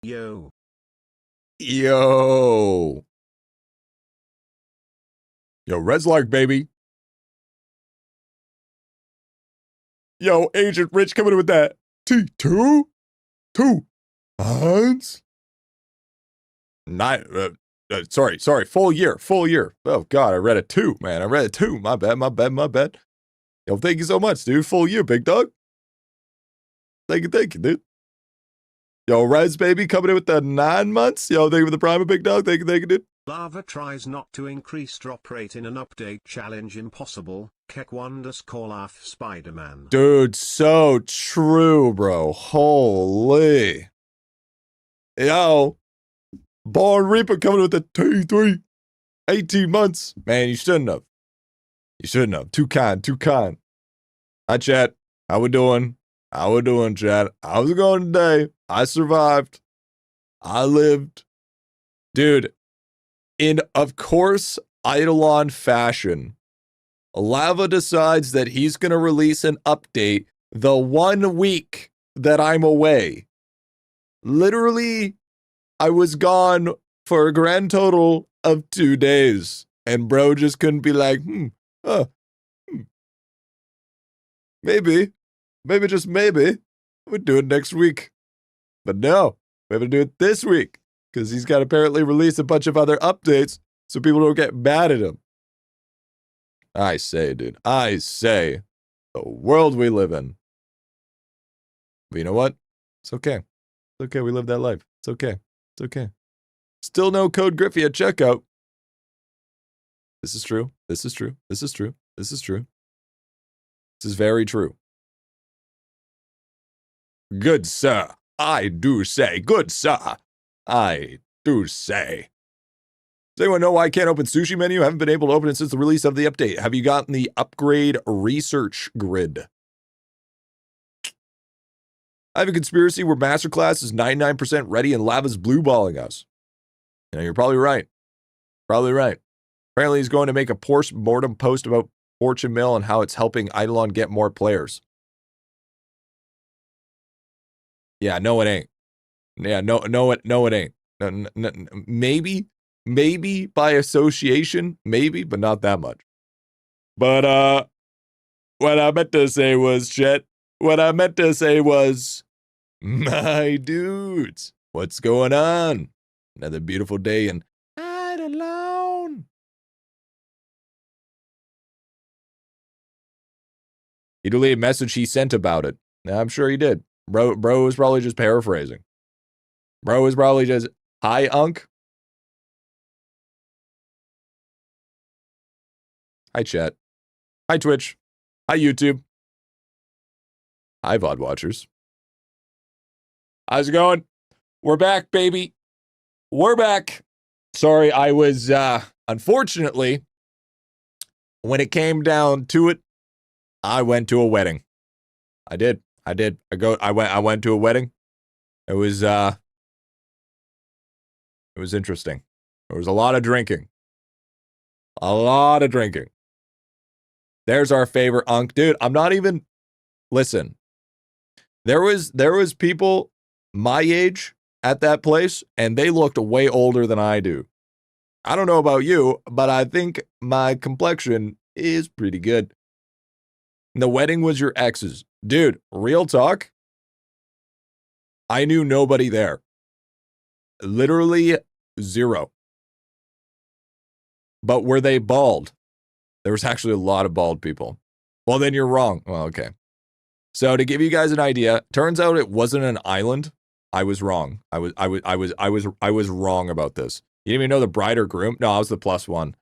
Yo. Yo. Yo, Reslark, baby. Yo, Agent Rich coming in with that. T2? 2 months? Sorry, full year. Oh, God, I read a 2, man. I read a 2. My bad. Yo, thank you so much, dude. Full year, big dog. Thank you, dude. Yo, Res, baby, coming in with the 9 months. Yo, thank you for the prime, big dog. Thank you, dude. Lava tries not to increase drop rate in an update challenge impossible. Kek1_laugh Spider-Man. Dude, so true, bro. Holy. Yo. Born Reaper coming with the T3. 18 months. Man, you shouldn't have. Too kind. Hi, chat. How we doing, chat? How's it going today? I survived. I lived. Dude, in, of course, IdleOn fashion, Lava decides that he's going to release an update the 1 week that I'm away. Literally, I was gone for a grand total of 2 days. And bro just couldn't be like, maybe, just maybe, we'll do it next week. But no, we have to do it this week, because he's got to apparently release a bunch of other updates so people don't get mad at him. I say, dude, the world we live in. But you know what? It's okay. It's okay, we live that life. It's okay. Still no code Griffy at checkout. This is true. This is very true. Good sir. I do say. Good sir. I do say. Does anyone know why I can't open sushi menu? I haven't been able to open it since the release of the update. Have you gotten the upgrade research grid? I have a conspiracy where Masterclass is 99% ready and Lava's blueballing us. You know, you're probably right. Apparently he's going to make a post-mortem post about Fortune Mill and how it's helping IdleOn get more players. Yeah, no, it ain't. Yeah, no, it ain't. Maybe by association, maybe, but not that much. But, what I meant to say was, Chet, my dudes, what's going on? Another beautiful day in IdleOn. He deleted a message he sent about it. I'm sure he did. Bro was probably just paraphrasing. Bro was probably just, hi, Unk. Hi, chat. Hi, Twitch. Hi, YouTube. Hi, VOD watchers. How's it going? We're back, baby. We're back. Sorry, I was, unfortunately, when it came down to it, I went to a wedding. I did. I went to a wedding. It was interesting. There was a lot of drinking. There's our favorite Unk. Dude, I'm not even, listen. There was people my age at that place, and they looked way older than I do. I don't know about you, but I think my complexion is pretty good. The wedding was your ex's. Dude, real talk. I knew nobody there. Literally zero. But were they bald? There was actually a lot of bald people. Well, then you're wrong. Well, okay. So to give you guys an idea, turns out it wasn't an island. I was wrong. I was wrong about this. You didn't even know the bride or groom? No, I was the +1.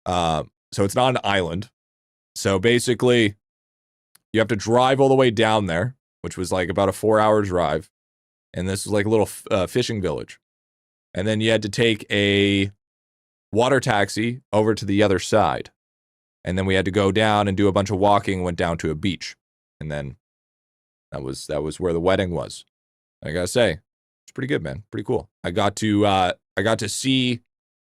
So it's not an island. So basically, you have to drive all the way down there, which was like about a 4-hour drive. And this was like a little fishing village. And then you had to take a water taxi over to the other side. And then we had to go down and do a bunch of walking, went down to a beach. And then that was where the wedding was. I gotta say, it's pretty good, man. Pretty cool. I got to see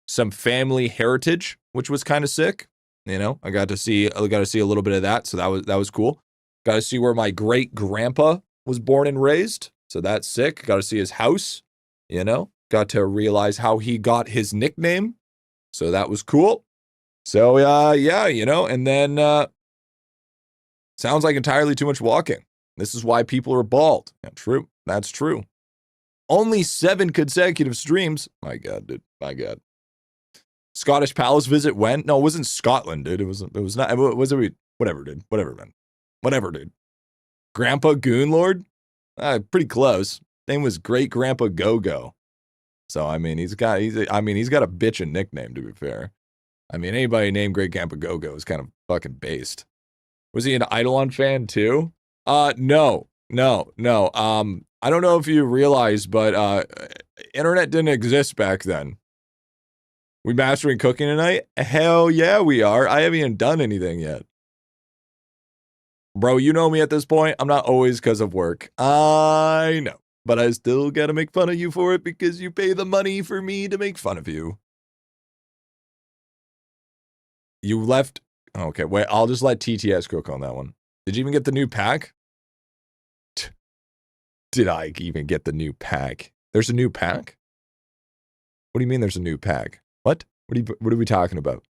some family heritage, which was kind of sick. You know, I got to see a little bit of that, so that was cool. Got to see where my great grandpa was born and raised, so that's sick. Got to see his house. You know, got to realize how he got his nickname. So that was cool. So, yeah, you know, and then sounds like entirely too much walking. This is why people are bald. Yeah, true. That's true. Only 7 consecutive streams. My God, dude. My God. Scottish Palace visit when? No, it wasn't Scotland, dude. It was not. It was it? Whatever, dude. Whatever, man. Whatever, dude. Grandpa Goonlord? Pretty close. Name was Great Grandpa Go-Go. So, I mean, he's got a bitchin' nickname, to be fair. I mean, anybody named Great Grandpa Go-Go is kind of fucking based. Was he an IdleOn fan, too? No. I don't know if you realize, but internet didn't exist back then. We mastering cooking tonight? Hell yeah, we are. I haven't even done anything yet. Bro, you know me at this point. I'm not always because of work. I know. But I still gotta make fun of you for it because you pay the money for me to make fun of you. You left... Okay, wait, I'll just let TTS cook on that one. Did you even get the new pack? Did I even get the new pack? There's a new pack? What do you mean there's a new pack? What? What are we talking about?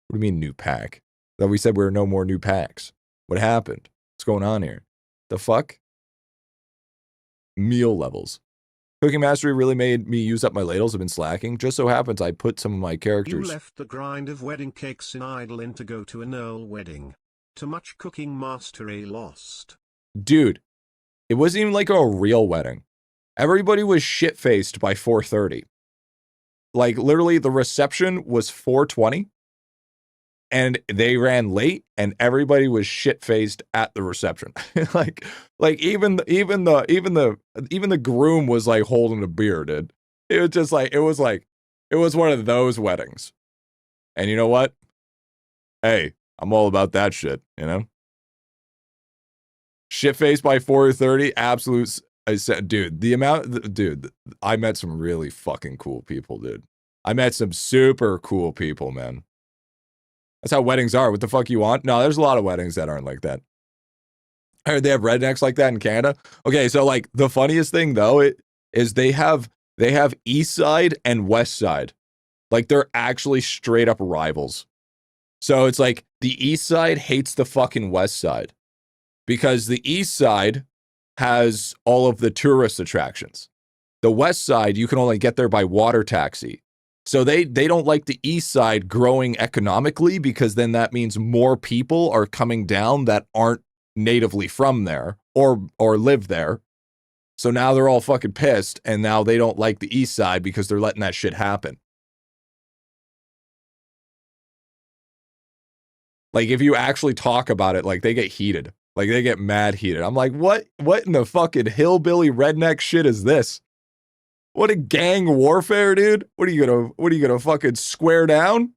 What do you mean new pack? That we said there were no more new packs. What happened? What's going on here? The fuck? Meal levels. Cooking Mastery really made me use up my ladles. I've been slacking. Just so happens I put some of my characters... You left the grind of wedding cakes in IdleOn to go to an Earl wedding. Too much cooking mastery lost. Dude, it wasn't even like a real wedding. Everybody was shit-faced by 4:30. Like, literally, the reception was 4:20. And they ran late, and everybody was shit-faced at the reception. like even the groom was like holding a beer, dude. It was just like it was one of those weddings. And you know what? Hey, I'm all about that shit, you know? Shit-faced by 4:30, absolute. I said, dude, I met some really fucking cool people, dude. I met some super cool people, man. That's how weddings are. What the fuck you want? No, there's a lot of weddings that aren't like that. I heard they have rednecks like that in Canada. Okay, so like the funniest thing though is they have East Side and West Side. Like they're actually straight up rivals. So it's like the East Side hates the fucking West Side because the East Side has all of the tourist attractions. The West Side, you can only get there by water taxi. So they don't like the East Side growing economically because then that means more people are coming down that aren't natively from there or live there. So now they're all fucking pissed and now they don't like the East Side because they're letting that shit happen. Like if you actually talk about it, like they get heated. Like they get mad heated. I'm like, what in the fucking hillbilly redneck shit is this? What a gang warfare, dude. What are you gonna fucking square down?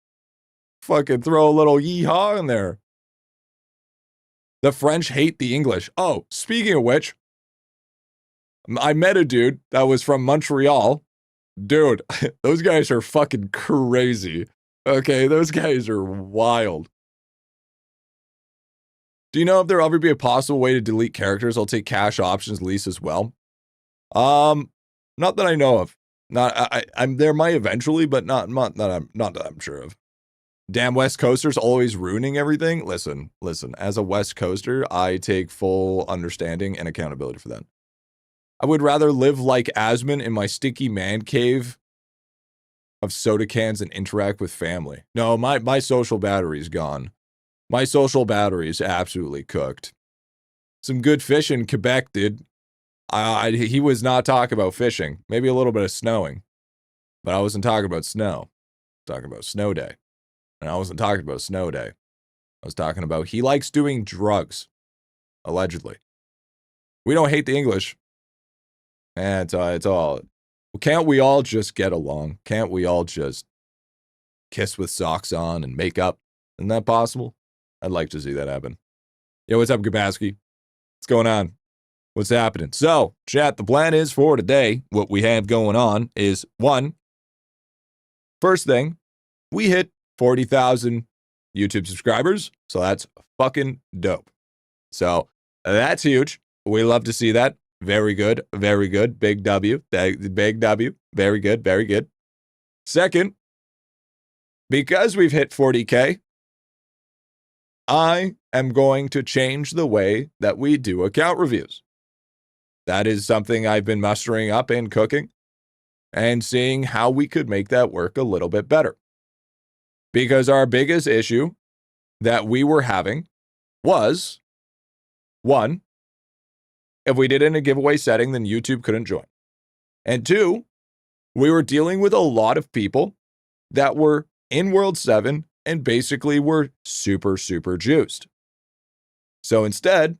Fucking throw a little yeehaw in there. The French hate the English. Oh, speaking of which, I met a dude that was from Montreal. Dude, those guys are fucking crazy. Okay, those guys are wild. Do you know if there'll ever be a possible way to delete characters? I'll take cash options lease as well. Not that I know of. I'm there might eventually, but not that I'm sure of. Damn West Coasters always ruining everything. Listen. As a West Coaster, I take full understanding and accountability for that. I would rather live like Asmon in my sticky man cave of soda cans and interact with family. No, my social battery's gone. My social battery is absolutely cooked. Some good fish in Quebec, dude. He was not talking about fishing. Maybe a little bit of snowing. But I wasn't talking about snow. I was talking about snow day. And I wasn't talking about snow day. I was talking about he likes doing drugs. Allegedly. We don't hate the English. And it's all... Can't we all just get along? Can't we all just kiss with socks on and make up? Isn't that possible? I'd like to see that happen. Yo, what's up, Gabaski? What's going on? What's happening? So, chat, the plan is for today, what we have going on is, one, first thing, we hit 40,000 YouTube subscribers, so that's fucking dope. So, that's huge. We love to see that. Very good. Very good. Big W. Big W. Very good. Very good. Second, because we've hit 40K, I am going to change the way that we do account reviews. That is something I've been mustering up and cooking and seeing how we could make that work a little bit better. Because our biggest issue that we were having was, one, if we did it in a giveaway setting, then YouTube couldn't join. And two, we were dealing with a lot of people that were in World 7 and basically were super, super juiced. So instead,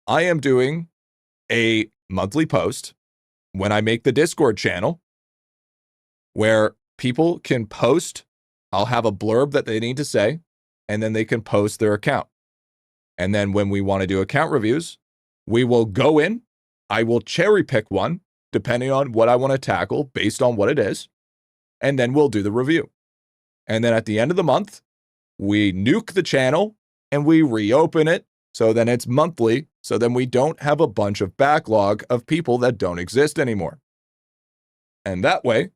I am doing a monthly post when I make the Discord channel where people can post. I'll have a blurb that they need to say, and then they can post their account. And then when we want to do account reviews, we will go in, I will cherry pick one, depending on what I want to tackle based on what it is, and then we'll do the review. And then at the end of the month, we nuke the channel and we reopen it, so then it's monthly, so then we don't have a bunch of backlog of people that don't exist anymore. And that way,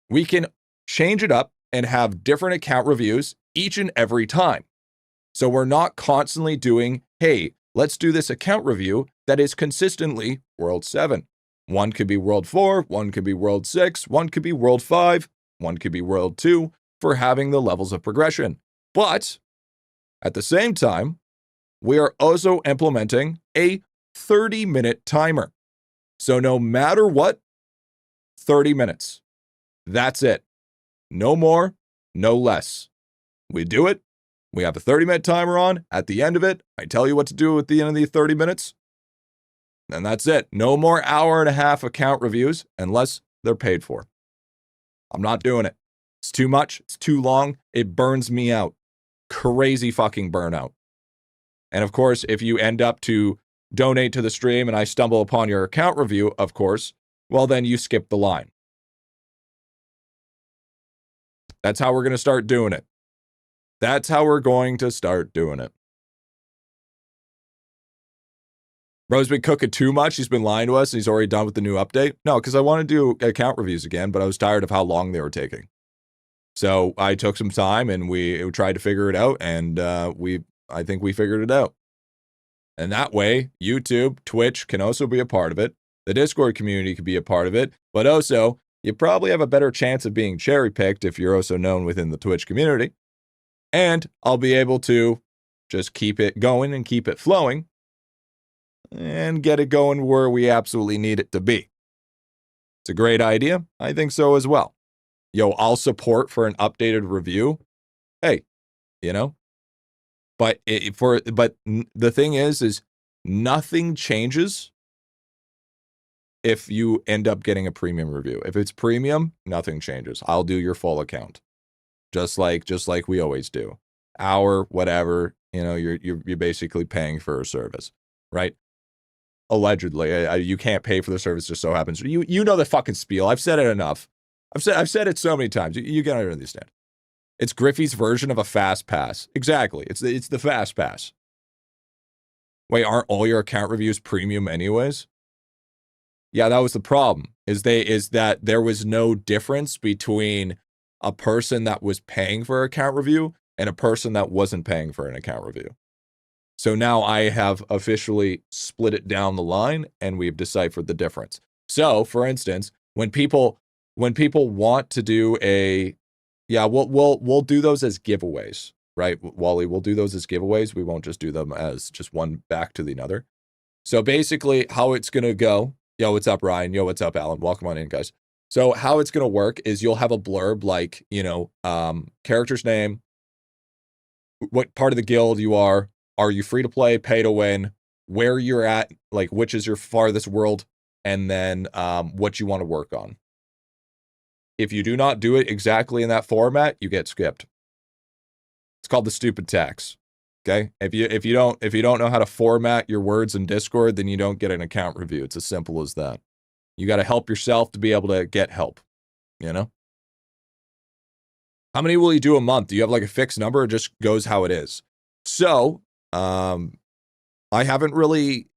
we can change it up and have different account reviews each and every time. So we're not constantly doing, hey, let's do this account review that is consistently World 7. One could be World 4, one could be World 6, one could be World 5, one could be World 2 for having the levels of progression. But at the same time, we are also implementing a 30-minute timer. So no matter what, 30 minutes. That's it. No more, no less. We do it. We have a 30-minute timer on. At the end of it, I tell you what to do at the end of the 30 minutes. And that's it. No more hour-and-a-half account reviews unless they're paid for. I'm not doing it. It's too much. It's too long. It burns me out. Crazy fucking burnout. And of course, if you end up to donate to the stream and I stumble upon your account review, of course, well, then you skip the line. That's how we're going to start doing it. That's how we're going to start doing it. Bro's been cooking too much. He's been lying to us. And he's already done with the new update. No, because I want to do account reviews again, but I was tired of how long they were taking. So I took some time and we tried to figure it out, and I think we figured it out. And that way, YouTube, Twitch can also be a part of it. The Discord community could be a part of it, but also you probably have a better chance of being cherry picked if you're also known within the Twitch community. And I'll be able to just keep it going and keep it flowing and get it going where we absolutely need it to be. It's a great idea. I think so as well. Yo, I'll support for an updated review. Hey, you know, but the thing is nothing changes if you end up getting a premium review. If it's premium, nothing changes. I'll do your full account. Just like we always do. Hour, whatever, you know, you're basically paying for a service, right? Allegedly, you can't pay for the service, just so happens. You know the fucking spiel. I've said it enough. I've said it so many times. You gotta understand. It's Griffey's version of a fast pass. Exactly. It's the fast pass. Wait, aren't all your account reviews premium anyways? Yeah, that was the problem. Is that there was no difference between a person that was paying for an account review and a person that wasn't paying for an account review. So now I have officially split it down the line and we've deciphered the difference. So, for instance, when people want to do we'll do those as giveaways, right? Wally, we'll do those as giveaways. We won't just do them as just one back to the other. So basically how it's going to go, yo, what's up, Ryan? Yo, what's up, Alan? Welcome on in, guys. So how it's going to work is you'll have a blurb like, character's name, what part of the guild you are you free to play, pay to win, where you're at, like which is your farthest world, and then what you want to work on. If you do not do it exactly in that format, you get skipped. It's called the stupid tax. Okay? If you don't know how to format your words in Discord, then you don't get an account review. It's as simple as that. You got to help yourself to be able to get help, you know? How many will you do a month? Do you have like a fixed number, or just goes how it is? So, I haven't really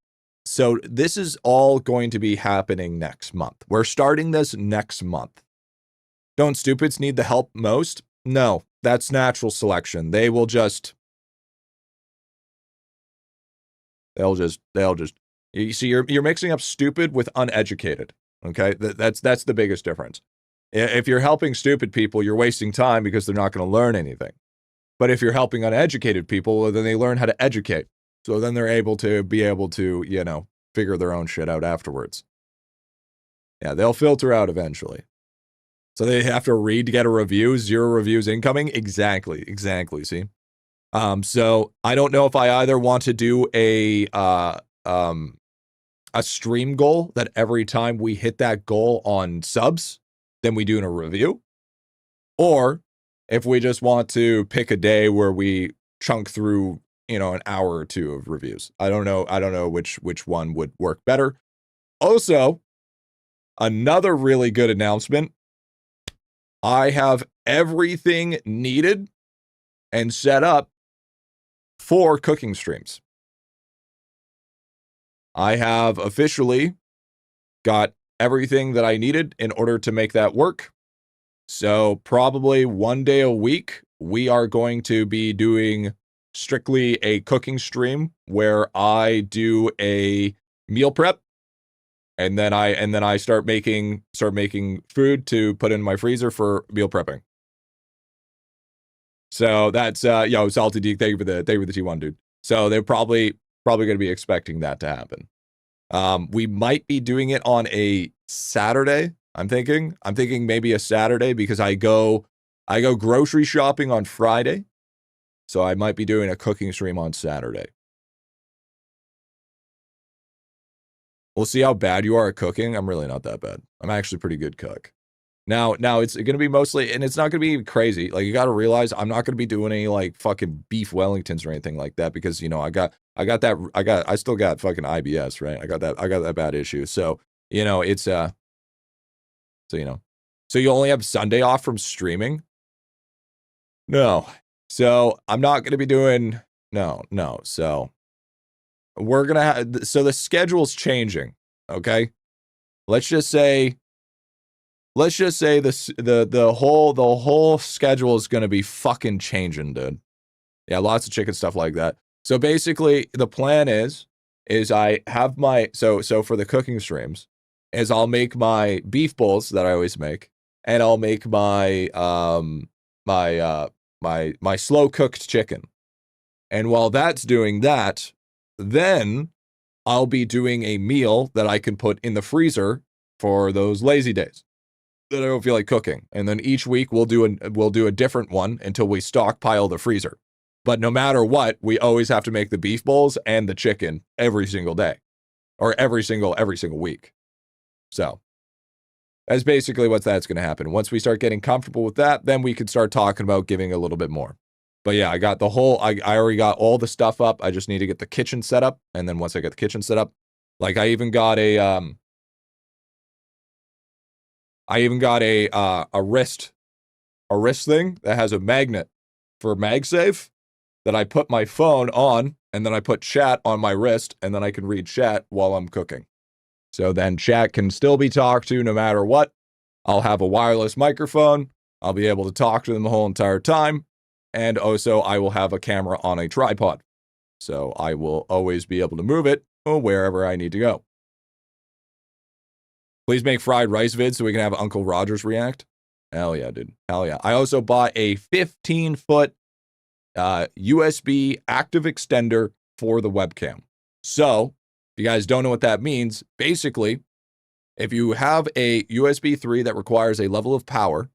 So this is all going to be happening next month. We're starting this next month. Don't stupids need the help most? No, that's natural selection. They'll just, you see, you're mixing up stupid with uneducated. Okay, that's the biggest difference. If you're helping stupid people, you're wasting time because they're not going to learn anything. But if you're helping uneducated people, well, then they learn how to educate. So then they're able to, you know, figure their own shit out afterwards. Yeah, they'll filter out eventually. So they have to read to get a review, 0 reviews incoming. Exactly. See? So I don't know if I either want to do a stream goal that every time we hit that goal on subs, then we do in a review, or if we just want to pick a day where we chunk through, you know, an hour or 2 of reviews. I don't know which one would work better. Also, another really good announcement. I have everything needed and set up for cooking streams. I have officially got everything that I needed in order to make that work. So probably one day a week, we are going to be doing strictly a cooking stream where I do a meal prep, and then I start making food to put in my freezer for meal prepping. So that's yo, Salty Deke, thank you for the T1, dude. So they're probably going to be expecting that to happen. We might be doing it on a Saturday. I'm thinking maybe a Saturday because I go grocery shopping on Friday. So I might be doing a cooking stream on Saturday. We'll see how bad you are at cooking. I'm really not that bad. I'm actually a pretty good cook. Now it's going to be mostly, and it's not going to be crazy. Like, you got to realize I'm not going to be doing any like fucking beef Wellingtons or anything like that because, you know, I still got fucking IBS, right? I got that bad issue. So, you know, it's, so you only have Sunday off from streaming? No. So I'm not going to be doing, no. So we're going to have, so the schedule's changing. Okay. Let's just say this, the whole schedule is going to be fucking changing, dude. Yeah. Lots of chicken stuff like that. So basically the plan is I have my, so for the cooking streams is I'll make my beef bowls that I always make, and I'll make my, my slow cooked chicken. And while that's doing that, then I'll be doing a meal that I can put in the freezer for those lazy days that I don't feel like cooking. And then each week we'll do a different one until we stockpile the freezer. But no matter what, we always have to make the beef bowls and the chicken every single day, or every single week. So that's basically that's going to happen. Once we start getting comfortable with that, then we can start talking about giving a little bit more. But yeah, I got I already got all the stuff up. I just need to get the kitchen set up. And then once I get the kitchen set up, like I even got a wrist thing that has a magnet for MagSafe that I put my phone on, and then I put chat on my wrist, and then I can read chat while I'm cooking. So then chat can still be talked to no matter what. I'll have a wireless microphone. I'll be able to talk to them the whole entire time. And also I will have a camera on a tripod. So I will always be able to move it wherever I need to go. Please make fried rice vids so we can have Uncle Rogers react. Hell yeah, dude. Hell yeah. I also bought a 15-foot USB active extender for the webcam. So if you guys don't know what that means, basically, if you have a USB 3 that requires a level of power,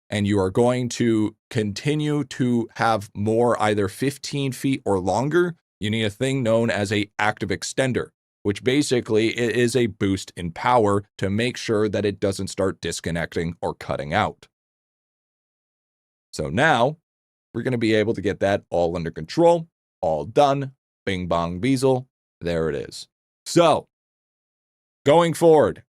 and you are going to continue to have more either 15 feet or longer, you need a thing known as a active extender, which basically it is a boost in power to make sure that it doesn't start disconnecting or cutting out. So now we're going to be able to get that all under control, all done, bing bong beazle, there it is. So going forward,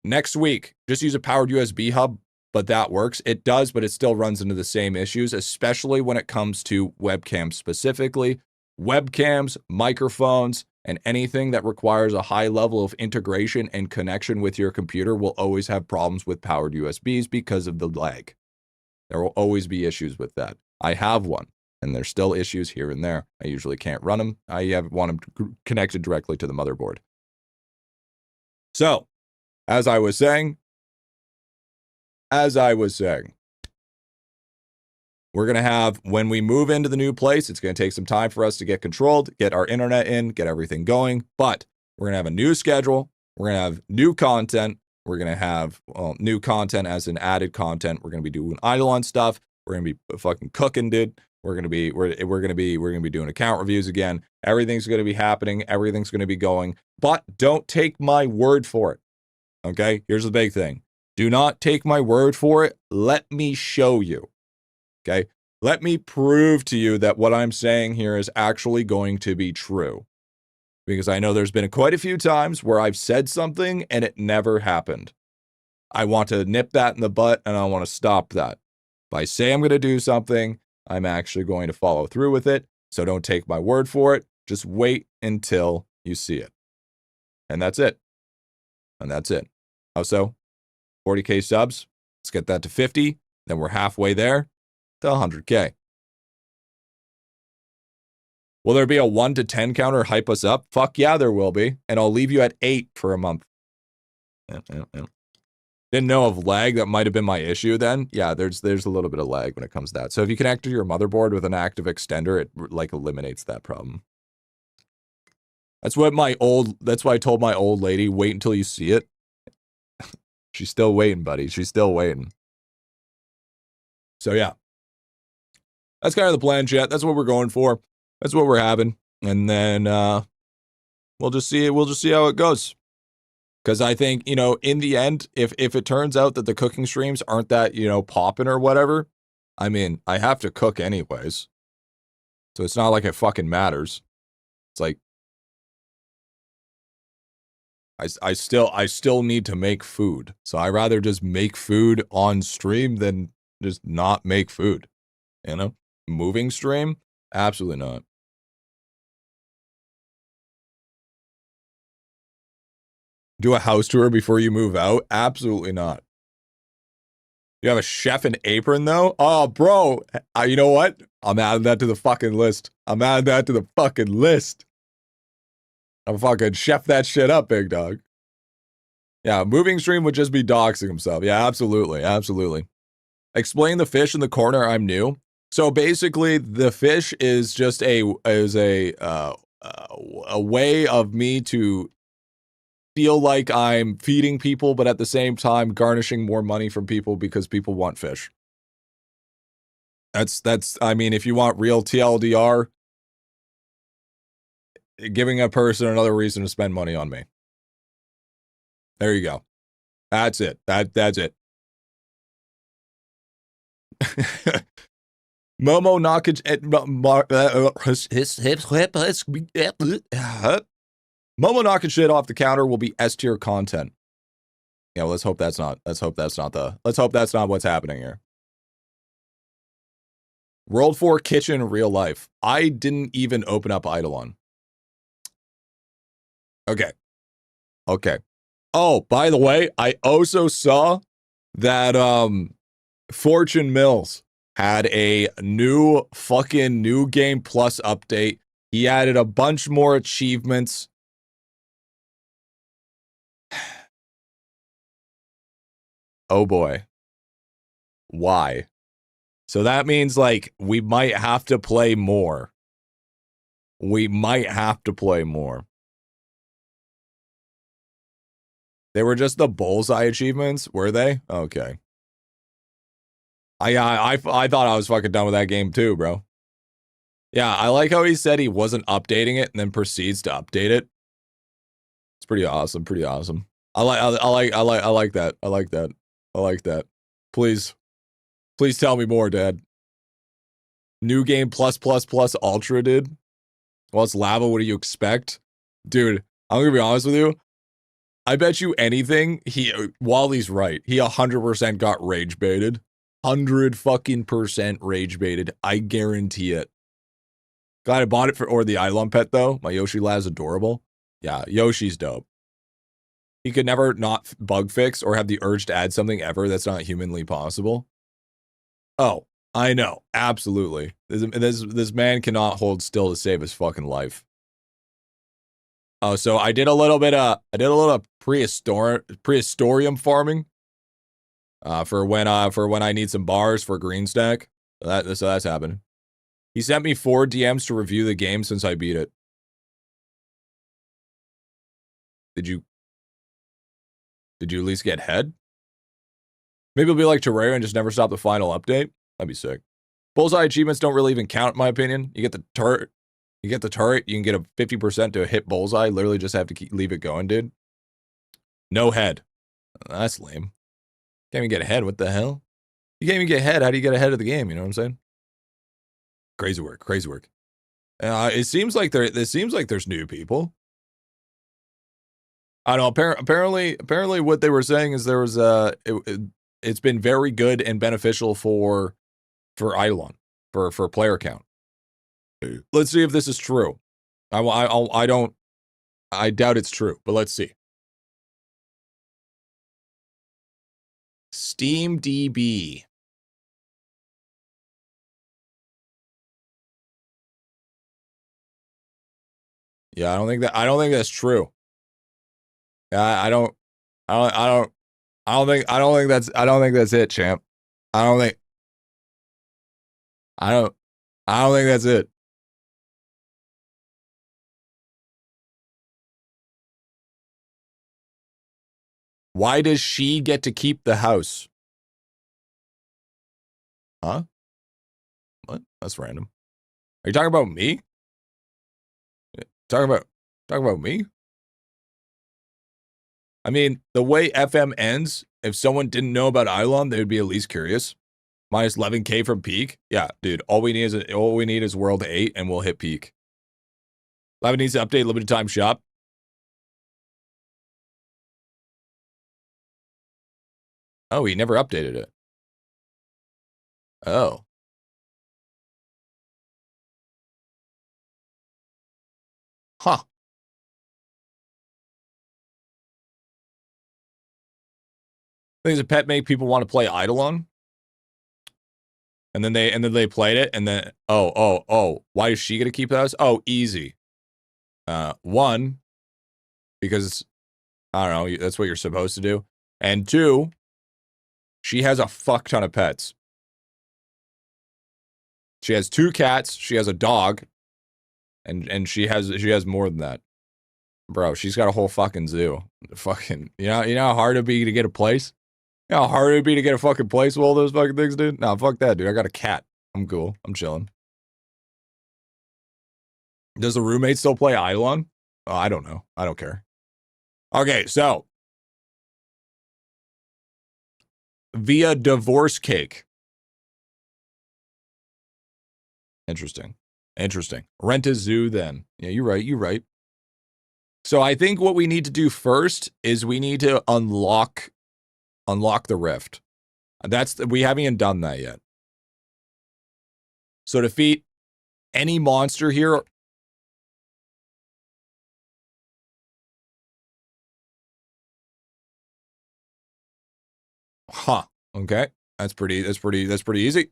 next week, just use a powered USB hub, but that works. It does, but it still runs into the same issues, especially when it comes to webcams specifically. Webcams, microphones, And anything that requires a high level of integration and connection with your computer will always have problems with powered USBs because of the lag. There will always be issues with that. I have one, and there's still issues here and there. I usually can't run them. I want them connected directly to the motherboard. So, as I was saying, we're going to have, when we move into the new place, it's going to take some time for us to get controlled, get our internet in, get everything going. But we're going to have a new schedule. We're going to have new content. We're going to have new content as in added content. We're going to be doing IdleOn stuff. We're going to be fucking cooking, dude. We're going to be doing account reviews again. Everything's going to be happening. Everything's going to be going. But don't take my word for it. Okay? Here's the big thing. Do not take my word for it. Let me show you. Okay? Let me prove to you that what I'm saying here is actually going to be true. Because I know there's been quite a few times where I've said something and it never happened. I want to nip that in the butt and I want to stop that. If I say I'm going to do something, I'm actually going to follow through with it. So don't take my word for it. Just wait until you see it. And that's it. And that's it. Also, 40K subs. Let's get that to 50. Then we're halfway there to 100K. Will there be a 1 to 10 counter hype us up? Fuck yeah, there will be. And I'll leave you at 8 for a month. Didn't know of lag. That might have been my issue then. Yeah, there's a little bit of lag when it comes to that. So if you connect to your motherboard with an active extender, it like eliminates that problem. That's why I told my old lady, wait until you see it. She's still waiting, buddy. She's still waiting. So yeah. That's kind of the plan, chat. That's what we're going for. That's what we're having. And then we'll just see how it goes. Because I think, in the end, if it turns out that the cooking streams aren't that, popping or whatever, I mean, I have to cook anyways. So it's not like it fucking matters. It's like I still need to make food. So I rather just make food on stream than just not make food. Moving stream? Absolutely not. Do a house tour before you move out? Absolutely not. You have a chef and apron, though? Oh, bro. You know what? I'm adding that to the fucking list. I'm fucking chef that shit up, big dog. Yeah, moving stream would just be doxing himself. Yeah, absolutely. Absolutely. Explain the fish in the corner. I'm new. So basically, the fish is just a way of me to feel like I'm feeding people, but at the same time garnishing more money from people because people want fish. I mean, if you want real TLDR, giving a person another reason to spend money on me. There you go. That's it. That's it. Momo knocking shit off the counter will be S tier content. Yeah, let's hope that's not what's happening here. World 4 kitchen real life. I didn't even open up IdleOn. Okay. Oh, by the way, I also saw that Fortune Mills had a new game plus update. He added a bunch more achievements. Oh boy. Why? So that means we might have to play more. They were just the bullseye achievements, were they? Okay. I thought I was fucking done with that game too, bro. Yeah, I like how he said he wasn't updating it and then proceeds to update it. It's pretty awesome. I like that. Please tell me more, Dad. New game plus ultra, dude. Well, it's lava. What do you expect, dude? I'm gonna be honest with you. I bet you anything. Wally's right. He 100% got rage baited. 100% rage baited. I guarantee it. Glad I bought it or the IdleOn pet, though. My Yoshi Lad's adorable. Yeah, Yoshi's dope. He could never not bug fix or have the urge to add something ever that's not humanly possible. Oh, I know. Absolutely. This man cannot hold still to save his fucking life. Oh, so I did a little bit of prehistorium farming. For when I need some bars for green stack. So that's happening. He sent me 4 DMs to review the game since I beat it. Did you at least get head? Maybe it'll be like Terraria and just never stop the final update. That'd be sick. Bullseye achievements don't really even count, in my opinion. You get the turret. You can get a 50% to hit bullseye. Literally just have to leave it going, dude. No head. That's lame. Can't even get ahead. What the hell? You can't even get ahead. How do you get ahead of the game? You know what I'm saying? Crazy work. Crazy work. It seems like there's new people. I don't know. Apparently, what they were saying is there was it's been very good and beneficial for IdleOn for player count. Let's see if this is true. I doubt it's true, but let's see. SteamDB. Yeah, I don't think that's true. I don't think that's it, champ. I don't think that's it. Why does she get to keep the house? Huh? What? That's random. Are you talking about me? Talking about me? I mean, the way FM ends, if someone didn't know about IdleOn, they would be at least curious. Minus 11K from peak. Yeah, dude. All we need is World 8, and we'll hit peak. 11 needs to update limited time shop. Oh, he never updated it. Oh. Huh. Things a pet make people want to play IdleOn. And then they played it, and then why is she gonna keep the house? Oh, easy. One, because I don't know, that's what you're supposed to do. And 2, she has a fuck ton of pets. She has 2 cats, she has a dog, and she has more than that. Bro, she's got a whole fucking zoo. Fucking, you know how hard it'd be to get a place? You know how hard it'd be to get a fucking place with all those fucking things, dude? Nah, fuck that, dude. I got a cat. I'm cool. I'm chilling. Does the roommate still play IdleOn? Oh, I don't know. I don't care. Okay, so. Via divorce cake. Interesting. Rent a zoo then. Yeah, you're right. So I think what we need to do first is we need to unlock the rift. We haven't even done that yet. So defeat any monster here. Huh. Okay. That's pretty easy.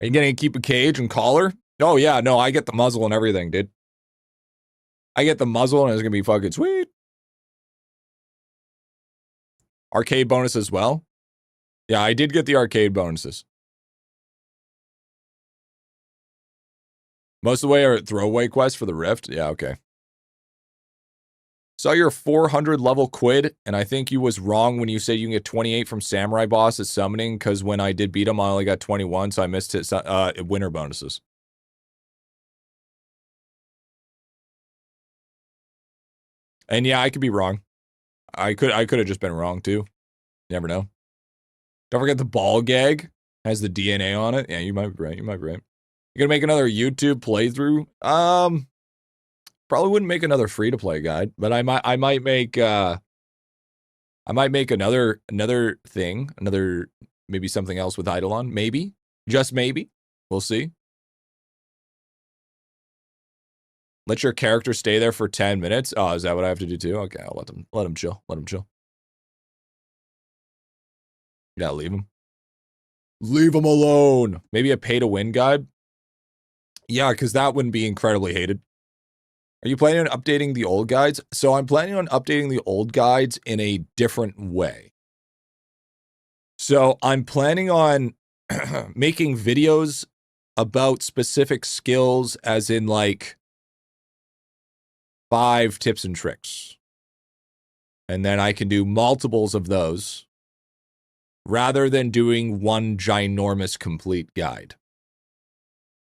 Are you gonna keep a cage and collar? Oh yeah, no, I get the muzzle and everything, dude. I get the muzzle and it's gonna be fucking sweet. Arcade bonus as well. Yeah, I did get the arcade bonuses. Most of the way are throwaway quests for the rift. Yeah, okay. Saw your 400 level quid, and I think you was wrong when you said you can get 28 from Samurai Boss at summoning, because when I did beat him, I only got 21, so I missed his winter bonuses. And yeah, I could be wrong. I could have just been wrong too. Never know. Don't forget the ball gag has the DNA on it. Yeah, you might be right. You gonna make another YouTube playthrough? Probably wouldn't make another free-to-play guide, but I might make another thing, maybe something else with IdleOn. Maybe. Just maybe. We'll see. Let your character stay there for 10 minutes. Oh, is that what I have to do too? Okay, I'll let him chill. Let him chill. Yeah, leave him. Leave him alone. Maybe a pay-to-win guide? Yeah, because that wouldn't be incredibly hated. Are you planning on updating the old guides? So I'm planning on updating the old guides in a different way. So I'm planning on making videos about specific skills, as in like 5 tips and tricks. And then I can do multiples of those rather than doing one ginormous complete guide.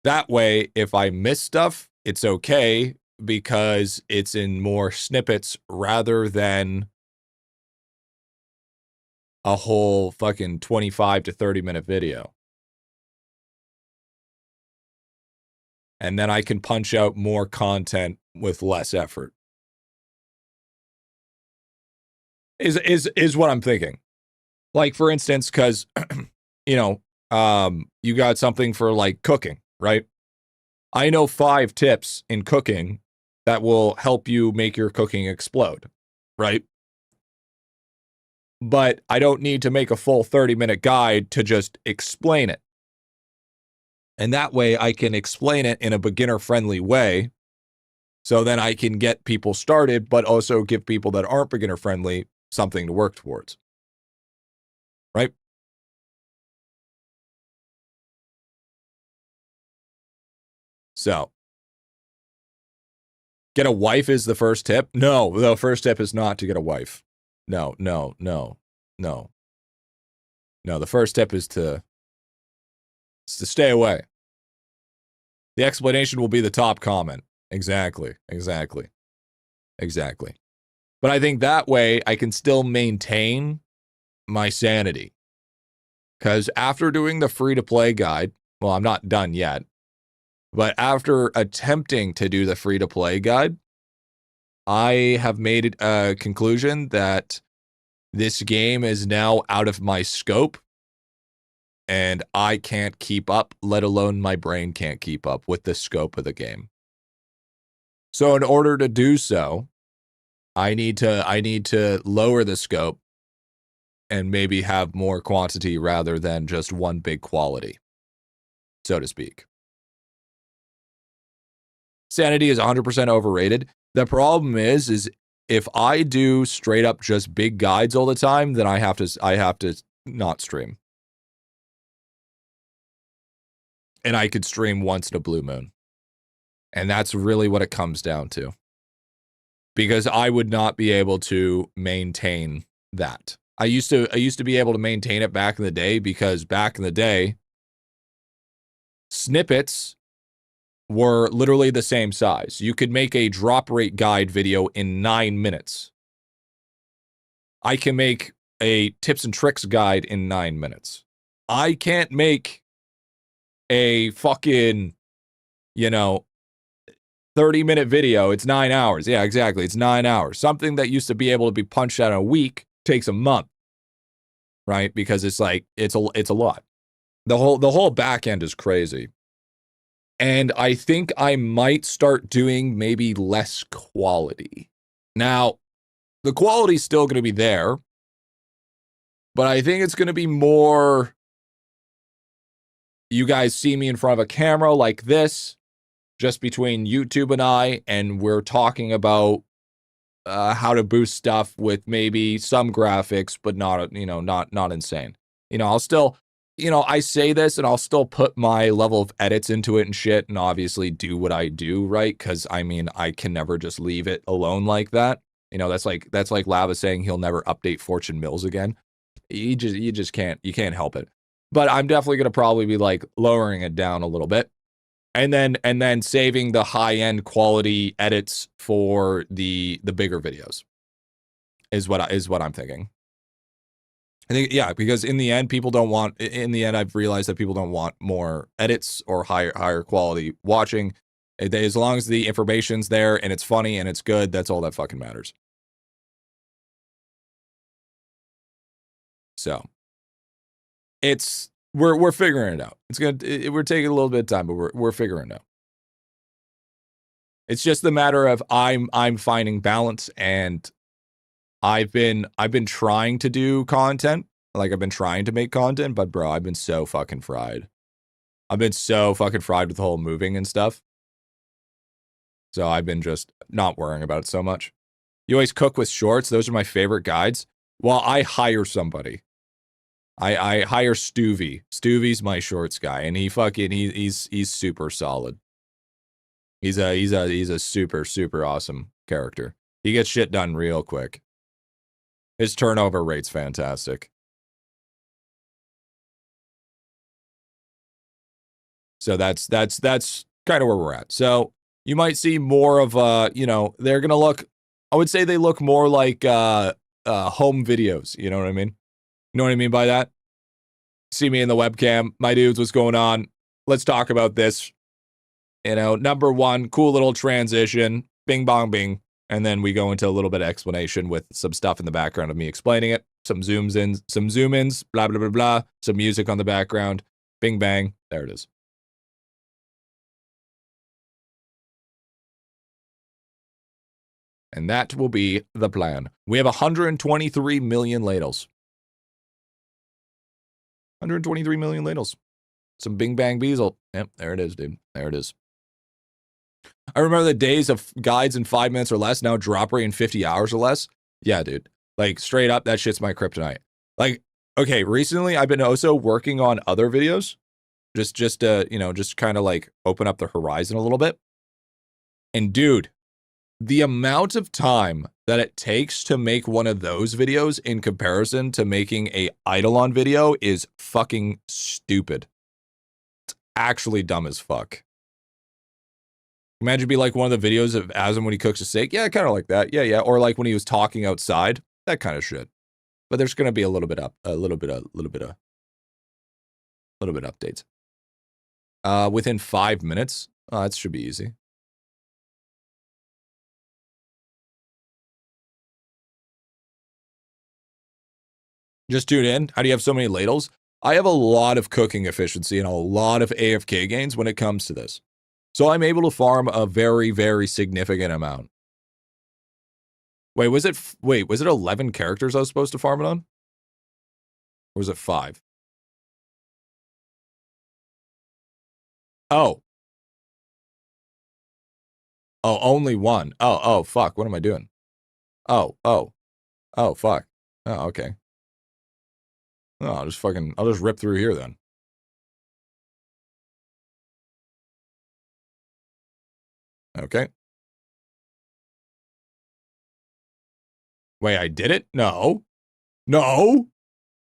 That way, if I miss stuff, it's okay because it's in more snippets rather than a whole fucking 25 to 30 minute video. And then I can punch out more content with less effort. Is what I'm thinking. Like, for instance, because, you know, you got something for like cooking, right? I know 5 tips in cooking that will help you make your cooking explode, right? But I don't need to make a full 30-minute guide to just explain it. And that way I can explain it in a beginner-friendly way. So then I can get people started, but also give people that aren't beginner-friendly something to work towards. Right? So, get a wife is the first tip? No, the first tip is not to get a wife. No. No, the first tip is to stay away. The explanation will be the top comment. Exactly. But I think that way I can still maintain my sanity. Because after doing the free-to-play guide, well, I'm not done yet, but after attempting to do the free-to-play guide, I have made a conclusion that this game is now out of my scope, and I can't keep up, let alone my brain can't keep up with the scope of the game. So in order to do so, I need to lower the scope and maybe have more quantity rather than just one big quality, so to speak. Sanity is 100% overrated. The problem is if I do straight up just big guides all the time, then I have to not stream. And I could stream once in a blue moon. And that's really what it comes down to. Because I would not be able to maintain that. I used to be able to maintain it back in the day, because back in the day, snippets were literally the same size. You could make a drop rate guide video in 9 minutes. I can make a tips and tricks guide in 9 minutes. I can't make a fucking, 30-minute video. It's 9 hours. Yeah, exactly. It's 9 hours. Something that used to be able to be punched out in a week takes a month, right? Because it's like, it's a lot. The whole back end is crazy. And I think I might start doing maybe less quality. Now, the quality's still going to be there, but I think it's going to be more, you guys see me in front of a camera like this, just between YouTube and we're talking about how to boost stuff with maybe some graphics, but not, not insane. I'll still, I say this and I'll still put my level of edits into it and shit, and obviously do what I do, right? Because I can never just leave it alone like that. That's like Lava saying he'll never update Fortune Mills again. You just can't help it. But I'm definitely gonna probably be like lowering it down a little bit, and then saving the high end quality edits for the bigger videos. Is what I'm thinking. I think, yeah, because in the end, I've realized that people don't want more edits or higher quality watching. As long as the information's there and it's funny and it's good, that's all that fucking matters. So we're figuring it out. We're taking a little bit of time, but we're figuring it out. It's just the matter of I'm finding balance, and I've been trying to do content. Like, I've been trying to make content, but bro, I've been so fucking fried. I've been so fucking fried with the whole moving and stuff. So I've been just not worrying about it so much. You always cook with shorts. Those are my favorite guides. Well, I hire somebody. I hire Stuvie. Stuvie's my shorts guy, and he's super solid. He's a super awesome character. He gets shit done real quick. His turnover rate's fantastic. So that's kind of where we're at. So you might see more of they're gonna look. I would say they look more like home videos. You know what I mean? You know what I mean by that? See me in the webcam. My dudes, what's going on? Let's talk about this. You know, number one, cool little transition. Bing, bong, bing. And then we go into a little bit of explanation with some stuff in the background of me explaining it. Some zooms in, some zoom ins, blah, blah, blah, blah. Some music on the background. Bing, bang. There it is. And that will be the plan. We have 123 million ladles. 123 million ladles. Some bing bang beazle. Yep, there it is, dude. There it is. I remember the days of guides in 5 minutes or less, now drop rate in 50 hours or less. Yeah, dude. Like, straight up, that shit's my kryptonite. Like, okay, recently I've been also working on other videos. Just kind of like open up the horizon a little bit. And dude, the amount of time that it takes to make one of those videos in comparison to making a IdleOn video is fucking stupid. It's actually dumb as fuck. Imagine be like one of the videos of Asm when he cooks a steak. Yeah, kind of like that. Yeah. Or like when he was talking outside. That kind of shit. But there's gonna be a little bit updates. Within 5 minutes. Oh, that should be easy. Just tune in. How do you have so many ladles? I have a lot of cooking efficiency and a lot of AFK gains when it comes to this. So I'm able to farm a very, very significant amount. Wait, was it 11 characters I was supposed to farm it on? Or was it 5? Oh. Oh, only one. Oh, fuck. What am I doing? Oh, fuck. Oh, okay. Oh, I'll just rip through here then. Okay. Wait, I did it? No. No.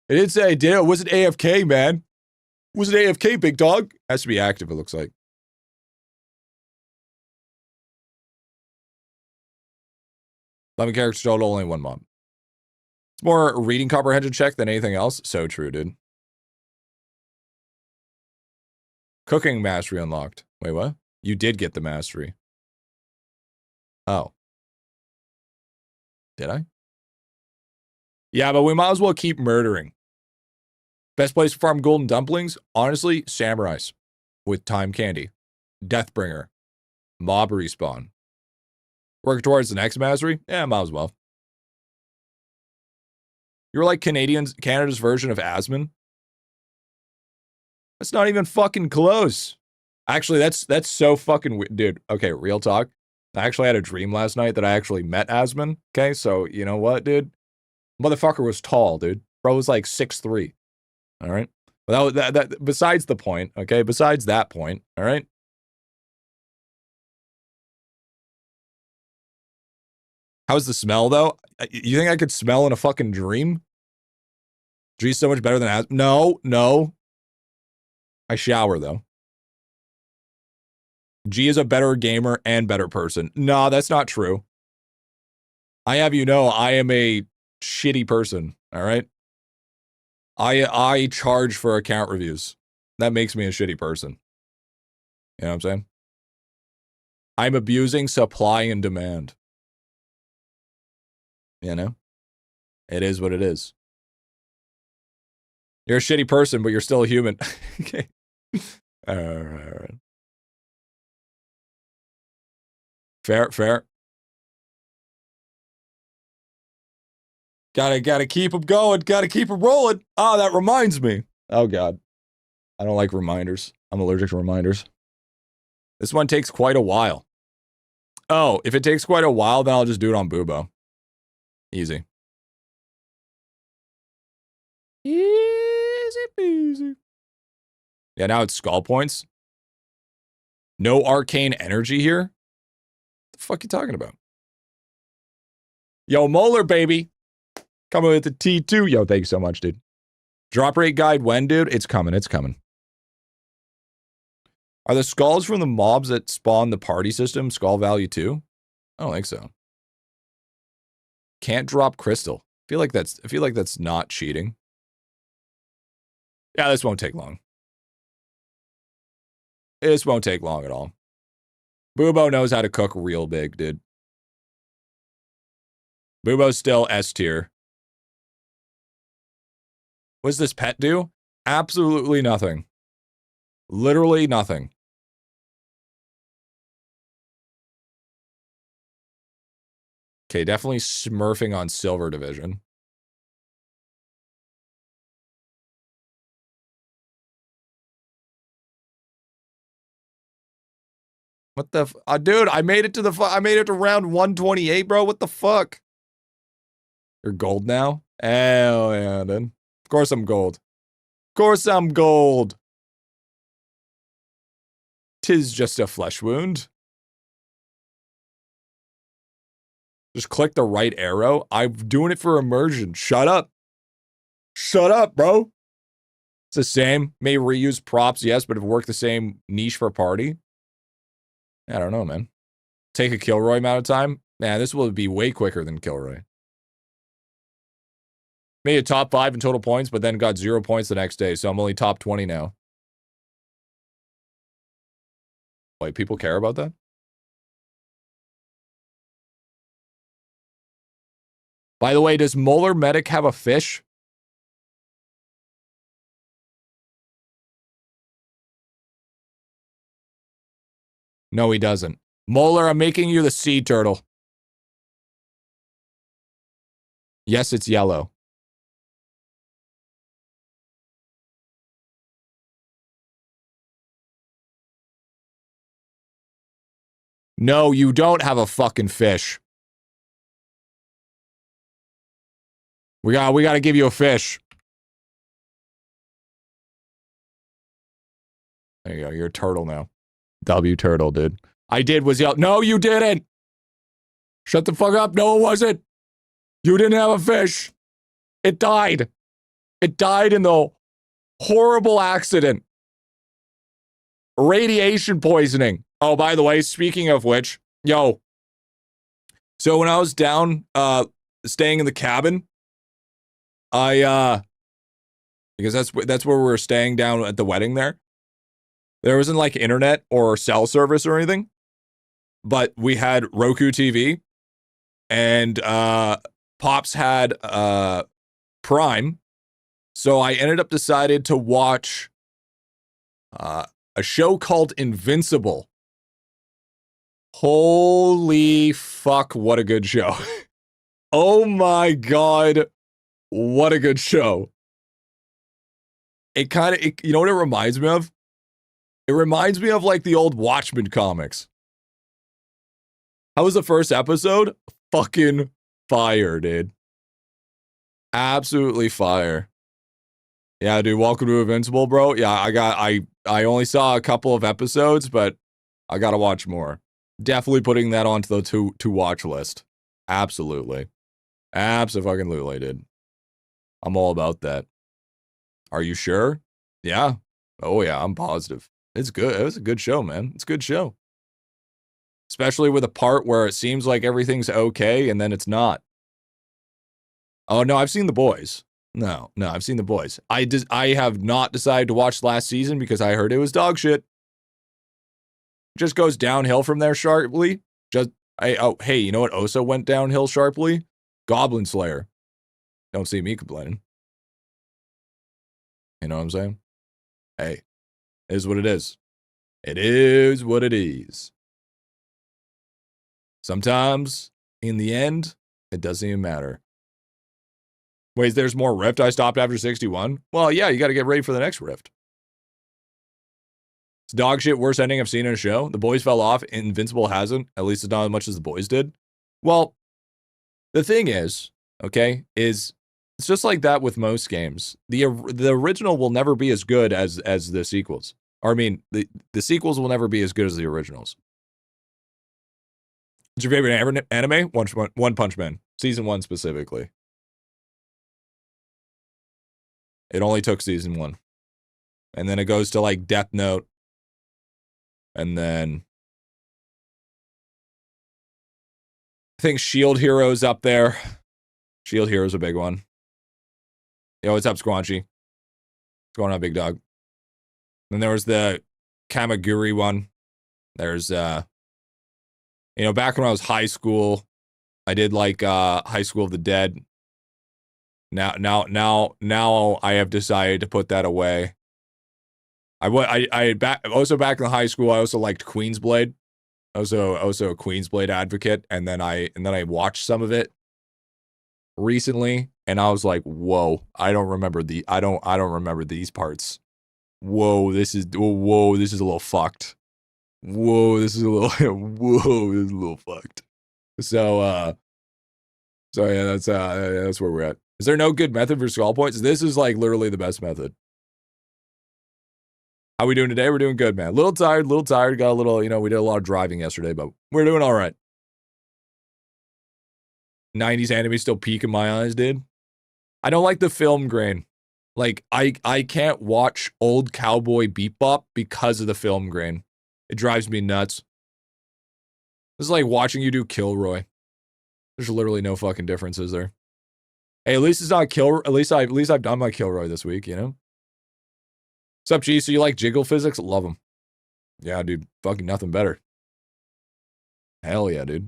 It didn't say I did it. It wasn't AFK, man. It wasn't AFK, big dog. Has to be active, it looks like. Eleven characters total, only one mob. It's more a reading comprehension check than anything else. So true, dude. Cooking mastery unlocked. Wait, what? You did get the mastery. Oh. Did I? Yeah, but we might as well keep murdering. Best place to farm golden dumplings? Honestly, samurais. With time candy. Deathbringer. Mob respawn. Work towards the next mastery? Yeah, might as well. You're like Canada's version of Asmon? That's not even fucking close. Actually, that's so fucking weird. Dude, okay, real talk. I actually had a dream last night that I actually met Asmon. Okay, so you know what, dude? Motherfucker was tall, dude. Bro was like 6'3". All right? But that besides the point, okay? Besides that point, all right? How's the smell, though? You think I could smell in a fucking dream? G's so much better than Asmon. No. I shower, though. G is a better gamer and better person. No, that's not true. I have you know, I am a shitty person, all right? I charge for account reviews. That makes me a shitty person. You know what I'm saying? I'm abusing supply and demand. You know? It is what it is. You're a shitty person, but you're still a human. Okay. All right. Fair, fair. Gotta keep them going. Gotta keep them rolling. Oh, that reminds me. Oh, God. I don't like reminders. I'm allergic to reminders. This one takes quite a while. Oh, if it takes quite a while, then I'll just do it on Bubo. Easy. Easy peasy. Yeah, now it's skull points. No arcane energy here? What the fuck you talking about? Yo, Molar, baby. Coming with the T2. Yo, thank you so much, dude. Drop rate guide when, dude? It's coming. It's coming. Are the skulls from the mobs that spawn the party system skull value too? I don't think so. Can't drop crystal. I feel like that's not cheating. Yeah, this won't take long. This won't take long at all. Bubo knows how to cook real big, dude. Bubo's still S tier. What does this pet do? Absolutely nothing. Literally nothing. Okay, definitely smurfing on silver division. What the dude, I made it to round 128, bro. What the fuck? You're gold now? Hell yeah, dude. Of course I'm gold. Of course I'm gold. 'Tis just a flesh wound. Just click the right arrow. I'm doing it for immersion. Shut up. Shut up, bro. It's the same. May reuse props, yes, but if it worked the same niche for party. I don't know, man. Take a Kilroy amount of time. Man, this will be way quicker than Kilroy. Made a top 5 in total points, but then got 0 points the next day, so I'm only top 20 now. Wait, people care about that? By the way, does Molar Medic have a fish? No, he doesn't. Molar, I'm making you the sea turtle. Yes, it's yellow. No, you don't have a fucking fish. We gotta give you a fish. There you go. You're a turtle now. W turtle, dude. I did was yell. No, you didn't. Shut the fuck up. No, it wasn't. You didn't have a fish. It died. It died in the horrible accident. Radiation poisoning. Oh, by the way, speaking of which, yo. So when I was down, staying in the cabin, because that's where we were staying down at the wedding there. There wasn't like internet or cell service or anything, but we had Roku TV, and Pops had Prime, so I ended up decided to watch a show called Invincible. Holy fuck, what a good show. Oh my god, what a good show. You know what it reminds me of? It reminds me of like the old Watchmen comics. How was the first episode? Fucking fire, dude. Absolutely fire. Yeah, dude, welcome to Invincible, bro. Yeah, I only saw a couple of episodes, but I gotta watch more. Definitely putting that onto the to watch list. Absolutely. Absolutely, dude. I'm all about that. Are you sure? Yeah. Oh yeah, I'm positive. It's good. It was a good show, man. It's a good show. Especially with a part where it seems like everything's okay and then it's not. Oh no, I've seen The Boys. No, I've seen The Boys. I have not decided to watch last season because I heard it was dog shit. Just goes downhill from there sharply. Hey, you know what also went downhill sharply? Goblin Slayer. Don't see me complaining. You know what I'm saying? Hey, it is what it is. It is what it is. Sometimes, in the end, it doesn't even matter. Wait, there's more Rift? I stopped after 61? Well, yeah, you got to get ready for the next Rift. It's dog shit, worst ending I've seen in a show. The boys fell off. Invincible hasn't. At least it's not as much as the boys did. Well, the thing is, okay, is it's just like that with most games. The original will never be as good as the sequels. Or I mean, the sequels will never be as good as the originals. What's your favorite anime? One Punch Man. Season 1 specifically. It only took season 1. And then it goes to like Death Note. And then I think Shield Hero's up there. Shield Hero's a big one. Yo, what's up, Squanchy? What's going on, big dog? Then there was the Kamaguri one. There's you know, back when I was high school, I did like High School of the Dead. Now I have decided to put that away. Also back in high school, I also liked Queensblade. Also a Queensblade advocate, and then I watched some of it recently, and I was like, whoa, I don't remember these parts. Whoa, this is a little fucked. Whoa, this is a little fucked. So yeah, that's where we're at. Is there no good method for skull points? This is like literally the best method. How we doing today? We're doing good, man. A little tired. Got a little, you know, we did a lot of driving yesterday, but we're doing all right. 90s anime still peak in my eyes, dude. I don't like the film grain. Like, I can't watch old Cowboy Bebop because of the film grain. It drives me nuts. This is like watching you do Kilroy. There's literally no fucking differences there. Hey, at least it's not Kilroy. At least I've done my Kilroy this week, you know? What's up, G? So you like jiggle physics? Love them. Yeah, dude. Fucking nothing better. Hell yeah, dude.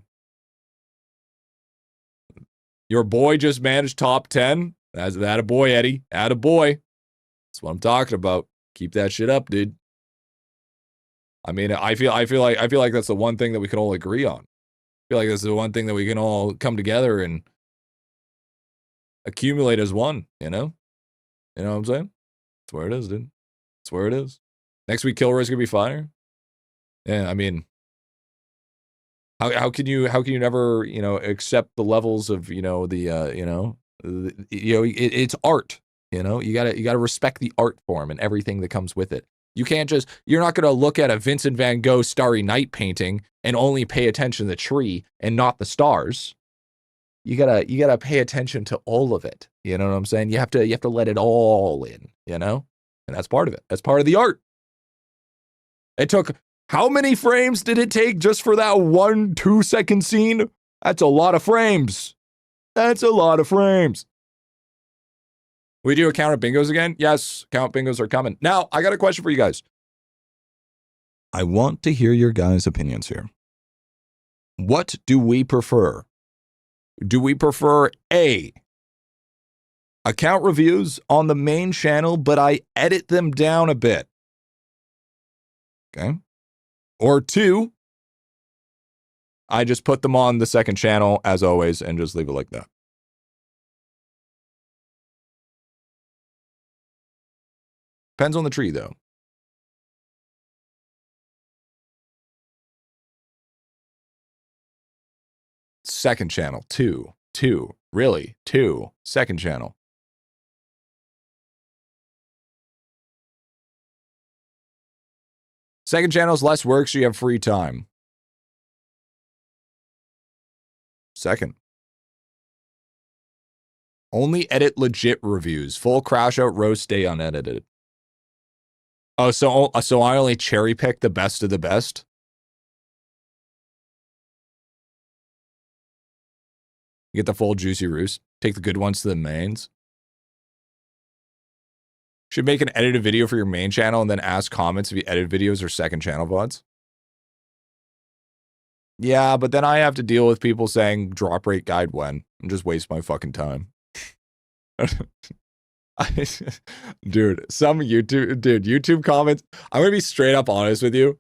Your boy just managed top 10. That's that a boy, Eddie. That a boy. That's what I'm talking about. Keep that shit up, dude. I mean, I feel like that's the one thing that we can all agree on. I feel like that's the one thing that we can all come together and accumulate as one, you know? You know what I'm saying? That's where it is, dude. That's where it is. Next week, Kilroy's gonna be fire. Yeah, I mean, how can you never, you know, accept the levels of, you know, it's art. You know, you gotta respect the art form and everything that comes with it. You're not gonna look at a Vincent van Gogh Starry Night painting and only pay attention to the tree and not the stars. You gotta pay attention to all of it. You know what I'm saying? You have to let it all in, you know? And that's part of it. That's part of the art. It took, how many frames did it take just for that 1-2 second scene? That's a lot of frames. That's a lot of frames. We do a count of bingos again? Yes, count bingos are coming. Now, I got a question for you guys. I want to hear your guys' opinions here. What do we prefer? Do we prefer A, account reviews on the main channel, but I edit them down a bit? Okay. Or 2, I just put them on the second channel as always and just leave it like that. Depends on the tree, though. Second channel, 2. Really? 2. Second channel. Second channel is less work, so you have free time. Second. Only edit legit reviews. Full crash out roast stay unedited. Oh, so I only cherry pick the best of the best? You get the full juicy roost. Take the good ones to the mains. Should make an edited video for your main channel and then ask comments if you edit videos or second channel VODs. Yeah, but then I have to deal with people saying drop rate guide when. And just waste my fucking time. Dude, some YouTube comments. I'm gonna be straight up honest with you.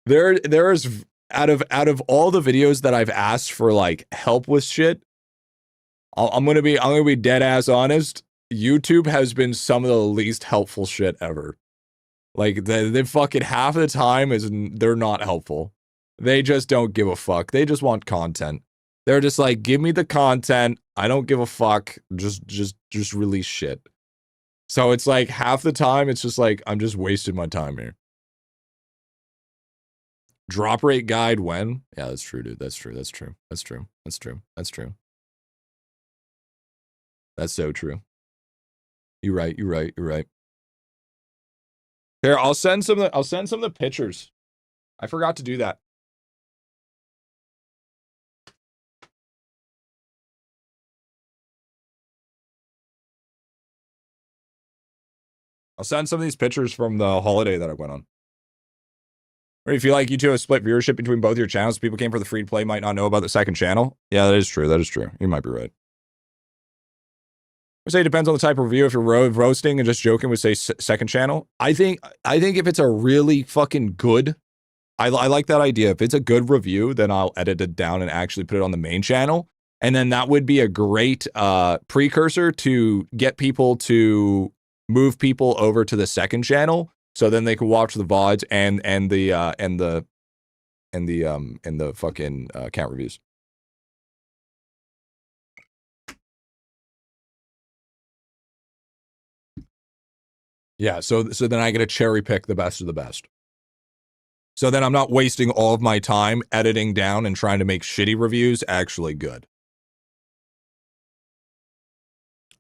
There is out of all the videos that I've asked for like help with shit, I'm gonna be dead ass honest. YouTube has been some of the least helpful shit ever. Like they fucking half of the time they're not helpful. They just don't give a fuck. They just want content. They're just like, give me the content. I don't give a fuck. Just release shit. So it's like half the time it's just like I'm just wasting my time here. Drop rate guide when? Yeah, that's true, dude. That's true. That's true. That's true. That's true. That's true. That's so true. You're right. You're right. You're right. Here, I'll send some of the pictures. I forgot to do that. I'll send some of these pictures from the holiday that I went on. Or do you feel like you two have split viewership between both your channels? People came for the free to play, might not know about the second channel. Yeah, that is true. That is true. You might be right. I would say it depends on the type of review. If you're roasting and just joking, would say second channel. I think if it's a really fucking good, I like that idea. If it's a good review, then I'll edit it down and actually put it on the main channel. And then that would be a great precursor to get people to move people over to the second channel, so then they can watch the VODs and the fucking count reviews. Yeah, so then I get to cherry pick the best of the best. So then I'm not wasting all of my time editing down and trying to make shitty reviews actually good.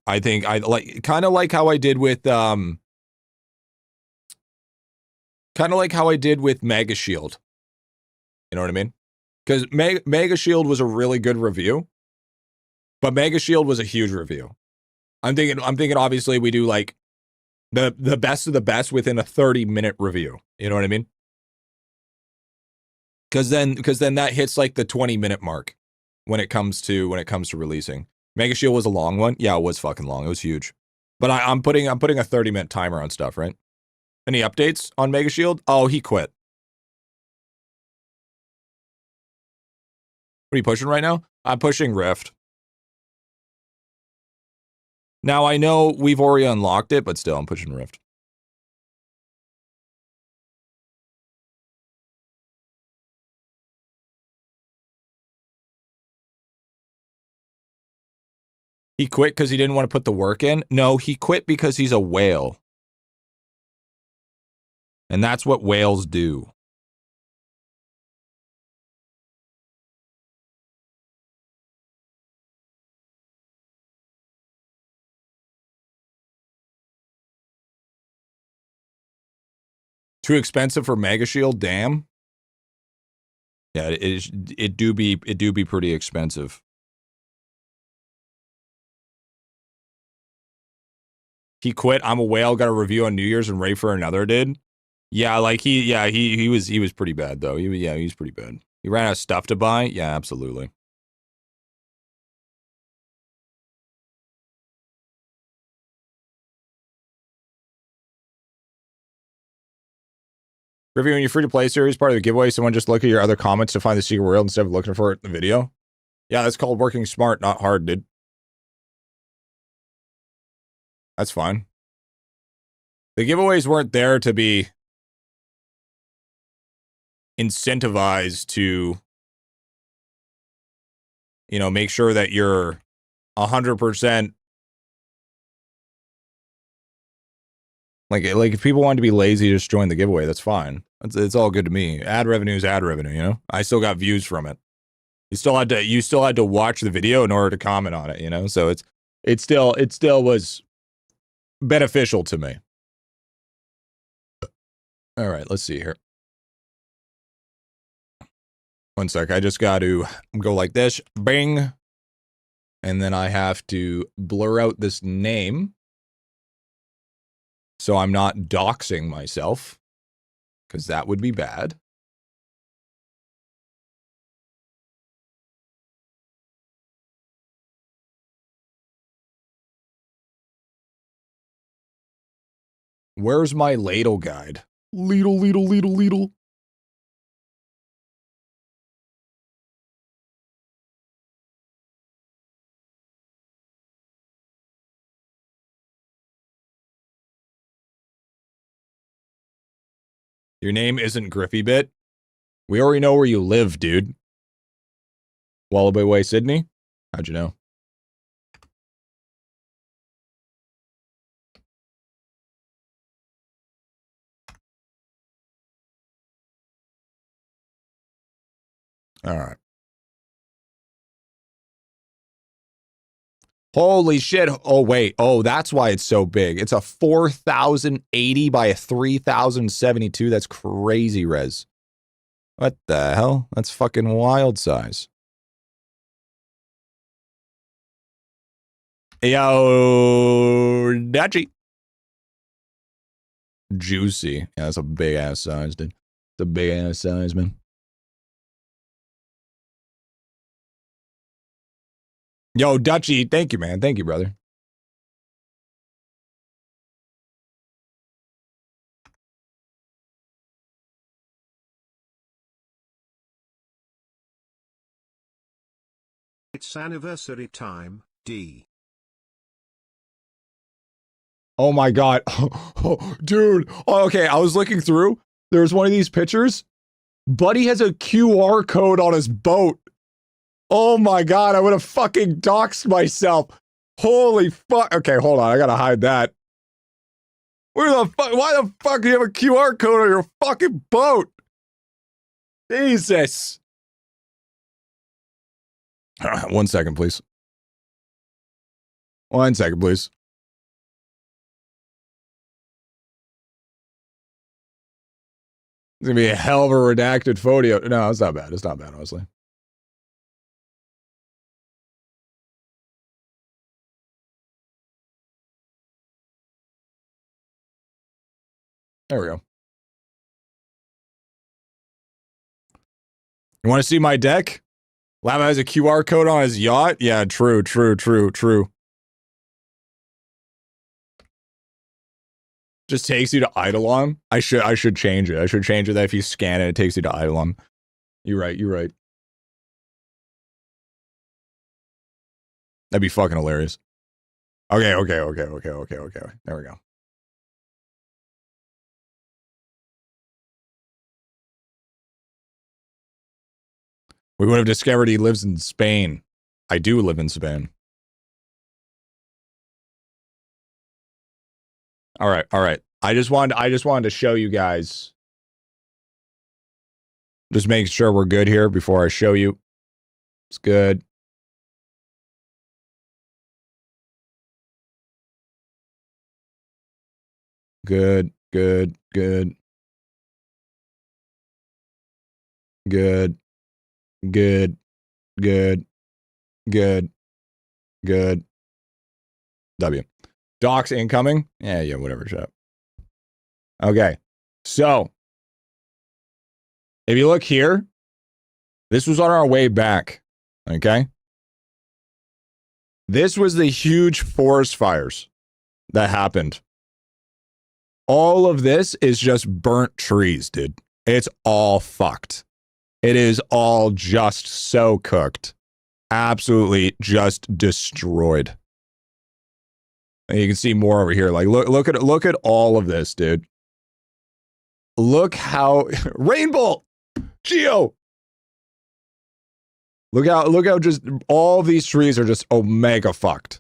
I think I kind of like how I did with Mega Shield. You know what I mean? Because Mega Shield was a really good review, but Mega Shield was a huge review. I'm thinking obviously we do like the best of the best within a 30-minute review. You know what I mean? Because then that hits like the 20-minute mark when it comes to releasing. Mega Shield was a long one. Yeah, it was fucking long. It was huge. But I'm putting a 30-minute timer on stuff, right? Any updates on Mega Shield? Oh, he quit. What are you pushing right now? I'm pushing Rift. Now I know we've already unlocked it, but still I'm pushing Rift. He quit because he didn't want to put the work in? No, he quit because he's a whale. And that's what whales do. Too expensive for Mega Shield? Damn. Yeah, it do be pretty expensive. He quit. I'm a whale. Got a review on New Year's and Ray for another did. Yeah, like he was pretty bad though. He was pretty bad. He ran out of stuff to buy. Yeah, absolutely. Reviewing your free-to-play series, part of the giveaway, someone just look at your other comments to find the secret world instead of looking for it in the video. Yeah, that's called working smart, not hard, dude. That's fine. The giveaways weren't there to be incentivized to, you know, make sure that you're 100%. Like if people want to be lazy, just join the giveaway. That's fine. It's all good to me. Ad revenue is ad revenue, you know? I still got views from it. You still had to watch the video in order to comment on it, you know? So it still was beneficial to me. All right, let's see here. One sec. I just got to go like this. Bing. And then I have to blur out this name so I'm not doxing myself, because that would be bad. Where's my ladle guide? Ladle. Your name isn't Griffybit. We already know where you live, dude. Wallaby Way, Sydney? How'd you know? All right. Holy shit. Oh, wait. Oh, that's why it's so big. It's a 4,080 by a 3,072. That's crazy res. What the hell? That's fucking wild size. Yo, Dutchy. Juicy. Yeah, that's a big ass size, dude. It's a big ass size, man. Yo, Dutchy, thank you, man. Thank you, brother. It's anniversary time, D. Oh my god. Dude. Oh, okay, I was looking through. There's one of these pictures. Buddy has a QR code on his boat. Oh my god, I would have fucking doxed myself. Holy fuck. Okay, hold on. I gotta hide that. Where the fuck? Why the fuck do you have a QR code on your fucking boat? Jesus. 1 second, please. 1 second, please. It's gonna be a hell of a redacted photo. No, it's not bad. It's not bad, honestly. There we go. You want to see my deck? Lava has a QR code on his yacht? Yeah, true. Just takes you to IdleOn? I should change it. I should change it that if you scan it, it takes you to IdleOn. You're right. That'd be fucking hilarious. Okay. There we go. We would have discovered he lives in Spain. I do live in Spain. All right. I just wanted to show you guys. Just make sure we're good here before I show you. It's good. Good. W. Docs incoming? Yeah, whatever, shut up. Okay, so if you look here, this was on our way back, okay? This was the huge forest fires that happened. All of this is just burnt trees, dude. It's all fucked. It is all just so cooked. Absolutely just destroyed. And you can see more over here. Like, look at all of this, dude. Look how Rainbow Geo. Look how just all these trees are just omega fucked.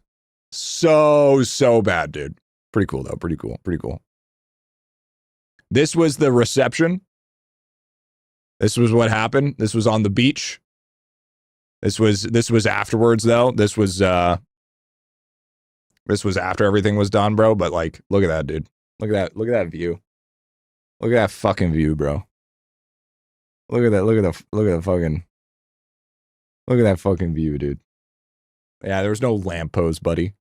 So bad, dude. Pretty cool though. Pretty cool. This was the reception. This was what happened. This was on the beach. This was afterwards though. This was after everything was done, bro. But like, look at that, dude. Look at that view. Look at that fucking view, bro. Look at that fucking view, dude. Yeah, there was no lamppost, buddy.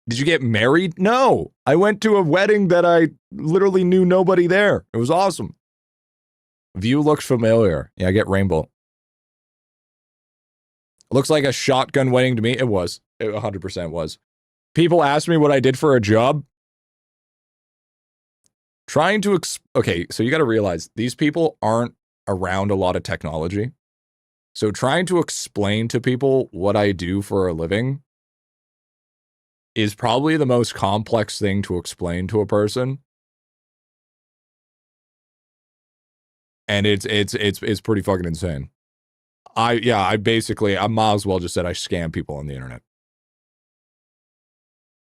Did you get married? No. I went to a wedding that I literally knew nobody there. It was awesome. View looked familiar. Yeah, I get rainbow. Looks like a shotgun wedding to me. It was. It 100% was. People ask me what I did for a job. Trying to okay, so you got to realize these people aren't around a lot of technology. So trying to explain to people what I do for a living is probably the most complex thing to explain to a person. And it's pretty fucking insane. I might as well just said I scam people on the internet.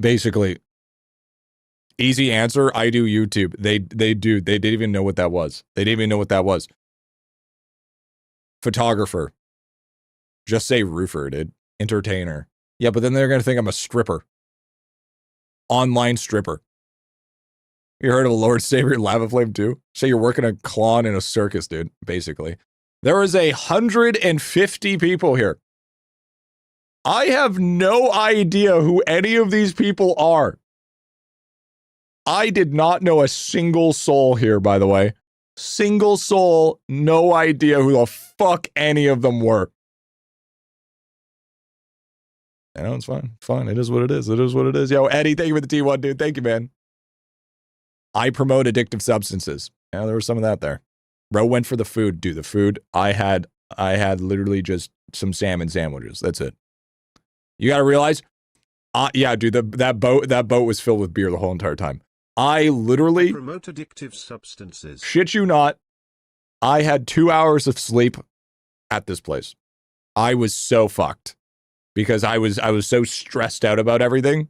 Basically, easy answer, I do YouTube. They didn't even know what that was. They didn't even know what that was. Photographer. Just say roofer, dude. Entertainer. Yeah, but then they're gonna think I'm a stripper. Online stripper. You heard of a Lord Savior Lava Flame too? Say you're working a clown in a circus, dude, basically. There is 150 people here. I have no idea who any of these people are. I did not know a single soul here, by the way. Single soul, no idea who the fuck any of them were. I know, it's fine. Fine. It is what it is. It is what it is. Yo, Eddie, thank you for the T1, dude. Thank you, man. I promote addictive substances. Yeah, there was some of that there. Bro went for the food. Dude, the food, I had literally just some salmon sandwiches. That's it. You gotta realize, yeah, dude, that boat was filled with beer the whole entire time. I literally promote addictive substances. Shit you not. I had 2 hours of sleep at this place. I was so fucked because I was so stressed out about everything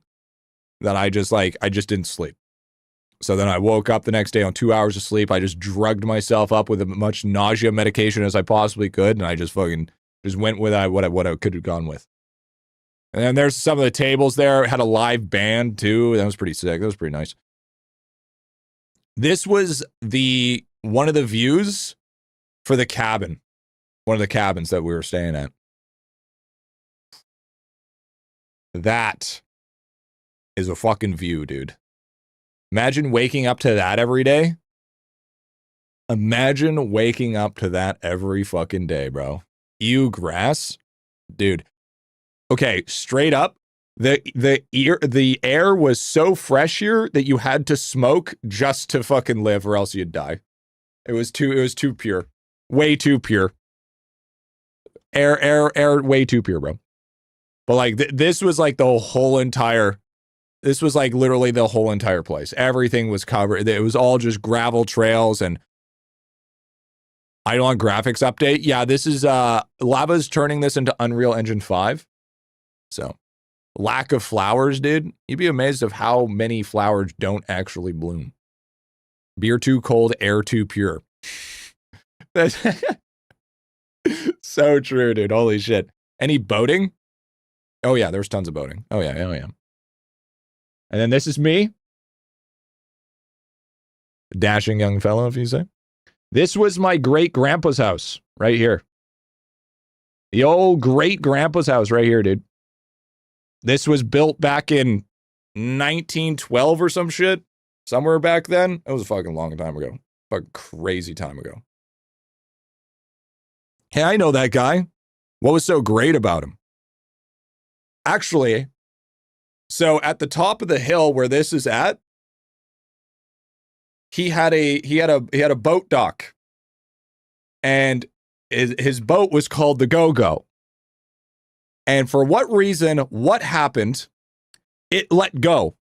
that I just didn't sleep. So then I woke up the next day on 2 hours of sleep. I just drugged myself up with as much nausea medication as I possibly could, and I just went with what I could have gone with. And then there's some of the tables there. It had a live band too. That was pretty sick. That was pretty nice. This was one of the views for the cabin. One of the cabins that we were staying at. That is a fucking view, dude. Imagine waking up to that every day. Imagine waking up to that every fucking day, bro. Ew, grass. Dude. Okay, straight up, the air was so fresh here that you had to smoke just to fucking live or else you'd die. It was too pure. Way too pure. Air way too pure, bro. But like this was like the whole entire This was like literally the whole entire place. Everything was covered. It was all just gravel trails and IdleOn graphics update. Yeah, this is Lava's turning this into Unreal Engine 5. So, lack of flowers, dude. You'd be amazed of how many flowers don't actually bloom. Beer too cold, air too pure. That's so true, dude. Holy shit. Any boating? Oh yeah, there's tons of boating. Oh yeah, oh yeah. And then this is me. Dashing young fellow, if you say. This was my great-grandpa's house, right here. The old great-grandpa's house right here, dude. This was built back in 1912 or some shit. Somewhere back then. It was a fucking long time ago. A crazy time ago. Hey, I know that guy. What was so great about him? Actually, so at the top of the hill where this is at, he had a boat dock, and his boat was called the Go-Go. And for what reason, what happened? It let go.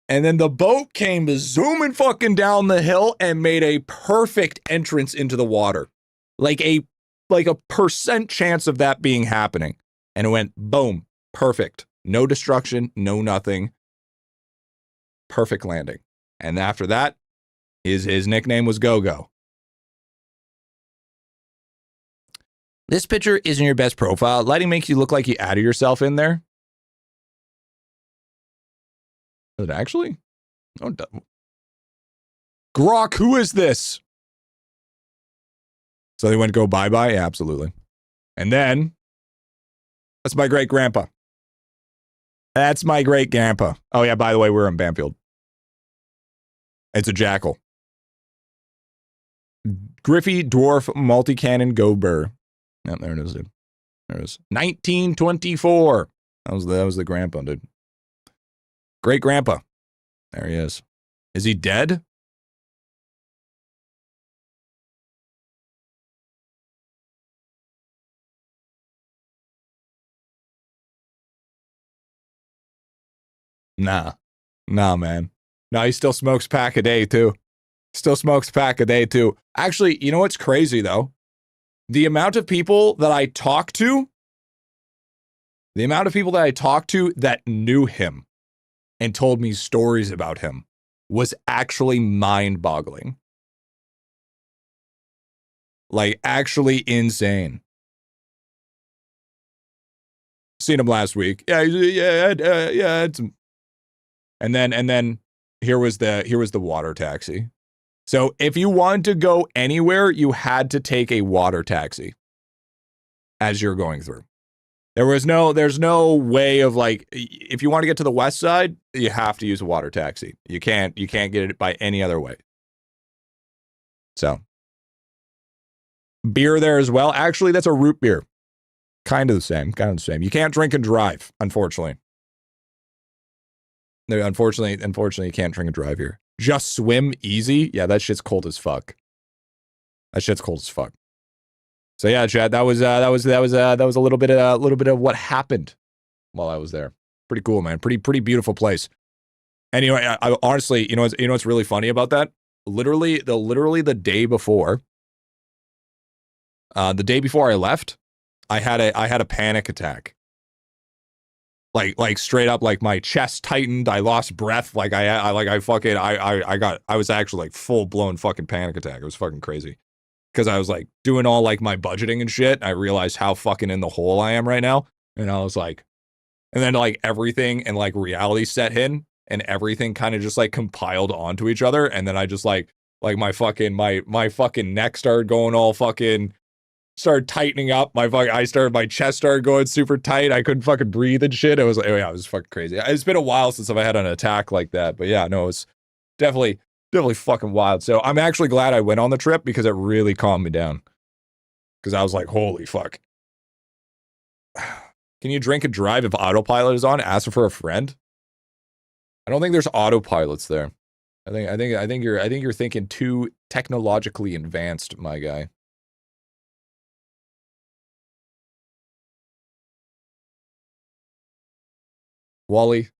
And then the boat came zooming fucking down the hill and made a perfect entrance into the water. Like a percent chance of that being happening. And it went boom, perfect. No destruction, no nothing. Perfect landing. And after that, his nickname was Go-Go. This picture isn't your best profile. Lighting makes you look like you added yourself in there. Is it actually? Oh, Grok, who is this? So they went go bye-bye? Yeah, absolutely. And then, that's my great-grandpa. That's my great-grandpa. Oh yeah, by the way, we're in Banfield. It's a jackal. Griffy Dwarf Multi-Cannon Go Burr. Yep, there it is, dude. There it is. 1924. That was the grandpa, dude. Great-grandpa. There he is. Is he dead? Nah, man. No, he still smokes pack a day, too. Still smokes a pack a day too. Actually, you know what's crazy though? The amount of people that I talk to, that knew him and told me stories about him was actually mind-boggling. Like, actually insane. Seen him last week. Yeah. And then here was the water taxi. So if you wanted to go anywhere, you had to take a water taxi as you're going through. There's no way of like, if you want to get to the west side, you have to use a water taxi. You can't get it by any other way. So beer there as well. Actually, that's a root beer. Kind of the same. You can't drink and drive, unfortunately. No, unfortunately, you can't drink and drive here. Just swim easy. Yeah, that shit's cold as fuck. So yeah, Chad, that was a little bit of what happened while I was there. Pretty cool, man. Pretty beautiful place. Anyway, I honestly, you know what's really funny about that? Literally the day before I left, I had a panic attack. Like straight up, like my chest tightened. I lost breath. Like I was actually like full blown fucking panic attack. It was fucking crazy. Because I was like doing all like my budgeting and shit. I realized how fucking in the hole I am right now. And I was like, and then like everything and like reality set in and everything kind of just like compiled onto each other. And then I just like my fucking neck started going all fucking, started tightening up. My chest started going super tight. I couldn't fucking breathe and shit. It was like, oh yeah, it was fucking crazy. It's been a while since I've had an attack like that. But yeah, no, it was definitely fucking wild. So I'm actually glad I went on the trip because it really calmed me down. Because I was like, holy fuck. Can you drink and drive if autopilot is on? Ask for a friend. I don't think there's autopilots there. I think you're thinking too technologically advanced, my guy. Wally.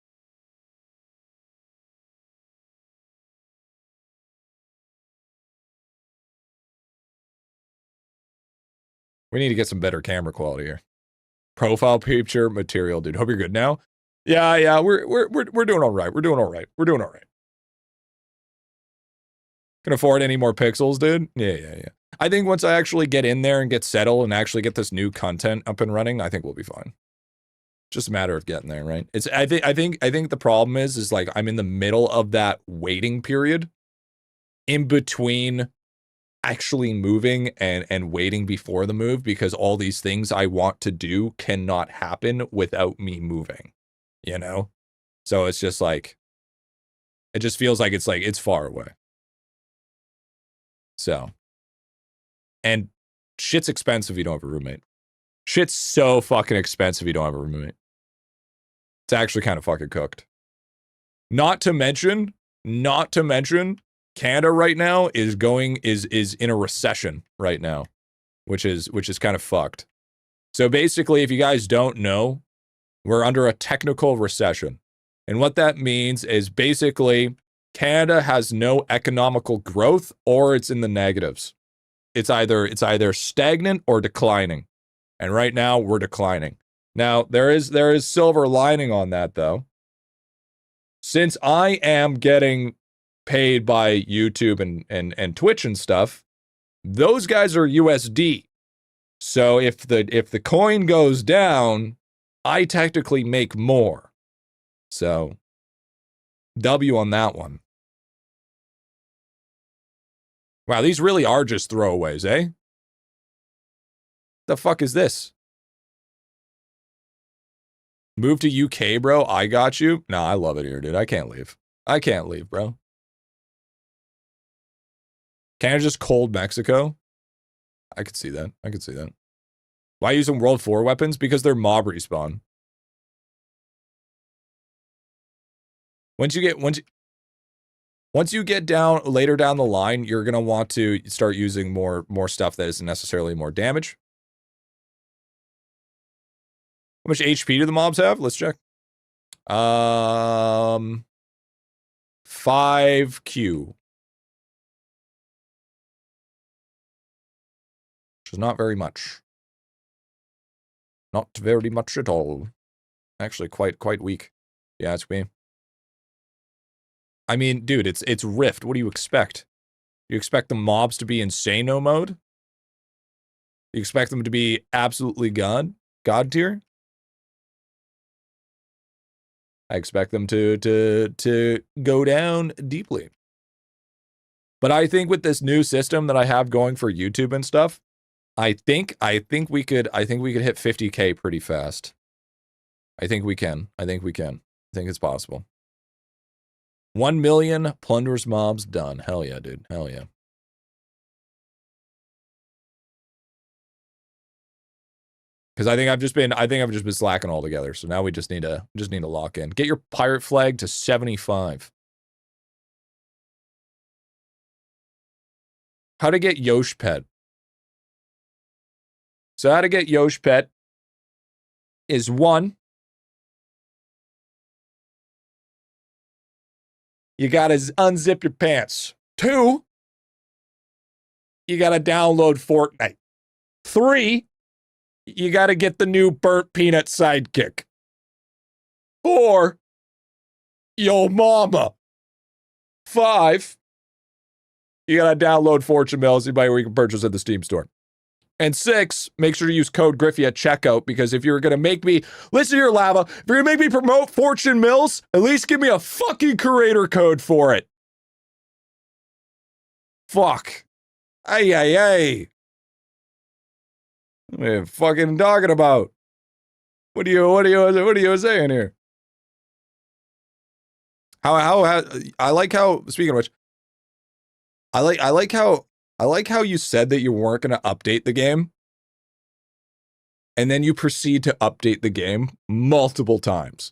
We need to get some better camera quality here. Profile picture material, dude. Hope you're good now. Yeah, we're doing all right. We're doing all right. Can afford any more pixels, dude? Yeah. I think once I actually get in there and get settled and actually get this new content up and running, I think we'll be fine. Just a matter of getting there, right? I think the problem is like I'm in the middle of that waiting period in between actually moving and waiting before the move, because all these things I want to do cannot happen without me moving, you know? So it's just like, it just feels like it's far away. So, and shit's expensive if you don't have a roommate. Shit's so fucking expensive if you don't have a roommate. It's actually kind of fucking cooked. Not to mention, Canada right now is in a recession right now, which is kind of fucked. So basically, if you guys don't know, we're under a technical recession. And what that means is basically Canada has no economical growth or it's in the negatives. It's either stagnant or declining. And right now we're declining. Now, there is silver lining on that though. Since I am getting paid by YouTube and Twitch and stuff, those guys are USD. So if the coin goes down, I technically make more. So W on that one. Wow, these really are just throwaways, eh? The fuck is this? Move to UK, bro. I got you. Nah, I love it here, dude. I can't leave. Bro. Canada just cold Mexico? I could see that. Why using World 4 weapons? Because they're mob respawn. Once you get down later down the line, you're gonna want to start using more stuff that isn't necessarily more damage. How much HP do the mobs have? Let's check. 5Q. which is not very much. Not very much at all. Actually, quite weak. Yeah, ask me. I mean, dude, it's Rift. What do you expect? You expect the mobs to be insano mode? You expect them to be absolutely god tier? I expect them to go down deeply. But I think with this new system that I have going for YouTube and stuff, I think we could hit 50K pretty fast. I think we can. I think it's possible. 1 million plunders mobs done. Hell yeah, dude. Hell yeah. Because I think I've just been slacking altogether. So now we just need to lock in. Get your pirate flag to 75. How to get Yosh Pet. So how to get Yosh Pet is 1. You gotta unzip your pants. 2. You gotta download Fortnite. 3. You gotta get the new burnt peanut sidekick. 4. Yo mama. 5. You gotta download Fortune Mills, where you can purchase at the Steam store. And 6, make sure to use code Griffy at checkout, because if you're gonna make me, listen here, Lava, if you're gonna make me promote Fortune Mills, at least give me a fucking creator code for it. Fuck. Ay. What are you fucking talking about? What are you saying here? How I like how, speaking of which, I like how you said that you weren't going to update the game, and then you proceed to update the game multiple times.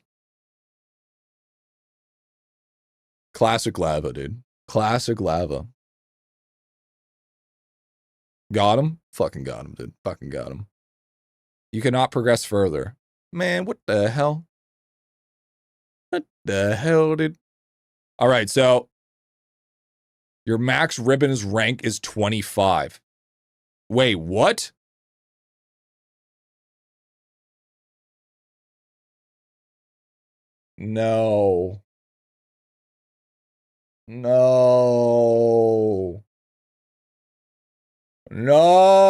Classic Lava, dude. Classic Lava. Got him? Fucking got him, dude. Fucking got him. You cannot progress further. Man, what the hell? What the hell, dude? All right, so your max ribbons rank is 25. Wait, what? No. No. No.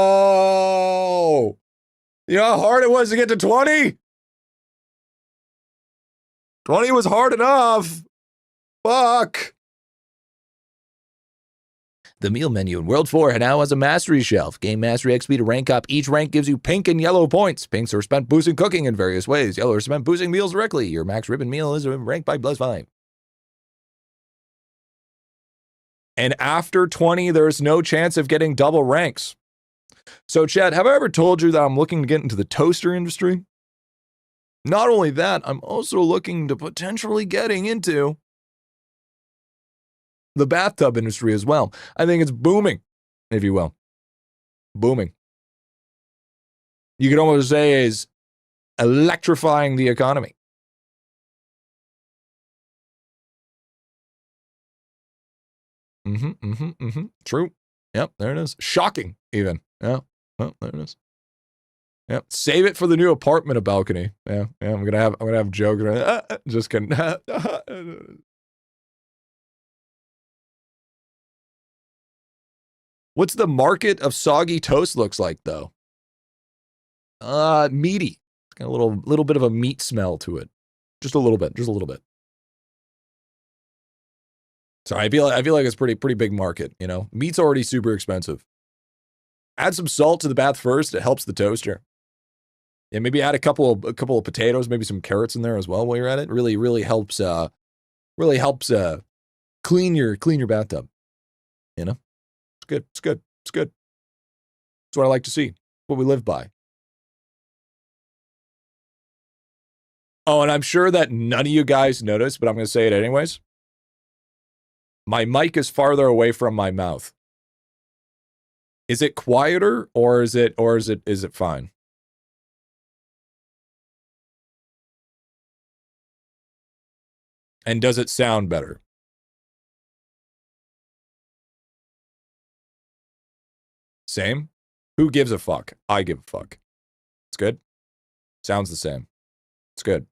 You know how hard it was to get to 20? 20 was hard enough. Fuck. The meal menu in World 4 now has a mastery shelf. Gain mastery XP to rank up. Each rank gives you pink and yellow points. Pinks are spent boosting cooking in various ways. Yellow are spent boosting meals directly. Your max ribbon meal is ranked by +5. And after 20, there's no chance of getting double ranks. So, Chad, have I ever told you that I'm looking to get into the toaster industry? Not only that, I'm also looking to potentially getting into the bathtub industry as well. I think it's booming, if you will. Booming. You could almost say is electrifying the economy. True. Yep, there it is. Shocking, even. Yeah. Oh, there it is. Yep. Save it for the new apartment balcony. Yeah. I'm gonna have jokes. Just kidding. What's the market of soggy toast looks like though? Meaty. It's got a little bit of a meat smell to it. Just a little bit. So I feel like it's pretty big market, you know. Meat's already super expensive. Add some salt to the bath first. It helps the toaster. Yeah, maybe add a couple of potatoes, maybe some carrots in there as well while you're at it. Really helps clean your bathtub. You know? It's good. That's what I like to see. What we live by. Oh, and I'm sure that none of you guys noticed, but I'm going to say it anyways. My mic is farther away from my mouth. Is it quieter or is it fine? And does it sound better? Same? Who gives a fuck? I give a fuck. It's good. Sounds the same. It's good.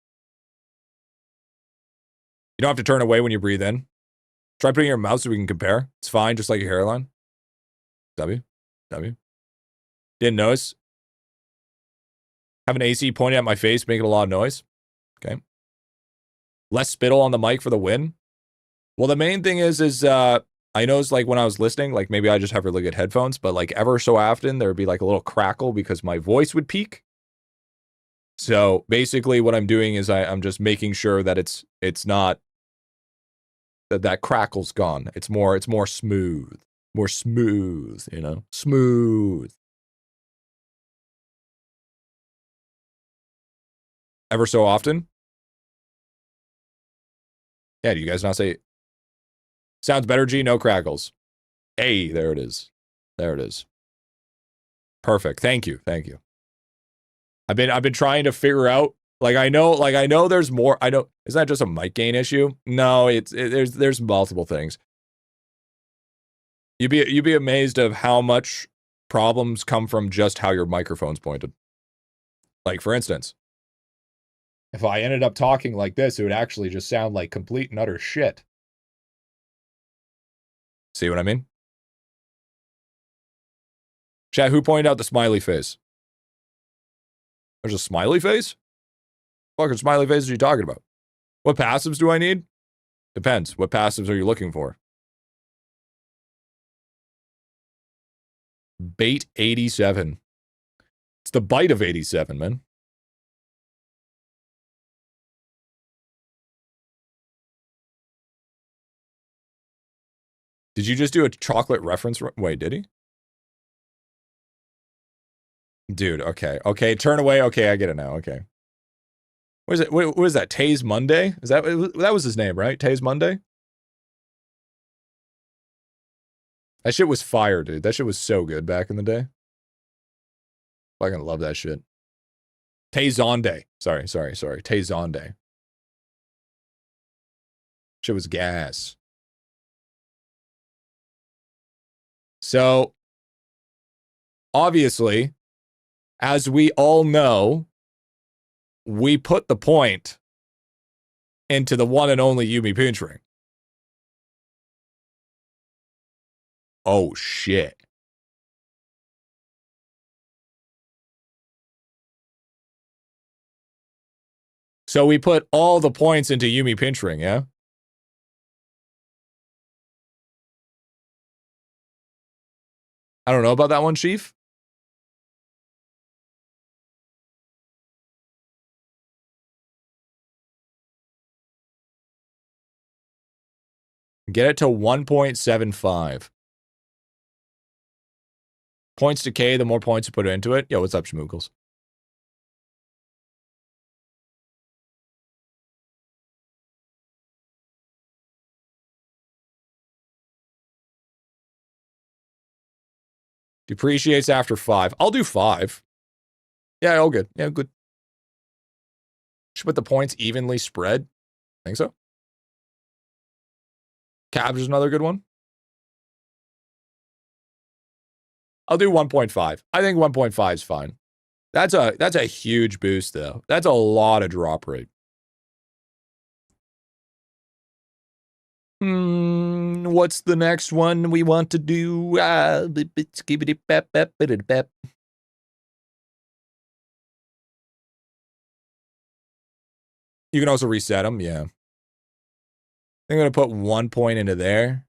You don't have to turn away when you breathe in. Try putting your mouth so we can compare. It's fine, just like your hairline. W. Didn't notice. Have an AC pointing at my face, making a lot of noise. Okay. Less spittle on the mic for the win. Well, the main thing is I noticed, like, when I was listening, like, maybe I just have really good headphones, but, like, ever so often, there would be, like, a little crackle because my voice would peak. So, basically, what I'm doing is I'm just making sure that it's not, that crackle's gone. It's more smooth. More smooth, you know? Smooth. Ever so often? Yeah, do you guys not say... Sounds better, G, no crackles. Hey, there it is. There it is. Perfect. Thank you. I've been trying to figure out, I know there's more. I know, is that just a mic gain issue? No, there's multiple things. You'd be amazed of how much problems come from just how your microphone's pointed. Like, for instance, if I ended up talking like this, it would actually just sound like complete and utter shit. See what I mean? Chat, who pointed out the smiley face? There's a smiley face? Fucking smiley face are you talking about? What passives do I need? Depends. What passives are you looking for? Bait 87. It's the bite of 87, man. Did you just do a chocolate reference? Wait, did he? Dude, okay. Okay, turn away. Okay, I get it now. Okay. What is it? What is that? Taze Monday? Is that was his name, right? Taze Monday? That shit was fire, dude. That shit was so good back in the day. Fucking love that shit. Tazonde. Sorry. Tazonde. Shit was gas. So, obviously, as we all know, we put the point into the one and only Yumi Pinch Ring. Oh, shit. So we put all the points into Yumi Pinch Ring, yeah? I don't know about that one, Chief. Get it to 1.75. Points decay, the more points you put into it. Yo, what's up, Schmoogles? Depreciates after 5. I'll do 5. Yeah, all good. Yeah, good. Should put the points evenly spread. Think so? Cabs is another good one. I'll do 1.5. I think 1.5 is fine. That's a huge boost, though. That's a lot of drop rate. What's the next one we want to do? You can also reset them, yeah. I'm going to put 1 point into there.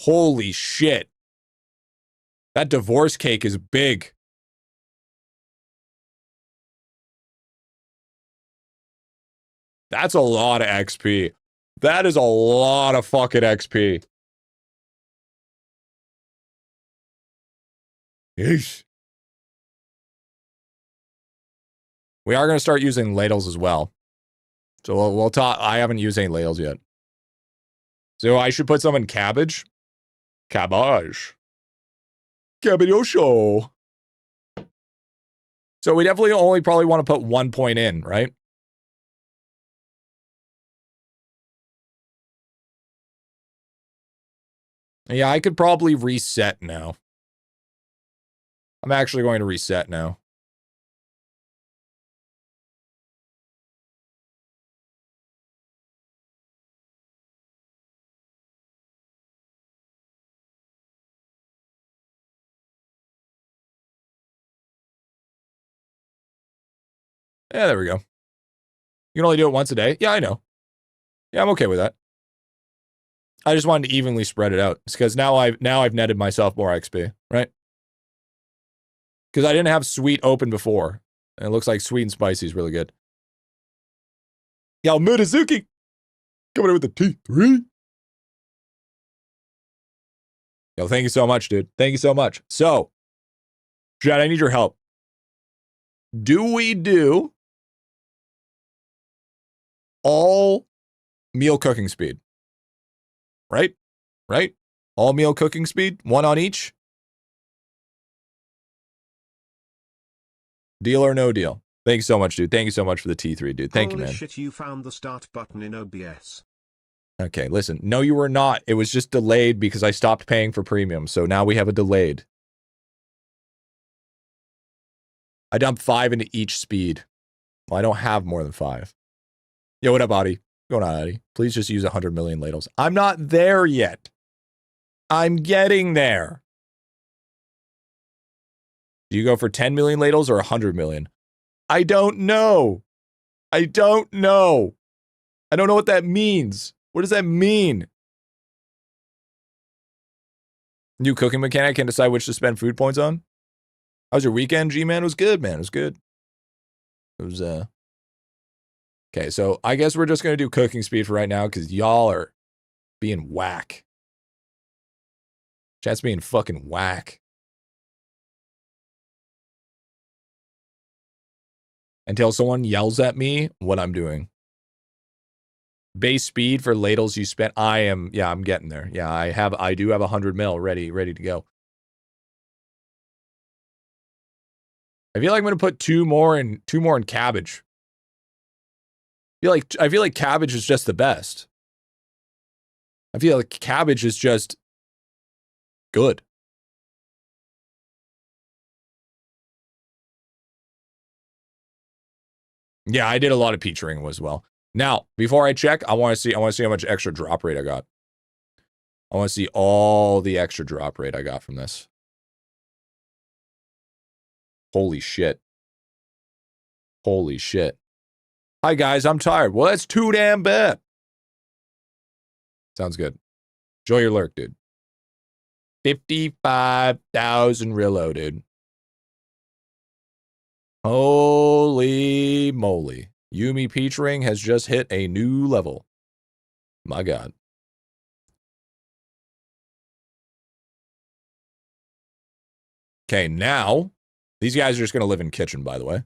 Holy shit. That divorce cake is big. That's a lot of XP. That is a lot of fucking XP. Yeesh. We are going to start using ladles as well. So we'll talk. I haven't used any ladles yet. So I should put some in cabbage. Cabbage. Cabbage. So we definitely only probably want to put 1 point in, right? Yeah, I could probably reset now. I'm actually going to reset now. Yeah, there we go. You can only do it once a day. Yeah, I know. Yeah, I'm okay with that. I just wanted to evenly spread it out. It's because now I've netted myself more XP, right? Because I didn't have sweet open before. And it looks like sweet and spicy is really good. Yo, Mutazuki! Coming in with the T3. Yo, thank you so much, dude. Thank you so much. So, Chad, I need your help. Do we do all meal cooking speed? Right? Right? All meal cooking speed? One on each? Deal or no deal? Thank you so much, dude. Thank you so much for the T3, dude. Thank you, man. Holy shit, you found the start button in OBS. Okay, listen. No, you were not. It was just delayed because I stopped paying for premium. So now we have a delayed. I dumped 5 into each speed. Well, I don't have more than 5. Yo, what up, Adi? What's going on, Adi? Please just use 100 million ladles. I'm not there yet. I'm getting there. Do you go for 10 million ladles or 100 million? I don't know. I don't know. I don't know what that means. What does that mean? New cooking mechanic, can decide which to spend food points on. How was your weekend, G-Man? It was good, man. It was good. It was, Okay, so I guess we're just going to do cooking speed for right now because y'all are being whack. Chat's being fucking whack. Until someone yells at me what I'm doing. Base speed for ladles you spent. I'm getting there. Yeah, I do have 100 mil ready to go. I feel like I'm gonna put two more in cabbage. I feel like cabbage is just the best. I feel like cabbage is just good. Yeah, I did a lot of featuring as well. Now, before I check, I want to see how much extra drop rate I got. I want to see all the extra drop rate I got from this. Holy shit. Holy shit. Hi guys, I'm tired. Well, that's too damn bad. Sounds good. Enjoy your lurk, dude. 55,000 reload, dude. Holy moly. Yumi Peachring has just hit a new level. My God. Okay, now, these guys are just going to live in kitchen, by the way.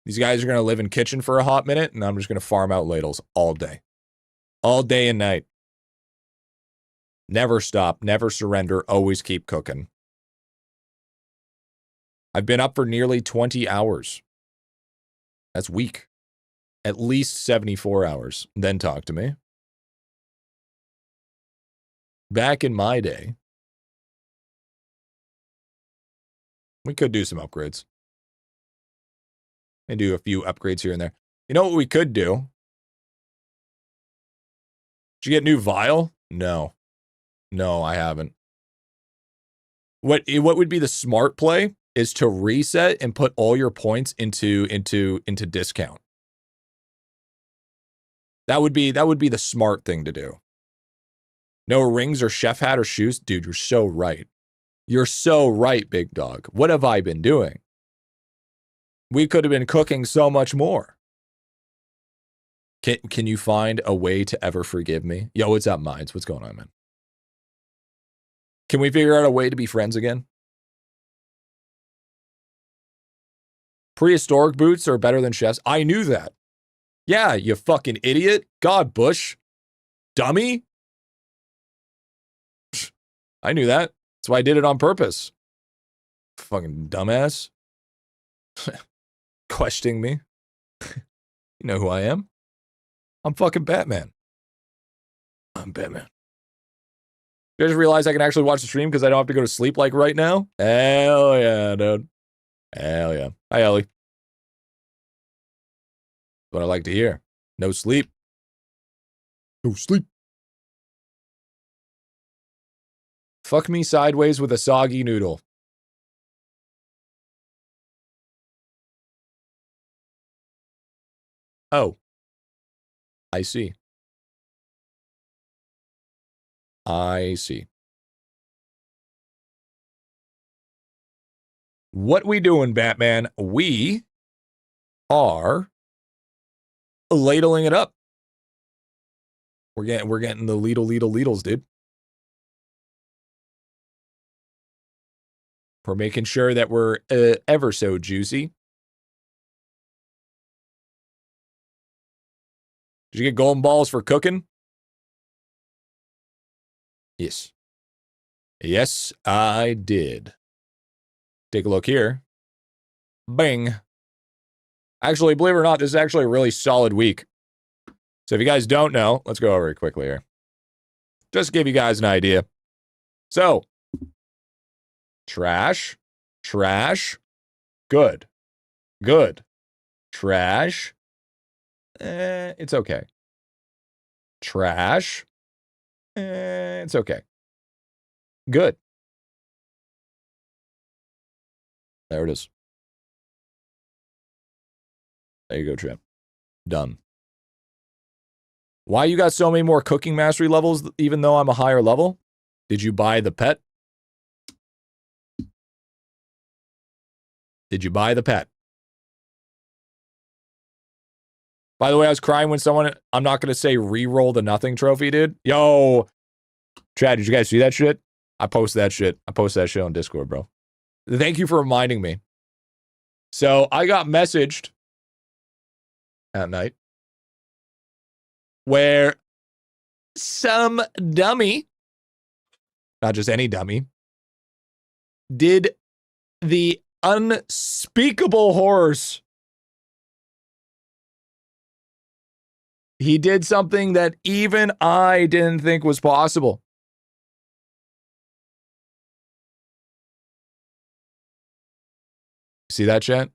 These guys are going to live in kitchen for a hot minute, and I'm just going to farm out ladles all day. All day and night. Never stop, never surrender, always keep cooking. I've been up for nearly 20 hours. That's weak. At least 74 hours. Then talk to me. Back in my day, we could do some upgrades. And do a few upgrades here and there. You know what we could do? Did you get new vial? No. No, I haven't. What would be the smart play is to reset and put all your points into discount. That would be the smart thing to do. No rings or chef hat or shoes? Dude, you're so right. You're so right, big dog. What have I been doing? We could have been cooking so much more. Can you find a way to ever forgive me? Yo, what's up, Minds? What's going on, man? Can we figure out a way to be friends again? Prehistoric boots are better than chefs. I knew that. Yeah, you fucking idiot. God, Bush. Dummy. I knew that. That's why I did it on purpose. Fucking dumbass. Questioning me. You know who I am. I'm fucking Batman. I'm Batman. Just realized I can actually watch the stream because I don't have to go to sleep like right now. Hell yeah, dude. Hell yeah. Hi, Ellie. What I like to hear. No sleep. No sleep. Fuck me sideways with a soggy noodle. Oh. I see. I see. What we doing, Batman? We are ladling it up. We're getting the ladles, dude. We're making sure that we're ever so juicy. Did you get golden balls for cooking? Yes. Yes, I did. Take a look here. Bing. Actually, believe it or not, this is actually a really solid week. So if you guys don't know, let's go over it quickly here. Just to give you guys an idea. So, trash, trash, good, good, trash, it's okay. Trash, it's okay. Good. There it is. There you go, champ. Done. Why you got so many more cooking mastery levels even though I'm a higher level? Did you buy the pet? Did you buy the pet? By the way, I was crying when someone, I'm not going to say re-roll the nothing trophy, dude. Yo, Chad, did you guys see that shit? I posted that shit. I posted that shit on Discord, bro. Thank you for reminding me. So I got messaged at night where some dummy, not just any dummy, did the unspeakable horrors. He did something that even I didn't think was possible. See that, chat?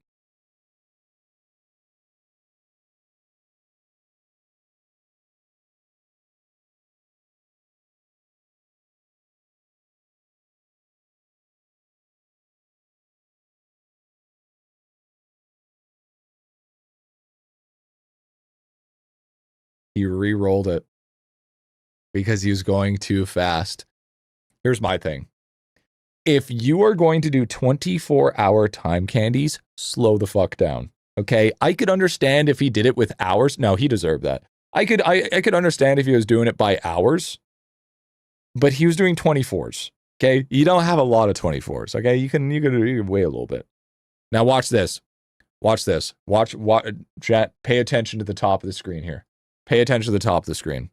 He re-rolled it because he was going too fast. Here's my thing. If you are going to do 24-hour time candies, slow the fuck down. Okay? I could understand if he did it with hours. No, he deserved that. I could understand if he was doing it by hours, but he was doing 24s. Okay? You don't have a lot of 24s. Okay? You can wait a little bit. Now watch this. Watch this. Watch chat, pay attention to the top of the screen here. Pay attention to the top of the screen.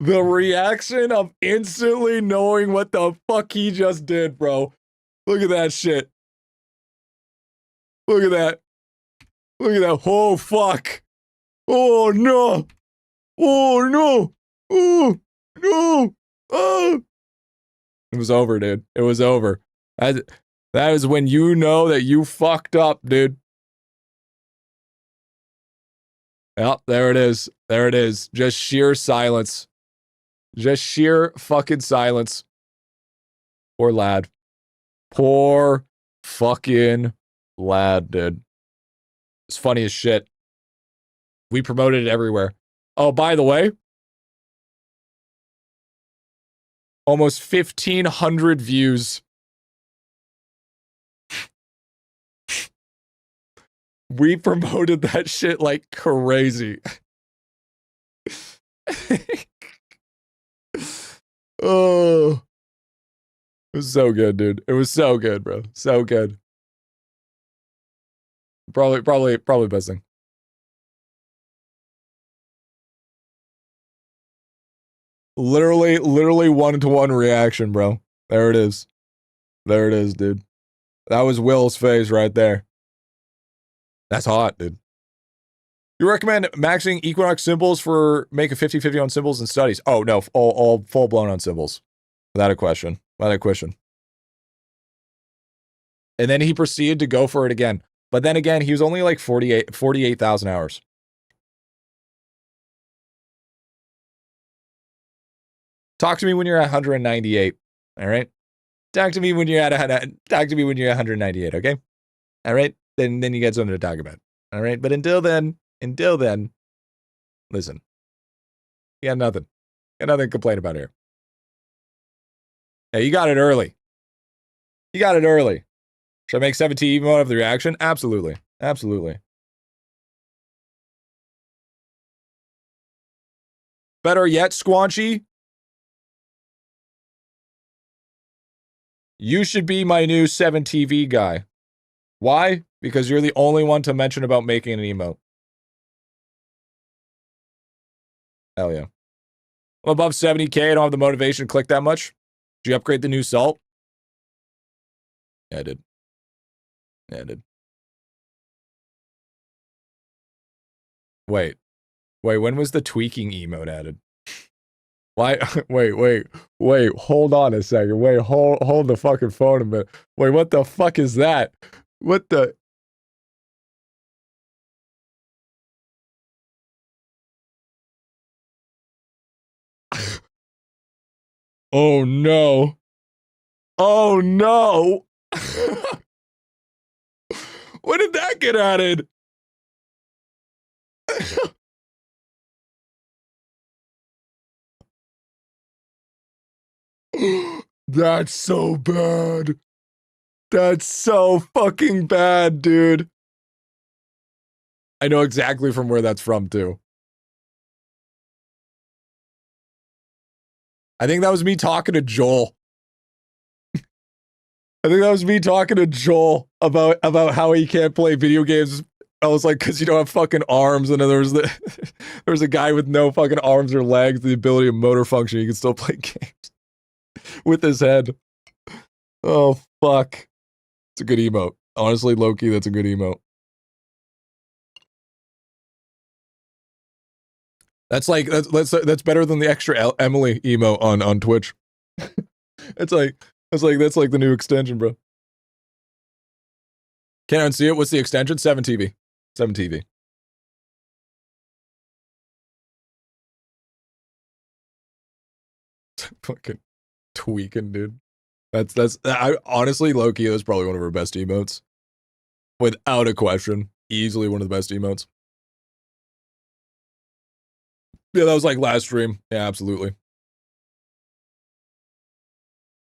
The reaction of instantly knowing what the fuck he just did, bro. Look at that shit. Look at that. Look at that. Oh, fuck. Oh, no. Oh, no. Oh, no. Oh. It was over, dude. It was over. That is when you know that you fucked up, dude. Yep, there it is. There it is. Just sheer silence. Just sheer fucking silence. Poor lad. Poor fucking lad, dude. It's funny as shit. We promoted it everywhere. Oh, by the way, almost 1,500 views. We promoted that shit like crazy. Oh, it was so good, dude. It was so good, bro. So good. Probably best thing. Literally 1-to-1 reaction, bro. There it is. There it is, dude. That was Will's face right there. That's hot, dude. You recommend maxing Equinox symbols for make a 50-50 on symbols and studies? Oh, no, all full-blown on symbols. Without a question. Without a question. And then he proceeded to go for it again. But then again, he was only like 48,000 hours. Talk to me when you're at 198. All right? Talk to me when you're at 198, okay? All right? Then you get something to talk about. All right? But until then, listen. You got nothing. You got nothing to complain about here. Yeah, you got it early. You got it early. Should I make 17 even out of the reaction? Absolutely. Absolutely. Better yet, Squanchy, you should be my new 7TV guy. Why? Because you're the only one to mention about making an emote. Hell yeah. I'm above 70K. I don't have the motivation to click that much. Did you upgrade the new salt? Yeah, I did. Yeah, I did. Wait, when was the tweaking emote added? Why? Wait, hold on a second. Wait, hold the fucking phone a minute. Wait, what the fuck is that? What the? Oh no. Oh no. When did that get added? That's so bad. That's so fucking bad, dude. I know exactly from where that's from, too. I think that was me talking to Joel. I think that was me talking to Joel about how he can't play video games. I was like, because you don't have fucking arms, and then there was a guy with no fucking arms or legs, the ability of motor function. He can still play games with his head. Oh fuck, it's a good emote. Honestly, low-key, that's a good emote. That's like that's better than the extra Emily emote on Twitch. That's like the new extension, bro. Can't unsee it. What's the extension? 7TV. 7TV. Fucking tweaking, dude. I honestly, Loki is probably one of our best emotes. Without a question. Easily one of the best emotes. Yeah, that was like last stream. Yeah, absolutely.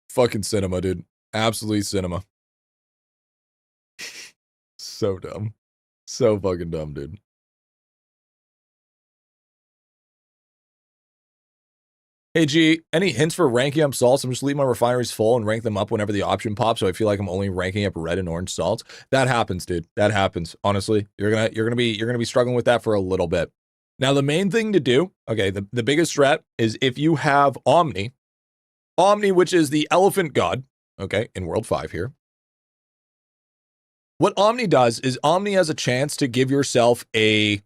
Fucking cinema, dude. Absolutely cinema. So dumb. So fucking dumb, dude. Hey G, any hints for ranking up salts? I'm just leaving my refineries full and rank them up whenever the option pops, so I feel like I'm only ranking up red and orange salts. That happens, dude. That happens. Honestly, you're gonna be struggling with that for a little bit. Now, the main thing to do, okay, the biggest threat is if you have Omni, which is the elephant god, okay, in World 5 here. What Omni does is Omni has a chance to give yourself a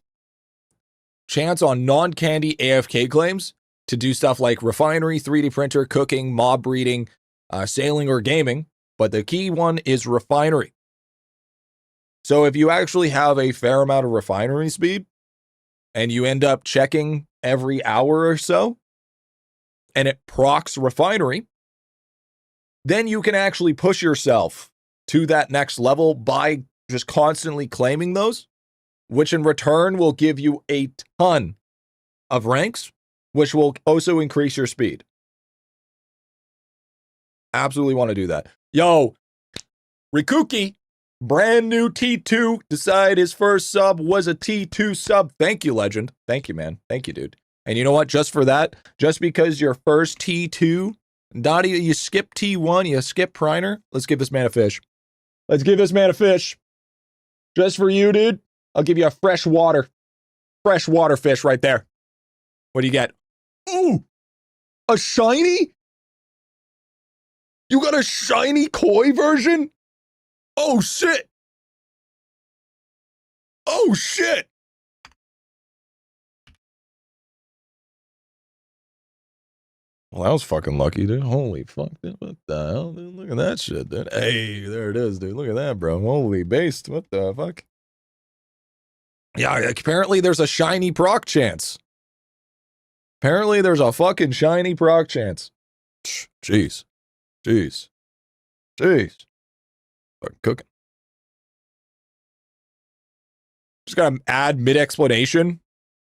chance on non-candy AFK claims to do stuff like refinery, 3D printer, cooking, mob breeding, sailing, or gaming. But the key one is refinery. So if you actually have a fair amount of refinery speed and you end up checking every hour or so and it procs refinery, then you can actually push yourself to that next level by just constantly claiming those, which in return will give you a ton of ranks, which will also increase your speed. Absolutely want to do that. Yo, Rikuki, brand new T2, decide his first sub was a T2 sub. Thank you, legend. Thank you, man. Thank you, dude. And you know what? Just for that, just because your first T2, not even, you skip T1, you skip Priner, let's give this man a fish. Let's give this man a fish. Just for you, dude. I'll give you a freshwater fish right there. What do you get? Ooh, a shiny? You got a shiny koi version? Oh, shit. Oh, shit. Well, that was fucking lucky, dude. Holy fuck, dude. What the hell, dude? Look at that shit, dude. Hey, there it is, dude. Look at that, bro. Holy based. What the fuck? Yeah, apparently there's a shiny proc chance. Apparently there's a fucking shiny proc chance. Jeez. Jeez. Jeez. Fucking cooking. Just gotta add mid-explanation.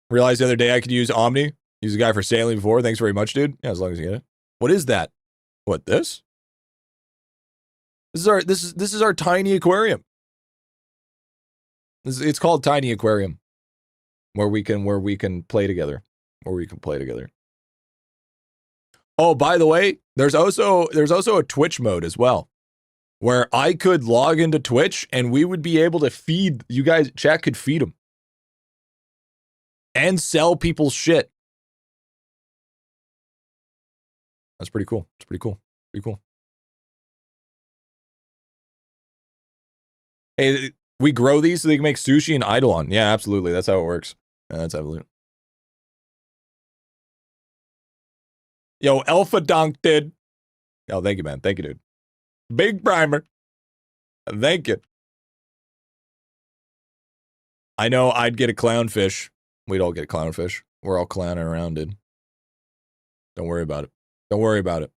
Realized the other day I could use Omni. Use a guy for sailing before. Thanks very much, dude. Yeah, as long as you get it. What is that? What, this? This is our tiny aquarium. It's called Tiny Aquarium. Where we can play together. Oh, by the way, there's also a Twitch mode as well. Where I could log into Twitch and we would be able to feed you guys. Chat could feed them. And sell people's shit. That's pretty cool. It's pretty cool. Pretty cool. Hey, we grow these so they can make sushi and IdleOn. Yeah, absolutely. That's how it works. Yeah, that's absolutely. Yo, Alpha Donk did. Oh, thank you, man. Thank you, dude. Big primer. Thank you. I know I'd get a clownfish. We'd all get a clownfish. We're all clowning around, dude. Don't worry about it. Don't worry about it.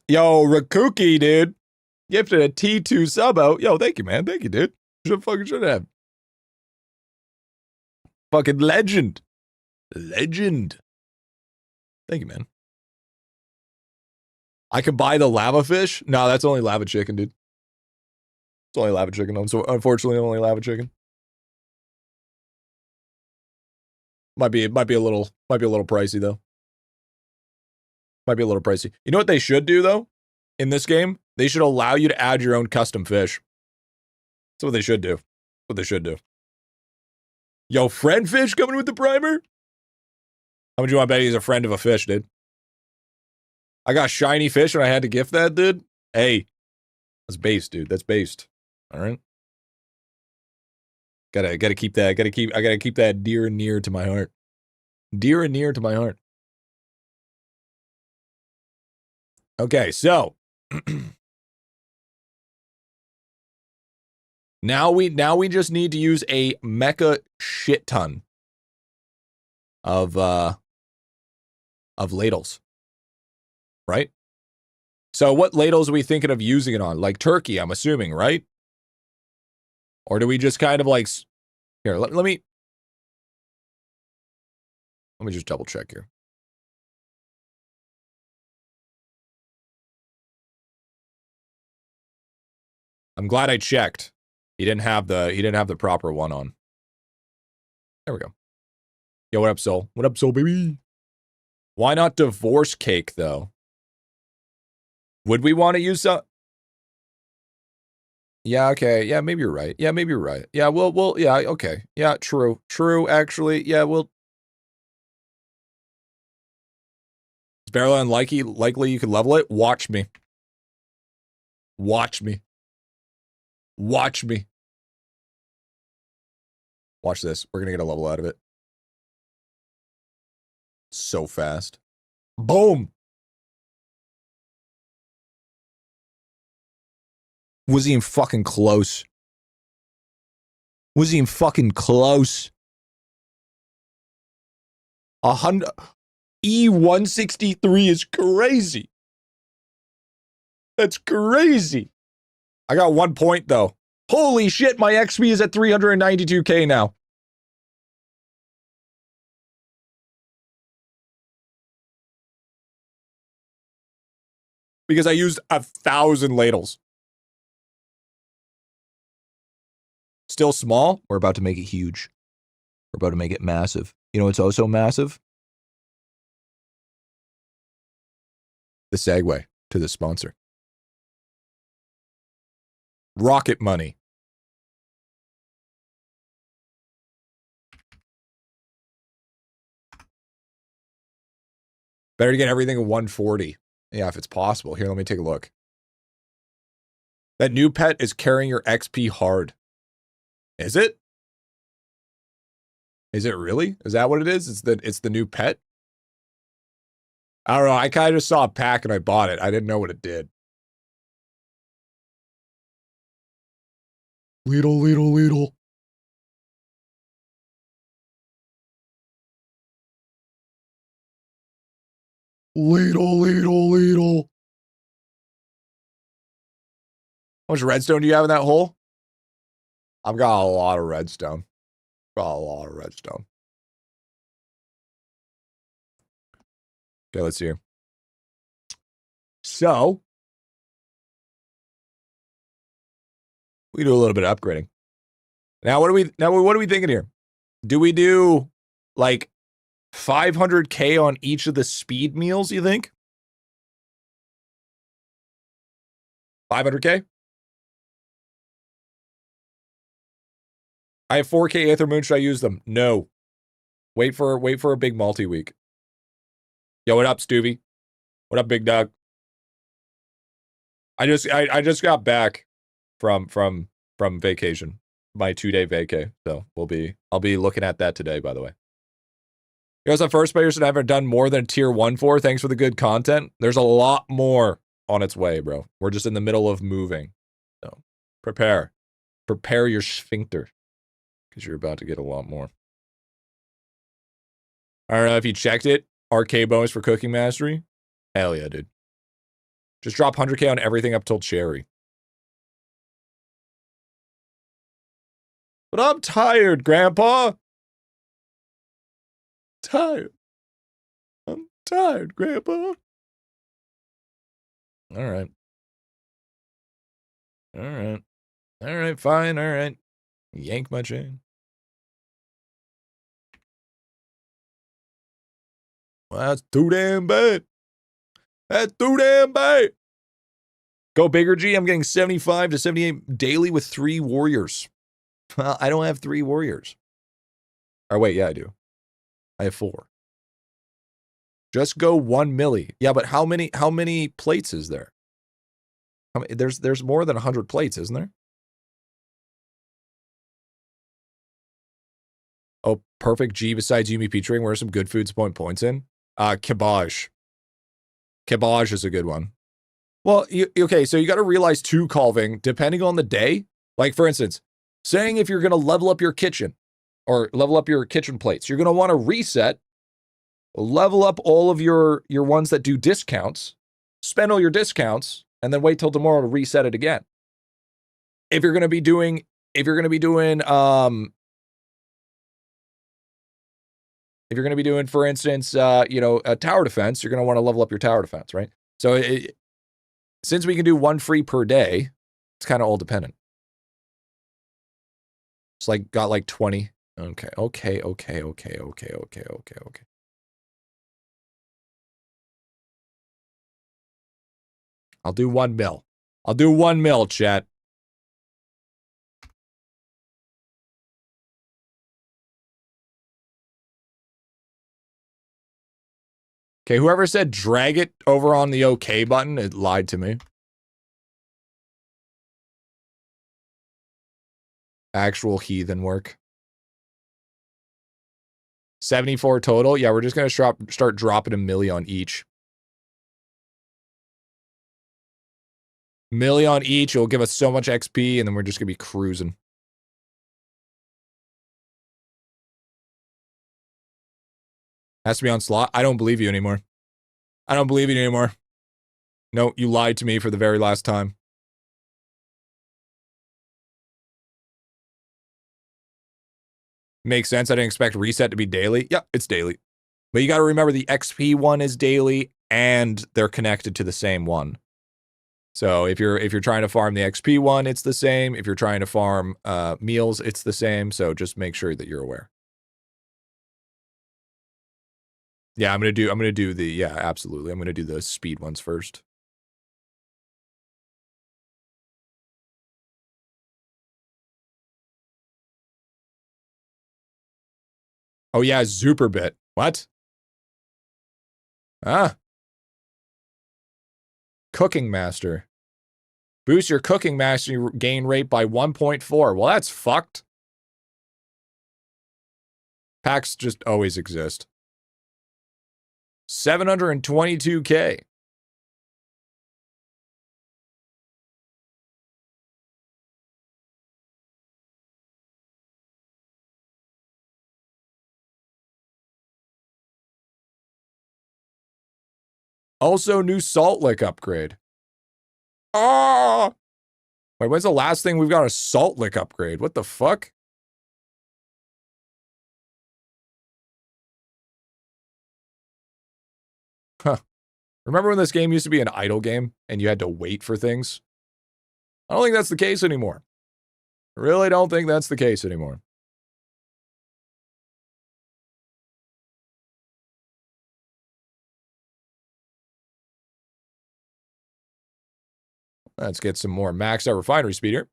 Yo, Rakuki, dude. Gifted a T2 sub out. Yo, thank you, man. Thank you, dude. Should have. Fucking legend. Legend. Thank you, man. I can buy the lava fish? No, that's only lava chicken, dude. It's only lava chicken. So unfortunately only lava chicken. Might be a little pricey though. Might be a little pricey. You know what they should do though? In this game, they should allow you to add your own custom fish. That's what they should do. What they should do. Yo, friend fish coming with the primer? How much you want to bet he's a friend of a fish, dude? I got shiny fish and I had to gift that, dude. Hey, that's based, dude. That's based. All right. Gotta keep that. I gotta keep that dear and near to my heart. Dear and near to my heart. Okay, so now we just need to use a mecha shit ton of ladles. Right? So what ladles are we thinking of using it on? Like turkey, I'm assuming, right? Or do we just kind of like... Here, let me just double check here. I'm glad I checked. He didn't have the proper one on. There we go. Yo, what up, Soul? What up, Soul, baby? Why not divorce cake, though? Would we want to use some? Yeah, okay. Yeah, maybe you're right. Yeah, maybe you're right. Yeah, we'll yeah, okay. Yeah, true. True, actually. Yeah, we'll... Is barrel likely you could level it? Watch me. Watch me. Watch me. Watch this. We're gonna get a level out of it. So fast. Boom! Was he even fucking close? Was he even fucking close? 100... E163 is crazy. That's crazy. I got 1 point, though. Holy shit, my XP is at 392k now. Because I used 1,000 ladles. Still small? We're about to make it huge. We're about to make it massive. You know what's also massive? The segue to the sponsor. Rocket money. Better to get everything at 140. Yeah, if it's possible. Here, let me take a look. That new pet is carrying your XP hard. Is it? Is it really? Is that what it is? It's the new pet? I don't know. I kind of just saw a pack and I bought it. I didn't know what it did. Lidl, Lidl, Lidl. Lidl, Lidl, Lidl. How much redstone do you have in that hole? I've got a lot of redstone. Got a lot of redstone. Okay, let's see here. So, we do a little bit of upgrading. Now, what are we thinking here? Do we do like 500K on each of the speed meals, you think? 500K? I have 4K Aether Moon. Should I use them? No. Wait for a big multi-week. Yo, what up, Stuvie? What up, Big Dog? I just got back from vacation. My 2-day vacay. So I'll be looking at that today, by the way. You guys, the first person I've ever done more than tier 1 for. Thanks for the good content. There's a lot more on its way, bro. We're just in the middle of moving. So prepare your sphincter, because you're about to get a lot more. I don't know if you checked it. Arcade bonus for cooking mastery. Hell yeah, dude. Just drop 100K on everything up till cherry. But I'm tired, Grandpa. Tired. I'm tired, Grandpa. All right. All right. All right, fine. All right. Yank my chain. Well, that's too damn bad. That's too damn bad. Go bigger, G. I'm getting 75 to 78 daily with 3 warriors. Well, I don't have 3 warriors. Or wait, yeah, I do. I have 4. Just go 1 milli. Yeah, but how many plates is there? There's more than 100 plates, isn't there? Oh, perfect G besides Yumi featuring. Where are some good foods points in? Kibaj. Kibaj is a good one. Well, okay, so you got to realize too, Calving, depending on the day, like for instance, saying if you're going to level up your kitchen or level up your kitchen plates, you're going to want to reset, level up all of your ones that do discounts, spend all your discounts, and then wait till tomorrow to reset it again. If you're going to be doing for instance, a tower defense, you're going to want to level up your tower defense, right? So since we can do 1 free per day, it's kind of all dependent. It's like, got like 20. Okay. I'll do 1 mil. I'll do 1 mil, chat. Okay, whoever said drag it over on the OK button, it lied to me. Actual heathen work. 74 total. Yeah, we're just going to start dropping a milli on each. Milli on each. It'll give us so much XP, and then we're just going to be cruising. Has to be on slot. I don't believe you anymore. I don't believe you anymore. No, you lied to me for the very last time. Makes sense. I didn't expect reset to be daily. Yeah, it's daily. But you got to remember the XP one is daily and they're connected to the same one. So if you're trying to farm the XP one, it's the same. If you're trying to farm meals, it's the same. So just make sure that you're aware. Yeah, I'm gonna do the, yeah, absolutely. I'm gonna do the speed ones first. Oh yeah, Superbit. What? Ah. Cooking Master. Boost your Cooking Master gain rate by 1.4. Well, that's fucked. Packs just always exist. 722K. Also, new Salt Lick upgrade. Ah! Wait, when's the last thing we've got a Salt Lick upgrade? What the fuck? Huh. Remember when this game used to be an idle game and you had to wait for things? I don't think that's the case anymore. I really don't think that's the case anymore. Let's get some more maxed out refinery speed here.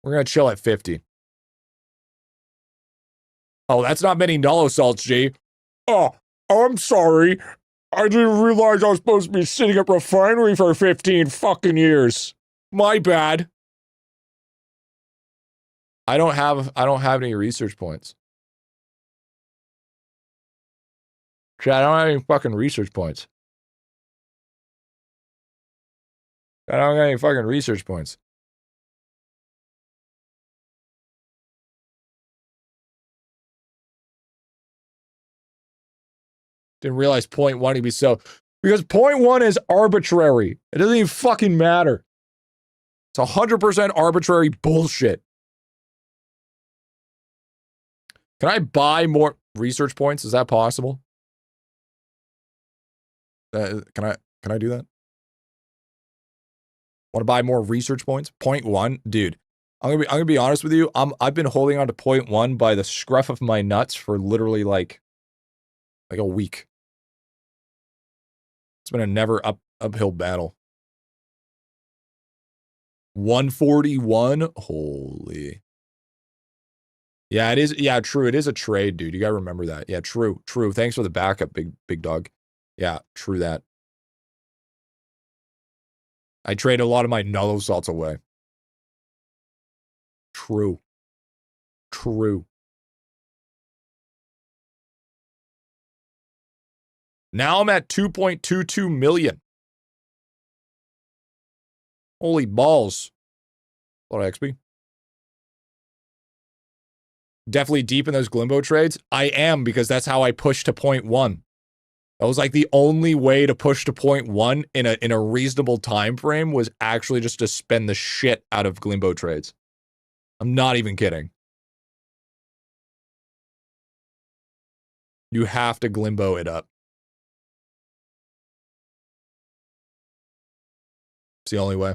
We're going to chill at 50. Oh, that's not many Nullo salts, G. Oh, I'm sorry. I didn't realize I was supposed to be sitting at refinery for 15 fucking years. My bad. I don't have any research points. Chat, I don't have any fucking research points. I don't have any fucking research points. Didn't realize point one would be so... Because point one is arbitrary. It doesn't even fucking matter. It's 100% arbitrary bullshit. Can I buy more research points? Is that possible? Can I do that? Want to buy more research points? Point one, dude. I'm gonna be honest with you. I've been holding on to point one by the scruff of my nuts for literally like a week. It's been a never uphill battle. 141? Holy. Yeah, it is. Yeah, true. It is a trade, dude. You gotta remember that. Yeah, true. True. Thanks for the backup, big dog. Yeah, true that. I trade a lot of my Nullo salts away. True. True. Now I'm at 2.22 million. Holy balls. A lot of XP. Definitely deep in those Glimbo trades. I am, because that's how I pushed to point one. That was like the only way to push to point one in a reasonable time frame was actually just to spend the shit out of Glimbo trades. I'm not even kidding. You have to Glimbo it up. It's the only way.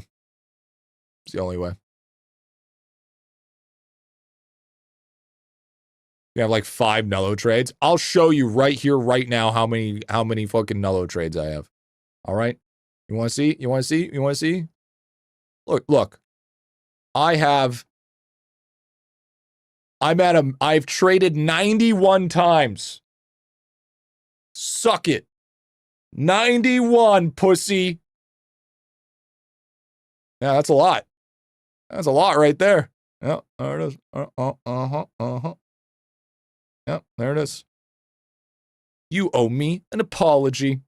It's the only way. You have like 5 Nullo trades. I'll show you right here, right now, how many fucking Nullo trades I have. All right? You want to see? You want to see? You want to see? Look. I've traded 91 times. Suck it. 91, pussy. Yeah, that's a lot. That's a lot right there. Yeah, there it is. Yep, there it is. You owe me an apology.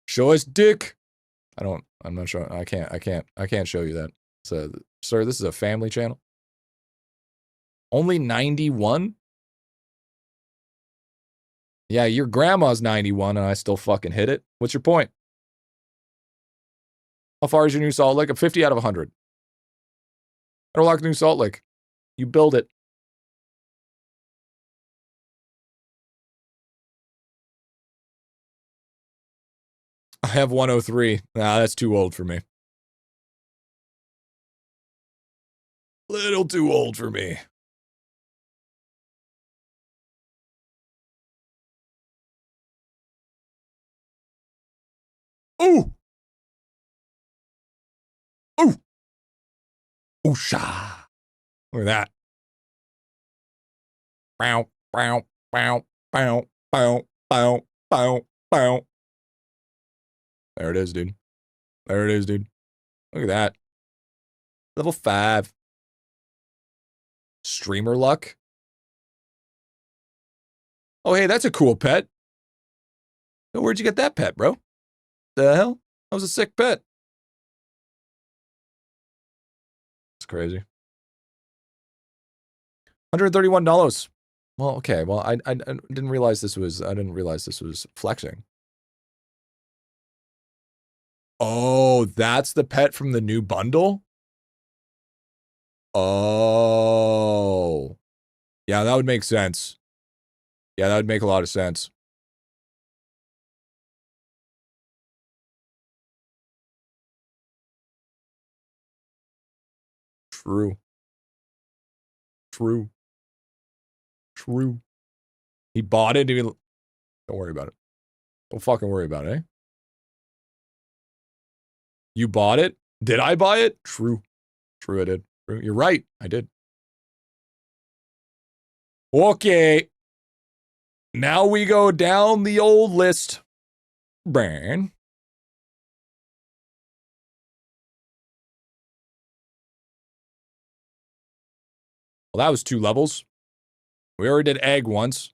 Show us dick. I'm not sure. I can't show you that. So, sir, this is a family channel. Only 91? Yeah, your grandma's 91 and I still fucking hit it. What's your point? How far is your new Salt Lake? A 50 out of 100. I don't like the new Salt Lake. You build it. I have 103. Nah, that's too old for me. Little too old for me. Ooh! Ooh! Oosha! Look at that. Bow, bow, bow, bow, bow, bow, bow, bow. There it is, dude. There it is, dude. Look at that. Level 5. Streamer luck. Oh, hey, that's a cool pet. Where'd you get that pet, bro? The hell? That was a sick pet. It's crazy. $131. Well, okay. Well, I didn't realize this was flexing. Oh, that's the pet from the new bundle? Oh. Yeah, that would make sense. Yeah, that would make a lot of sense. True. True. True. He bought it. Don't worry about it. Don't fucking worry about it, eh? You bought it? Did I buy it? True. True, I did. True. You're right. I did. Okay. Now we go down the old list. Burn. Well, that was 2 levels. We already did egg once.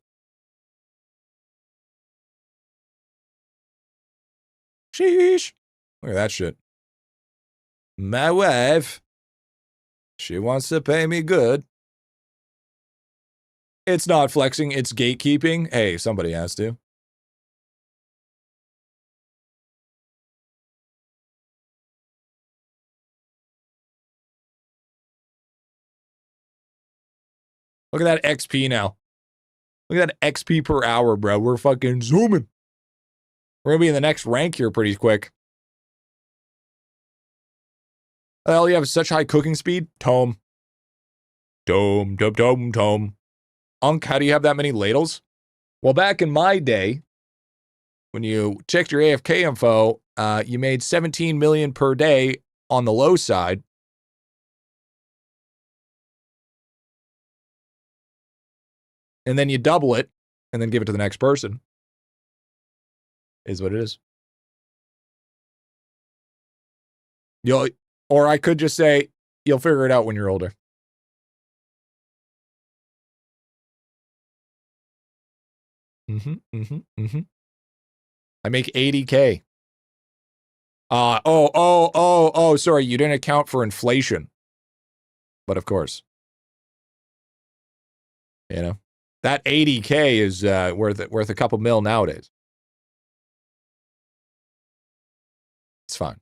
Sheesh. Look at that shit. My wife. She wants to pay me good. It's not flexing, it's gatekeeping. Hey, somebody has to. Look at that XP now. Look at that XP per hour, bro. We're fucking zooming. We're gonna be in the next rank here pretty quick. Well, you have such high cooking speed? Tome. Tome. Unk, how do you have that many ladles? Well, back in my day, when you checked your AFK info, you made 17 million per day on the low side. And then you double it, and then give it to the next person. Is what it is. Or I could just say, you'll figure it out when you're older. I make 80K. Sorry, you didn't account for inflation. But of course. You know, that 80K is worth a couple mil nowadays. It's fine.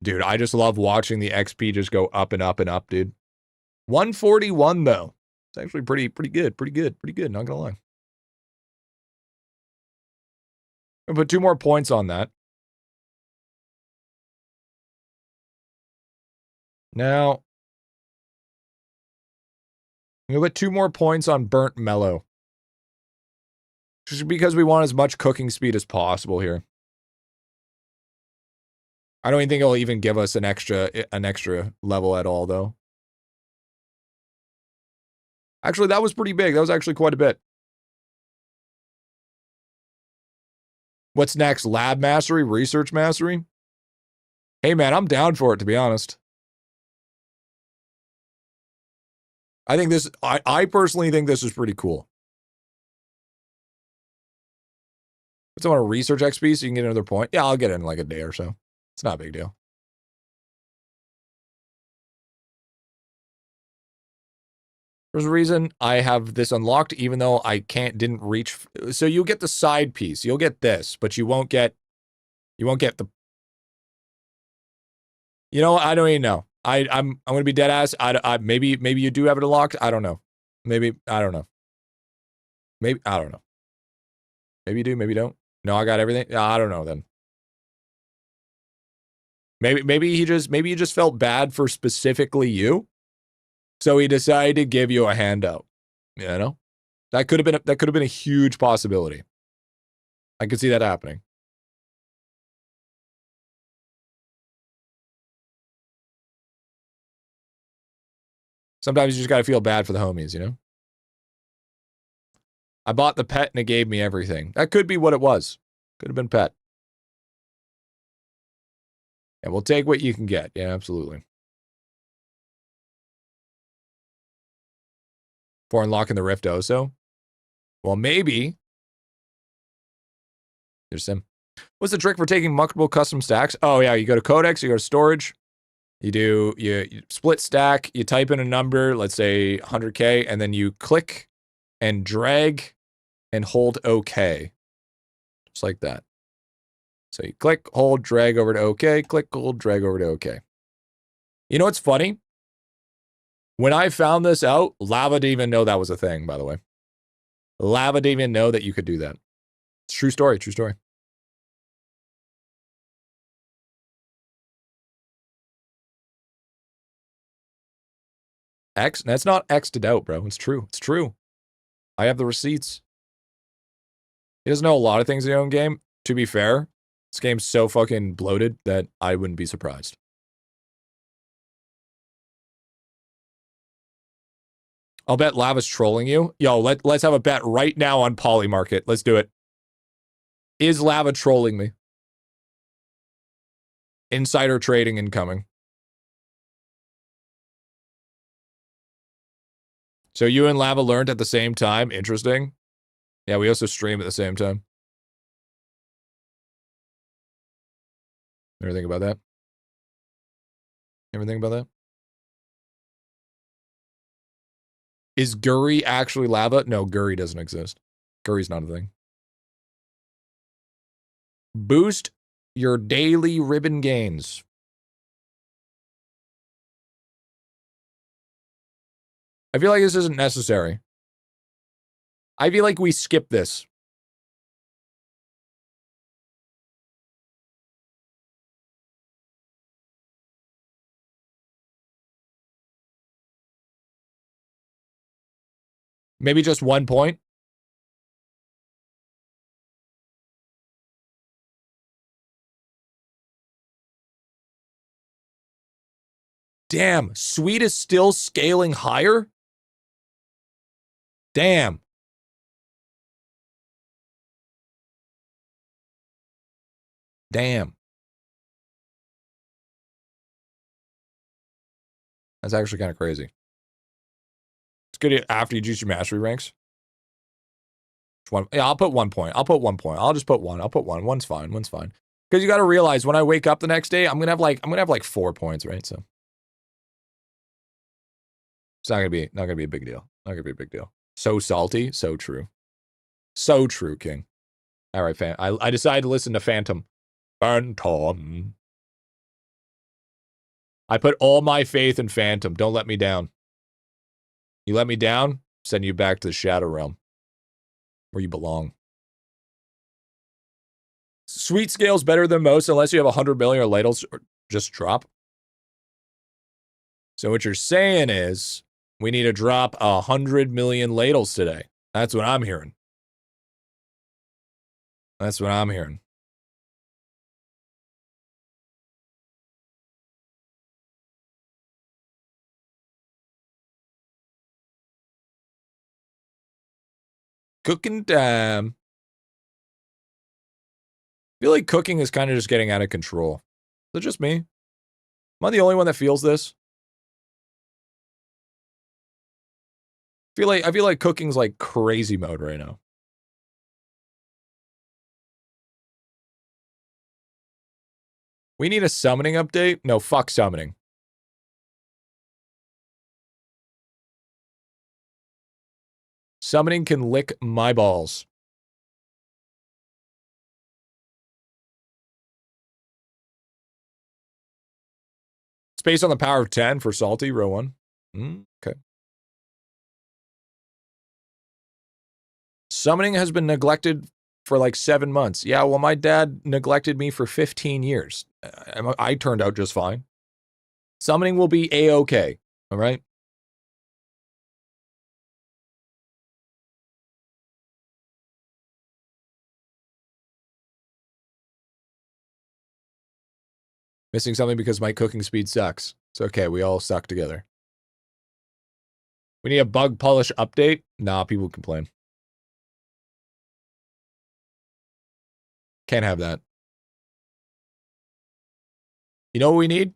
Dude, I just love watching the XP just go up and up and up, dude. 141 though. It's actually pretty good, not gonna lie. I'll put 2 more points on that. Now, I'm gonna put 2 more points on burnt mellow. Just because we want as much cooking speed as possible here. I don't even think it'll even give us an extra level at all, though. Actually, that was pretty big. That was actually quite a bit. What's next? Lab mastery? Research mastery? Hey, man, I'm down for it, to be honest. I personally think this is pretty cool. If someone want to research XP so you can get another point, yeah, I'll get it in like a day or so. It's not a big deal. There's a reason I have this unlocked, even though I didn't reach. So you'll get the side piece. You'll get this, but you won't get the. You know, I don't even know. I'm gonna be dead ass. Maybe you do have it unlocked. I don't know. Maybe I don't know. Maybe I don't know. Maybe you do. Maybe you don't. No, I got everything. I don't know then. Maybe you just felt bad for specifically you, so he decided to give you a handout. You know, that could have been a huge possibility. I could see that happening. Sometimes you just got to feel bad for the homies, you know? I bought the pet and it gave me everything. That could be what it was. Could have been pet. Yeah, we'll take what you can get. Yeah, absolutely. For unlocking the Rift also. Well, maybe. There's Sim. What's the trick for taking multiple custom stacks? Oh, yeah, you go to Codex, you go to Storage. You split stack, you type in a number, let's say 100K, and then you click and drag and hold OK. Just like that. So you click, hold, drag over to OK, click, hold, drag over to OK. You know what's funny? When I found this out, Lava didn't even know that was a thing, by the way. Lava didn't even know that you could do that. It's true story, true story. X? That's not X'd out, bro. It's true. It's true. I have the receipts. He doesn't know a lot of things in the own game. To be fair, this game's so fucking bloated that I wouldn't be surprised. I'll bet Lava's trolling you. Yo, let's have a bet right now on Polymarket. Let's do it. Is Lava trolling me? Insider trading incoming. So you and Lava learned at the same time. Interesting. Yeah, we also stream at the same time. Ever think about that? Ever think about that? Is Guri actually Lava? No, Guri doesn't exist. Guri's not a thing. Boost your daily ribbon gains. I feel like this isn't necessary. I feel like we skip this. Maybe just 1 point. Damn, Sweet is still scaling higher? Damn. Damn. That's actually kind of crazy. It's good after you juice your mastery ranks. Yeah, I'll put 1 point. I'll put 1 point. I'll just put 1. I'll put 1. One's fine. One's fine. Because you got to realize when I wake up the next day, I'm gonna have like 4 points, right? So it's not gonna be a big deal. Not gonna be a big deal. So salty, so true. So true, King. All right, I decided to listen to Phantom. Phantom. I put all my faith in Phantom. Don't let me down. You let me down, send you back to the Shadow Realm, where you belong. Sweet scale's better than most unless you have 100 million or ladles or just drop. So what you're saying is we need to drop 100 million ladles today. That's what I'm hearing. That's what I'm hearing. Cooking time. I feel like cooking is kind of just getting out of control. Is it just me? Am I the only one that feels this? I feel like cooking's like crazy mode right now. We need a summoning update? No, fuck summoning. Summoning can lick my balls. It's based on the power of 10 for Salty, row 1. Okay. Summoning has been neglected for like 7 months. Yeah, well, my dad neglected me for 15 years. I turned out just fine. Summoning will be A-okay, all right? Missing something because my cooking speed sucks. It's okay, we all suck together. We need a bug polish update. Nah, people complain. Can't have that. You know what we need?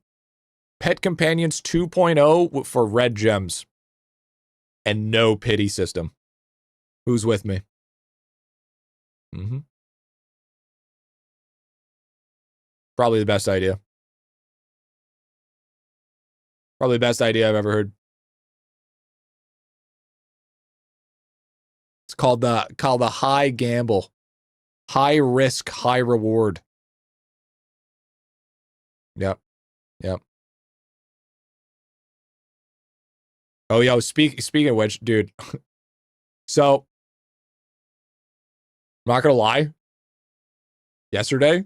Pet Companions 2.0 for red gems. And no pity system. Who's with me? Mm-hmm. Probably the best idea. Probably the best idea I've ever heard. It's called the high gamble. High risk, high reward. Yep. Yep. Oh, yeah, speaking of which, dude. So, I'm not gonna lie. Yesterday,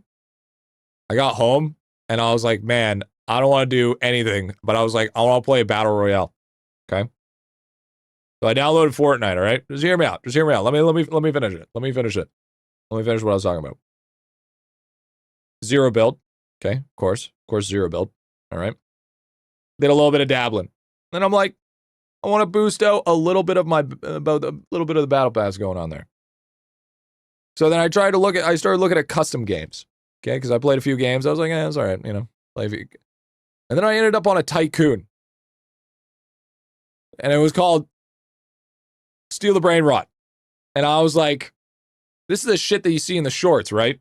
I got home and I was like, man, I don't want to do anything, but I was like, I want to play a battle royale. Okay. So I downloaded Fortnite, all right? Just hear me out. Just hear me out. Let me finish it. Let me finish it. Let me finish what I was talking about. Zero build. Okay, of course, zero build. All right. Did a little bit of dabbling. Then I'm like, I want to boost out a little bit of the battle pass going on there. So then I started looking at custom games. Okay, because I played a few games. I was like, it's all right, you know. And then I ended up on a tycoon. And it was called Steal the Brain Rot. And I was like, this is the shit that you see in the shorts, right?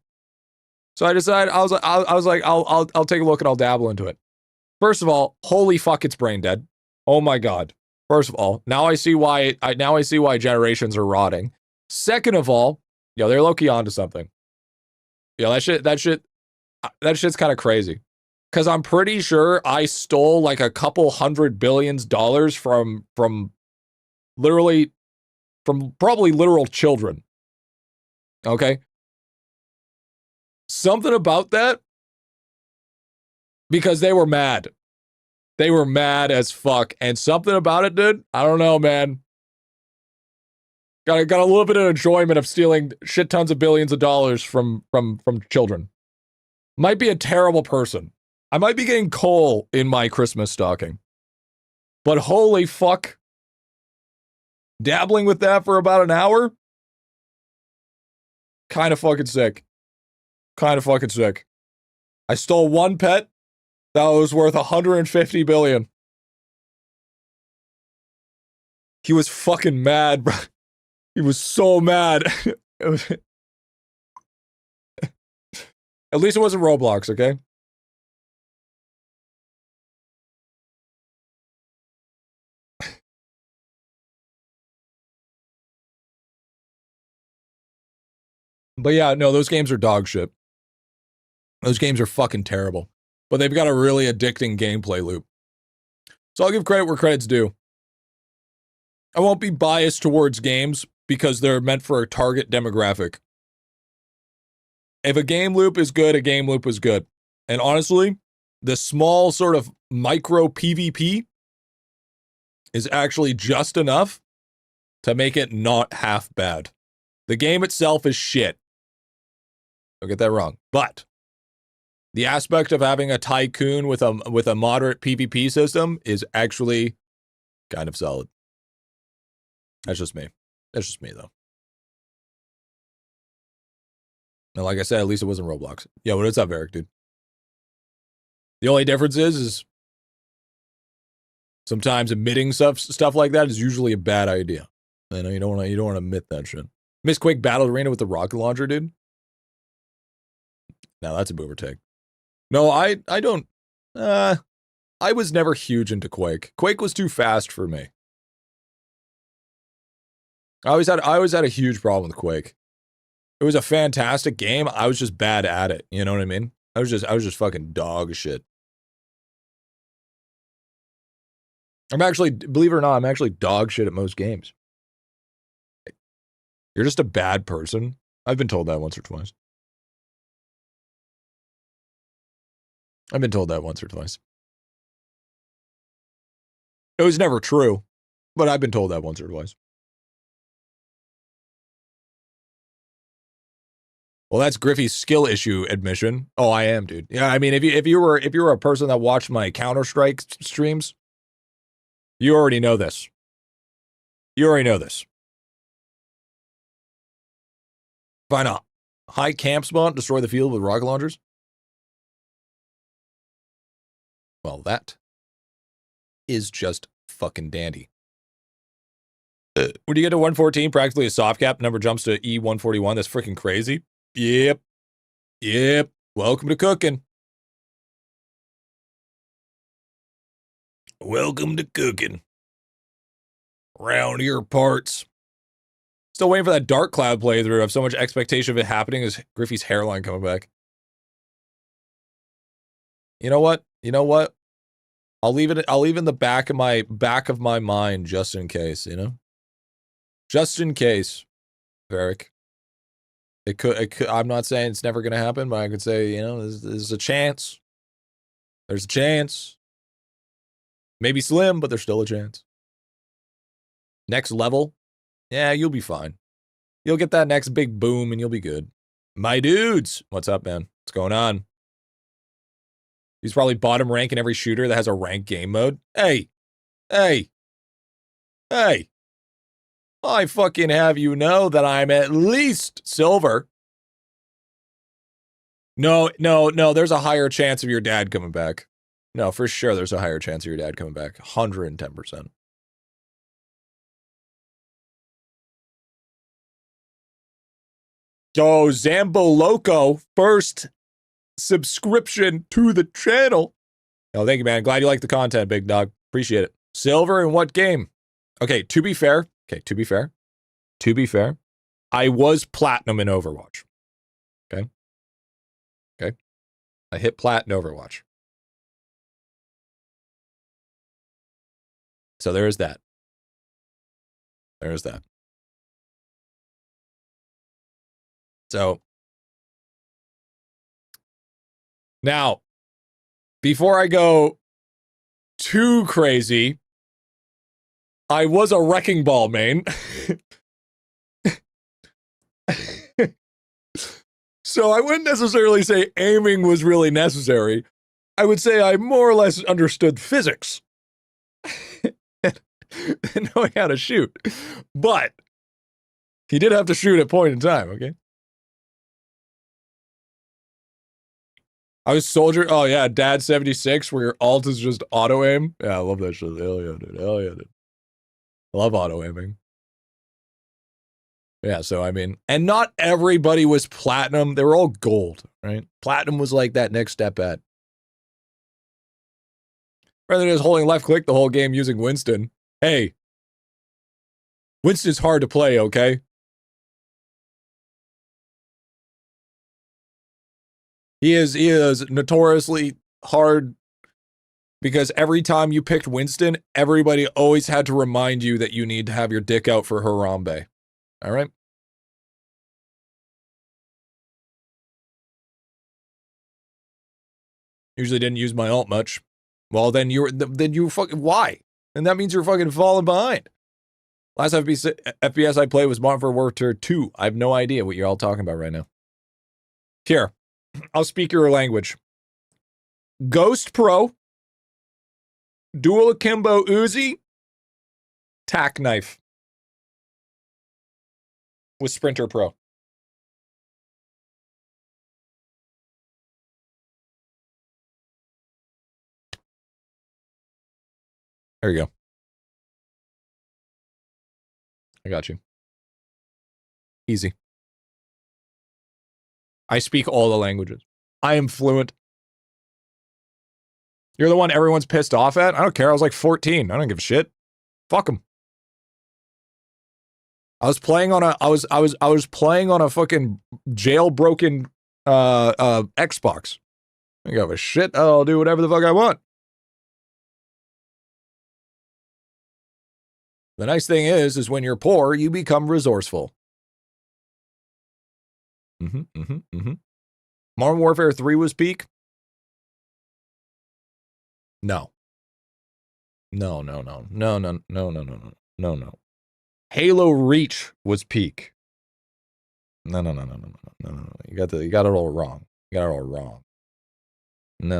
So I decided, I was like, I'll take a look and I'll dabble into it. First of all, holy fuck, it's brain dead. Oh my God. First of all, now I see why generations are rotting. Second of all, they're low-key onto something. That shit's kind of crazy. Because I'm pretty sure I stole like a couple $100 billion from probably literal children. Okay? Something about that, because they were mad. They were mad as fuck. And something about it, dude, I don't know, man. Got a little bit of enjoyment of stealing shit tons of billions of dollars from children. Might be a terrible person. I might be getting coal in my Christmas stocking. But holy fuck. Dabbling with that for about an hour? Kind of fucking sick. Kind of fucking sick. I stole one pet that was worth 150 billion. He was fucking mad, bro. He was so mad. At least it wasn't Roblox, okay? But yeah, no, those games are dog shit. Those games are fucking terrible. But they've got a really addicting gameplay loop. So I'll give credit where credit's due. I won't be biased towards games because they're meant for a target demographic. If a game loop is good, a game loop is good. And honestly, the small sort of micro PvP is actually just enough to make it not half bad. The game itself is shit. Don't get that wrong. But the aspect of having a tycoon with a moderate PvP system is actually kind of solid. That's just me. That's just me, though. And like I said, at least it wasn't Roblox. Yeah, what's up, Eric, dude? The only difference is sometimes admitting stuff like that is usually a bad idea. I know you don't want to admit that shit. Miss Quake Battle Arena with the rocket launcher, dude. Now that's a boomer take. No, I don't. I was never huge into Quake. Quake was too fast for me. I always had a huge problem with Quake. It was a fantastic game. I was just bad at it. You know what I mean? I was just fucking dog shit. I'm actually, believe it or not, I'm actually dog shit at most games. You're just a bad person. I've been told that once or twice. I've been told that once or twice. It was never true, but I've been told that once or twice. Well, that's Griffy's skill issue admission. Oh, I am, dude. Yeah, I mean, if you were a person that watched my Counter-Strike streams, you already know this. You already know this. Find a high camp spot, destroy the field with rocket launchers. Well, that is just fucking dandy. When you get to 114, practically a soft cap, number jumps to E141. That's freaking crazy. Yep. Yep. Welcome to cooking. Welcome to cooking. Round your parts. Still waiting for that Dark Cloud playthrough. I have so much expectation of it happening as Griffey's hairline coming back. You know what? You know what? I'll leave it in the back of my mind just in case, you know? Just in case, Varric. It could, I'm not saying it's never gonna happen, but I could say, you know, there's a chance. There's a chance. Maybe slim, but there's still a chance. Next level, yeah, you'll be fine. You'll get that next big boom and you'll be good. My dudes, what's up, man? What's going on? He's probably bottom rank in every shooter that has a ranked game mode. Hey, hey, hey. I fucking have you know that I'm at least silver. No, there's a higher chance of your dad coming back. No, for sure there's a higher chance of your dad coming back. 110%. Yo, Zambo Loco, first subscription to the channel. Oh, thank you, man. Glad you like the content, big dog. Appreciate it. Silver in what game? Okay, to be fair, I was platinum in Overwatch. Okay. I hit plat in Overwatch. So there is that. There's that. So now, before I go too crazy, I was a Wrecking Ball main. So I wouldn't necessarily say aiming was really necessary. I would say I more or less understood physics and knowing how to shoot. But he did have to shoot at point in time, okay? I was soldier. Oh, yeah, Dad 76, where your alt is just auto aim. Yeah, I love that shit. Hell yeah, dude. Hell yeah, dude. I love auto aiming. Yeah, so I mean, and not everybody was platinum. They were all gold, right? Platinum was like that next step at. Rather than just holding left click the whole game using Winston. Hey, Winston's hard to play, okay? He is notoriously hard because every time you picked Winston, everybody always had to remind you that you need to have your dick out for Harambe. All right? Usually didn't use my ult much. Well, then you fucking why? And that means you're fucking falling behind. Last FPS I played was Modern Warfare 2. I have no idea what you're all talking about right now. Here, I'll speak your language. Ghost Pro, Dual Akimbo Uzi, Tack Knife with Sprinter Pro. There you go. I got you. Easy. I speak all the languages. I am fluent. You're the one everyone's pissed off at? I don't care. I was like 14. I don't give a shit. Fuck them. I was playing on a fucking jailbroken Xbox. I don't give a shit. I'll do whatever the fuck I want. The nice thing is when you're poor, you become resourceful. Modern Warfare 3 was peak? No. No. Halo Reach was peak. No. You got it all wrong. You got it all wrong. No.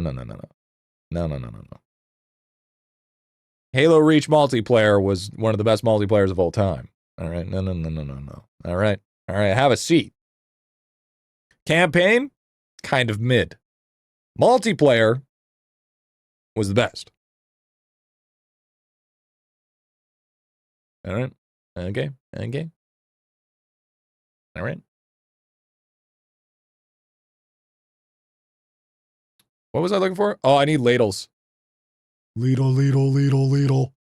Halo Reach multiplayer was one of the best multiplayers of all time. All right, no. All right, have a seat. Campaign, kind of mid. Multiplayer was the best. All right, okay. All right. What was I looking for? Oh, I need ladles. Ladle.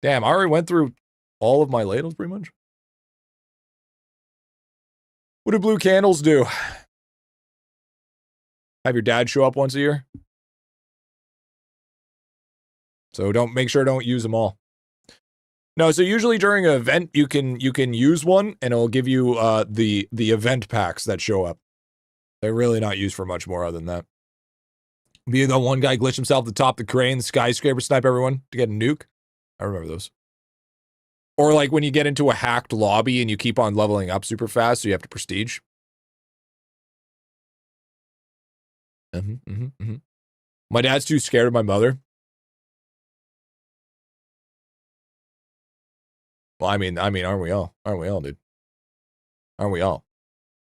Damn, I already went through all of my ladles pretty much. What do blue candles do? Have your dad show up once a year. So don't use them all. No, so usually during an event you can use one and it'll give you the event packs that show up. They're really not used for much more other than that. Be the one guy glitch himself to the top of the crane, the skyscraper, snipe everyone to get a nuke. I remember those. Or like when you get into a hacked lobby and you keep on leveling up super fast, so you have to prestige. My dad's too scared of my mother. Well, I mean, aren't we all? Aren't we all, dude? Aren't we all?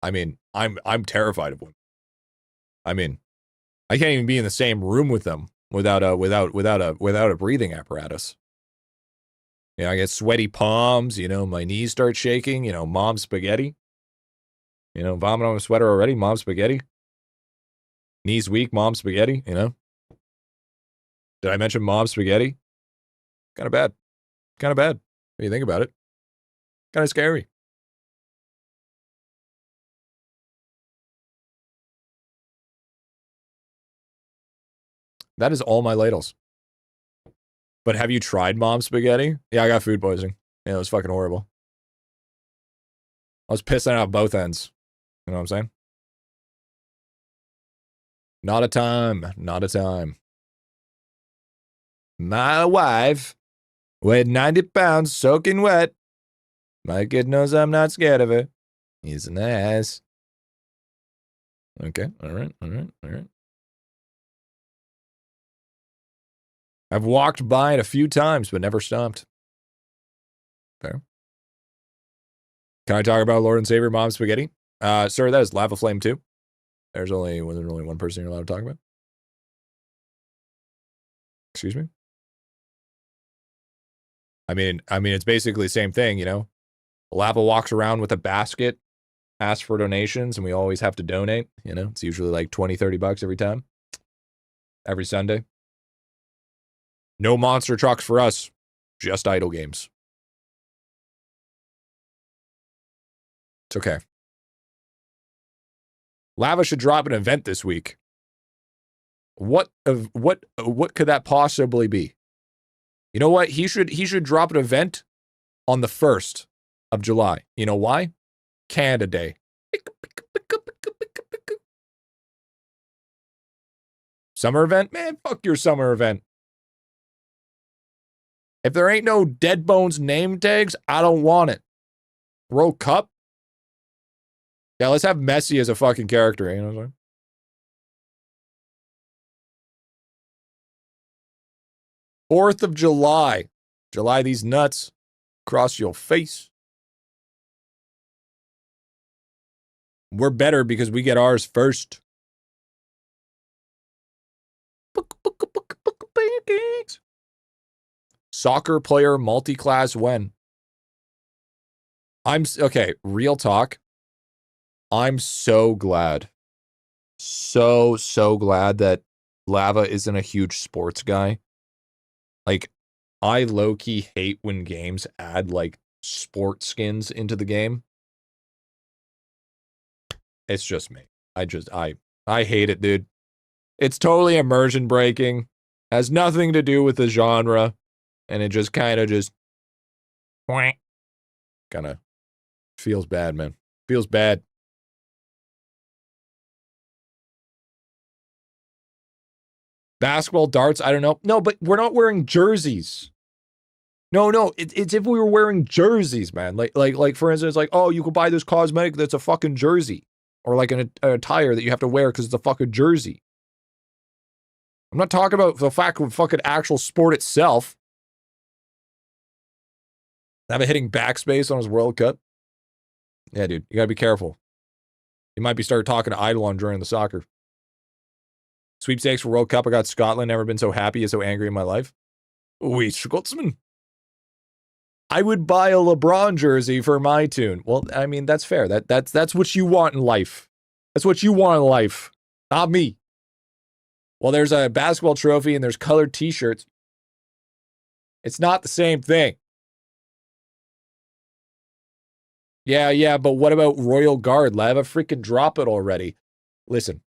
I mean, I'm terrified of women. I mean, I can't even be in the same room with them without a breathing apparatus. You know, I get sweaty palms, you know, my knees start shaking, you know, mom spaghetti. You know, vomit on a sweater already, mom spaghetti. Knees weak, mom spaghetti, you know. Did I mention mom spaghetti? Kind of bad. When you think about it. Kind of scary. That is all my ladles. But have you tried mom spaghetti? Yeah, I got food poisoning. Yeah, it was fucking horrible. I was pissing out both ends. You know what I'm saying? Not a time. My wife weighed 90 pounds soaking wet. My kid knows I'm not scared of her. He's an ass. Okay, all right. I've walked by it a few times, but never stopped. Fair. Can I talk about Lord and Savior Mom Spaghetti? Sir, that is Lava Flame 2. There's only one person you're allowed to talk about. Excuse me? I mean, it's basically the same thing, you know? Lava walks around with a basket, asks for donations, and we always have to donate, you know? It's usually like 20, 30 bucks every time. Every Sunday. No monster trucks for us, just idle games. It's okay. Lava should drop an event this week. What could that possibly be? You know what? He should drop an event on the 1st of July. You know why? Canada Day. Summer event? Man, fuck your summer event. If there ain't no Dead Bones name tags, I don't want it. World Cup? Yeah, let's have Messi as a fucking character, you know what I'm saying? Fourth of July. July these nuts. Cross your face. We're better because we get ours first. Soccer player multi-class when? Okay, real talk. I'm so glad. So glad that Lava isn't a huge sports guy. Like, I low-key hate when games add, like, sport skins into the game. It's just me. I hate it, dude. It's totally immersion breaking. Has nothing to do with the genre. And it just kind of feels bad, man. Feels bad. Basketball, darts, I don't know. No, but we're not wearing jerseys. No, it's if we were wearing jerseys, man. Like for instance, like, oh, you could buy this cosmetic that's a fucking jersey. Or like an attire that you have to wear because it's a fucking jersey. I'm not talking about the fact of fucking actual sport itself. Have a hitting backspace on his World Cup. Yeah, dude, you gotta be careful. You might be start talking to IdleOn during the soccer. Sweepstakes for World Cup. I got Scotland. Never been so happy and so angry in my life. Oui, Scotsman. I would buy a LeBron jersey for my tune. Well, I mean, that's fair. That's what you want in life. That's what you want in life. Not me. Well, there's a basketball trophy and there's colored t-shirts. It's not the same thing. Yeah, but what about Royal Guard? Have a freaking drop it already. Listen.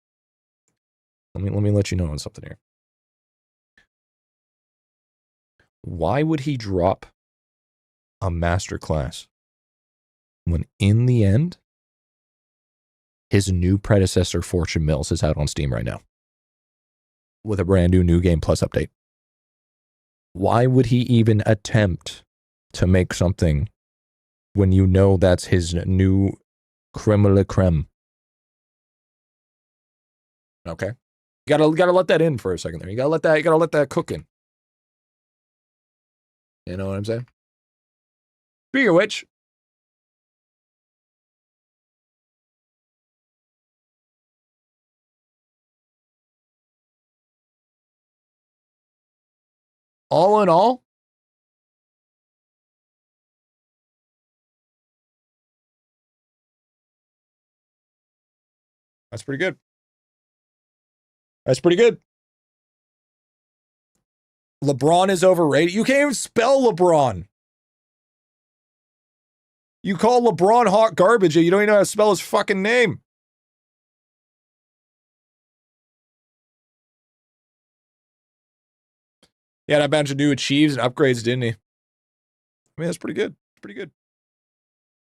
Let me let you know on something here. Why would he drop a masterclass when in the end his new predecessor Fortune Mills is out on Steam right now with a brand new Game Plus update? Why would he even attempt to make something when you know that's his new creme de la creme? Okay. You gotta let that in for a second there. You gotta let that cook in. You know what I'm saying? Speaking of which, all in all, that's pretty good. That's pretty good. LeBron is overrated. You can't even spell LeBron. You call LeBron hot garbage and you don't even know how to spell his fucking name. He had a bunch of new achieves and upgrades, didn't he? I mean, that's pretty good. Pretty good.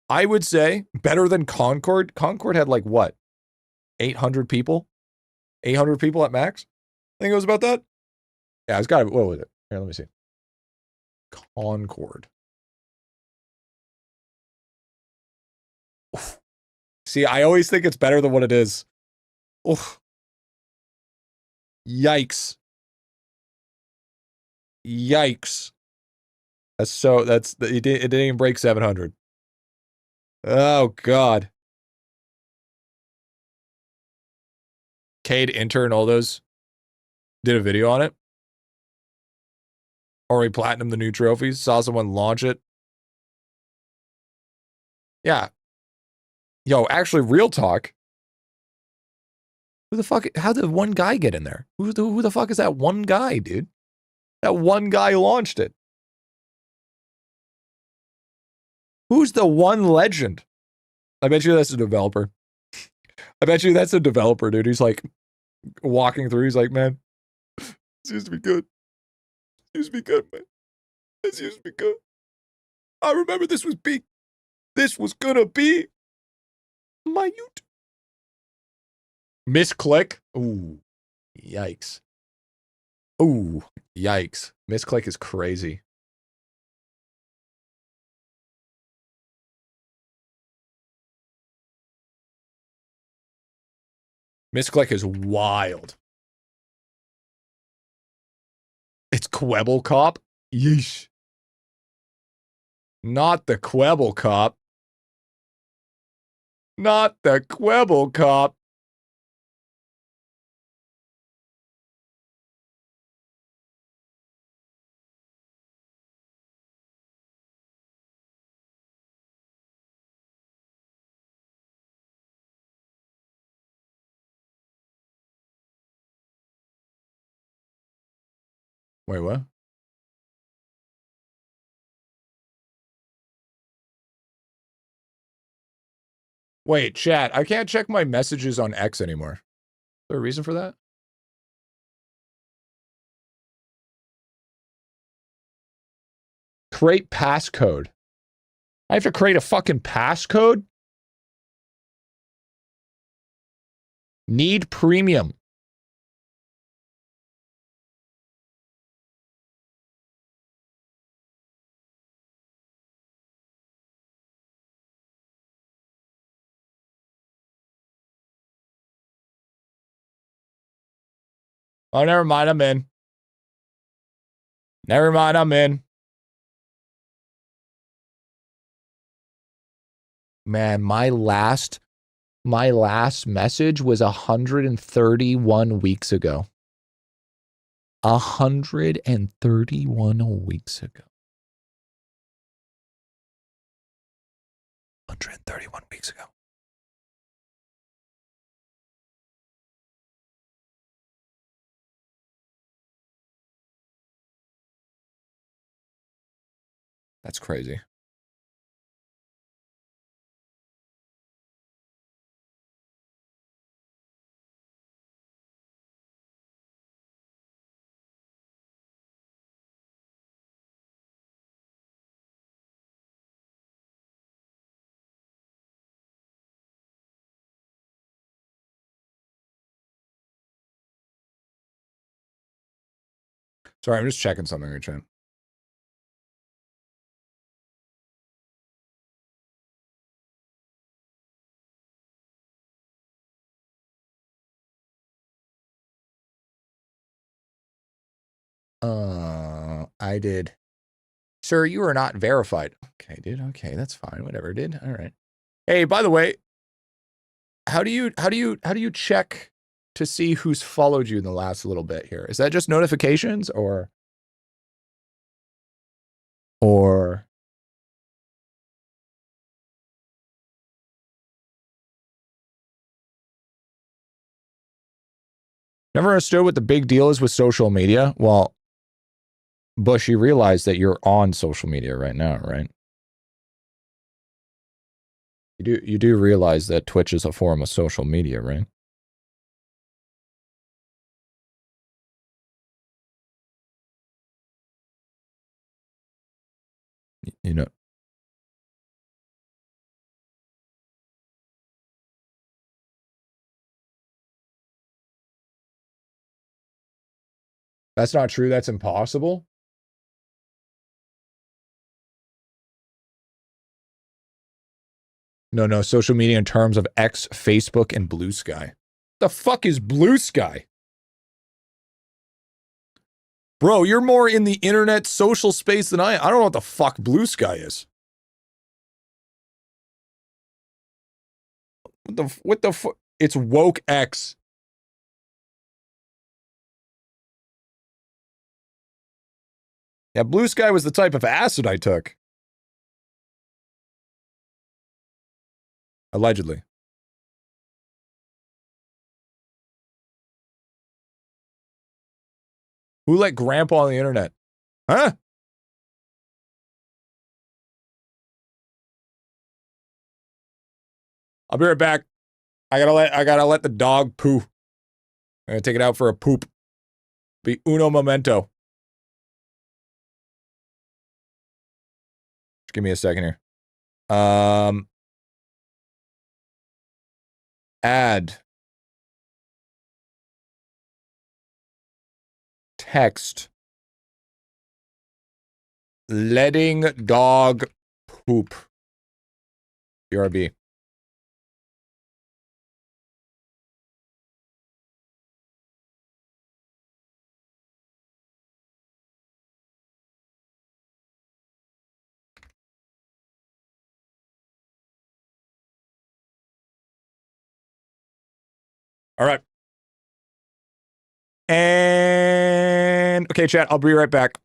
I would say better than Concord. Concord had like what? 800 people? 800 people at max? I think it was about that. Yeah, it's got to be. What was it? Here, let me see. Concord. Oof. See, I always think it's better than what it is. Oof. Yikes. Yikes. It didn't even break 700. Oh, God. Cade Inter and all those did a video on it. Or we platinum the new trophies. Saw someone launch it. Yeah. Yo, actually, real talk. Who the fuck? How did one guy get in there? Who the fuck is that one guy, dude? That one guy launched it. Who's the one legend? I bet you that's a developer. I bet you that's a developer, dude. He's like walking through. He's like, man, this used to be good. It used to be good, man. This used to be good. I remember this was big. This was gonna be my youth. Misclick. Ooh, yikes. Ooh, yikes. Misclick is crazy. Misclick is wild. It's Quebble Cop? Yeesh. Not the Quebble Cop. Not the Quebble Cop. Wait, what? Wait, chat. I can't check my messages on X anymore. Is there a reason for that? Create passcode. I have to create a fucking passcode? Need premium. Oh, never mind. I'm in. Never mind. I'm in. Man, my last message was 131 weeks ago. 131 weeks ago. 131 weeks ago. That's crazy. Sorry, I'm just checking something in chat. I did. Sir, you are not verified. Okay, dude. Okay, that's fine. Whatever, dude. All right. Hey, by the way, how do you check to see who's followed you in the last little bit here? Is that just notifications or never understood what the big deal is with social media? Well, Bush, you realize that you're on social media right now, right? You do realize that Twitch is a form of social media, right? You know. That's not true. That's impossible. No, social media in terms of X, Facebook, and Blue Sky. The fuck is Blue Sky? Bro, you're more in the internet social space than I am. I don't know what the fuck Blue Sky is. What the fuck? It's woke X. Yeah, Blue Sky was the type of acid I took. Allegedly. Who let Grandpa on the internet? Huh? I'll be right back. I gotta let the dog poo. I'm gonna take it out for a poop. Be uno momento. Just give me a second here. Add text letting dog poop. BRB. All right. And okay, chat, I'll be right back.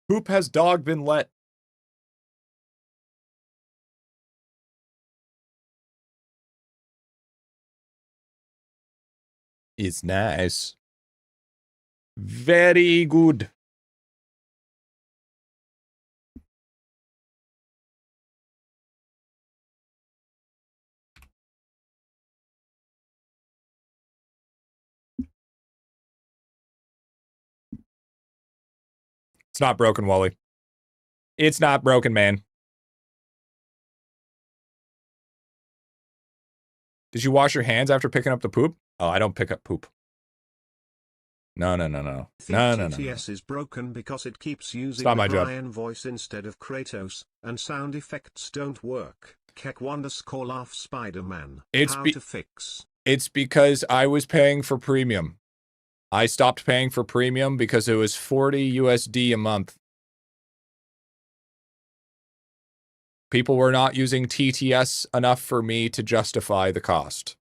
Poop has dog been let. It's nice. Very good. It's not broken, Wally. It's not broken, man. Did you wash your hands after picking up the poop? Oh, I don't pick up poop. No. No. TTS is broken because it keeps using the Brian voice instead of Kratos, and sound effects don't work. Kek_laugh Spider-Man. How to fix? It's because I was paying for premium. I stopped paying for premium because it was 40 USD a month. People were not using TTS enough for me to justify the cost.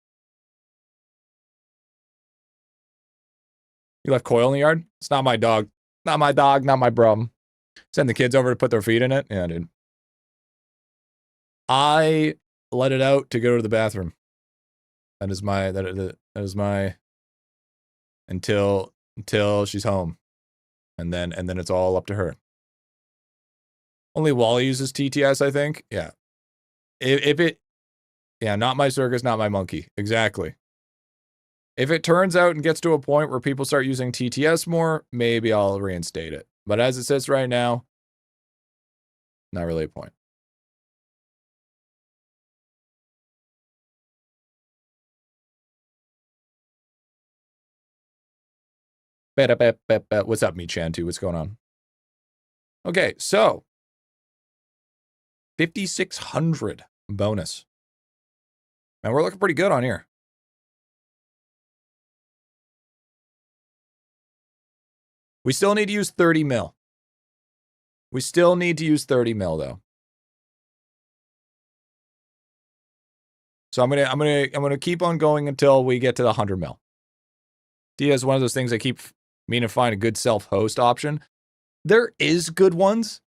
You left Coil in the yard? It's not my dog. Not my dog, not my problem. Send the kids over to put their feet in it? Yeah, dude. I let it out to go to the bathroom. That is my until she's home. And then it's all up to her. Only Wally uses TTS, I think. Yeah. Yeah, not my circus, not my monkey. Exactly. If it turns out and gets to a point where people start using TTS more, maybe I'll reinstate it. But as it sits right now, not really a point. What's up, Michantu? What's going on? Okay, so 5,600 bonus. And we're looking pretty good on here. We still need to use 30 mil. We still need to use 30 mil though. So I'm gonna keep on going until we get to the 100 mil. Dia is one of those things I keep meaning to find a good self-host option. There is good ones.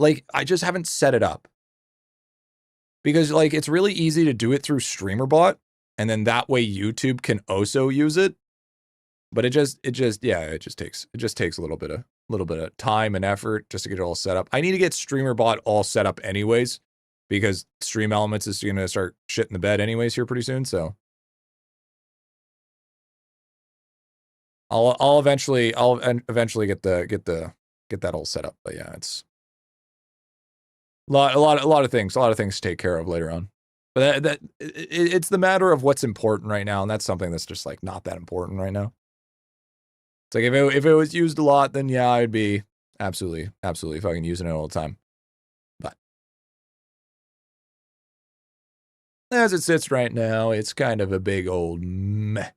Like, I just haven't set it up. Because, like, it's really easy to do it through StreamerBot, and then that way YouTube can also use it. But it just takes a little bit of time and effort just to get it all set up. I need to get StreamerBot all set up anyways, because Stream Elements is going to start shitting the bed anyways here pretty soon, so I'll eventually get that all set up. But yeah, it's a lot of things to take care of later on. But it's the matter of what's important right now, and that's something that's just like not that important right now. It's like if it was used a lot, then yeah, I'd be absolutely fucking using it all the time. But as it sits right now, it's kind of a big old meh.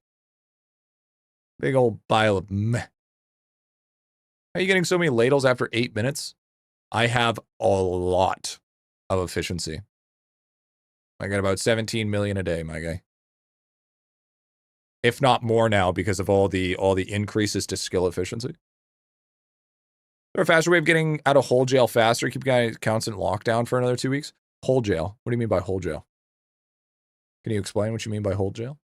Big old pile of meh. Are you getting so many ladles after 8 minutes? I have a lot of efficiency. I got about 17 million a day, my guy. If not more now because of all the increases to skill efficiency. Is there a faster way of getting out of whole jail faster? Keep guys constant lockdown for another 2 weeks? Whole jail? What do you mean by whole jail? Can you explain what you mean by whole jail?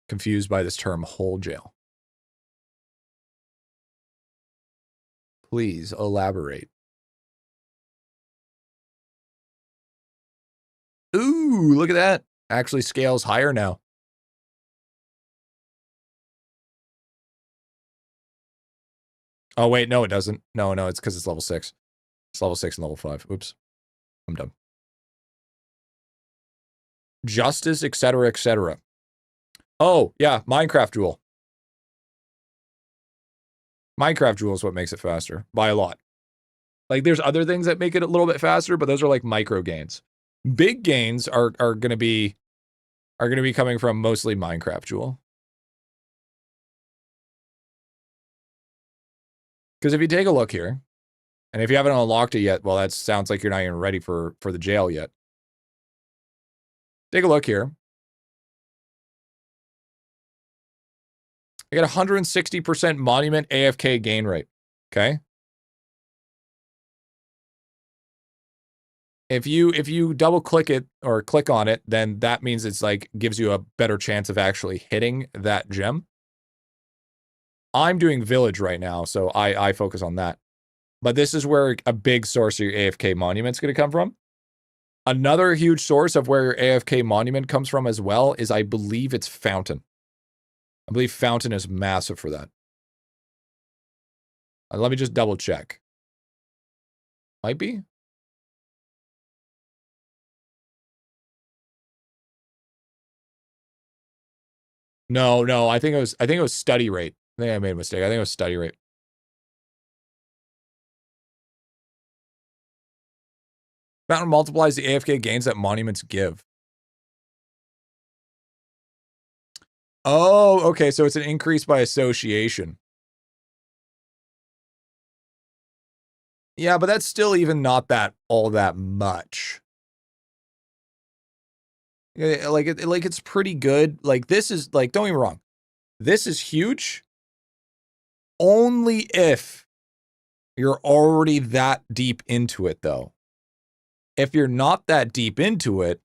Confused by this term, whole jail. Please elaborate. Ooh, look at that. Actually scales higher now. Oh, wait, no, it doesn't. No, it's because it's level 6. It's level 6 and level 5. Oops. I'm dumb. Justice, etc., etc. Oh, yeah, Minecraft Jewel. Minecraft Jewel is what makes it faster, by a lot. Like, there's other things that make it a little bit faster, but those are like micro gains. Big gains are gonna be coming from mostly Minecraft Jewel. Because if you take a look here, and if you haven't unlocked it yet, well, that sounds like you're not even ready for the jail yet. Take a look here. I got 160% monument AFK gain rate. Okay. If you double click it or click on it, then that means it's like gives you a better chance of actually hitting that gem. I'm doing village right now, so I focus on that. But this is where a big source of your AFK monument's going to come from. Another huge source of where your AFK monument comes from as well is, I believe, it's Fountain. I believe Fountain is massive for that. Let me just double check. Might be. No, I think it was study rate. I think I made a mistake. I think it was study rate. Fountain multiplies the AFK gains that monuments give. Oh, okay, so it's an increase by association. Yeah, but that's still even not all that much. Like it's pretty good. Like, this is, like, don't get me wrong. This is huge only if you're already that deep into it, though. If you're not that deep into it,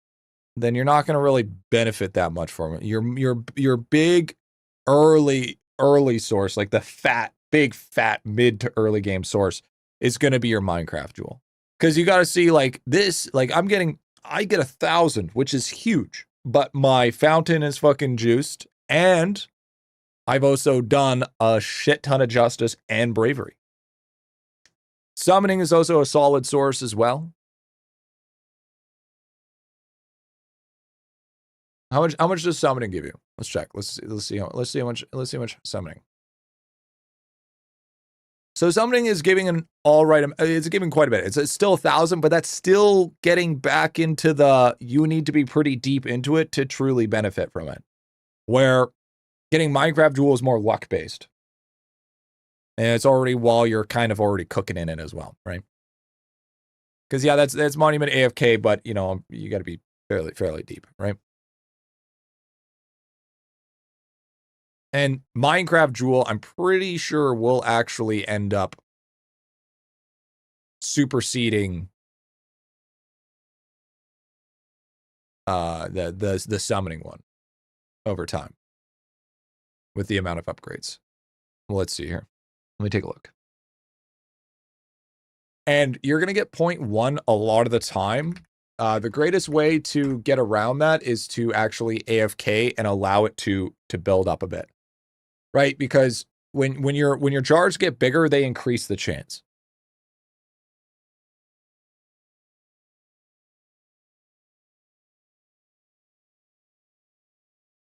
then you're not going to really benefit that much from it. Your big early source, like the big fat mid to early game source, is going to be your Minecraft jewel. Because you got to see, like, this, like, I get 1,000, which is huge, but my fountain is fucking juiced, and I've also done a shit ton of justice and bravery. Summoning is also a solid source as well. How much does summoning give you? Let's check. Let's see how much summoning. So summoning is giving an all right. It's giving quite a bit. It's still 1,000, but that's still getting back into the. You need to be pretty deep into it to truly benefit from it. Where getting Minecraft jewel is more luck based, and it's already while you're kind of already cooking in it as well, right? Because yeah, that's monument AFK, but you know you got to be fairly deep, right? And Minecraft Jewel, I'm pretty sure will actually end up superseding the summoning one over time with the amount of upgrades. Well, let's see here. Let me take a look. And you're going to get 0.1 a lot of the time. The greatest way to get around that is to actually AFK and allow it to build up a bit. Right? Because when your jars get bigger, they increase the chance.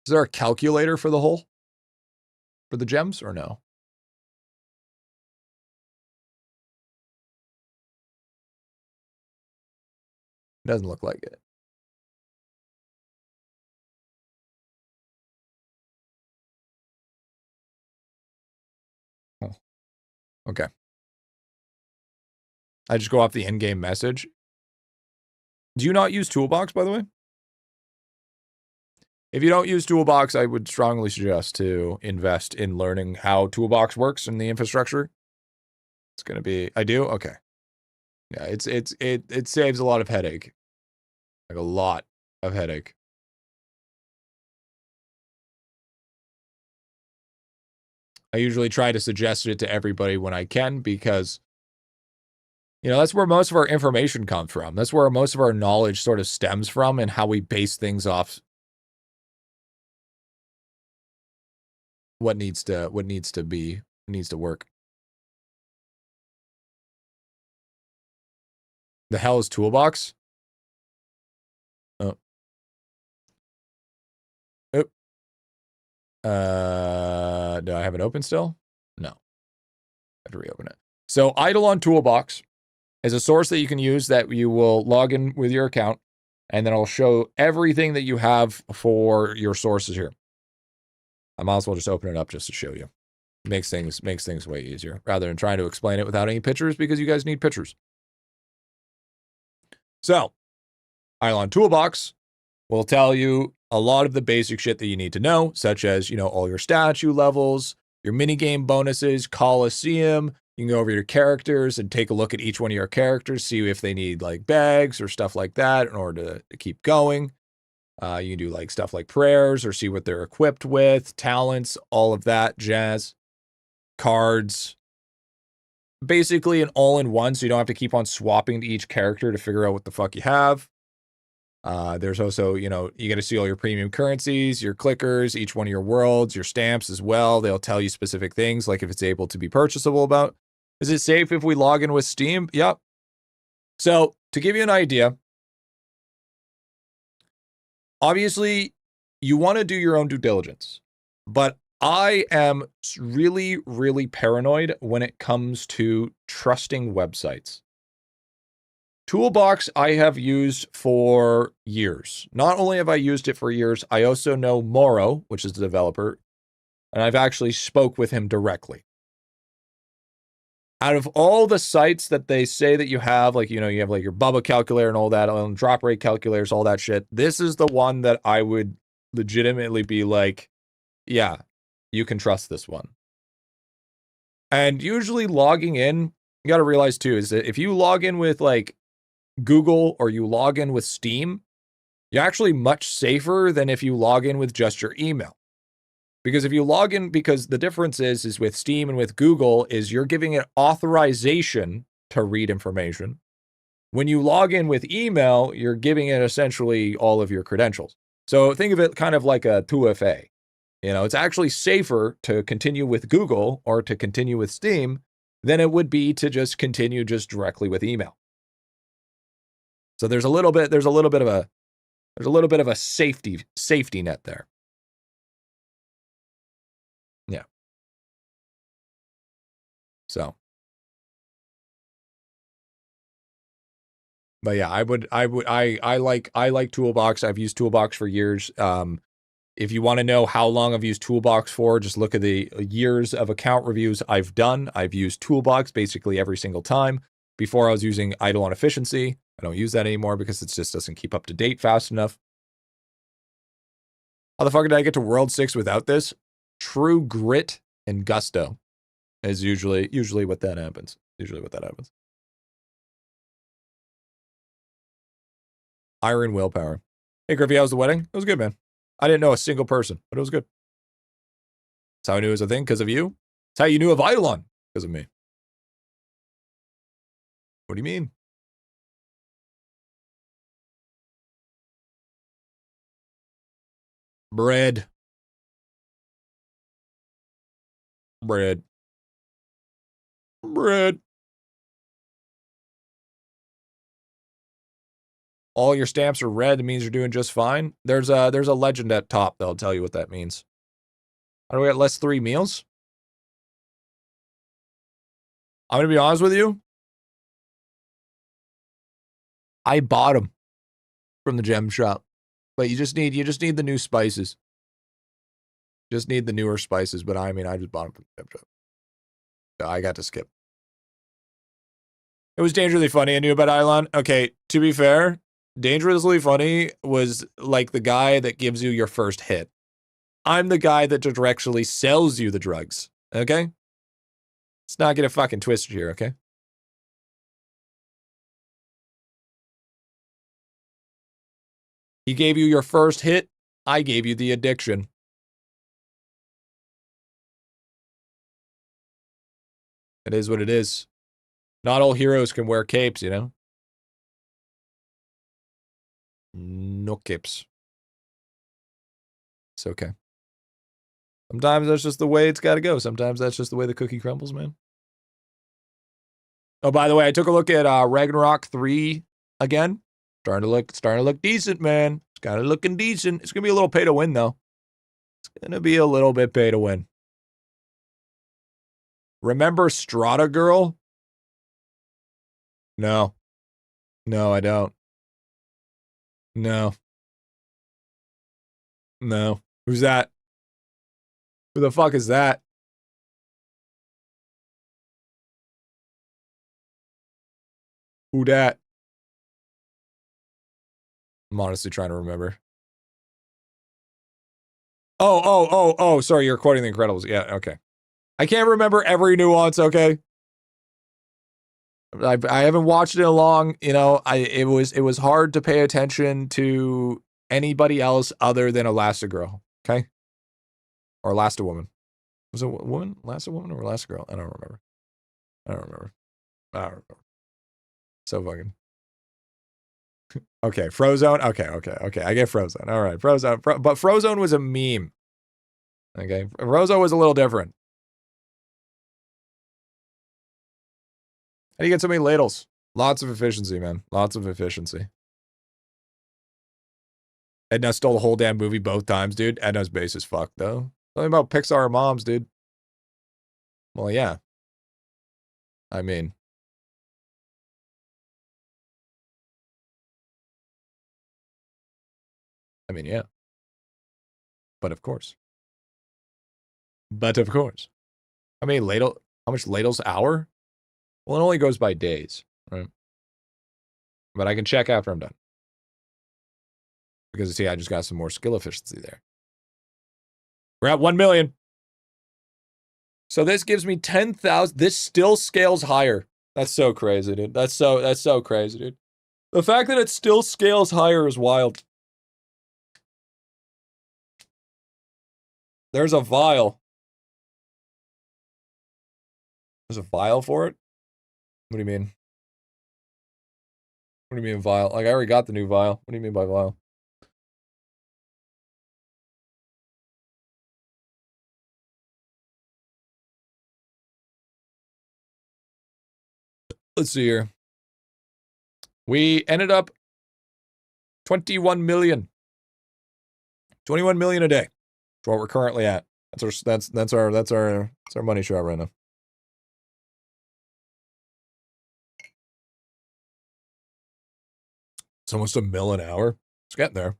Is there a calculator for the hole? For the gems or no? Doesn't look like it. Oh. Okay. I just go off the in-game message. Do you not use Toolbox, by the way? If you don't use Toolbox, I would strongly suggest to invest in learning how Toolbox works in the infrastructure. It's going to be... I do? Okay. Yeah, it saves a lot of headache. Like a lot of headache. I usually try to suggest it to everybody when I can because, you know, that's where most of our information comes from. That's where most of our knowledge sort of stems from and how we base things off what needs to work. The hell is Toolbox? Oh. Oop. Do I have it open still? No. I have to reopen it. So IdleOn Toolbox is a source that you can use that you will log in with your account, and then I'll show everything that you have for your sources here. I might as well just open it up just to show you. Makes things way easier rather than trying to explain it without any pictures because you guys need pictures. So, IdleOn Toolbox will tell you a lot of the basic shit that you need to know, such as, all your statue levels, your minigame bonuses, Coliseum. You can go over your characters and take a look at each one of your characters, see if they need like bags or stuff like that in order to keep going. You can do like stuff like prayers or see what they're equipped with, talents, all of that jazz, cards. Basically an all-in-one, so you don't have to keep on swapping to each character to figure out what the fuck you have. There's also, you get to see all your premium currencies, your clickers, each one of your worlds, your stamps as well. They'll tell you specific things, like if it's able to be purchasable about. Is it safe if we log in with Steam? Yep. So, to give you an idea, obviously, you want to do your own due diligence, but I am really, really paranoid when it comes to trusting websites. Toolbox I have used for years. Not only have I used it for years, I also know Moro, which is the developer, and I've actually spoke with him directly. Out of all the sites that they say that you have, like, you have like your Bubba calculator and all that, and drop rate calculators, all that shit, this is the one that I would legitimately be like, yeah, you can trust this one. And usually logging in, you got to realize too, is that if you log in with like Google or you log in with Steam, you're actually much safer than if you log in with just your email. Because if you log in, because the difference is with Steam and with Google is you're giving it authorization to read information. When you log in with email, you're giving it essentially all of your credentials. So think of it kind of like a 2FA. It's actually safer to continue with Google or to continue with Steam than it would be to just continue just directly with email. So there's a little bit of a safety net there. Yeah. So. But yeah, I like Toolbox. I've used Toolbox for years. If you want to know how long I've used Toolbox for, just look at the years of account reviews I've done. I've used Toolbox basically every single time. Before I was using IdleOn Efficiency. I don't use that anymore because it just doesn't keep up to date fast enough. How the fuck did I get to World 6 without this? True grit and gusto is usually what that happens. Iron willpower. Hey, Griffy, how was the wedding? It was good, man. I didn't know a single person, but it was good. That's how I knew it was a thing, because of you. That's how you knew of IdleOn, because of me. What do you mean? Bread. All your stamps are red. It means you're doing just fine. There's a legend at top that'll tell you what that means. How do we get less 3 meals? I'm gonna be honest with you. I bought them from the gem shop, but you just need the new spices. Just need the newer spices, but I just bought them from the gem shop. So I got to skip. It was dangerously funny. I knew about IdleOn. Okay, to be fair, dangerously funny was like the guy that gives you your first hit. I'm the guy that directly sells you the drugs. Okay? Let's not get it fucking twisted here, okay? He gave you your first hit. I gave you the addiction. It is what it is. Not all heroes can wear capes, No capes. It's okay. Sometimes that's just the way it's got to go. Sometimes that's just the way the cookie crumbles, man. Oh, by the way, I took a look at Ragnarok 3 again. Starting to look decent, man. It's kind of looking decent. It's going to be a little pay to win, though. It's going to be a little bit pay to win. Remember Strata Girl? No. No, I don't. No. No. Who's that? Who the fuck is that? Who dat? I'm honestly trying to remember. Oh, sorry, you're quoting The Incredibles. Yeah, okay. I can't remember every nuance, okay? I haven't watched it in a long, you know, it was hard to pay attention to anybody else other than Elastigirl, okay? Or Elastiwoman. Was it a woman? Elastiwoman or Elastigirl? I don't remember. I don't remember. So fucking. Okay, Frozone. Okay. I get Frozone. All right, Frozone. But Frozone was a meme. Okay, Frozone was a little different. How do you get so many ladles? Lots of efficiency, man. Lots of efficiency. Edna stole the whole damn movie both times, dude. Edna's base is fucked, though. Something about Pixar moms, dude. Well, yeah. I mean. Yeah. But of course. I mean, how much ladles hour? Well, it only goes by days, right? But I can check after I'm done. Because, see, I just got some more skill efficiency there. We're at 1 million. So this gives me 10,000. This still scales higher. That's so crazy, dude. That's so crazy, dude. The fact that it still scales higher is wild. There's a vial. There's a vial for it? What do you mean? What do you mean vial? Like, I already got the new vial. What do you mean by vial? Let's see here. We ended up 21 million. 21 million a day. That's what we're currently at. That's our money shot right now. It's almost $1 mil an hour. It's getting there.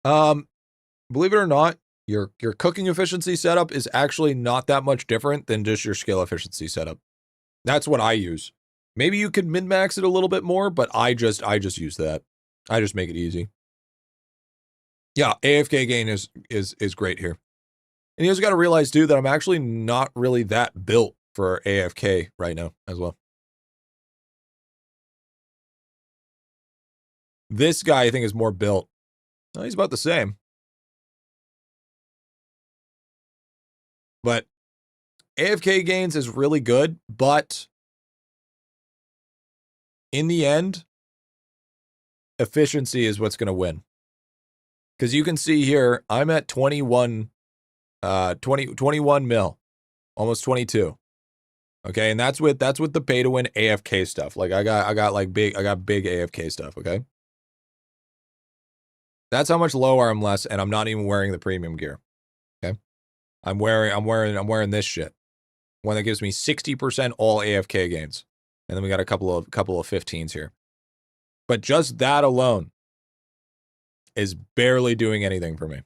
Believe it or not, your cooking efficiency setup is actually not that much different than just your skill efficiency setup. That's what I use. Maybe you could min-max it a little bit more, but I just use that. I just make it easy. Yeah, AFK gain is great here. And you guys got to realize, too, that I'm actually not really that built for AFK right now as well. This guy, I think, is more built. No, he's about the same. But AFK gains is really good, but in the end, efficiency is what's going to win. Because you can see here, I'm at 21 mil, almost 22. Okay, and that's with the pay to win AFK stuff. Like I got big AFK stuff, okay? That's how much lower I'm less, and I'm not even wearing the premium gear. Okay? I'm wearing this shit. One that gives me 60% all AFK gains. And then we got a couple of 15s here. But just that alone is barely doing anything for me.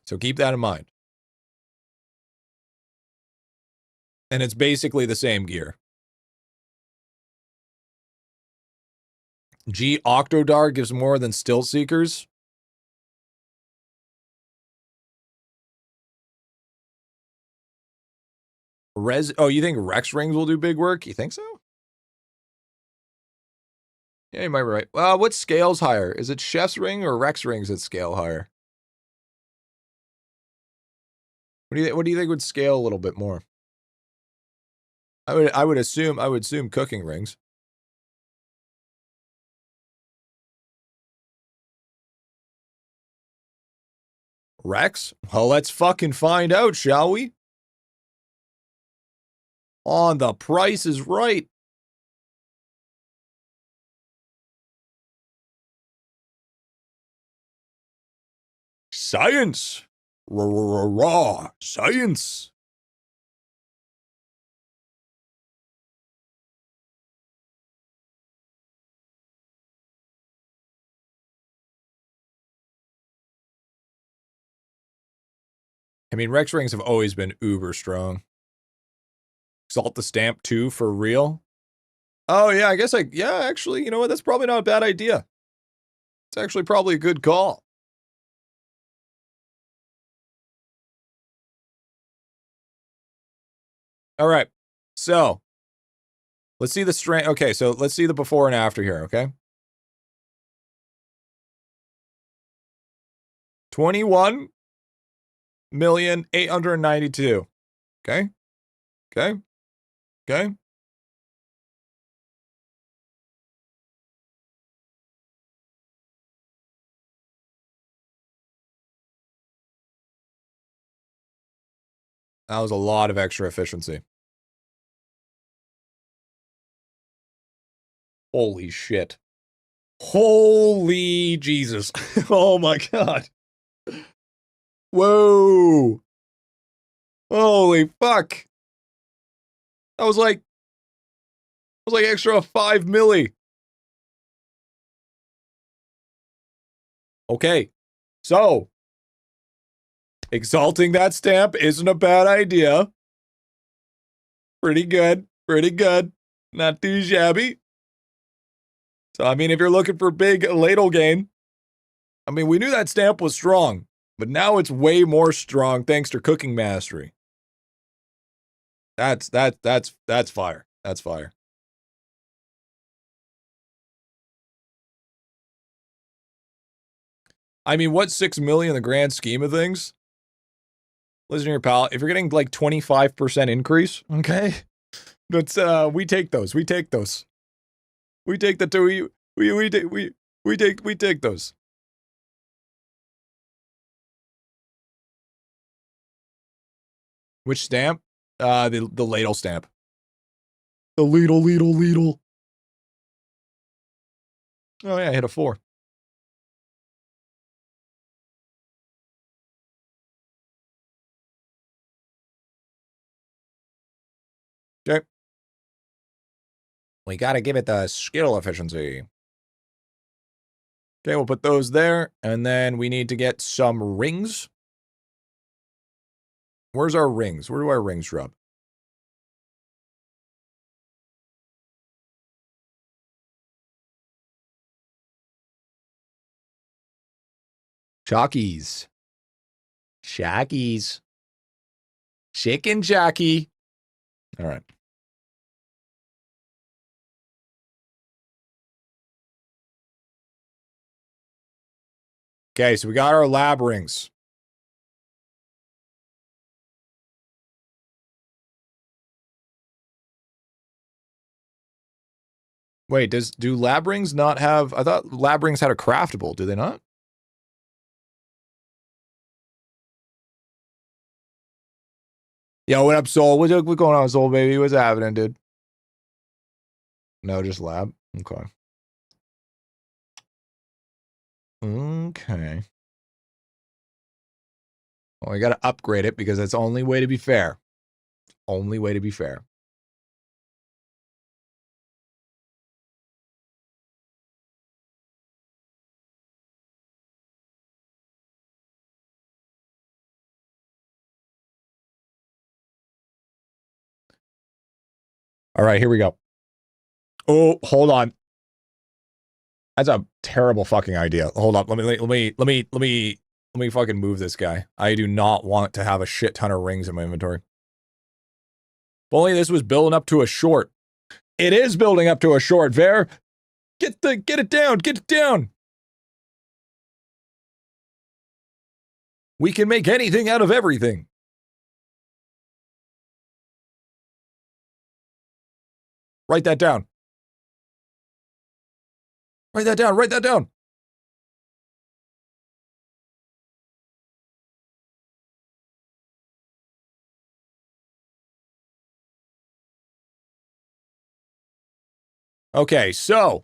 So keep that in mind. And it's basically the same gear. G Octodar gives more than Still Seekers. Oh, you think Rex Rings will do big work? You think so? Yeah, you might be right. Well, what scales higher? Is it Chef's Ring or Rex Rings that scale higher? What do you think would scale a little bit more? I would assume cooking rings. Rex? Well, let's fucking find out, shall we? On The Price is Right. Science. Raw science. I mean, Rex rings have always been uber strong. Exalt the stamp too for real. Oh yeah, I guess yeah, actually, you know what? That's probably not a bad idea. It's actually probably a good call. All right. So, let's see the strength. Okay, so let's see the before and after here, okay? 21,892,000. Okay? Okay? Okay? That was a lot of extra efficiency. Holy shit. Holy Jesus. Oh my god. Whoa. Holy fuck. That was like extra 5 milli. Okay. So, exalting that stamp isn't a bad idea. Pretty good. Pretty good. Not too shabby. So, I mean, if you're looking for big ladle gain, I mean, we knew that stamp was strong, but now it's way more strong thanks to cooking mastery. That's fire. That's fire. I mean, what's 6 million in the grand scheme of things? Listen here, pal. If you're getting like 25% increase, okay, that's we take those. We take those. We take the two. We take those. Which stamp? The ladle stamp. The ladle. Oh yeah, I hit a 4. Okay. We gotta give it the skill efficiency. Okay, we'll put those there, and then we need to get some rings. Where's our rings? Where do our rings drop? Jockeys. Shackies. Chicken jockey. All right. Okay, so we got our lab rings. Wait, do lab rings not have... I thought lab rings had a craftable. Do they not? Yo, what up, Soul? What's going on, Soul, baby? What's happening, dude? No, just lab? Okay. Okay. Well, I gotta upgrade it because that's the only way to be fair. Only way to be fair. All right, here we go. Oh, hold on. That's a terrible fucking idea. Hold on. Let me fucking move this guy. I do not want to have a shit ton of rings in my inventory. If only this was building up to a short. It is building up to a short, Ver. Get it down. Get it down. We can make anything out of everything. Write that down. Write that down. Write that down. Okay, so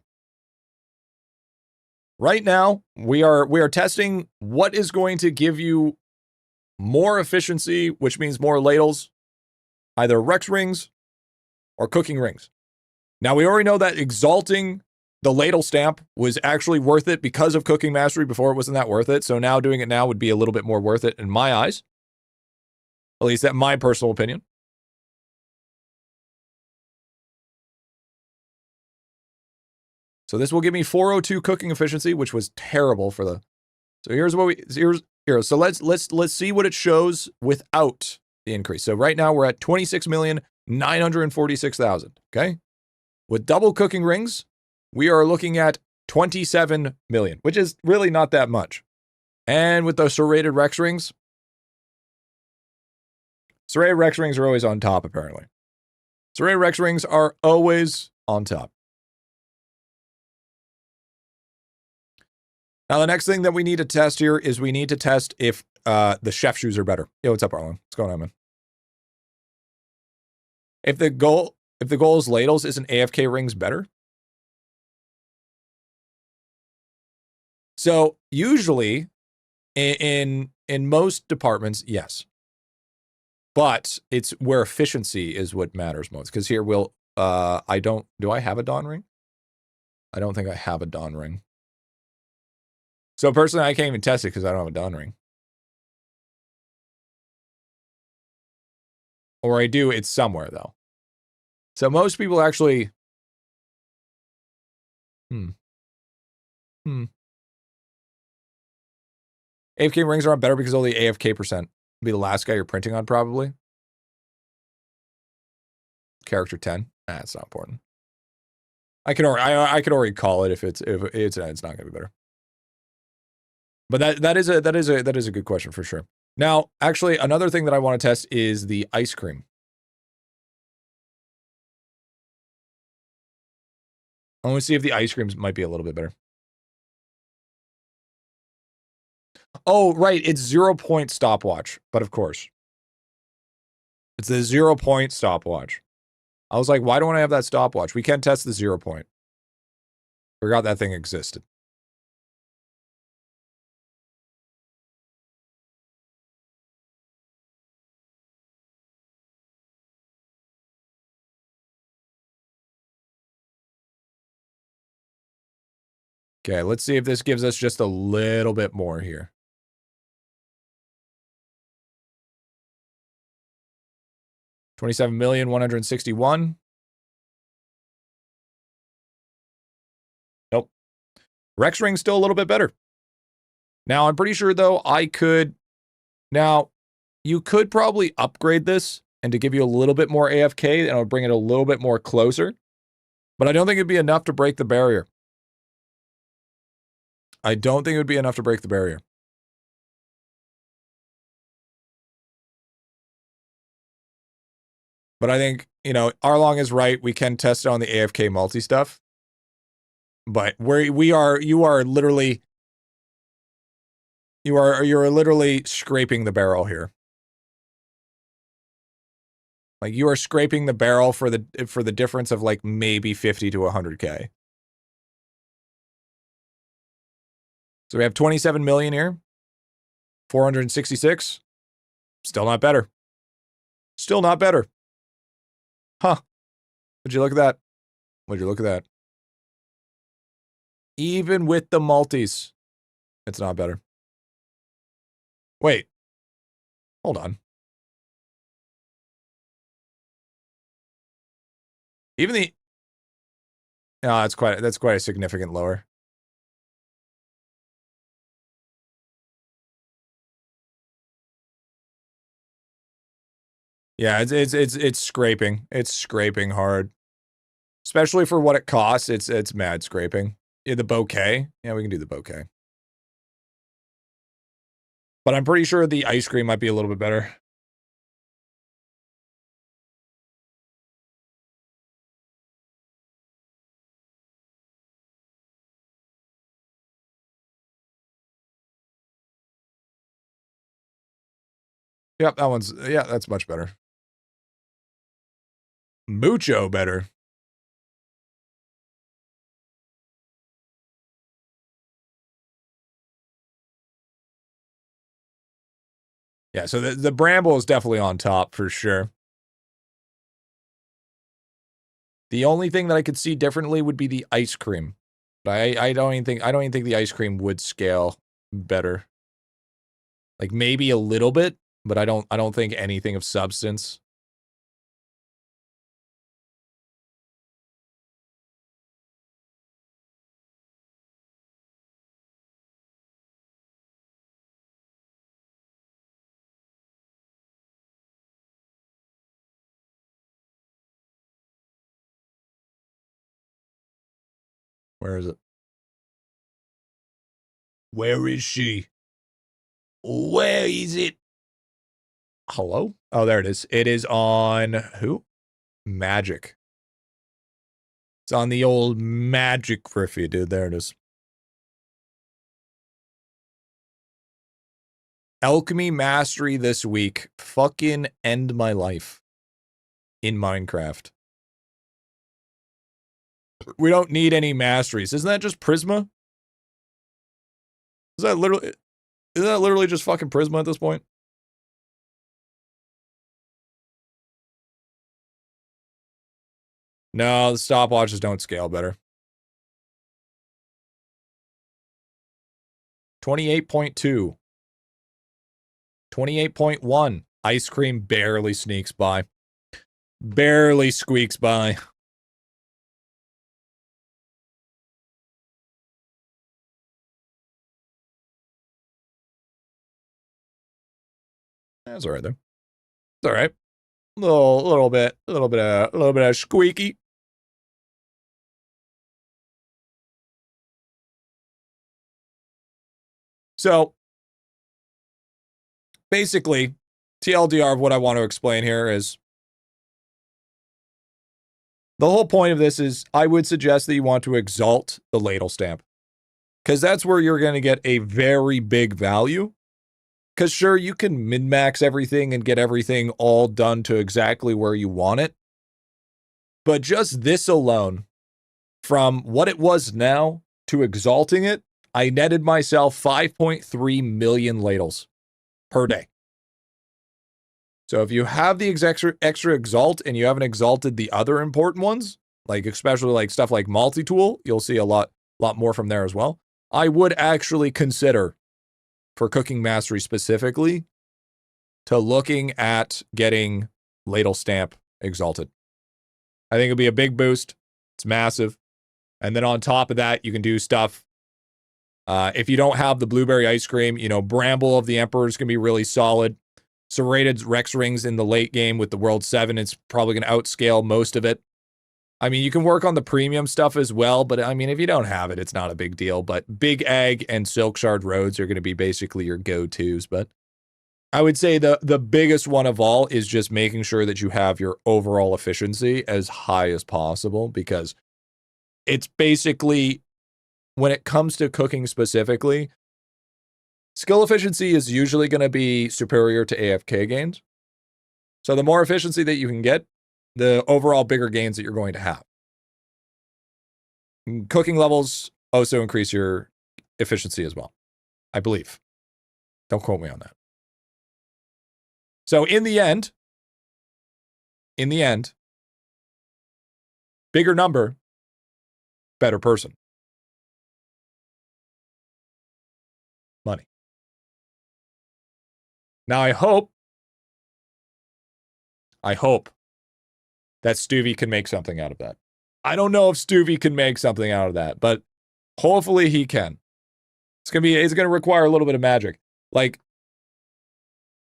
right now we are testing what is going to give you more efficiency, which means more ladles, either Rex rings or cooking rings. Now we already know that exalting the ladle stamp was actually worth it because of cooking mastery. Before it wasn't that worth it, so now doing it now would be a little bit more worth it in my eyes. At least that's my personal opinion. So this will give me 402 cooking efficiency, which was terrible for the. So here's what we here. So let's see what it shows without the increase. So right now we're at 26,946,000. Okay, with double cooking rings, we are looking at 27 million, which is really not that much. And with those serrated Rex rings, serrated Rex rings are always on top. Apparently, serrated Rex rings are always on top. Now, the next thing that we need to test here is we need to test if the chef shoes are better. Yo, what's up, Arlen? What's going on, man? If the goal is ladles, isn't AFK rings better? So usually, in most departments, yes. But it's where efficiency is what matters most. Because here do I have a Dawn ring? I don't think I have a Dawn ring. So personally, I can't even test it because I don't have a Dawn ring. Or I do, it's somewhere though. So most people actually... AFK rings are better because only AFK percent. Be the last guy you're printing on, probably. Character 10. Nah, it's not important. I could already call it if it's not gonna be better. But that is a good question for sure. Now, actually, another thing that I want to test is the ice cream. I want to see if the ice creams might be a little bit better. Oh, right, it's 0 point stopwatch, but of course. It's the 0 point stopwatch. I was like, why don't I have that stopwatch? We can't test the 0 point. Forgot that thing existed. Okay, let's see if this gives us just a little bit more here. $27,161,000. Nope. Rex ring's still a little bit better. Now, I'm pretty sure, though, Now, you could probably upgrade this and to give you a little bit more AFK, and it'll bring it a little bit more closer. But I don't think it'd be enough to break the barrier. I don't think it would be enough to break the barrier. But I think, Arlong is right. We can test it on the AFK multi stuff. But you are literally scraping the barrel here. Like, you are scraping the barrel for the difference of like maybe 50 to 100K. So we have 27 million here. 466. Still not better. Still not better. Huh. Would you look at that? Would you look at that? Even with the multis, it's not better. Wait. Hold on. Even the... No, that's quite a significant lower. Yeah, it's scraping. It's scraping hard. Especially for what it costs, it's mad scraping. Yeah, the bouquet. Yeah, we can do the bouquet. But I'm pretty sure the ice cream might be a little bit better. Yep, that's much better. Mucho better. Yeah, so the bramble is definitely on top for sure. The only thing that I could see differently would be the ice cream. But I don't even think the ice cream would scale better. Like maybe a little bit, but I don't think anything of substance. Where is it? Where is she? Where is it? Hello? Oh, there it is. It is on who? Magic. It's on the old Magic Griffy, dude. There it is. Alchemy Mastery this week. Fucking end my life. In Minecraft. We don't need any masteries. Isn't that just Prisma? Isn't that literally just fucking Prisma at this point? No, the stopwatches don't scale better. 28.2. 28.1. Ice cream barely sneaks by. Barely squeaks by. That's all right though. It's all right. A little bit of squeaky. So basically, TLDR of what I want to explain here is the whole point of this is I would suggest that you want to exalt the ladle stamp, because that's where you're going to get a very big value. Because sure, you can min-max everything and get everything all done to exactly where you want it. But just this alone, from what it was now to exalting it, I netted myself 5.3 million ladles per day. So if you have the extra exalt and you haven't exalted the other important ones, like especially like stuff like multi-tool, you'll see a lot more from there as well. I would actually consider, for cooking mastery specifically, to looking at getting ladle stamp exalted. I think it'll be a big boost. It's massive. And then on top of that, you can do stuff. If you don't have the blueberry ice cream, you know, Bramble of the Emperor is going to be really solid. Serrated Rex Rings in the late game with the World 7, it's probably going to outscale most of it. I mean, you can work on the premium stuff as well, but I mean, if you don't have it, it's not a big deal. But Big Egg and Silk Shard Roads are going to be basically your go-tos. But I would say the biggest one of all is just making sure that you have your overall efficiency as high as possible, because it's basically, when it comes to cooking specifically, skill efficiency is usually going to be superior to AFK gains. So the more efficiency that you can get, the overall bigger gains that you're going to have. Cooking levels also increase your efficiency as well, I believe. Don't quote me on that. So in the end, bigger number, better person. Money. Now I hope that Stuvie can make something out of that. I don't know if Stuvie can make something out of that, but hopefully he can. It's gonna require a little bit of magic. Like,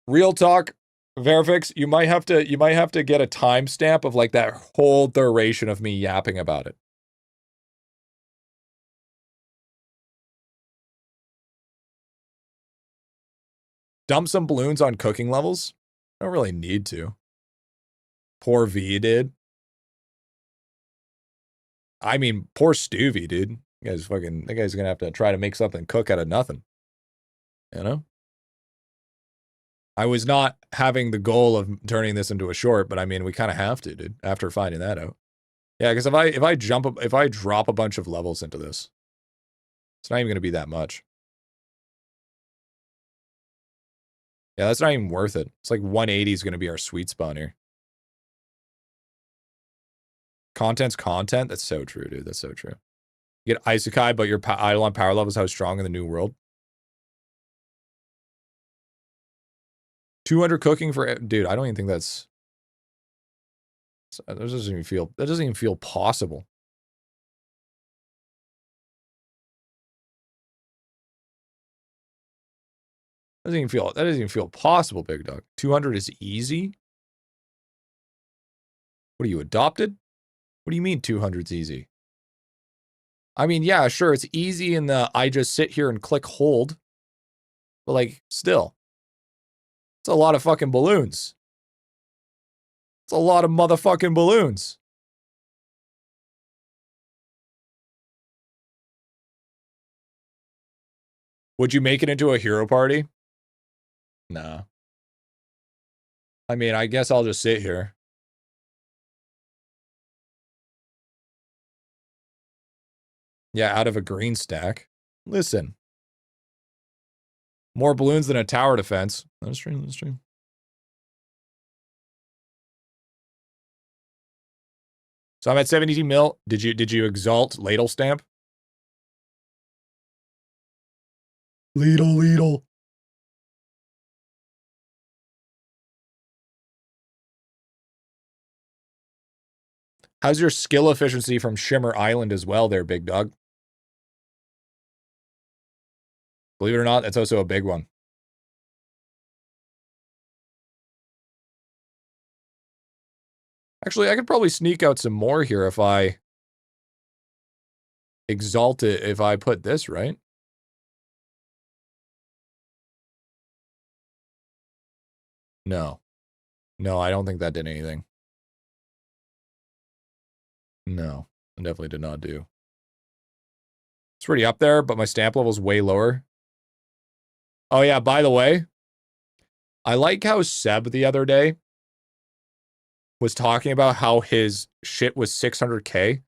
real talk, Verifix, you might have to get a timestamp of like that whole duration of me yapping about it. Dump some balloons on cooking levels? I don't really need to. Poor V did. I mean, poor Stuvie, dude. That guy's gonna have to try to make something cook out of nothing. You know? I was not having the goal of turning this into a short, but I mean, we kind of have to, dude, after finding that out. Yeah, because if I drop a bunch of levels into this, it's not even gonna be that much. Yeah, that's not even worth it. It's like 180 is gonna be our sweet spot here. Content's content? That's so true, dude. That's so true. You get Isekai, but your IdleOn power level is how strong in the new world. 200 cooking for, dude, I don't even think that's, that doesn't even feel possible. That doesn't even feel possible, big dog. 200 is easy? What are you, adopted? What do you mean 200's easy? I mean, yeah, sure, it's easy in the I just sit here and click hold. But, like, still. It's a lot of fucking balloons. It's a lot of motherfucking balloons. Would you make it into a hero party? Nah. I mean, I guess I'll just sit here. Yeah, out of a green stack. Listen. More balloons than a tower defense. That's true, that's true. So I'm at 72 mil. Did you exalt ladle stamp? Ladle. How's your skill efficiency from Shimmer Island as well there, big dog? Believe it or not, that's also a big one. Actually, I could probably sneak out some more here if I exalt it, if I put this, right? No. No, I don't think that did anything. No, it definitely did not do. It's pretty up there, but my stamp level's way lower. Oh yeah, by the way, I like how Seb the other day was talking about how his shit was 600k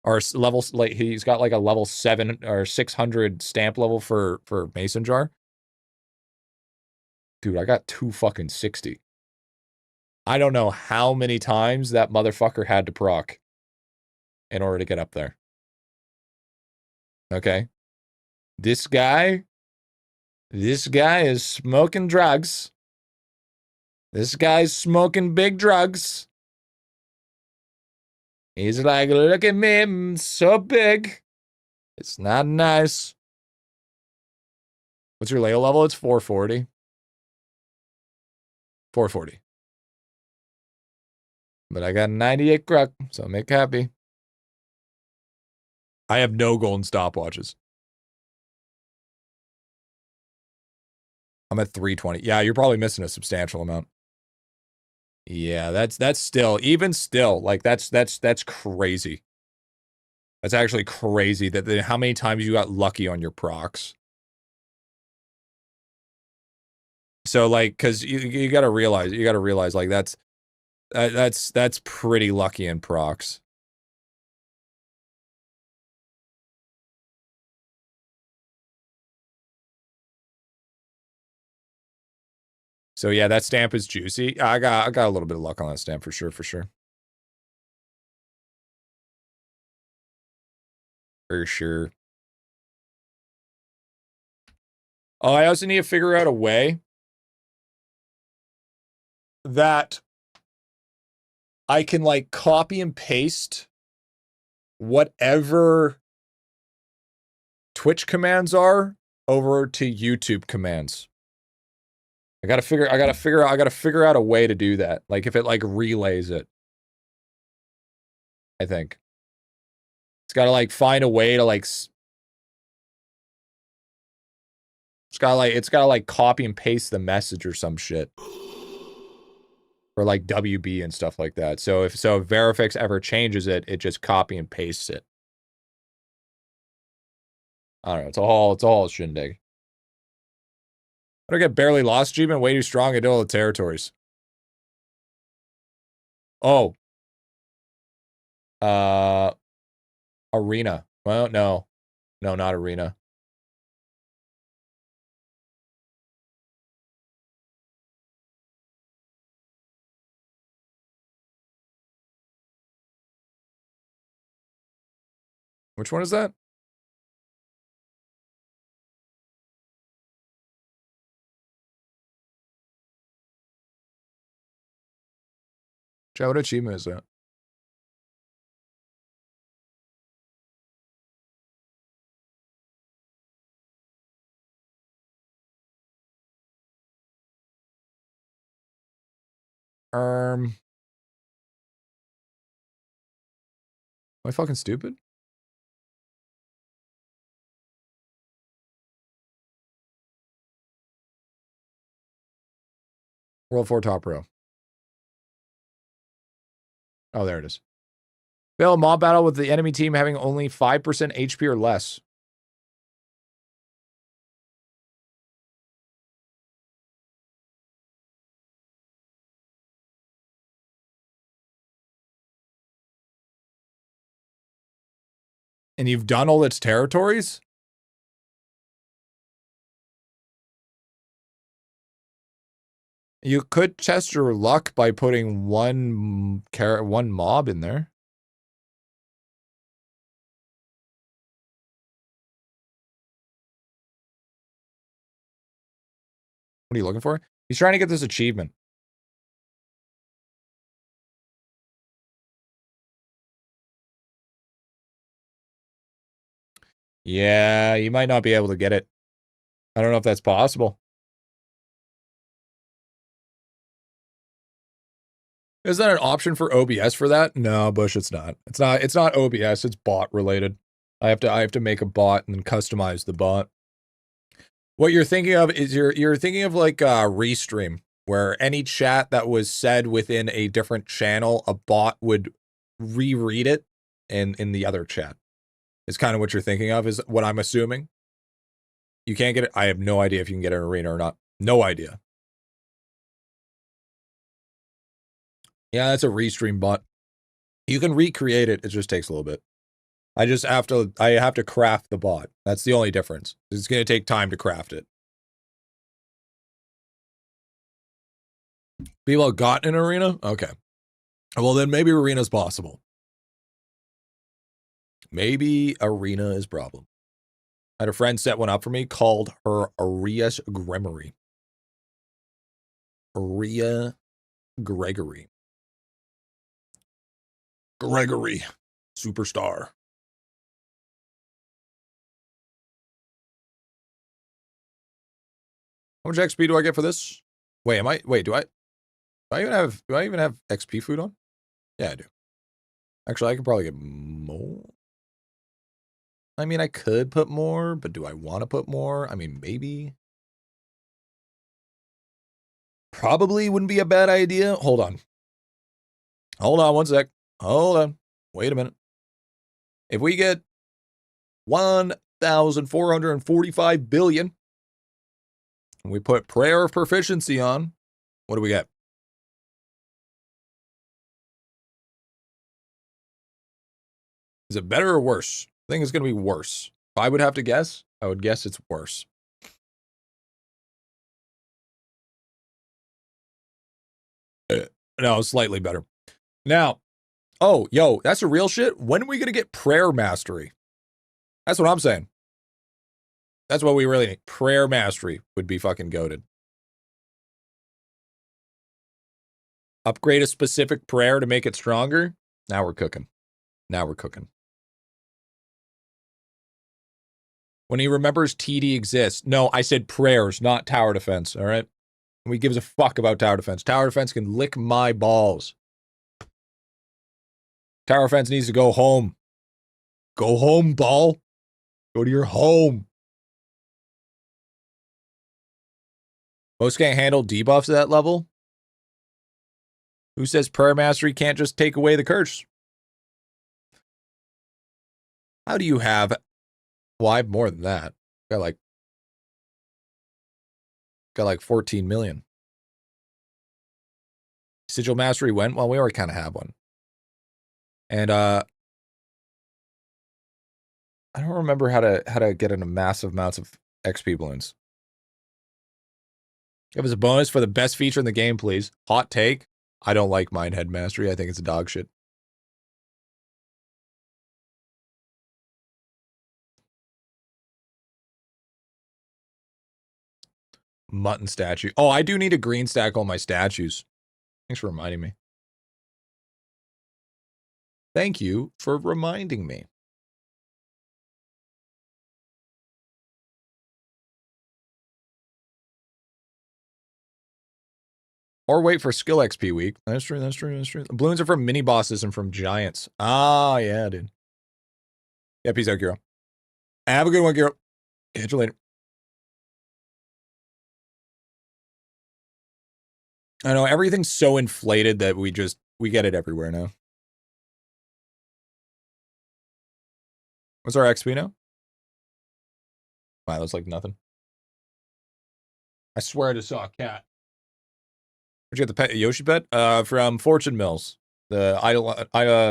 or levels, like he's got like a level 7 or 600 stamp level for mason jar. Dude, I got 260. I don't know how many times that motherfucker had to proc in order to get up there. Okay. This guy is smoking drugs. This guy's smoking big drugs. He's like, look at me, I'm so big. It's not nice. What's your Leo level? It's 440. 440. But I got 98 Kruk, so make happy. I have no golden stopwatches. I'm at 320. Yeah, you're probably missing a substantial amount. Yeah, that's still, even still, like that's crazy. That's actually crazy that how many times you got lucky on your procs. So like, cause you gotta realize, like that's pretty lucky in procs. So yeah, that stamp is juicy. I got a little bit of luck on that stamp for sure, for sure. For sure. Oh, I also need to figure out a way that I can like copy and paste whatever Twitch commands are over to YouTube commands. I gotta figure out a way to do that. Like if it like relays it. I think. It's gotta like find a way to like it's gotta like copy and paste the message or some shit. Or like WB and stuff like that. So if Verifix ever changes it, it just copy and pastes it. I don't know. It's all shindig. I don't get barely lost achievement, way too strong in all the territories. Oh. Arena. Well, no. No, not arena. Which one is that? Chat, what achievement is that? Am I fucking stupid? World 4 top row. Oh, there it is. Fail a mob battle with the enemy team having only 5% HP or less. And you've done all its territories? You could test your luck by putting one mob in there. What are you looking for? He's trying to get this achievement. Yeah, you might not be able to get it. I don't know if that's possible. Is that an option for OBS for that? No, Bush, it's not. It's not OBS, it's bot related. I have to make a bot and then customize the bot. What you're thinking of is you're thinking of like Restream, where any chat that was said within a different channel, a bot would reread it in the other chat. Is kind of what you're thinking of, is what I'm assuming. You can't get it. I have no idea if you can get an arena or not. No idea. Yeah, that's a Restream bot. You can recreate it. It just takes a little bit. I have to craft the bot. That's the only difference. It's going to take time to craft it. People have got an arena? Okay. Well, then maybe arena's possible. Maybe arena is problem. I had a friend set one up for me called her Arias Gremory. Aria Gregory. Gregory. Superstar. How much XP do I get for this? Wait, do I even have XP food on? Yeah, I do. Actually, I could probably get more. I mean, I could put more, but do I want to put more? I mean, maybe. Probably wouldn't be a bad idea. Hold on. Hold on one sec. Hold on. Wait a minute. If we get 1,445 billion, and we put Prayer of Proficiency on, what do we get? Is it better or worse? I think it's going to be worse. If I would have to guess, I would guess it's worse. No, slightly better. Now, oh, yo, that's a real shit. When are we going to get Prayer Mastery? That's what I'm saying. That's what we really need. Prayer Mastery would be fucking goated. Upgrade a specific prayer to make it stronger. Now we're cooking. Now we're cooking. When he remembers TD exists. No, I said prayers, not tower defense, all right? We gives a fuck about tower defense. Tower defense can lick my balls. Tower defense needs to go home. Go home, ball. Go to your home. Most can't handle debuffs at that level. Who says prayer mastery can't just take away the curse? How do you have... Well, I have more than that. Got like 14 million. Sigil mastery went? Well, we already kind of have one. And I don't remember how to get into massive amounts of XP balloons. Give us a bonus for the best feature in the game, please. Hot take. I don't like Mindhead Mastery. I think it's a dog shit. Mutton statue. Oh, I do need to green stack all my statues. Thanks for reminding me. Thank you for reminding me. Or wait for skill XP week. That's true, that's true, that's true. Balloons are from mini bosses and from giants. Ah, yeah, dude. Yeah, peace out, Kiro. Have a good one, Kiro. Catch you later. I know, everything's so inflated that we get it everywhere now. What's our XP now? Wow, that's like nothing. I swear I just saw a cat. Where'd you get the pet Yoshi pet? From Fortune Mills. The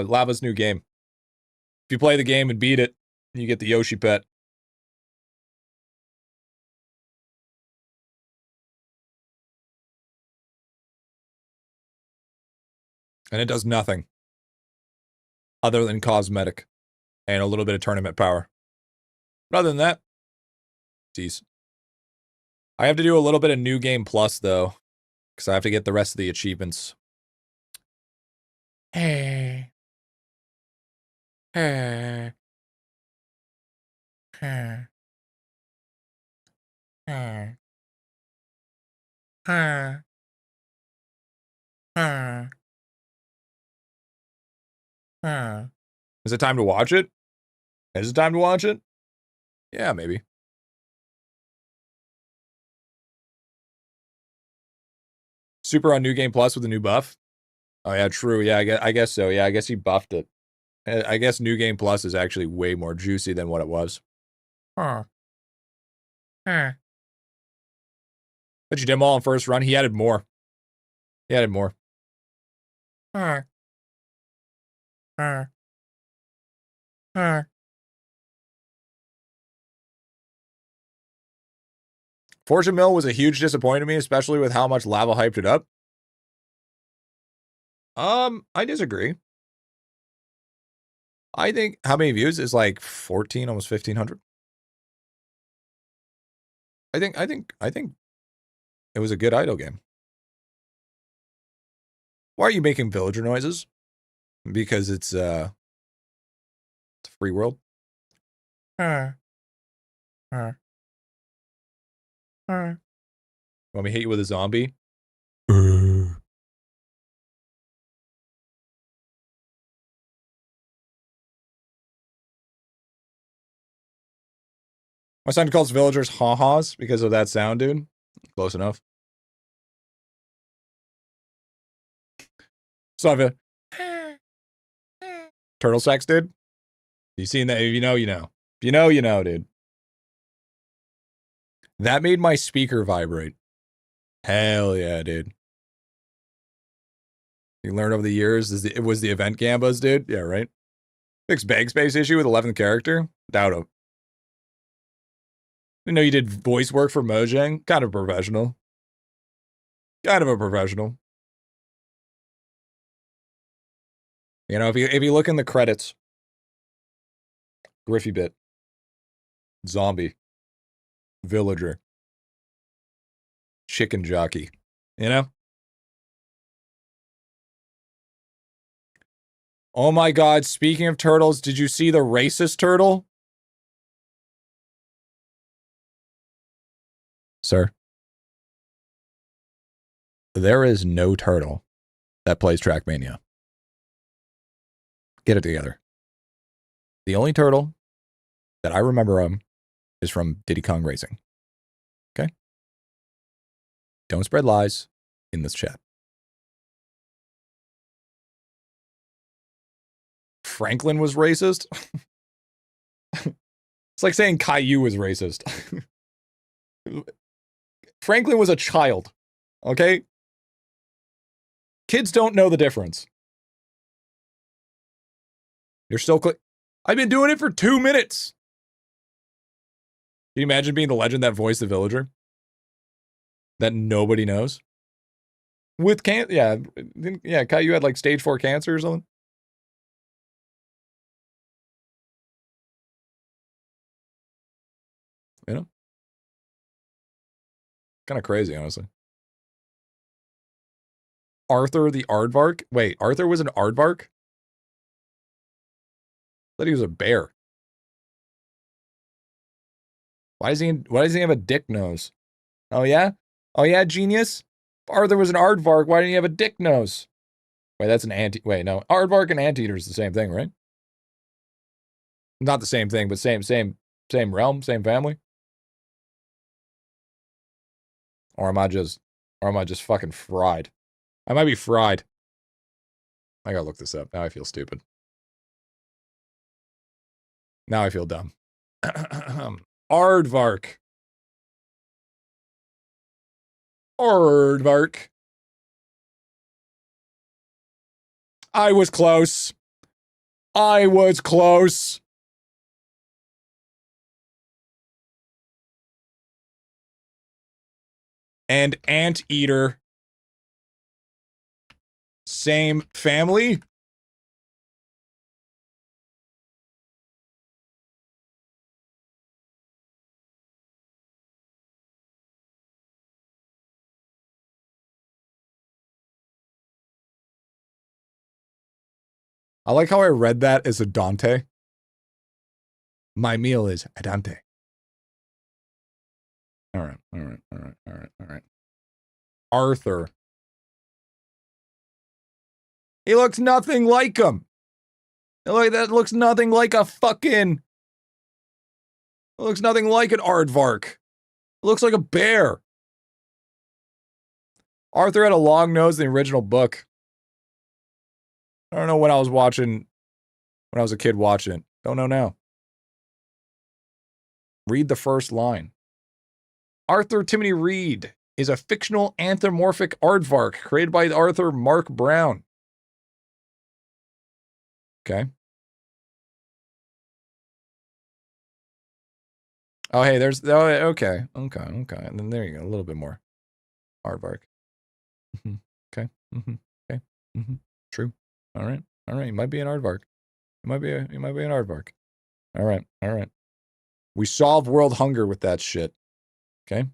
Lava's new game. If you play the game and beat it, you get the Yoshi pet. And it does nothing. Other than cosmetic. And a little bit of tournament power. But other than that, geez. I have to do a little bit of New Game Plus, though. Because I have to get the rest of the achievements. Hey. Hey. Hey. Hey. Hey. Hey. Hey. Is it time to watch it? Is it time to watch it? Yeah, maybe. Super on New Game Plus with a new buff? Oh, yeah, true. Yeah, I guess so. Yeah, I guess he buffed it. I guess New Game Plus is actually way more juicy than what it was. Huh. Huh. Did you dim all in first run? He added more. He added more. Huh. Huh. Huh. Fortune Mill was a huge disappointment to me, especially with how much Lava hyped it up. I disagree. I think, how many views is like 14, almost 1,500? I think it was a good idle game. Why are you making villager noises? Because it's a free world. Want me to hit you with a zombie? My son calls villagers ha-has because of that sound, dude. Close enough. So turtle sex, dude. You seen that? If you know, you know. If you know, you know, dude. That made my speaker vibrate. Hell yeah, dude. You learned over the years it was the event gambas, dude. Yeah, right. Fixed bag space issue with 11th character. Doubt it. You know you did voice work for Mojang. Kind of professional. Kind of a professional. You know, if you look in the credits, Griffybit, zombie, villager, chicken jockey. You know? Oh my god, speaking of turtles, did you see the racist turtle? Sir, there is no turtle that plays Trackmania. Get it together. The only turtle that I remember is from Diddy Kong Racing. Okay? Don't spread lies in this chat. Franklin was racist? It's like saying Caillou was racist. Franklin was a child. Okay? Kids don't know the difference. You're still I've been doing it for 2 minutes. Can you imagine being the legend that voiced the villager? That nobody knows? With yeah, Caillou had like stage 4 cancer or something. You know? Kind of crazy, honestly. Arthur the Aardvark? Wait, Arthur was an Aardvark? thought he was a bear. Why does he have a dick nose? Oh, yeah? Oh, yeah, genius? If Arthur was an aardvark, why didn't he have a dick nose? Wait, that's an wait, no. Aardvark and anteater is the same thing, right? Not the same thing, but same realm, same family? Or am I just fucking fried? I might be fried. I gotta look this up. Now I feel stupid. Now I feel dumb. Aardvark. Aardvark. I was close. I was close. And anteater. Same family? I like how I read that as a Dante. My meal is a Dante. All right. Arthur. He looks nothing like him. That looks nothing like a fucking... It looks nothing like an aardvark. It looks like a bear. Arthur had a long nose in the original book. I don't know when I was a kid watching it. Don't know now. Read the first line. Arthur Timothy Reed is a fictional anthropomorphic aardvark created by Arthur Mark Brown. Okay. Oh, hey, there's... Oh, okay. And then there you go. A little bit more. Aardvark. Okay. Okay. True. All right. You might be an aardvark. You might be an aardvark. All right. We solve world hunger with that shit. Okay?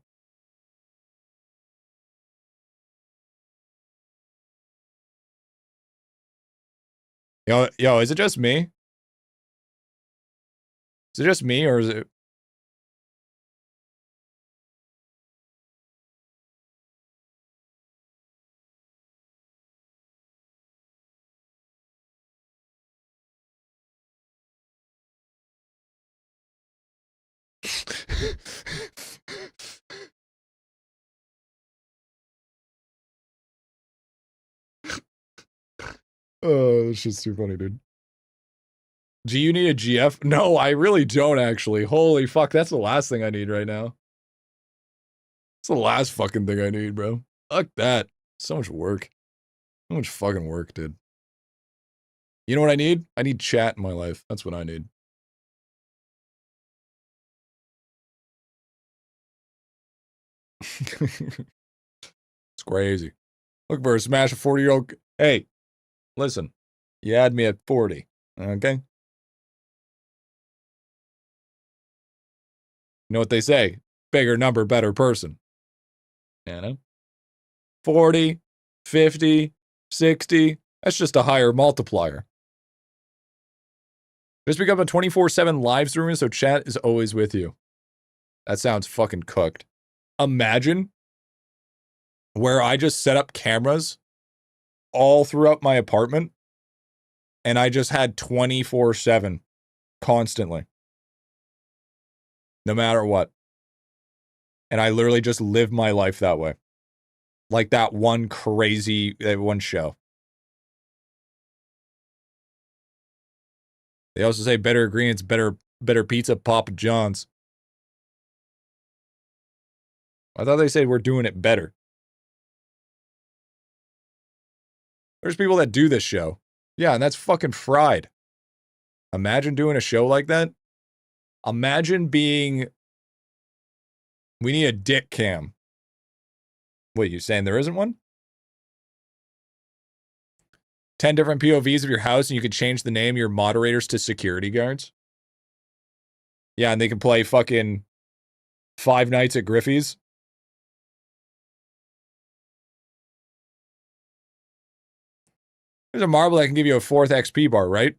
Yo, is it just me? Is it just me, or is it... Oh, this shit's too funny, dude. Do you need a GF? No, I really don't, actually. Holy fuck, that's the last thing I need right now. It's the last fucking thing I need, bro. Fuck that. So much work. So much fucking work, dude. You know what I need? I need chat in my life. That's what I need. It's crazy. Look for a smash a 40-year-old... Hey, listen. You had me at 40, okay? You know what they say? Bigger number, better person. You know? 40, 50, 60. That's just a higher multiplier. Just become a 24/7 live streamer, so chat is always with you. That sounds fucking cooked. Imagine where I just set up cameras all throughout my apartment, and I just had 24/7 constantly. No matter what. And I literally just live my life that way. Like that one one show. They also say better ingredients, better pizza, Papa John's. I thought they said we're doing it better. There's people that do this show. Yeah, and that's fucking fried. Imagine doing a show like that. Imagine being... We need a dick cam. Wait, you saying there isn't one? 10 different POVs of your house, and you could change the name of your moderators to security guards? Yeah, and they can play fucking Five Nights at Griffey's. There's a marble that can give you a 4th XP bar, right?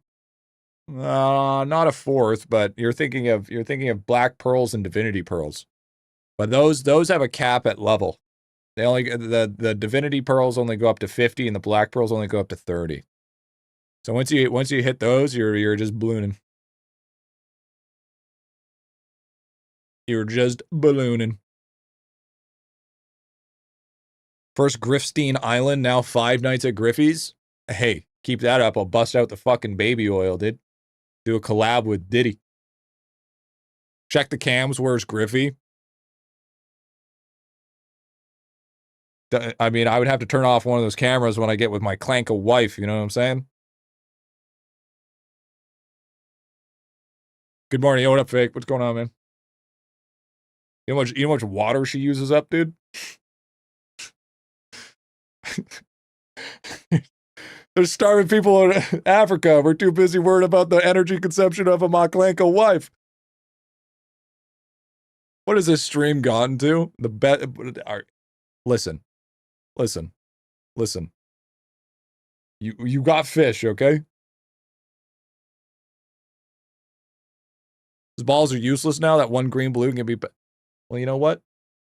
Not a fourth, but you're thinking of black pearls and divinity pearls. But those have a cap at level. They only the divinity pearls only go up to 50 and the black pearls only go up to 30. So once you hit those, you're just ballooning. You're just ballooning. First Griffstein Island, now 5 nights at Griffey's. Hey, keep that up. I'll bust out the fucking baby oil, dude. Do a collab with Diddy. Check the cams. Where's Griffey? I mean, I would have to turn off one of those cameras when I get with my clanka wife. You know what I'm saying? Good morning. Yo, what up, fake? What's going on, man? You know how much water she uses up, dude? There's starving people in Africa. We're too busy worried about the energy consumption of a Maklanka wife. What has this stream gotten to? Listen. You got fish, okay? His balls are useless now. That one green blue can be... Well, you know what?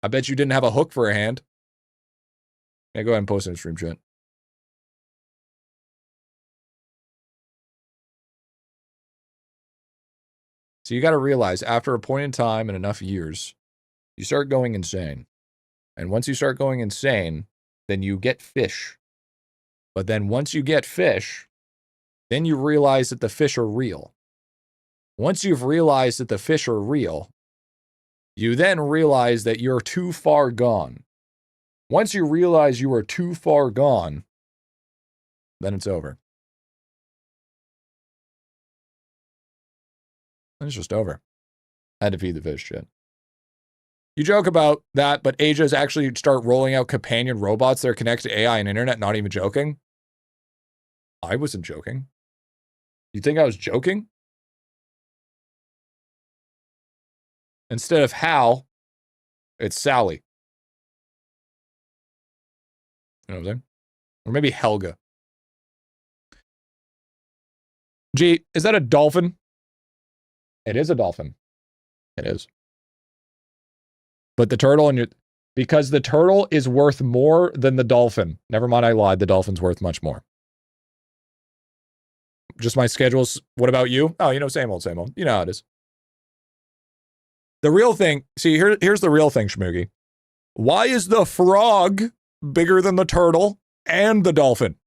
I bet you didn't have a hook for a hand. Yeah, go ahead and post it in stream chat. So you got to realize, after a point in time and enough years, you start going insane. And once you start going insane, then you get fish. But then once you get fish, then you realize that the fish are real. Once you've realized that the fish are real, you then realize that you're too far gone. Once you realize you are too far gone, then it's over. Then it's just over. I had to feed the fish, shit. You joke about that, but Asia's actually start rolling out companion robots that are connected to AI and internet, not even joking. I wasn't joking. You think I was joking? Instead of Hal, it's Sally. You know what I'm saying? Or maybe Helga. Gee, is that a dolphin? It is a dolphin. It is. But the turtle because the turtle is worth more than the dolphin. Never mind, I lied. The dolphin's worth much more. Just my schedules. What about you? Oh, you know, same old, same old. You know how it is. The real thing, see, here's the real thing, Shmoogie. Why is the frog bigger than the turtle and the dolphin?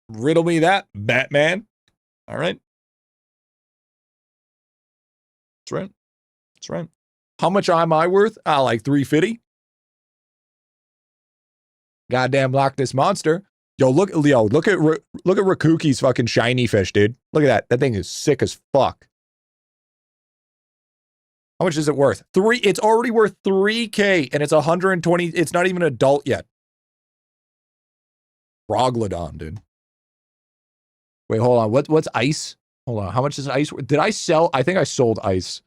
Riddle me that, Batman. All right. That's right. That's right. How much am I worth? Like 350. Goddamn Loch Ness Monster. Look at Rakuki's fucking shiny fish, dude. Look at that. That thing is sick as fuck. How much is it worth? It's already worth 3K and it's 120. It's not even an adult yet. Froglodon, dude. Wait, hold on. What's ice? Hold on. How much is ice? Did I sell? I think I sold ice.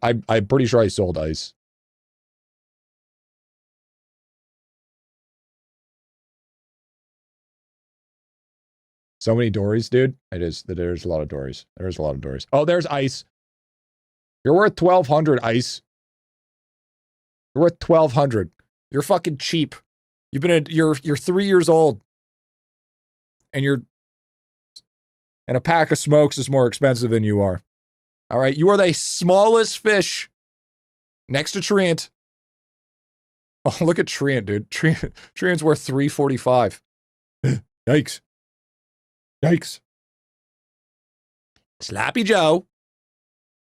I'm pretty sure I sold ice. So many dories, dude. There's a lot of dories. There's a lot of dories. Oh, there's ice. You're worth 1,200, ice. You're worth 1,200. You're fucking cheap. You're 3 years old. And a pack of smokes is more expensive than you are. All right, you are the smallest fish next to Treant. Oh, look at Treant, dude. Treant's worth 345. Yikes. Yikes. Slappy Joe.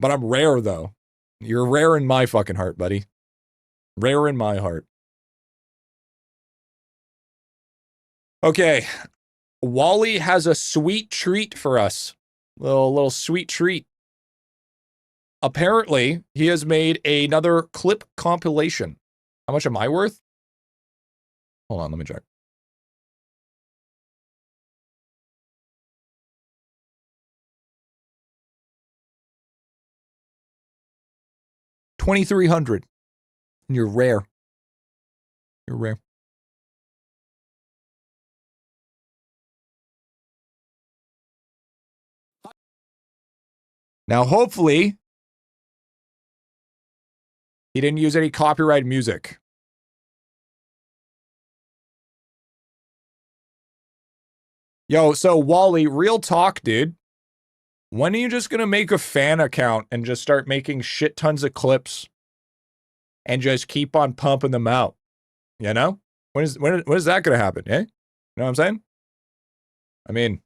But I'm rare, though. You're rare in my fucking heart, buddy. Rare in my heart. Okay. Wally has a sweet treat for us. Little sweet treat. Apparently, he has made another clip compilation. How much am I worth? Hold on, let me check. $2,300. And you're rare. You're rare. Now, hopefully, he didn't use any copyright music. Yo, so Wally, real talk, dude. When are you just gonna make a fan account and just start making shit tons of clips and just keep on pumping them out? You know? When is that gonna happen, eh? You know what I'm saying? I mean,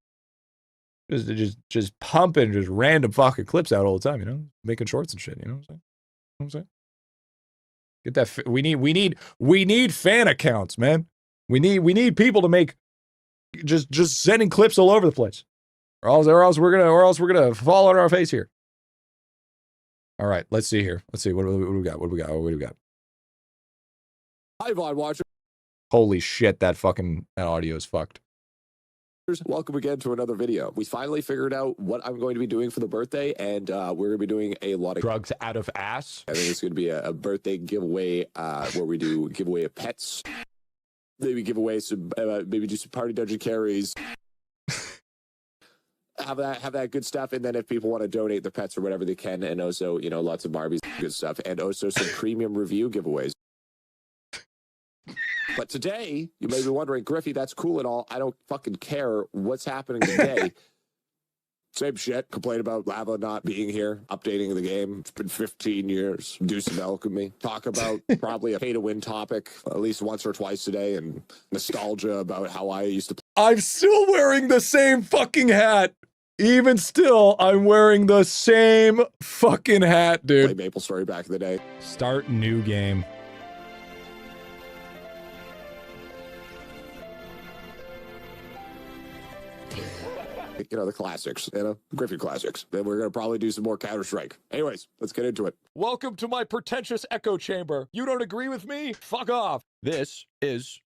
just pumping just random fucking clips out all the time, you know? Making shorts and shit, you know what I'm saying? Get that we need fan accounts, man. We need people to make just sending clips all over the place. Or else we're gonna fall on our face here. All right, let's see here. Let's see what do we got? What do we got? Hi, VOD watcher. Holy shit, that audio is fucked. Welcome again to another video. We finally figured out what I'm going to be doing for the birthday, and we're going to be doing a lot of drugs out of ass. I think it's going to be a birthday giveaway where we do giveaway of pets. Maybe give away some, maybe do some party dungeon carries. Have that good stuff, and then if people want to donate their pets or whatever they can, and also, you know, lots of Barbies, good stuff, and also some premium review giveaways. But today, you may be wondering, Griffy, that's cool and all. I don't fucking care what's happening today. Same shit. Complain about Lava not being here, updating the game. It's been 15 years. Do some alchemy. Talk about probably a pay-to-win topic at least once or twice today, and nostalgia about how I used to play. I'm still wearing the same fucking hat. Even still, I'm wearing the same fucking hat, dude. Play MapleStory back in the day. Start new game. You know, the classics, you know, Griffy classics. Then we're going to probably do some more Counter-Strike. Anyways, let's get into it. Welcome to my pretentious echo chamber. You don't agree with me? Fuck off. This is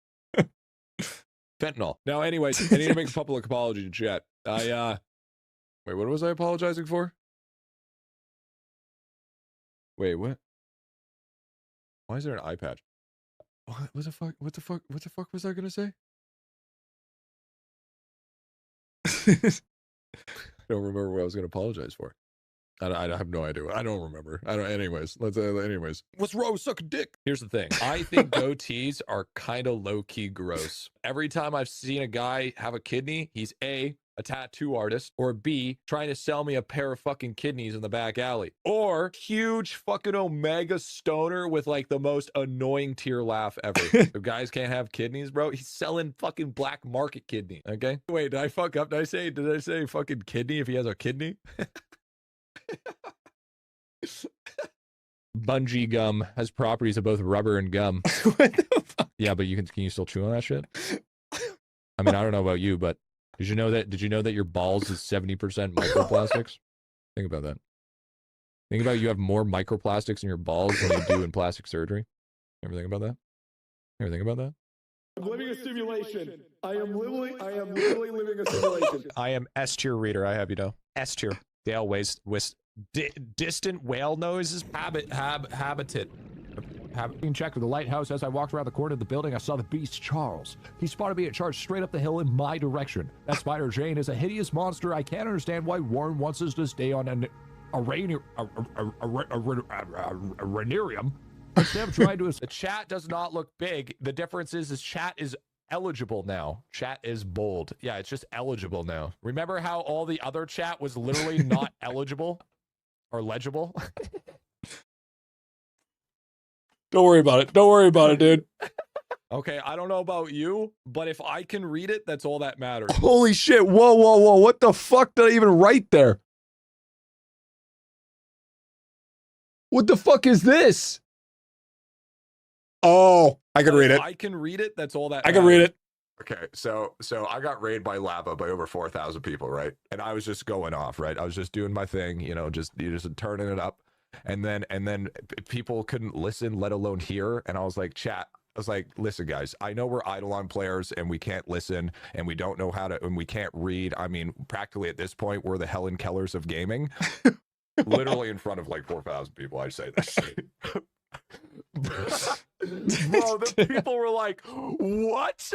fentanyl. Now, anyways, I need to make a public apology to chat. Wait, what was I apologizing for? Wait, what? Why is there an eye patch? What the fuck was I gonna say? I don't remember what I was going to apologize for. I have no idea. I don't remember. Anyways, anyways. What's wrong with suck a dick? Here's the thing. I think goatees are kind of low-key gross. Every time I've seen a guy have a kidney, he's A, a tattoo artist, or B, trying to sell me a pair of fucking kidneys in the back alley, or huge fucking omega stoner with like the most annoying tear laugh ever. If guys can't have kidneys, bro, he's selling fucking black market kidney. Okay. Wait, did I fuck up? Did I say fucking kidney if he has a kidney? Bungee gum has properties of both rubber and gum. What the fuck? Yeah, but can you still chew on that shit? I mean, I don't know about you, but did you know that your balls is 70% microplastics? Think about that. Think about you have more microplastics in your balls than you do in plastic surgery. Ever think about that? Ever think about that? I'm living a simulation. I am literally living a simulation. I am S tier reader, I have you know. S tier. Dale distant whale noises habitat. Being checked with the lighthouse. As I walked around the corner of the building, I saw the beast Charles. He spotted me and charged straight up the hill in my direction. That spider Jane is a hideous monster. I can't understand why Warren wants us to stay on a ranarium instead of trying to. The chat does not look big. The difference is chat is eligible now. Chat is bold. Yeah, it's just eligible now. Remember how all the other chat was literally not eligible or legible? Don't worry about it. Don't worry about it, dude. Okay, I don't know about you, but if I can read it, that's all that matters. Holy shit. Whoa. What the fuck did I even write there? What the fuck is this? Oh, I can read it. I can read it. That's all that matters. I can read it. Okay, so I got raided by Lava by over 4,000 people, right? And I was just going off, right? I was just doing my thing, you know, just turning it up. And then people couldn't listen, let alone hear. And I was like, chat, I was like, listen, guys, I know we're IdleOn players and we can't listen and we don't know how to, and we can't read. I mean, practically at this point, we're the Helen Kellers of gaming. Literally in front of like 4,000 people, I say that shit. Bro, the people were like, what?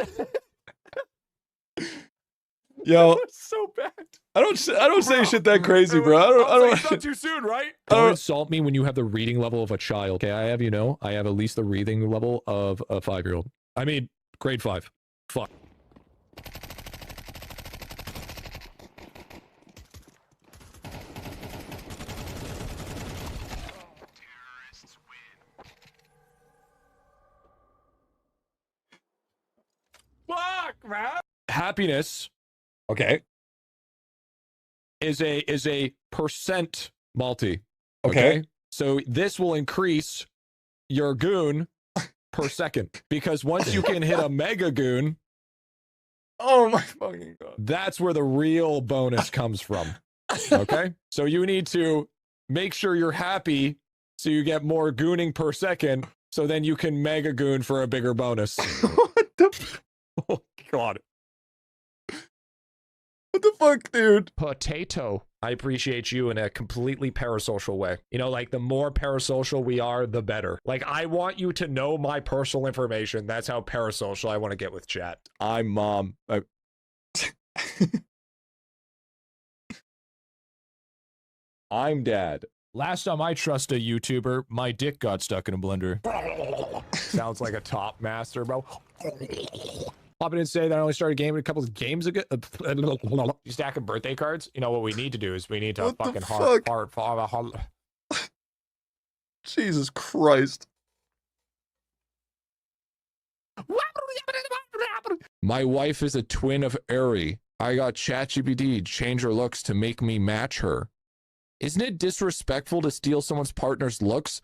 Yo, so bad. I don't say shit that crazy, bro. I don't. It's not too soon, right? Don't insult me when you have the reading level of a child. Okay, I have I have at least the reading level of a 5-year-old. I mean, grade 5. Fuck. Fuck, man. Happiness. Okay. Is a percent multi. Okay. So this will increase your goon per second because once you can hit a mega goon, oh my fucking god, that's where the real bonus comes from. Okay, so you need to make sure you're happy so you get more gooning per second, so then you can mega goon for a bigger bonus. What the? Oh god. What the fuck, dude? Potato. I appreciate you in a completely parasocial way. You know, like the more parasocial we are, the better. Like I want you to know my personal information. That's how parasocial I want to get with chat. I'm mom. I'm dad. Last time I trust a YouTuber, my dick got stuck in a blender. Sounds like a top master, bro. Pop in and say that I only started gaming a couple of games ago. You stacking birthday cards? You know what we need to do is we need to What fucking the hard. Jesus Christ. My wife is a twin of Ari. I got ChatGPT change her looks to make me match her. Isn't it disrespectful to steal someone's partner's looks?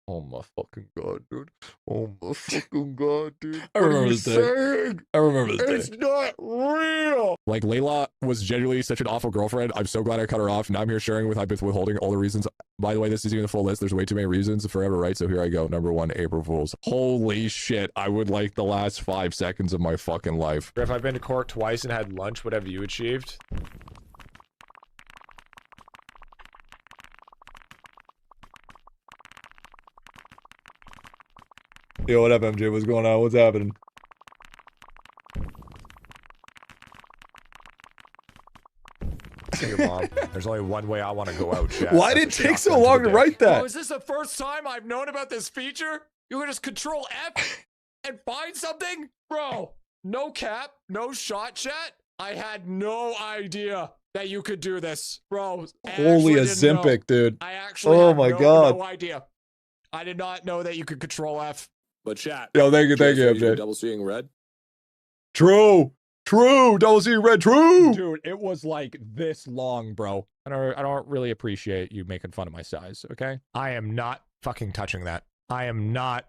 Oh my fucking god, dude. Oh my fucking god, dude. I remember this day. I remember this It's not real. Like Layla was genuinely such an awful girlfriend. I'm so glad I cut her off. Now I'm here sharing with withholding all the reasons. By the way, this isn't even the full list. There's way too many reasons. Forever right. So here I go. Number 1, April Fools. Holy shit. I would like the last 5 seconds of my fucking life. If I've been to court twice and had lunch, what have you achieved? Yo, what up, MJ? What's going on? What's happening? Your mom. There's only one way I want to go out, chat. Why did it take so long to write that? Oh, is this the first time I've known about this feature? You can just control F and find something? Bro, no cap, no shot, chat. I had no idea that you could do this. Bro, holy Ozempic, dude. I actually oh my god. No idea. I did not know that you could control F. But chat. Yo, thank you, MJ. Double seeing red. True, double seeing red, true. Dude, it was like this long, bro. I don't really appreciate you making fun of my size, okay? I am not fucking touching that. I am not.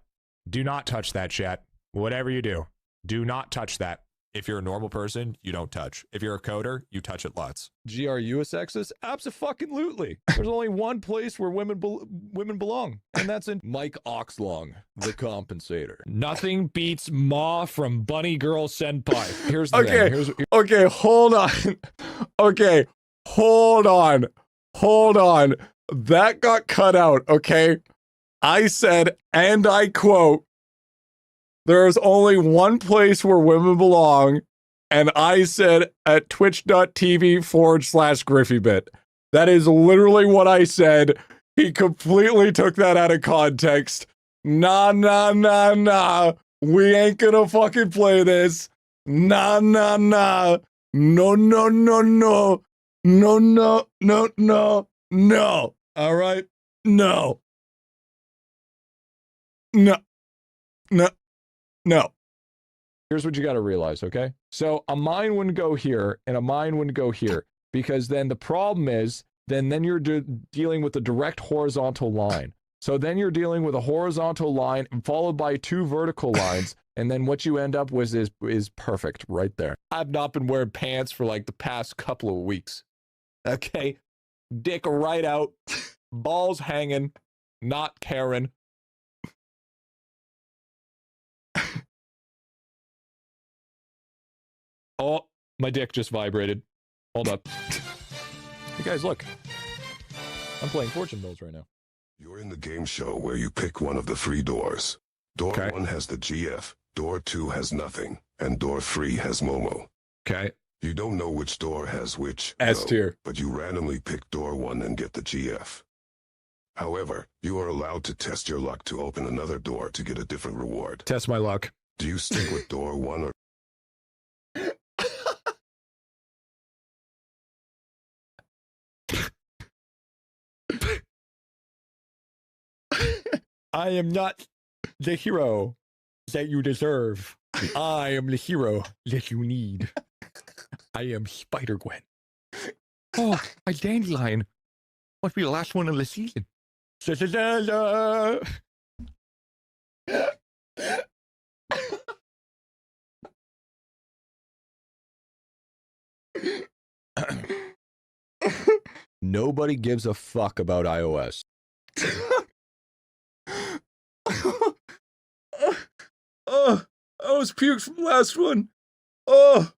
Do not touch that, chat. Whatever you do, do not touch that. If you're a normal person, you don't touch. If you're a coder, you touch it lots. G, are you a sexist? Abso-fucking-lutely. There's only one place where women belong, and that's in Mike Oxlong, the compensator. Nothing beats Ma from Bunny Girl Senpai. Here's the thing. Okay, hold on. Okay, hold on. That got cut out, okay? I said, and I quote, there is only one place where women belong, and I said at twitch.tv/Griffybit. That is literally what I said. He completely took that out of context. Nah. We ain't gonna fucking play this. Nah. No. All right? No. Here's what you got to realize, okay? So a mine wouldn't go here, and a mine wouldn't go here, because then the problem is, then you're dealing with a direct horizontal line. So then you're dealing with a horizontal line followed by 2 vertical lines, and then what you end up with is perfect right there. I've not been wearing pants for like the past couple of weeks. Okay? Dick right out, balls hanging, not caring. Oh, my dick just vibrated. Hold up. Hey guys, look. I'm playing Fortune Bills right now. You're in the game show where you pick one of the 3 doors. Door 1 has the GF, door 2 has nothing, and door 3 has Momo. Okay. You don't know which door has which, S tier. but you randomly pick door 1 and get the GF. However, you are allowed to test your luck to open another door to get a different reward. Test my luck. Do you stick with door 1 or... I am not the hero that you deserve. I am the hero that you need. I am Spider-Gwen. Oh, a dandelion. Must be the last one of the season. Nobody gives a fuck about iOS. Oh, I was puked from the last one. Oh,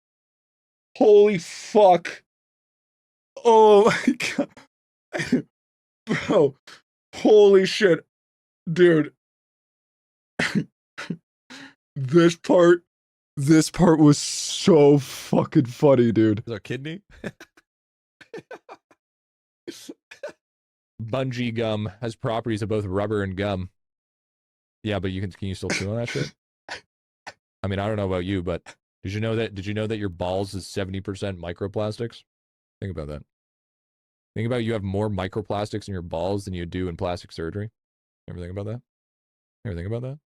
holy fuck. Oh my god. Bro, holy shit. Dude. This part was so fucking funny, dude. Is our kidney? Bungee gum has properties of both rubber and gum. Yeah, but can you still chew on that shit? I mean, I don't know about you, but did you know that your balls is 70% microplastics? Think about that. Think about you have more microplastics in your balls than you do in plastic surgery. Ever think about that? Ever think about that?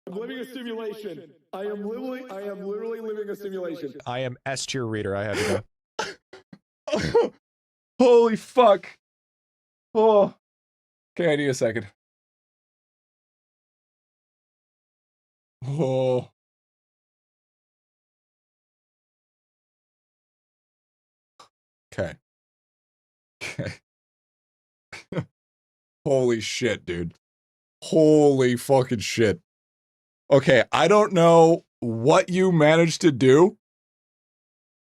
I'm living a simulation. I am literally living a simulation. I am S tier reader. I have to Oh, holy fuck. Oh. Okay, I need a second. Oh. Okay. Okay. Holy shit, dude. Holy fucking shit. Okay, I don't know what you managed to do,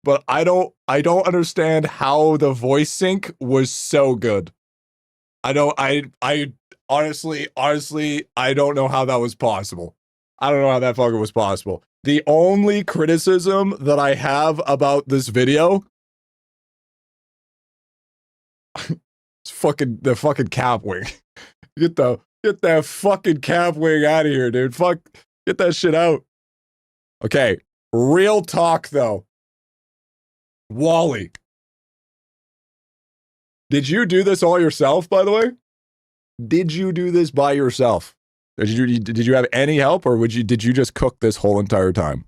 but I don't understand how the voice sync was so good. I honestly, I don't know how that was possible. I don't know how that fucking was possible. The only criticism that I have about this video is the fucking cap wing. Get that fucking cap wing out of here, dude. Fuck, get that shit out. Okay, real talk though. Wally, did you do this all yourself, by the way? Did you do this by yourself? Did you have any help, or did you just cook this whole entire time?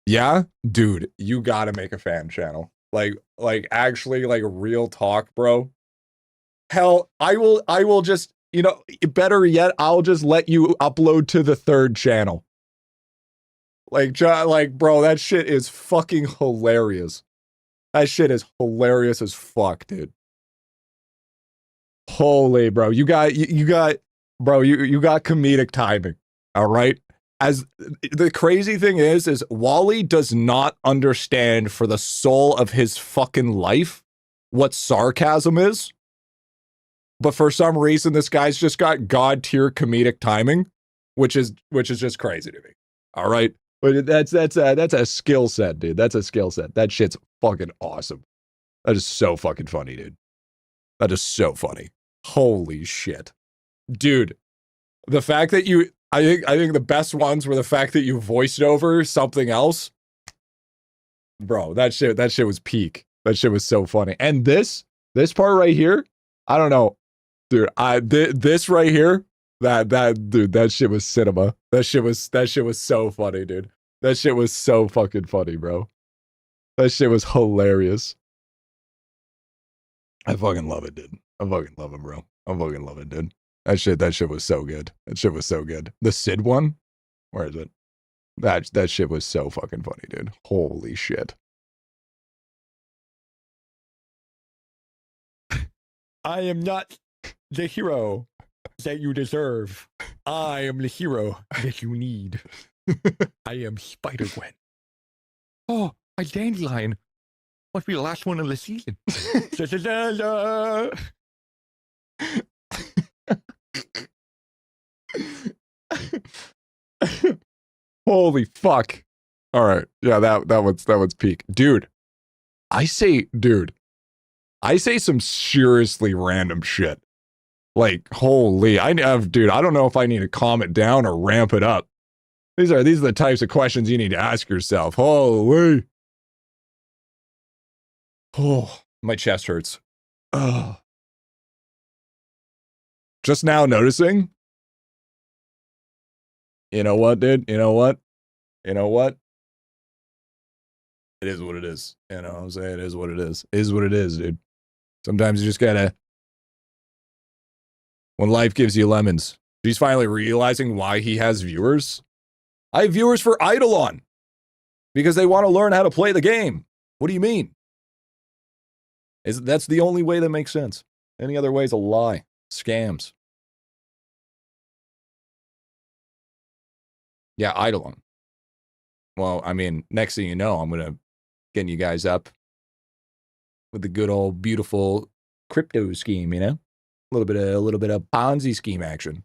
Yeah? Dude, you gotta make a fan channel. Like actually, like real talk, bro. Hell, I will just, you know, better yet, I'll just let you upload to the 3rd channel. Like, bro, that shit is fucking hilarious. That shit is hilarious as fuck, dude. Holy, bro, you got comedic timing. All right. As the crazy thing is Wally does not understand for the soul of his fucking life what sarcasm is. But for some reason, this guy's just got god tier comedic timing, which is just crazy to me. All right. But that's a skill set, dude. That's a skill set. That shit's fucking awesome. That is so fucking funny, dude. That is so funny. Holy shit. Dude, the fact that I think the best ones were the fact that you voiced over something else. Bro, that shit was peak. That shit was so funny. And this part right here, I don't know. Dude, this right here, that shit was cinema. That shit was so funny, dude. That shit was so fucking funny, bro. That shit was hilarious. I fucking love it, dude. I fucking love him, bro. I fucking love it, dude. That shit was so good. That shit was so good. The Sid one? Where is it? That shit was so fucking funny, dude. Holy shit. I am not the hero that you deserve. I am the hero that you need. I am Spider-Gwen. Oh, a dandelion. Must be the last one of the season. Holy fuck. All right. Yeah, that one's peak. Dude, I say some seriously random shit. Like, holy, dude, I don't know if I need to calm it down or ramp it up. These are the types of questions you need to ask yourself. Holy. Oh, my chest hurts. Oh. Just now noticing. You know what, dude? You know what? You know what? It is what it is. You know what I'm saying? It is what it is. It is what it is, dude. Sometimes you just gotta, when life gives you lemons. He's finally realizing why he has viewers. I have viewers for IdleOn because they want to learn how to play the game. What do you mean? That's the only way that makes sense. Any other way is a lie. Scams. Yeah, IdleOn. Well, I mean, next thing you know, I'm gonna get you guys up with the good old beautiful crypto scheme, you know? A little bit of Ponzi scheme action.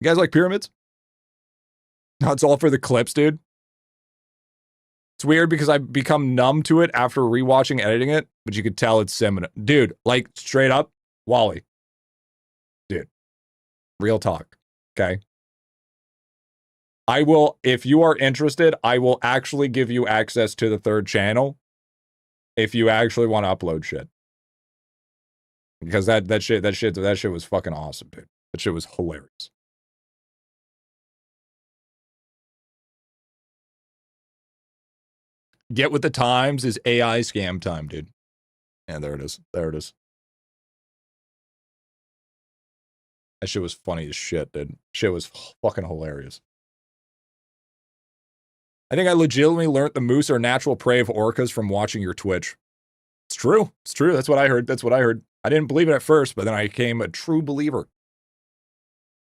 You guys like pyramids? No, it's all for the clips, dude. It's weird because I've become numb to it after rewatching editing it, but you could tell it's similar. Dude, like straight up, Wally. Dude. Real talk. Okay. I will, if you are interested, I will actually give you access to the third channel if you actually want to upload shit. Because that shit was fucking awesome, dude. That shit was hilarious. Get with the times is AI scam time, dude. And there it is. There it is. That shit was funny as shit, dude. Shit was fucking hilarious. I think I legitimately learned the moose are natural prey of orcas from watching your Twitch. It's true. It's true. That's what I heard. That's what I heard. I didn't believe it at first, but then I became a true believer.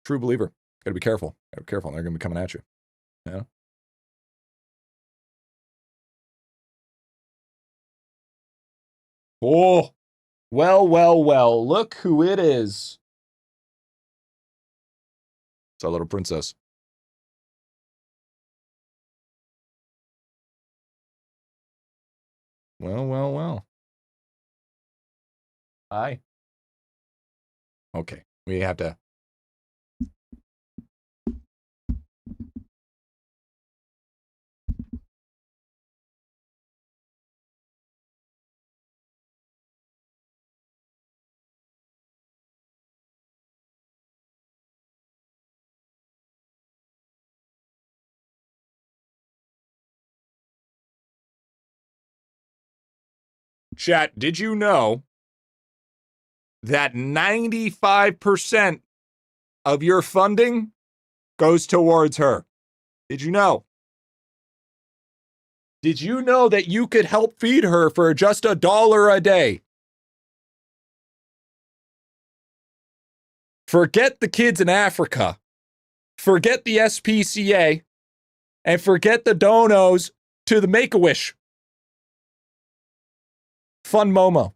True believer. Gotta be careful. Gotta be careful. They're gonna be coming at you. Yeah. Oh. Well, well, well. Look who it is. It's our little princess. Well, well, well. Hi. Okay. We have to. Chat, did you know that 95% of your funding goes towards her? Did you know? Did you know that you could help feed her for just $1 a day? Forget the kids in Africa. Forget the SPCA. And forget the donos to the Make-A-Wish. Fund Momo.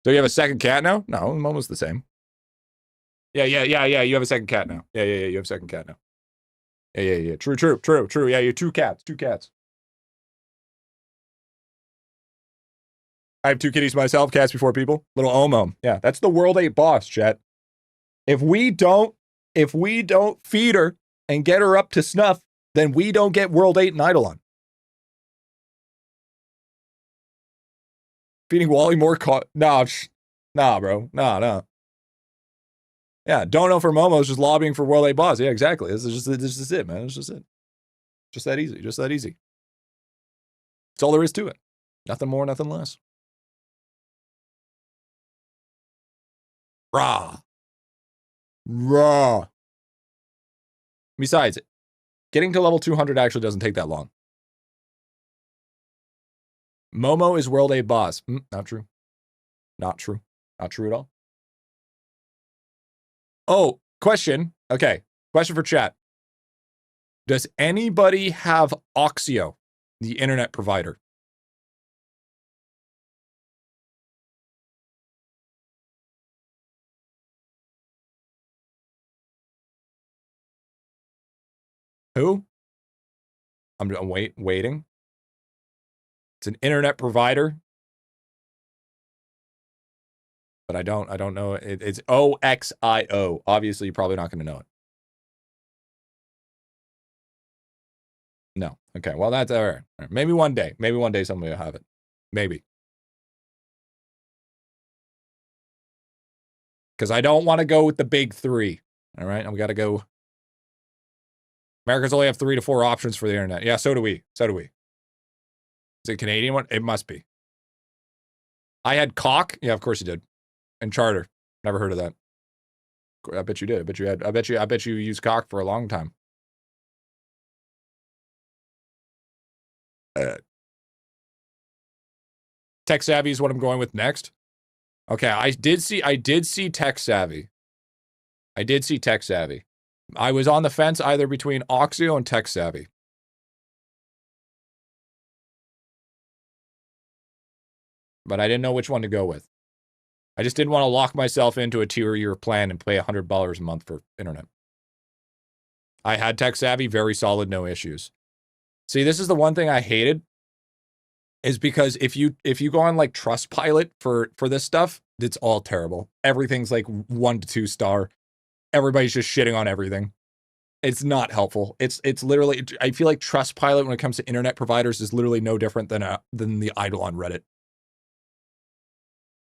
So you have a second cat now? No, Momo's the same. Yeah. You have a second cat now. Yeah. You have a second cat now. Yeah. True. Yeah, you're two cats. I have 2 kitties myself, cats before people. Little Omo. Yeah, that's the World 8 boss, chat. If we don't feed her and get her up to snuff, then we don't get World 8 and IdleOn. Feeding Wally more nah, bro. Nah. Yeah, don't know for Momo's just lobbying for World 8 boss. Yeah, exactly. This is it, man. It's just it. Just that easy. That's all there is to it. Nothing more, nothing less. Rah. Besides, getting to level 200 actually doesn't take that long. Momo is World 8 boss. Not true. Not true at all. Oh, question. Okay. Question for chat. Does anybody have Oxio, the internet provider? Who? I'm waiting. It's an internet provider. But I don't know. It's OXIO. Obviously, you're probably not going to know it. No. Okay, well, that's all right. Maybe one day. Maybe one day somebody will have it. Maybe. Because I don't want to go with the big three. All right, and we got to go. Americans only have 3 to 4 options for the internet. Yeah, so do we. So do we. Is it a Canadian one? It must be. I had Cock. Yeah, of course you did. And Charter. Never heard of that. I bet you did. I bet you used Cock for a long time. Tech Savvy is what I'm going with next. Okay, I did see Tech Savvy. I did see Tech Savvy. I was on the fence either between Oxio and Tech Savvy. But I didn't know which one to go with. I just didn't want to lock myself into a tier-year plan and pay $100 a month for internet. I had Tech Savvy, very solid, no issues. See, this is the one thing I hated, is because if you go on like Trustpilot for this stuff, it's all terrible. Everything's like 1 to 2 star. Everybody's just shitting on everything. It's not helpful. It's literally, I feel like Trustpilot when it comes to internet providers is literally no different than the IdleOn Reddit.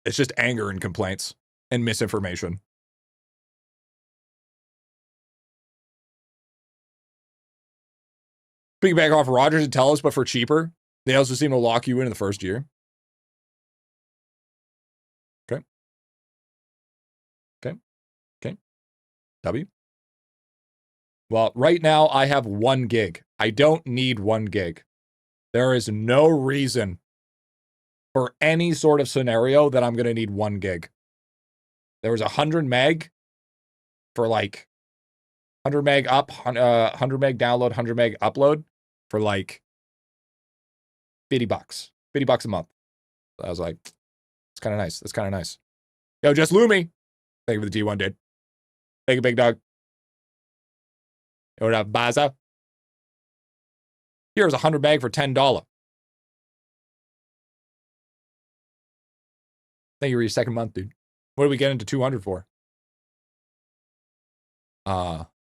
It's just anger and complaints and misinformation. Piggyback off Rogers and TELUS, but for cheaper. They also seem to lock you in the first year. Okay. W. Well, right now I have 1 gig. I don't need 1 gig. There is no reason for any sort of scenario that I'm going to need 1 gig. There was 100 meg for like 100 meg up, 100 meg download, 100 meg upload for like $50. $50 a month. I was like, it's kind of nice. That's kind of nice. Yo, just Lumi. Thank you for the D1, dude. Thank you, big dog. What up, Baza? Here's 100 meg for $10. Thank you for your second month, dude. What do we get into 200 for?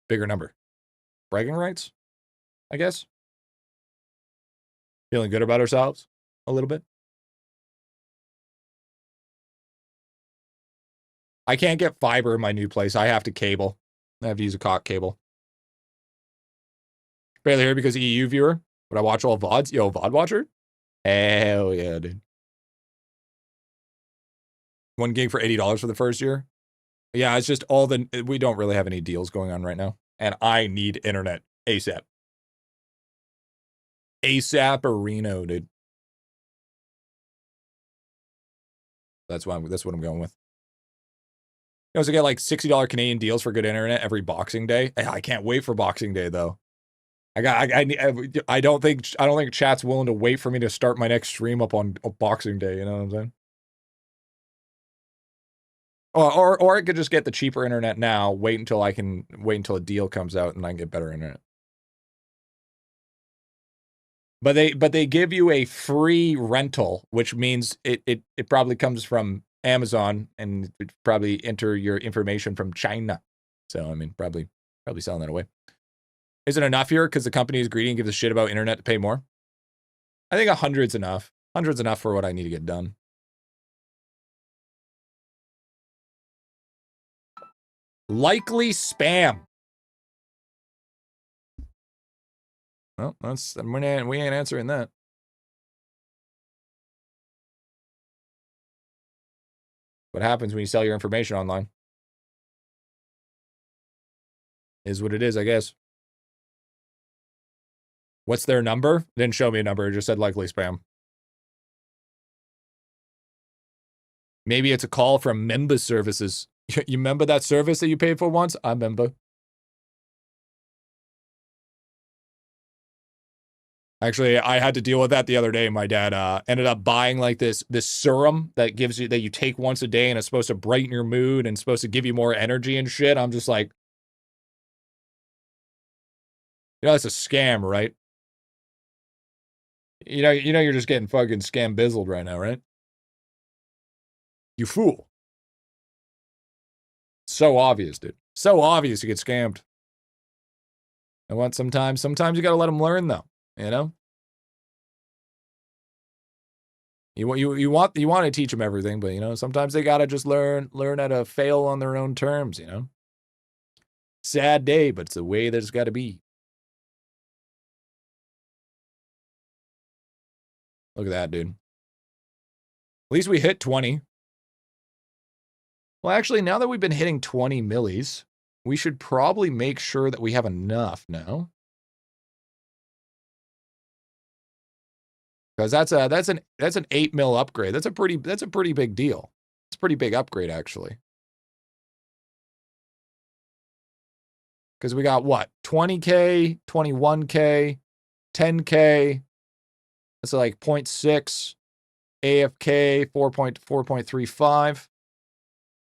Bigger number. Bragging rights, I guess. Feeling good about ourselves a little bit. I can't get fiber in my new place. I have to cable. I have to use a Cock cable. Barely here because EU viewer. But I watch all VODs. Yo, VOD watcher? Hell yeah, dude. 1 gig for $80 for the first year. Yeah, it's just we don't really have any deals going on right now. And I need internet ASAP. ASAP-arino, dude. That's what I'm going with. You also get like $60 Canadian deals for good internet every Boxing Day. I can't wait for Boxing Day though. I don't think chat's willing to wait for me to start my next stream up on Boxing Day. You know what I'm saying? Or I could just get the cheaper internet now. Wait until a deal comes out and I can get better internet. But they give you a free rental, which means it probably comes from Amazon and it probably enter your information from China. So I mean, probably selling that away. Is it enough here because the company is greedy and gives a shit about internet to pay more? I think 100's enough. 100's enough for what I need to get done. Likely spam. Well, we ain't answering that. What happens when you sell your information online? Is what it is, I guess. What's their number? It didn't show me a number. It just said likely spam. Maybe it's a call from member services. You remember that service that you paid for once? I remember. Actually, I had to deal with that the other day. My dad ended up buying like this serum that you take once a day and it's supposed to brighten your mood and supposed to give you more energy and shit. I'm just like, You know, it's a scam, right? You know you're just getting fucking scam-bizzled right now, right? You fool. So obvious, dude. So obvious you get scammed. And what sometimes you gotta let them learn, though. You know? You want to teach them everything, but, you know, sometimes they gotta just learn how to fail on their own terms, you know? Sad day, but it's the way that it's gotta be. Look at that, dude. At least we hit 20. Well, actually, now that we've been hitting 20 millis, we should probably make sure that we have enough now. Because that's an 8 mil upgrade. That's a pretty big deal. It's a pretty big upgrade, actually. Because we got what? 20K, 21K, 10K. That's like 0.6. AFK, 4.35.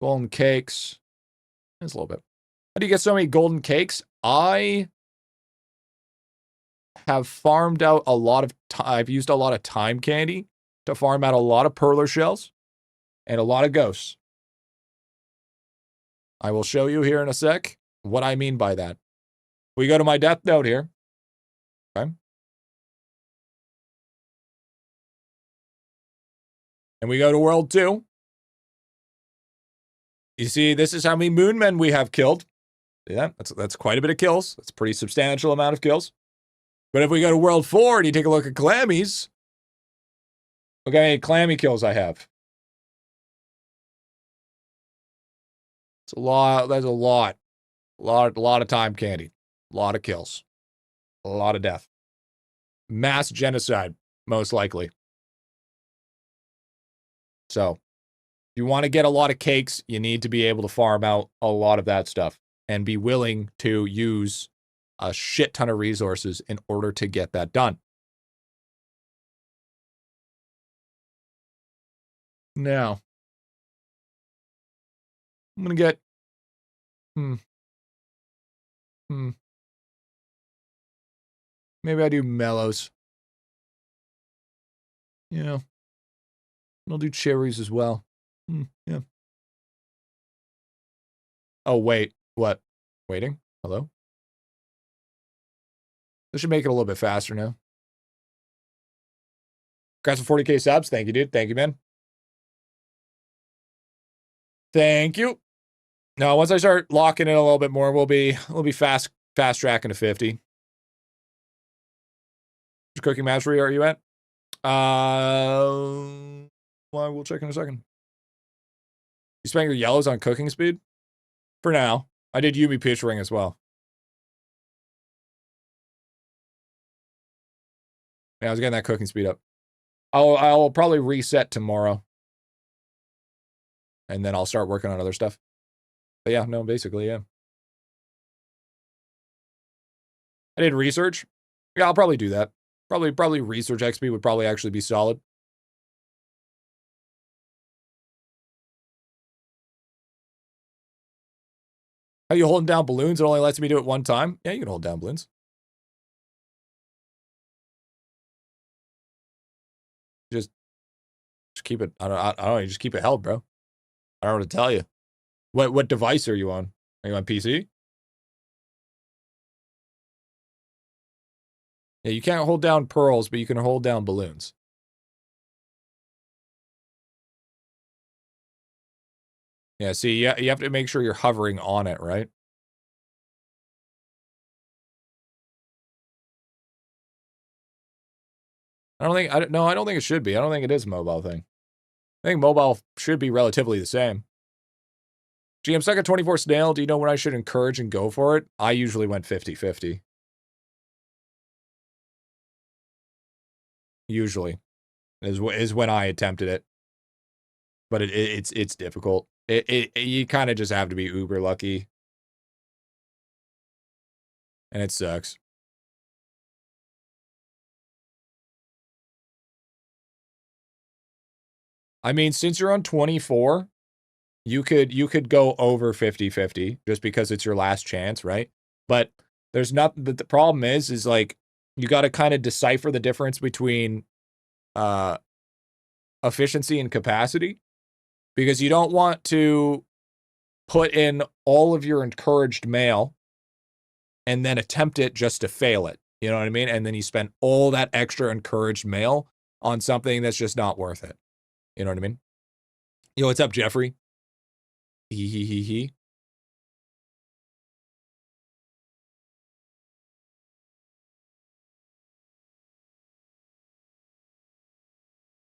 Golden cakes. That's a little bit. How do you get so many golden cakes? I have farmed out a lot of I've used a lot of time candy to farm out a lot of perler shells and a lot of ghosts. I will show you here in a sec what I mean by that. We go to my death note here. Okay. And we go to world 2. You see, this is how many moonmen we have killed. Yeah, that's quite a bit of kills. That's a pretty substantial amount of kills. But if we go to world 4 and you take a look at clammies, look how many clammy kills I have. It's a lot. That's a lot. A lot of time candy. A lot of kills. A lot of death. Mass genocide, most likely. So, if you want to get a lot of cakes, you need to be able to farm out a lot of that stuff and be willing to use a shit ton of resources in order to get that done. Now, I'm going to get... Maybe I do mellows. Yeah. I'll do cherries as well. Yeah. Oh, wait. What? Waiting? Hello? This should make it a little bit faster now. Congrats for 40K subs. Thank you, dude. Thank you, man. Thank you. Now, once I start locking in a little bit more, we'll be fast tracking to 50. Which cooking mastery are you at? Well, we'll check in a second. You spent your yellows on cooking speed? For now. I did Yumi pitch ring as well. Yeah, I was getting that cooking speed up. I'll probably reset tomorrow. And then I'll start working on other stuff. But yeah, no, basically, yeah. I did research. Yeah, I'll probably do that. Probably research XP would probably actually be solid. Are you holding down balloons? It only lets me do it one time. Yeah, you can hold down balloons. Just keep it. I don't know. You just keep it held, bro. I don't know what to tell you. What device are you on? Are you on PC? Yeah, you can't hold down pearls, but you can hold down balloons. Yeah, see, you have to make sure you're hovering on it, right? I don't think it should be. I don't think it is a mobile thing. I think mobile should be relatively the same. Gee, I'm stuck at 24 snail. Do you know when I should encourage and go for it? I usually went 50-50. Usually. Is when I attempted it. But it's difficult. You kind of just have to be uber lucky. And it sucks. I mean, since you're on 24, you could go over 50-50 just because it's your last chance, right? But There's not, but the problem is like, you got to kind of decipher the difference between efficiency and capacity, because you don't want to put in all of your encouraged mail and then attempt it just to fail it. You know what I mean? And then you spend all that extra encouraged mail on something that's just not worth it. You know what I mean? Yo, what's up, Jeffrey? He.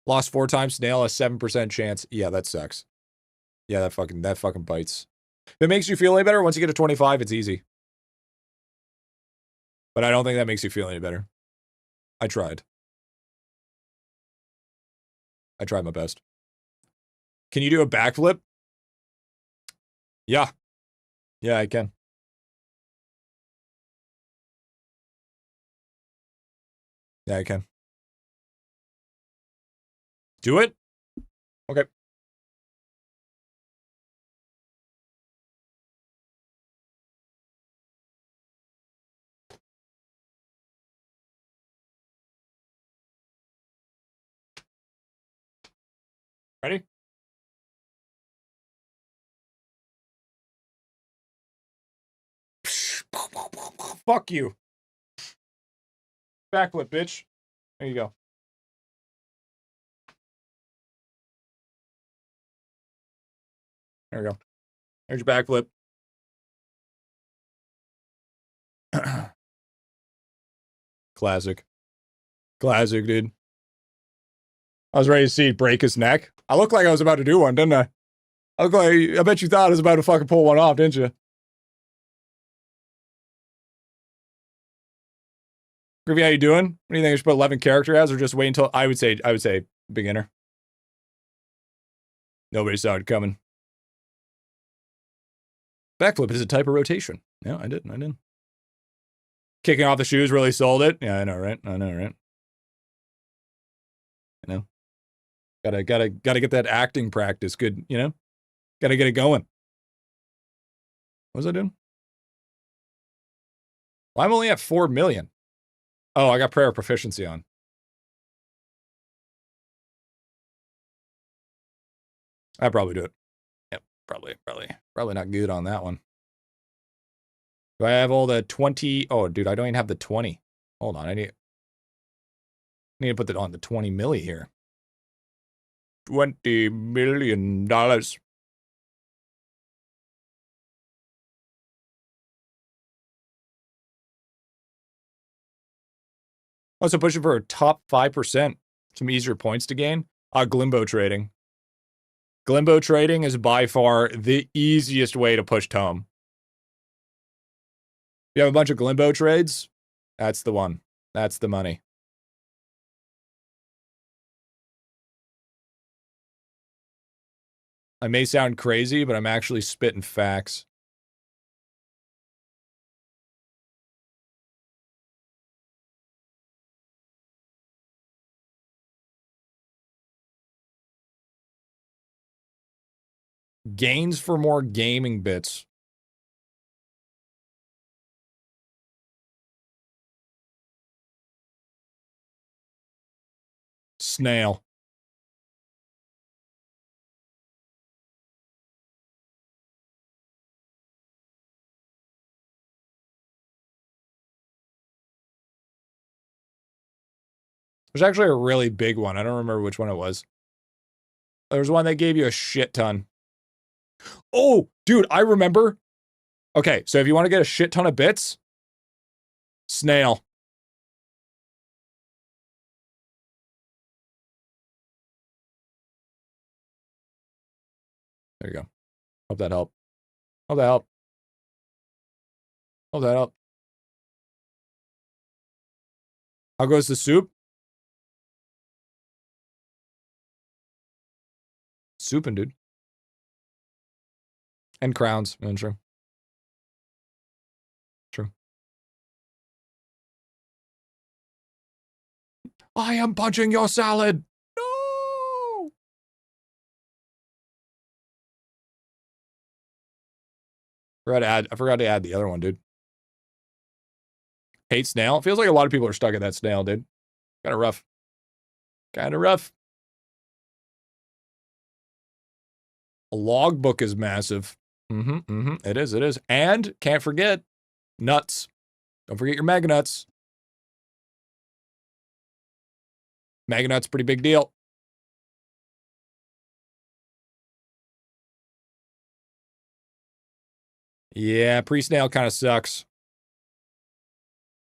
Lost 4 times, snail, a 7% chance. Yeah, that sucks. Yeah, that fucking bites. If it makes you feel any better, once you get to 25, it's easy. But I don't think that makes you feel any better. I tried. I tried my best. Can you do a backflip? Yeah. Yeah, I can. Yeah, I can. Do it? Okay. Ready? Fuck you. Backflip, bitch. There you go. There we go. There's your backflip. Classic. Classic, dude. I was ready to see it break his neck. I looked like I was about to do one, didn't I? I bet you thought I was about to fucking pull one off, didn't you? Griffy, how you doing? What do you think I should put 11 character as, or just wait until I would say beginner. Nobody saw it coming. Backflip is a type of rotation. Yeah, I did. Kicking off the shoes really sold it. Yeah, I know, right? I know. Gotta get that acting practice. Good, you know? Gotta get it going. What was I doing? Well, I'm only at 4 million. Oh, I got prayer proficiency on. I'd probably do it. Yep, probably not good on that one. Do I have all the 20? Oh, dude, I don't even have the 20. Hold on, I need to put that on the 20 milli here. $20 million. Also pushing for a top 5%. Some easier points to gain. Glimbo trading. Glimbo trading is by far the easiest way to push tome. You have a bunch of Glimbo trades? That's the one. That's the money. I may sound crazy, but I'm actually spitting facts. Gains for more gaming bits. Snail. There's actually a really big one. I don't remember which one it was. There was one that gave you a shit ton. Oh, dude, I remember. Okay, so if you want to get a shit ton of bits, snail. There you go. Hope that helped. Hope that helped. Hope that helped. How goes the soup? Souping, dude. And crowns. Yeah, true. True. I am punching your salad. No. I forgot to add the other one, dude. Hate snail. Feels like a lot of people are stuck at that snail, dude. Kind of rough. Kind of rough. A logbook is massive. It is, it is. And, can't forget, nuts. Don't forget your mega nuts. Mega nuts, pretty big deal. Yeah, pre-snail kind of sucks.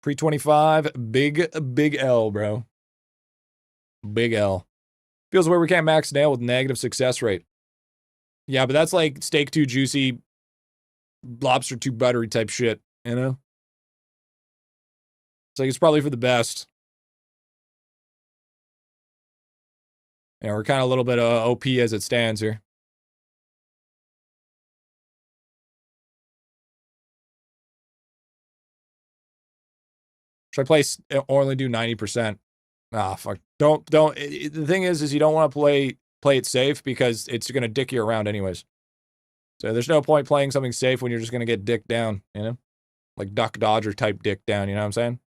Pre-25, big L, bro. Big L. Feels where we can't max snail with negative success rate. Yeah, but that's like steak too juicy, lobster too buttery type shit, you know? It's like it's probably for the best. Yeah, we're kind of a little bit OP as it stands here. Should I play or only do 90%? Ah, fuck. Don't. The thing is you don't want to play it safe because it's going to dick you around anyways. So there's no point playing something safe when you're just going to get dicked down, you know? Like Duck Dodger type dick down, you know what I'm saying?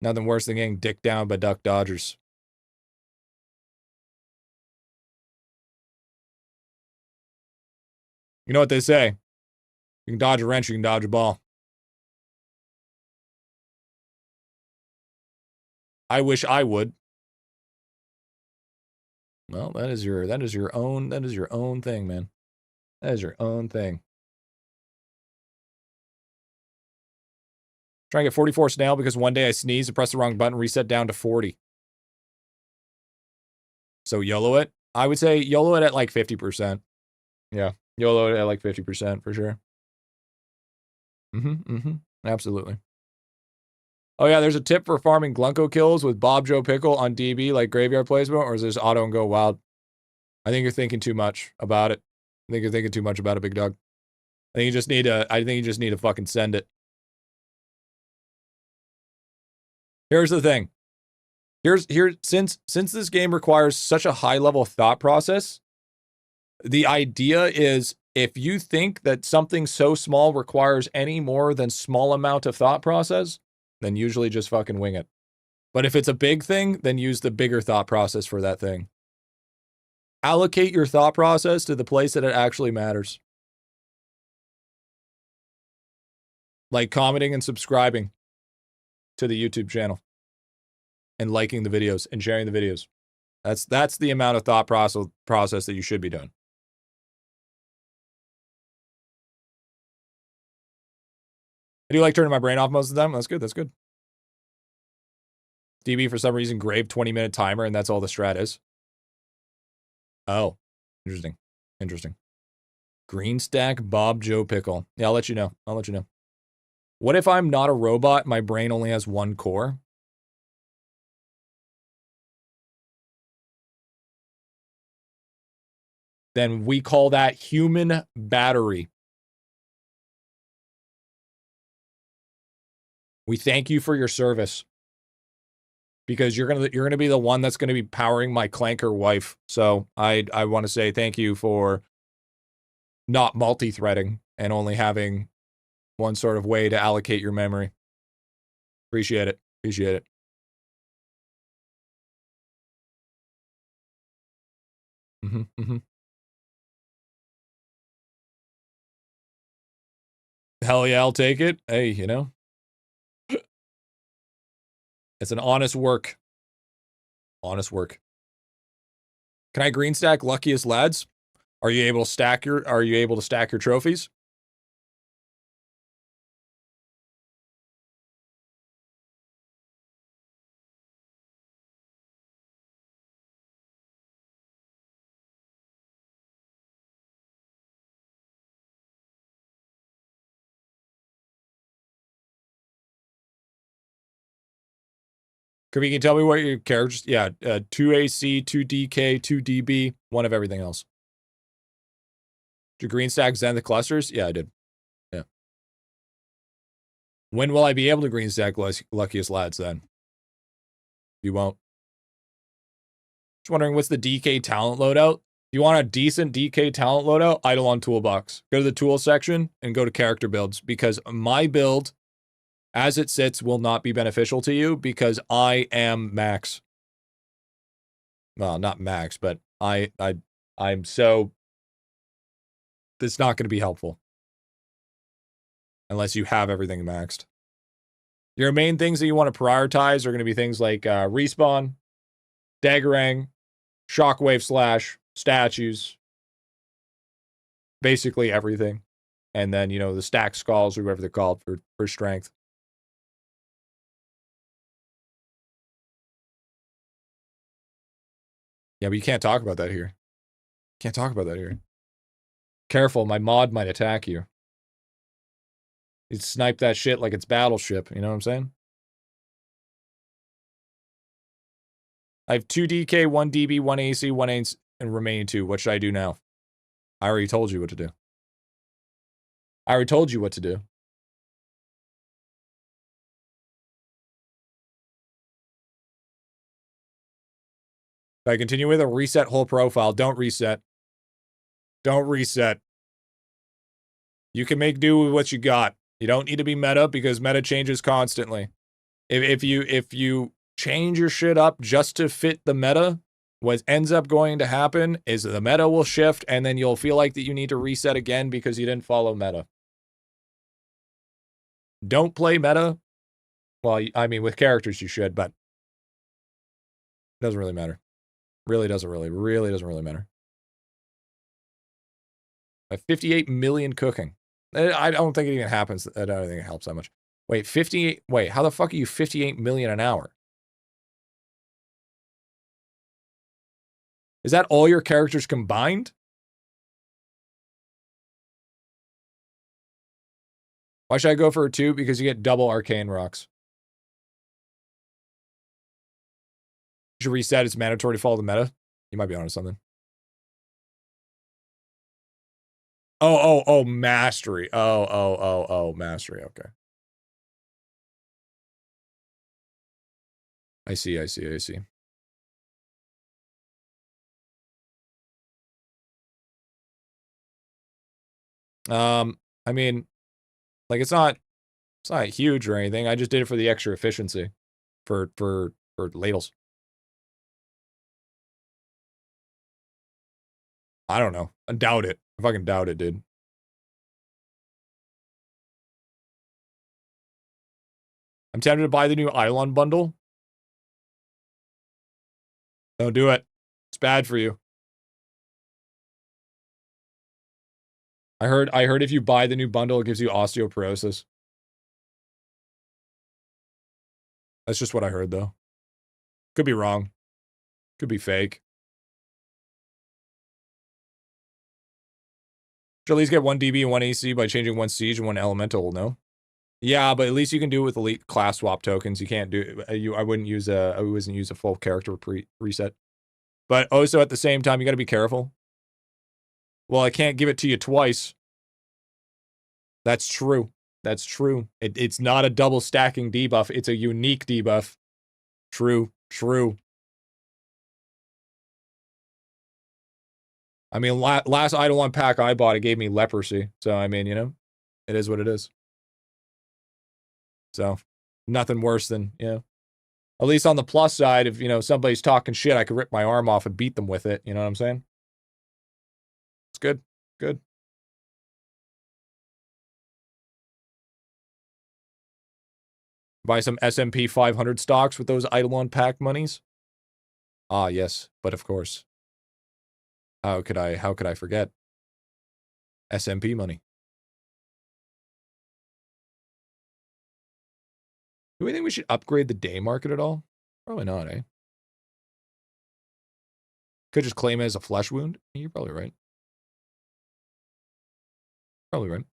Nothing worse than getting dicked down by Duck Dodgers. You know what they say? You can dodge a wrench, you can dodge a ball. I wish I would. Well, that is your own thing, man. That is your own thing. Trying to get 44 snail because one day I sneezed and pressed the wrong button, reset down to 40. So YOLO it? I would say YOLO it at like 50%. Yeah, YOLO it at like 50% for sure. Absolutely. Oh yeah, there's a tip for farming Glunko kills with Bob Joe Pickle on DB like graveyard placement, or is this auto and go wild? I think you're thinking too much about it. I think you're thinking too much about it, big dog. I think you just need to fucking send it. Here's the thing. Since this game requires such a high level thought process, the idea is if you think that something so small requires any more than small amount of thought process, then usually just fucking wing it. But if it's a big thing, then use the bigger thought process for that thing. Allocate your thought process to the place that it actually matters. Like commenting and subscribing to the YouTube channel. And liking the videos and sharing the videos. That's the amount of thought process that you should be doing. I do like turning my brain off most of the time. That's good. That's good. DB, for some reason, grave 20-minute timer, and that's all the strat is. Oh, interesting. Interesting. Green stack Bob Joe Pickle. Yeah, I'll let you know. I'll let you know. What if I'm not a robot, my brain only has one core? Then we call that human battery. We thank you for your service. Because you're gonna be the one that's gonna be powering my clanker wife. So I want to say thank you for not multi-threading and only having one sort of way to allocate your memory. Appreciate it. Appreciate it. Hell yeah, I'll take it. Hey, you know. It's an honest work. Honest work. Can I green stack luckiest lads? Are you able to stack your trophies? Kirby, can you tell me what your characters? Yeah, 2 AC, 2 DK, 2 DB, one of everything else. Did you green stack Zen the clusters? Yeah, I did. Yeah. When will I be able to green stack luckiest lads then? You won't. Just wondering what's the DK talent loadout? you want a decent DK talent loadout, IdleOn Toolbox. Go to the tool section and go to character builds, because my build, as it sits, will not be beneficial to you because I am max. Well, not max, but I'm so... It's not going to be helpful. Unless you have everything maxed. Your main things that you want to prioritize are going to be things like respawn, daggerang, shockwave slash, statues, basically everything. And then, you know, the stack skulls or whatever they're called for strength. Yeah, but you can't talk about that here. Can't talk about that here. Careful, my mod might attack you. You'd snipe that shit like it's Battleship, you know what I'm saying? I have 2 DK, 1 DB, 1 AC, 1 AINS, and remaining 2. What should I do now? I already told you what to do. I already told you what to do. If I continue with a reset whole profile, don't reset. Don't reset. You can make do with what you got. You don't need to be meta because meta changes constantly. If you change your shit up just to fit the meta, what ends up going to happen is the meta will shift and then you'll feel like that you need to reset again because you didn't follow meta. Don't play meta. Well, I mean, with characters you should, but it doesn't really matter. Really doesn't really matter. I have 58 million cooking. I don't think it even happens. I don't think it helps that much. Wait, 58. Wait, how the fuck are you 58 million an hour? Is that all your characters combined? Why should I go for a 2? Because you get double arcane rocks. You should reset. It's mandatory to follow the meta. You might be onto something. Oh, mastery. Oh, mastery. Okay. I see. I mean, like it's not huge or anything. I just did it for the extra efficiency for ladles. I don't know. I doubt it. I fucking doubt it, dude. I'm tempted to buy the new IdleOn bundle. Don't do it. It's bad for you. I heard if you buy the new bundle, it gives you osteoporosis. That's just what I heard, though. Could be wrong. Could be fake. Should at least get 1 DB and 1 AC by changing 1 Siege and 1 Elemental, no? Yeah, but at least you can do it with elite class swap tokens. You can't do I wouldn't use a full character reset. But also at the same time, you got to be careful. Well, I can't give it to you twice. That's true. That's true. It's not a double stacking debuff. It's a unique debuff. True. I mean, last IdleOn pack I bought, it gave me leprosy. So, I mean, you know, it is what it is. So, nothing worse than, you know, at least on the plus side, if, you know, somebody's talking shit, I could rip my arm off and beat them with it. You know what I'm saying? It's good. Good. Buy some SMP 500 stocks with those IdleOn pack monies. Ah, yes, but of course. How could I forget? SMP money. Do we think we should upgrade the day market at all? Probably not, eh? Could just claim it as a flesh wound. You're probably right. Probably right.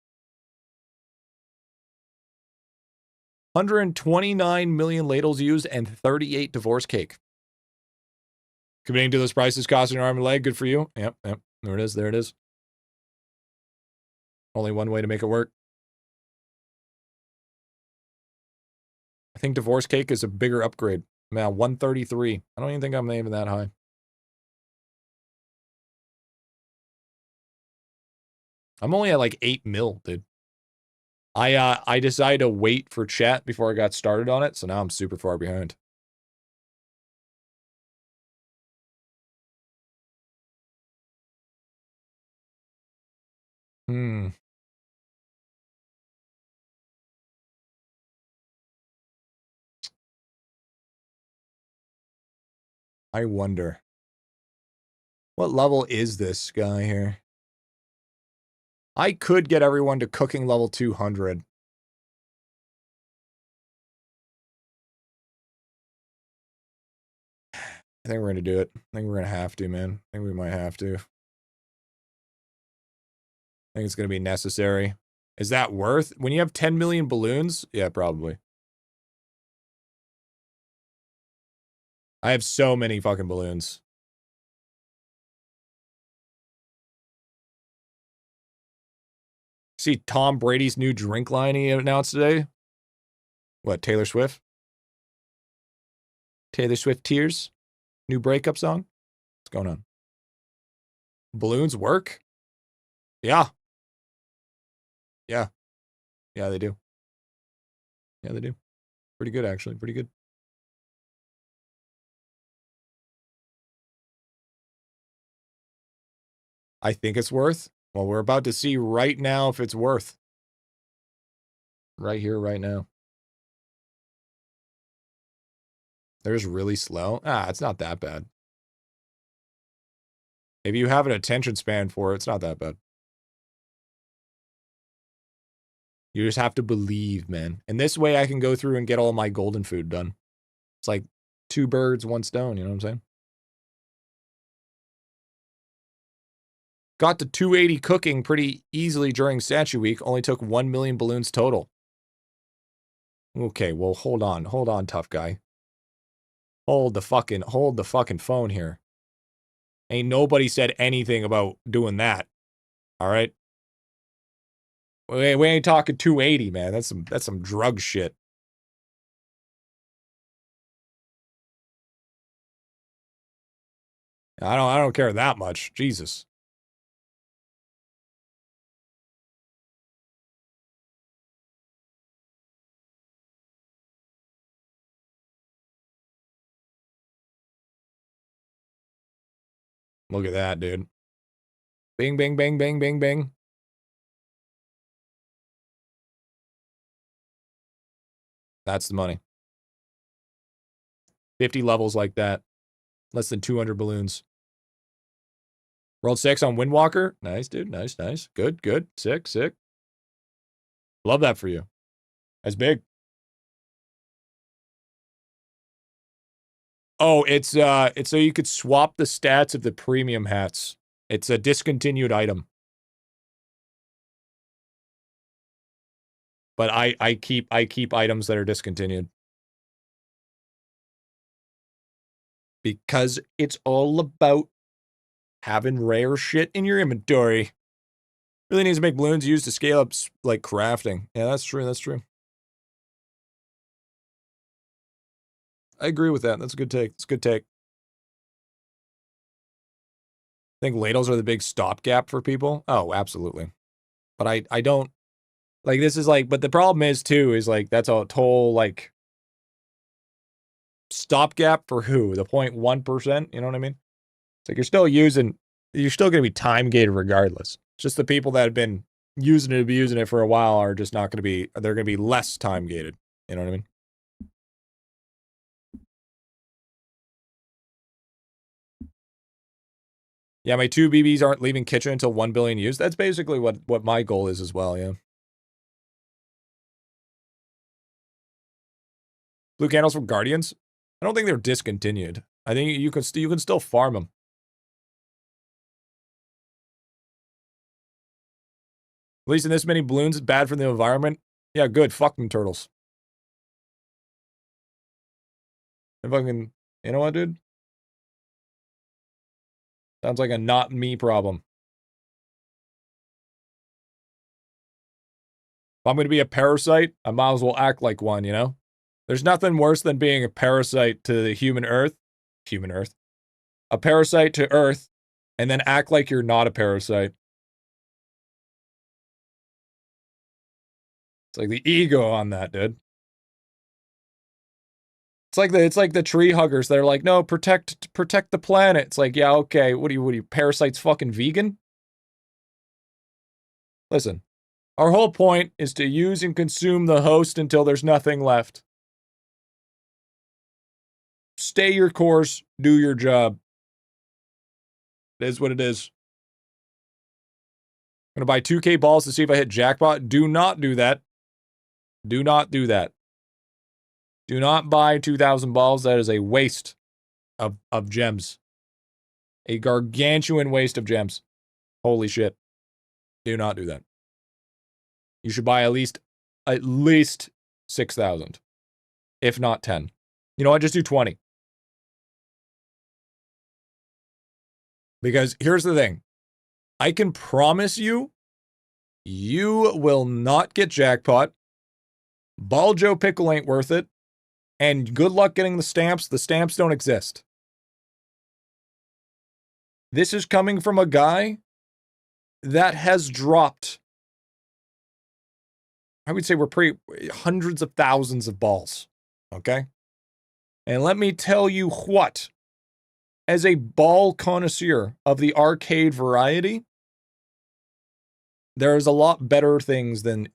129 million ladles used and 38 divorce cake. Committing to those prices costing an arm and leg. Good for you. Yep. There it is. Only one way to make it work. I think divorce cake is a bigger upgrade. Man, 133. I don't even think I'm even that high. I'm only at like 8 mil, dude. I decided to wait for chat before I got started on it, so now I'm super far behind. I wonder. What level is this guy here? I could get everyone to cooking level 200. I think we're going to do it. I think we're going to have to, man. I think we might have to. I think it's going to be necessary. Is that worth? When you have 10 million balloons? Yeah, probably. I have so many fucking balloons. See Tom Brady's new drink line he announced today? What, Taylor Swift? Taylor Swift Tears? New breakup song? What's going on? Balloons work? Yeah. Yeah. Yeah, they do. Yeah, they do. Pretty good, actually. Pretty good. I think it's worth. Well, we're about to see right now if it's worth. Right here, right now. There's really slow. Ah, it's not that bad. If you have an attention span for it, it's not that bad. You just have to believe, man. And this way I can go through and get all my golden food done. It's like 2 birds, 1 stone, you know what I'm saying? Got to 280 cooking pretty easily during Statue Week. Only took 1 million balloons total. Okay, well, hold on. Hold on, tough guy. Hold the fucking phone here. Ain't nobody said anything about doing that. All right? We ain't talking 280, man. That's some drug shit. I don't care that much. Jesus. Look at that, dude. Bing, bing, bing, bing, bing, bing. That's the money. 50 levels like that. Less than 200 balloons. Rolled 6 on Windwalker. Nice, dude. Nice, nice. Good, good. Sick, sick. Love that for you. That's big. Oh, it's so you could swap the stats of the premium hats. It's a discontinued item. But I keep items that are discontinued. Because it's all about having rare shit in your inventory. Really needs to make balloons used to scale up like crafting. Yeah, that's true. That's true. I agree with that. That's a good take. That's a good take. I think ladles are the big stopgap for people. Oh, absolutely. But I don't like this is like, but the problem is too, is like that's a total like stopgap for who? The 0.1%? You know what I mean? It's like you're still gonna be time gated regardless. It's just the people that have been using it, abusing it for a while are just not gonna be, they're gonna be less time gated. You know what I mean? Yeah, my 2 BBs aren't leaving kitchen until 1 billion used. That's basically what my goal is as well, yeah. Blue candles from Guardians? I don't think they're discontinued. I think you can still farm them. At least in this many balloons, it's bad for the environment. Yeah, good. Fuck them turtles. If I can, you know what, dude? Sounds like a not me problem. If I'm going to be a parasite, I might as well act like one, you know? There's nothing worse than being a parasite to the human Earth. A parasite to Earth, and then act like you're not a parasite. It's like the ego on that, dude. It's like the tree huggers that are like, no, protect the planet. It's like, yeah, okay. What are you parasites fucking vegan? Listen, our whole point is to use and consume the host until there's nothing left. Stay your course, do your job. It is what it is. I'm gonna buy 2K balls to see if I hit jackpot. Do not do that. Do not do that. Do not buy 2,000 balls. That is a waste of gems. A gargantuan waste of gems. Holy shit. Do not do that. You should buy at least 6,000. If not 10. You know what? Just do 20. Because here's the thing. I can promise you, you will not get jackpot. Ball Joe Pickle ain't worth it. And good luck getting the stamps. The stamps don't exist. This is coming from a guy that has dropped, I would say hundreds of thousands of balls. Okay? And let me tell you what, as a ball connoisseur of the arcade variety, there's a lot better things than,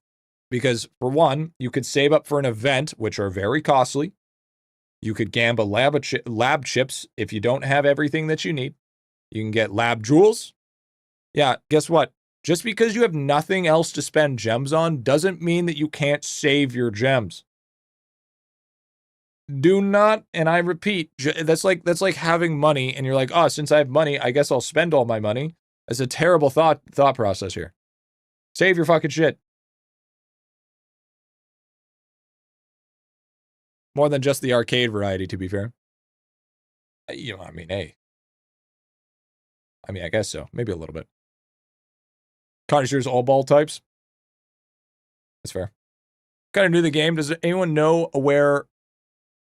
because for one, you could save up for an event, which are very costly. You could gamble lab chips if you don't have everything that you need. You can get lab jewels. Yeah, guess what? Just because you have nothing else to spend gems on doesn't mean that you can't save your gems. Do not, and I repeat, that's like having money and you're like, oh, since I have money, I guess I'll spend all my money. That's a terrible thought process here. Save your fucking shit. More than just the arcade variety, to be fair. You know, I mean, hey. I mean, I guess so. Maybe a little bit. Connoisseurs, all ball types. That's fair. Kind of new to the game. Does anyone know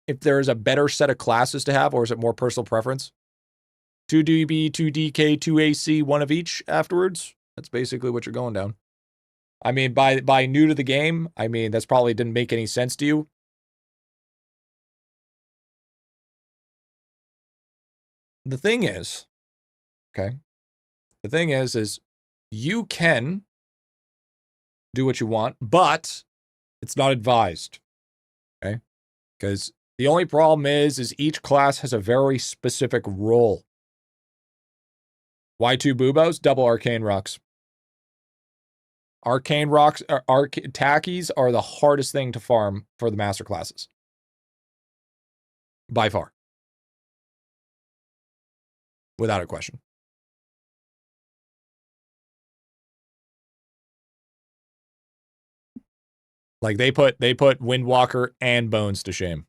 if there is a better set of classes to have, or is it more personal preference? 2DB, 2DK, 2AC, one of each afterwards? That's basically what you're going down. I mean, by new to the game, I mean, that's probably didn't make any sense to you. The thing is, okay, the thing is you can do what you want, but it's not advised, okay? Because the only problem is each class has a very specific role. Y2 Boobos, double Arcane Rocks. Arcane Rocks, Tackies are the hardest thing to farm for the master classes. By far. Without a question. Like they put Windwalker and Bones to shame.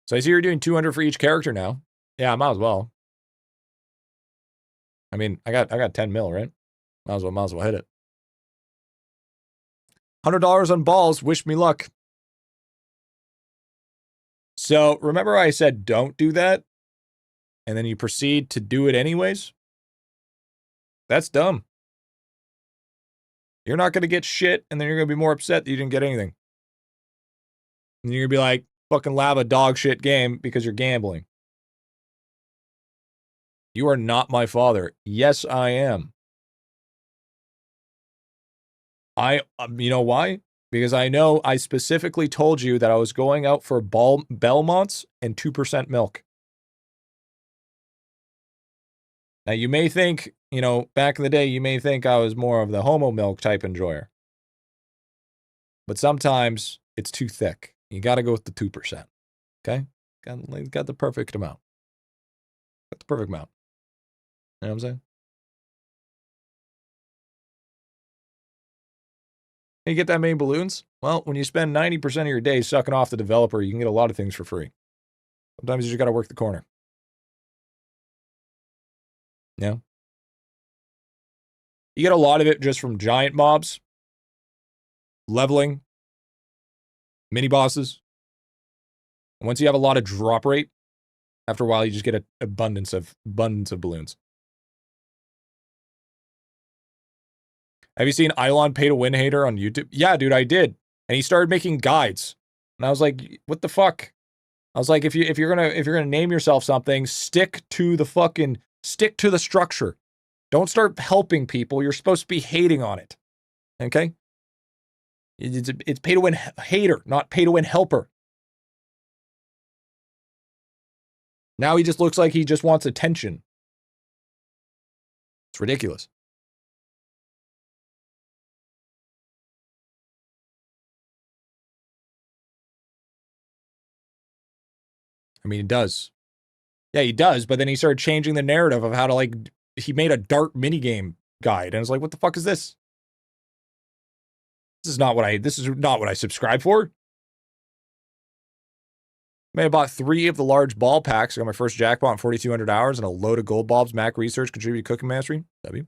So I see you're doing 200 for each character now. Yeah, I might as well. I mean, I got 10 mil, right? Might as well hit it. $100 on balls. Wish me luck. So remember I said don't do that? And then you proceed to do it anyways? That's dumb. You're not going to get shit, and then you're going to be more upset that you didn't get anything. And you're going to be like, fucking lava dog shit game because you're gambling. You are not my father. Yes, I am. You know why? Because I know I specifically told you that I was going out for Belmonts and 2% milk. Now, you may think, you know, back in the day, you may think I was more of the homo milk type enjoyer. But sometimes it's too thick. You got to go with the 2%. Okay? Got the perfect amount. Got the perfect amount. You know what I'm saying? And you get that many balloons? Well, when you spend 90% of your day sucking off the developer, you can get a lot of things for free. Sometimes you just got to work the corner. Yeah. You get a lot of it just from giant mobs, leveling, mini bosses. And once you have a lot of drop rate, after a while you just get an abundance of balloons. Have you seen IdleOn Pay to Win Hater on YouTube? Yeah, dude, I did. And he started making guides. And I was like, what the fuck? I was like, if you're gonna name yourself something, stick to the structure. Don't start helping people. You're supposed to be hating on it. Okay? It's pay to win hater, not pay to win helper. Now he just looks like he just wants attention. It's ridiculous. I mean, he does. Yeah, he does, but then he started changing the narrative of how to, like, he made a dart minigame guide, and it's like, what the fuck is this? This is not what I subscribe for. I mean, I bought 3 of the large ball packs. I got my first jackpot in 4,200 hours and a load of gold bulbs. Mac research contributed to cooking mastery. W.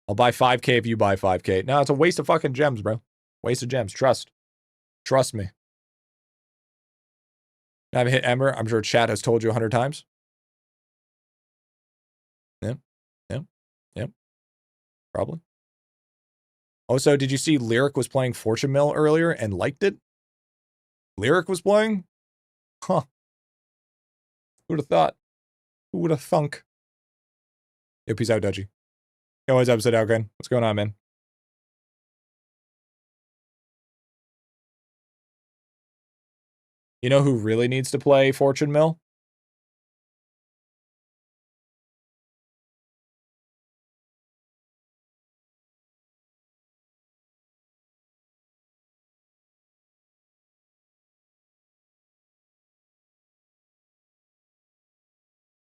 I'll buy 5K if you buy 5K. No, it's a waste of fucking gems, bro. Waste of gems. Trust me. I haven't hit Ember. I'm sure chat has told you 100 times. Yeah. Probably. Also, did you see Lyric was playing Fortune Mill earlier and liked it? Lyric was playing? Huh. Who would have thought? Who would have thunk? Yo, peace out, Dudgy. Yo, what's up, Sadalgan? What's going on, man? You know who really needs to play Fortune Mill?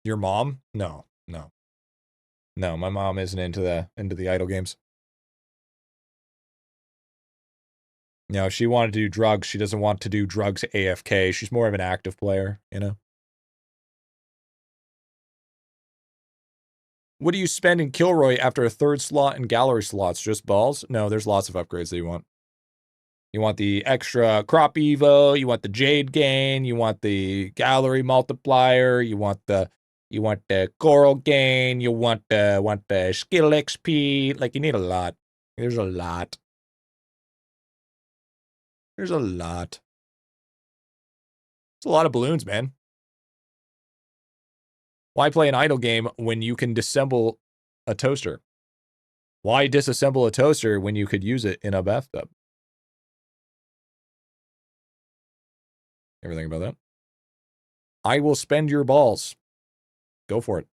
Your mom? No. No, my mom isn't into the idle games. No, if she wanted to do drugs, she doesn't want to do drugs AFK. She's more of an active player, you know? What do you spend in Kilroy after a 3rd slot and gallery slots? Just balls? No, there's lots of upgrades that you want. You want the extra crop evo, you want the jade gain, you want the gallery multiplier, you want the coral gain, you want the skill XP. Like, you need a lot. There's a lot. There's a lot. It's a lot of balloons, man. Why play an idle game when you can disassemble a toaster? Why disassemble a toaster when you could use it in a bathtub? Everything about that? I will spend your balls. Go for it.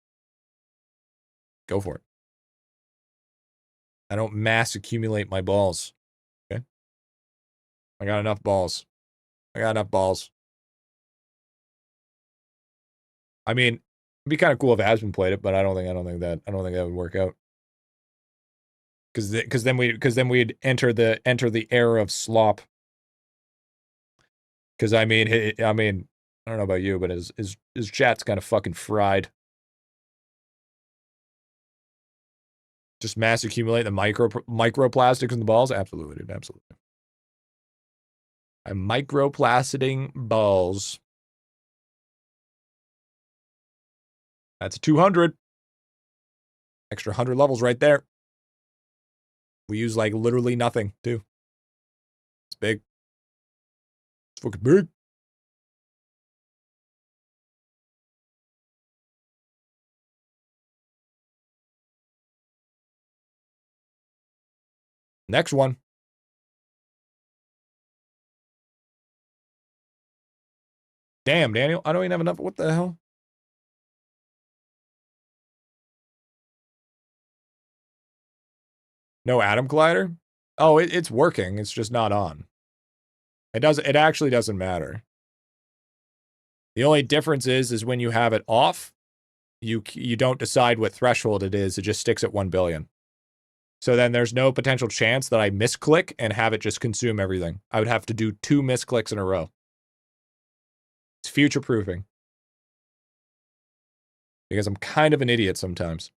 Go for it. I don't mass accumulate my balls. Okay? I got enough balls. I got enough balls. I mean, it'd be kind of cool if Aspen played it, but I don't think that would work out. Because then we'd enter the era of slop. Because I mean, I don't know about you, but his chat's kind of fucking fried. Just mass accumulate the microplastics in the balls? Absolutely, dude. Absolutely. I'm microplasting balls. That's 200. Extra 100 levels right there. We use, like, literally nothing, too. It's big. It's fucking big. Next one. Damn, Daniel. I don't even have enough. What the hell? No Atom Collider? Oh, it's working. It's just not on. It actually doesn't matter. The only difference is when you have it off, you don't decide what threshold it is. It just sticks at 1 billion. So then there's no potential chance that I misclick and have it just consume everything. I would have to do 2 misclicks in a row. It's future-proofing. Because I'm kind of an idiot sometimes.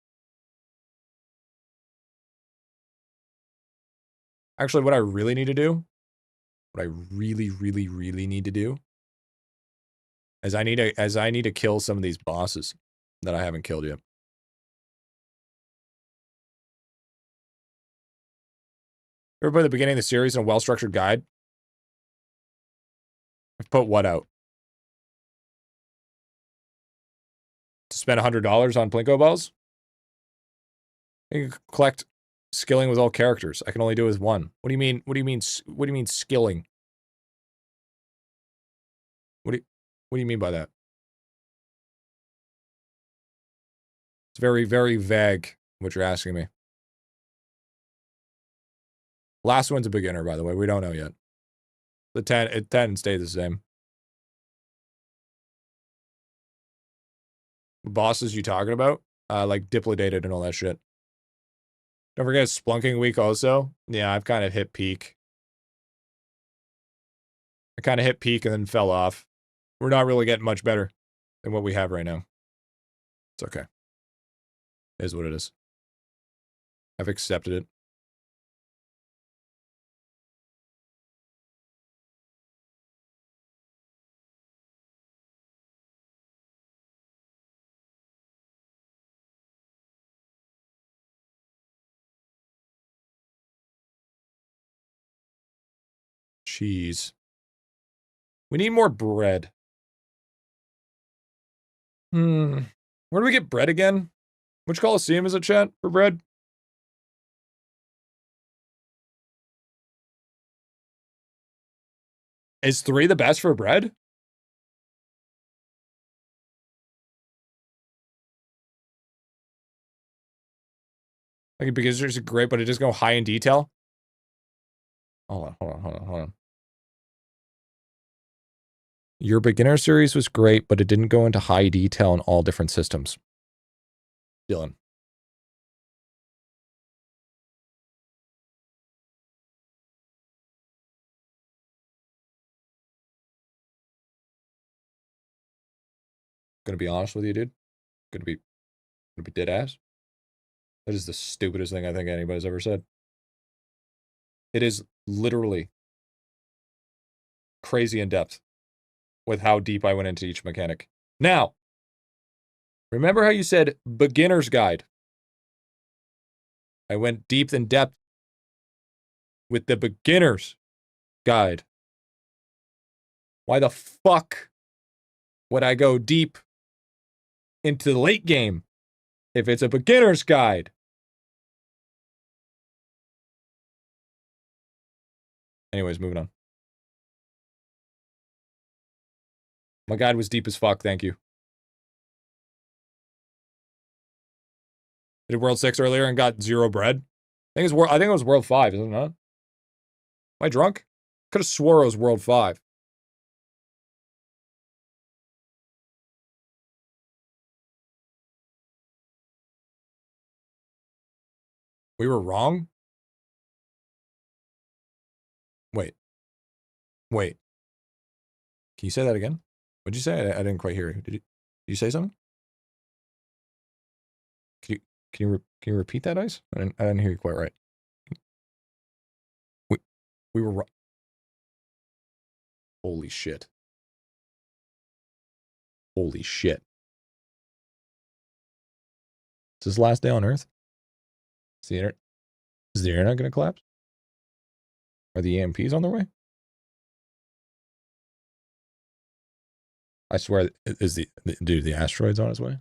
Actually, what I really need to do, what I really, really, really need to do, is I need to kill some of these bosses. that I haven't killed yet. Ever put the beginning of the series in a well-structured guide? I've put what out? To spend $100 on Plinko balls? You can collect skilling with all characters. I can only do it with one. What do you mean? What do you mean? What do you mean skilling? What do you mean by that? It's very, very vague what you're asking me. Last one's a beginner, by the way. We don't know yet. The 10 stay the same. Bosses you talking about? Like Diplodated and all that shit. Don't forget Splunking Week also. Yeah, I've kind of hit peak. I kind of hit peak and then fell off. We're not really getting much better than what we have right now. It's okay. It is what it is. I've accepted it. Cheese. We need more bread. Where do we get bread again? Which Coliseum is it, chat, for bread? Is 3 the best for bread? Like, because it's great, but it doesn't go high in detail? Hold on. Your beginner series was great, but it didn't go into high detail on all different systems. Dylan. Gonna be honest with you, dude. Gonna be dead ass. That is the stupidest thing I think anybody's ever said. It is literally crazy in depth with how deep I went into each mechanic. Now, remember how you said beginner's guide? I went deep in depth with the beginner's guide. Why the fuck would I go deep into the late game if it's a beginner's guide? Anyways, moving on. My guide was deep as fuck, thank you. I did World 6 earlier and got 0 bread. I think it was World 5, isn't it not? Am I drunk? Could have swore it was World 5. We were wrong? Wait. Can you say that again? What'd you say? I didn't quite hear you. Did you say something? Can you repeat that, Ice? I didn't hear you quite right. We were wrong. Holy shit. Holy shit. Is this the last day on Earth? Is the internet going to collapse? Are the EMPs on their way? I swear, dude, the asteroid's on its way?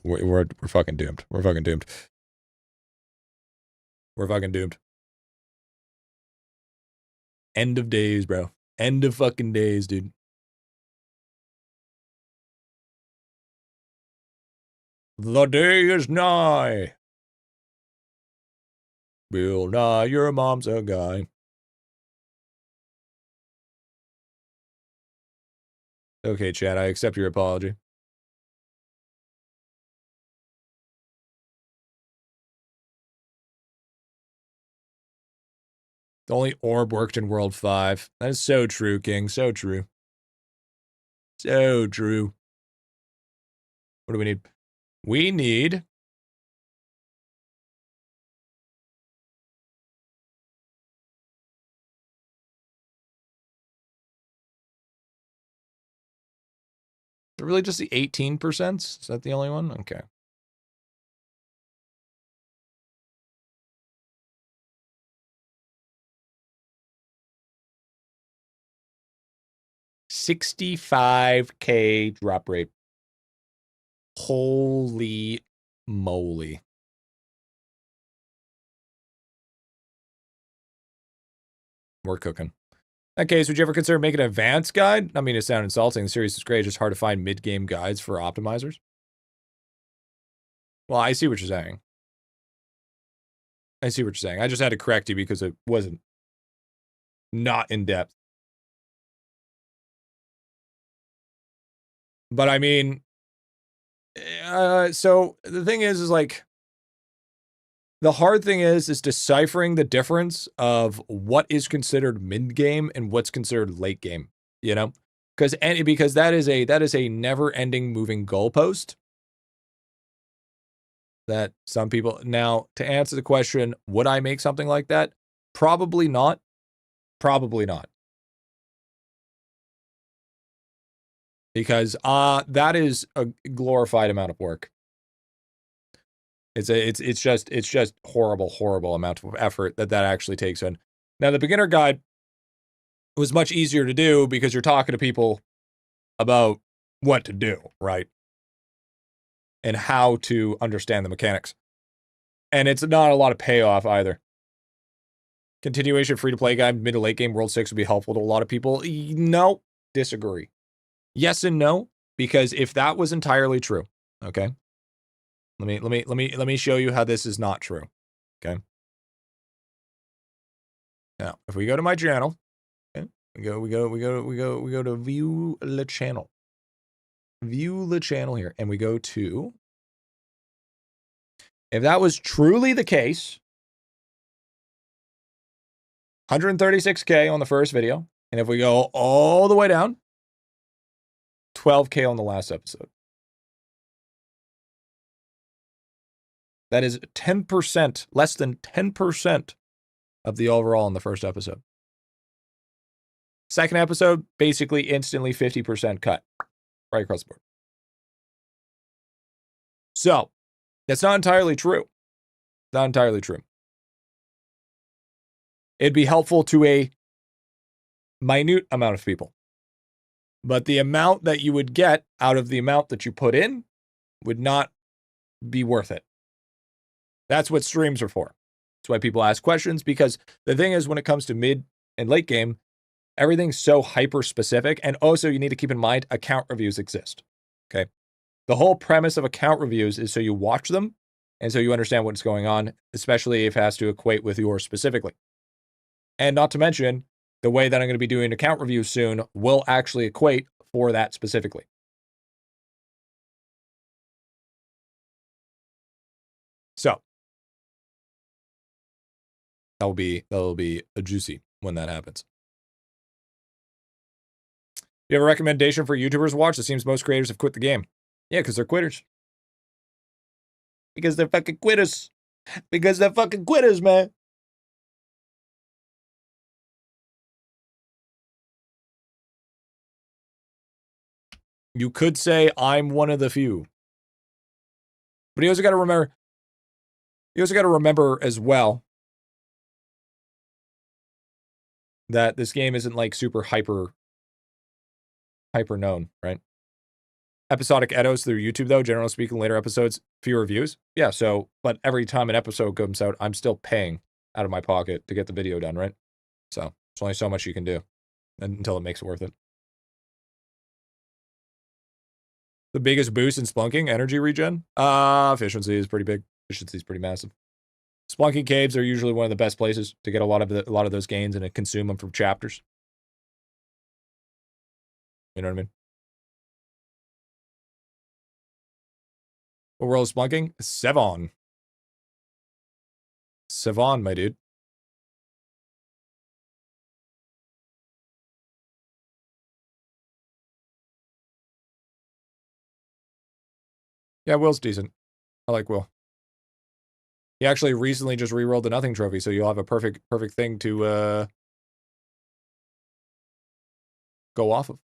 We're fucking doomed. We're fucking doomed. We're fucking doomed. End of days, bro. End of fucking days, dude. The day is nigh. Bill Nye, your mom's a guy. Okay, Chad, I accept your apology. The only orb worked in World 5. That is so true, King. So true. So true. What do we need? We need... it really just the 18%? Is that the only one? Okay. $65K drop rate. Holy moly. We're cooking. In that case, would you ever consider making an advanced guide? I mean, it sounds insulting. The series is great. It's just hard to find mid-game guides for optimizers. Well, I see what you're saying. I see what you're saying. I just had to correct you because it wasn't not in depth. But I mean, so the thing is like, the hard thing is deciphering the difference of what is considered mid game and what's considered late game. You know, because that is a never ending moving goalpost. That some people now to answer the question, would I make something like that? Probably not. Probably not. Because that is a glorified amount of work. It's just horrible amount of effort that actually takes in. Now the beginner guide was much easier to do because you're talking to people about what to do, right? And how to understand the mechanics. And it's not a lot of payoff either. Continuation free-to-play guide, mid to late game, World 6 would be helpful to a lot of people. No, disagree. Yes and no, because if that was entirely true, okay? Let me show you how this is not true. Okay. Now, if we go to my channel, okay, we go to view the channel. View the channel here, and we go to, if that was truly the case, 136K on the first video, and if we go all the way down, 12K on the last episode. That is 10%, less than 10% of the overall in the first episode. Second episode, basically instantly 50% cut right across the board. So, that's not entirely true. Not entirely true. It'd be helpful to a minute amount of people. But the amount that you would get out of the amount that you put in would not be worth it. That's what streams are for. That's why people ask questions, because the thing is, when it comes to mid and late game, everything's so hyper specific. And also you need to keep in mind account reviews exist. Okay. The whole premise of account reviews is so you watch them and so you understand what's going on, especially if it has to equate with yours specifically. And not to mention, the way that I'm going to be doing account reviews soon will actually equate for that specifically. So that'll be a juicy when that happens. You have a recommendation for YouTubers to watch? It seems most creators have quit the game. Yeah, because they're quitters. Because they're fucking quitters. Because they're fucking quitters, man. You could say I'm one of the few. But you also got to remember as well that this game isn't like super hyper known, right? Episodic edos through YouTube, though, generally speaking, later episodes, fewer views. Yeah, so, but every time an episode comes out, I'm still paying out of my pocket to get the video done, right? So, there's only so much you can do until it makes it worth it. The biggest boost in Splunking, energy regen? Efficiency is pretty big. Efficiency is pretty massive. Splunking caves are usually one of the best places to get a lot of those gains and to consume them from chapters. You know what I mean? What world is Splunking? Sevon. Sevon, my dude. Yeah, Will's decent. I like Will. He actually recently just re-rolled the Nothing trophy, so you'll have a perfect thing to go off of.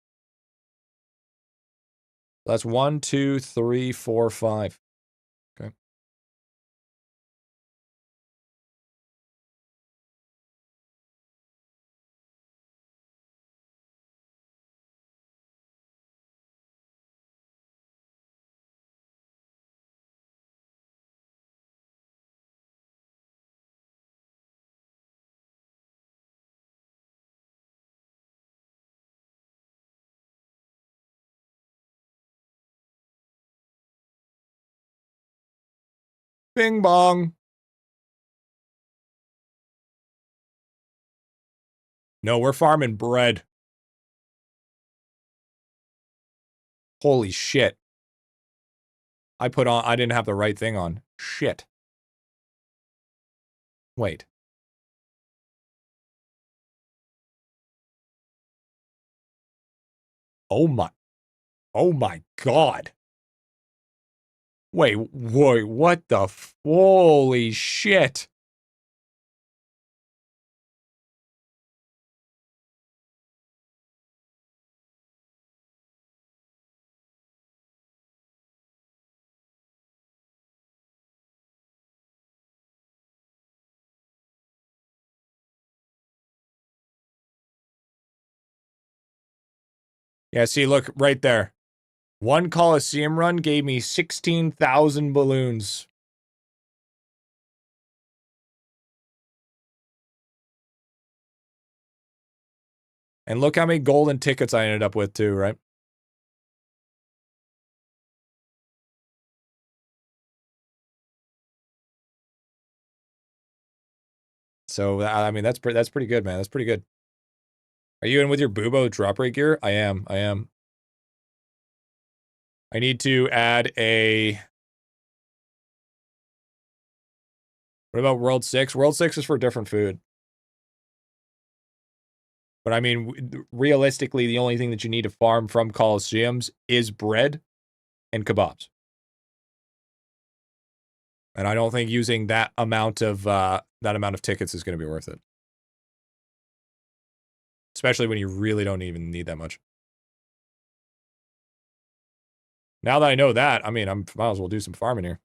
That's 1, 2, 3, 4, 5. Okay. Bing bong. No, we're farming bread. Holy shit. I didn't have the right thing on. Shit. Wait. Oh my god. Wait, what the holy shit. Yeah, see, look, right there. One Coliseum run gave me 16,000 balloons. And look how many golden tickets I ended up with too, right? So, I mean, that's pretty good, man. That's pretty good. Are you in with your Bubo drop rate gear? I am. I need to add a... What about World 6? World 6 is for different food. But I mean, realistically, the only thing that you need to farm from Colosseums is bread and kebabs. And I don't think using that amount of tickets is going to be worth it. Especially when you really don't even need that much. Now that I know that, I mean, I might as well do some farming here.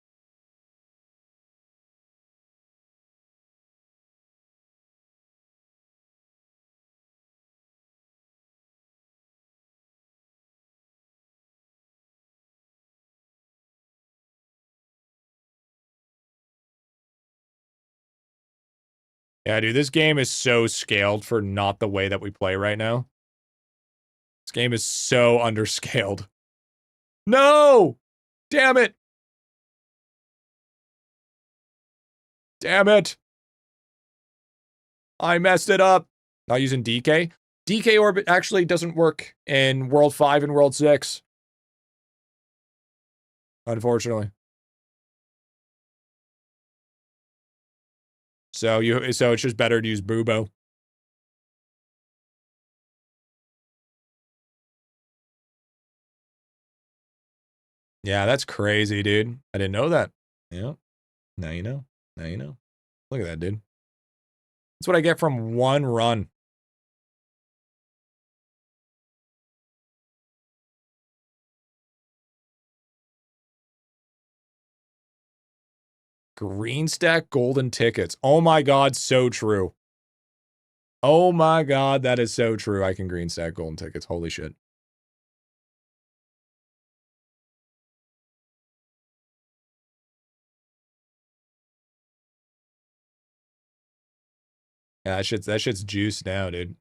Yeah, dude, this game is so scaled for not the way that we play right now. This game is so underscaled. No! Damn it! Damn it! I messed it up. Not using DK. DK orbit actually doesn't work in World 5 and World 6. Unfortunately. So it's just better to use Bubo. Yeah, that's crazy, dude. I didn't know that. Yeah. Now you know. Now you know. Look at that, dude. That's what I get from one run. Green stack golden tickets. Oh my god, so true. Oh my god, that is so true. I can green stack golden tickets. Holy shit. Yeah, that shit's juice now, dude.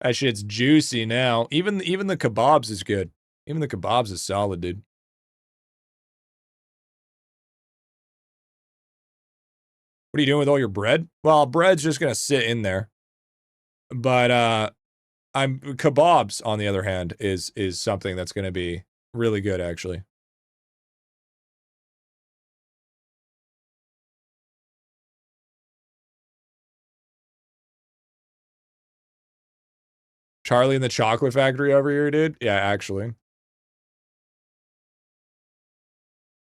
That shit's juicy now. Even the kebabs is good. Even the kebabs is solid, dude. What are you doing with all your bread? Well, bread's just gonna sit in there. But kebabs, on the other hand, is something that's gonna be really good, actually. Charlie and the Chocolate Factory over here, dude? Yeah, actually.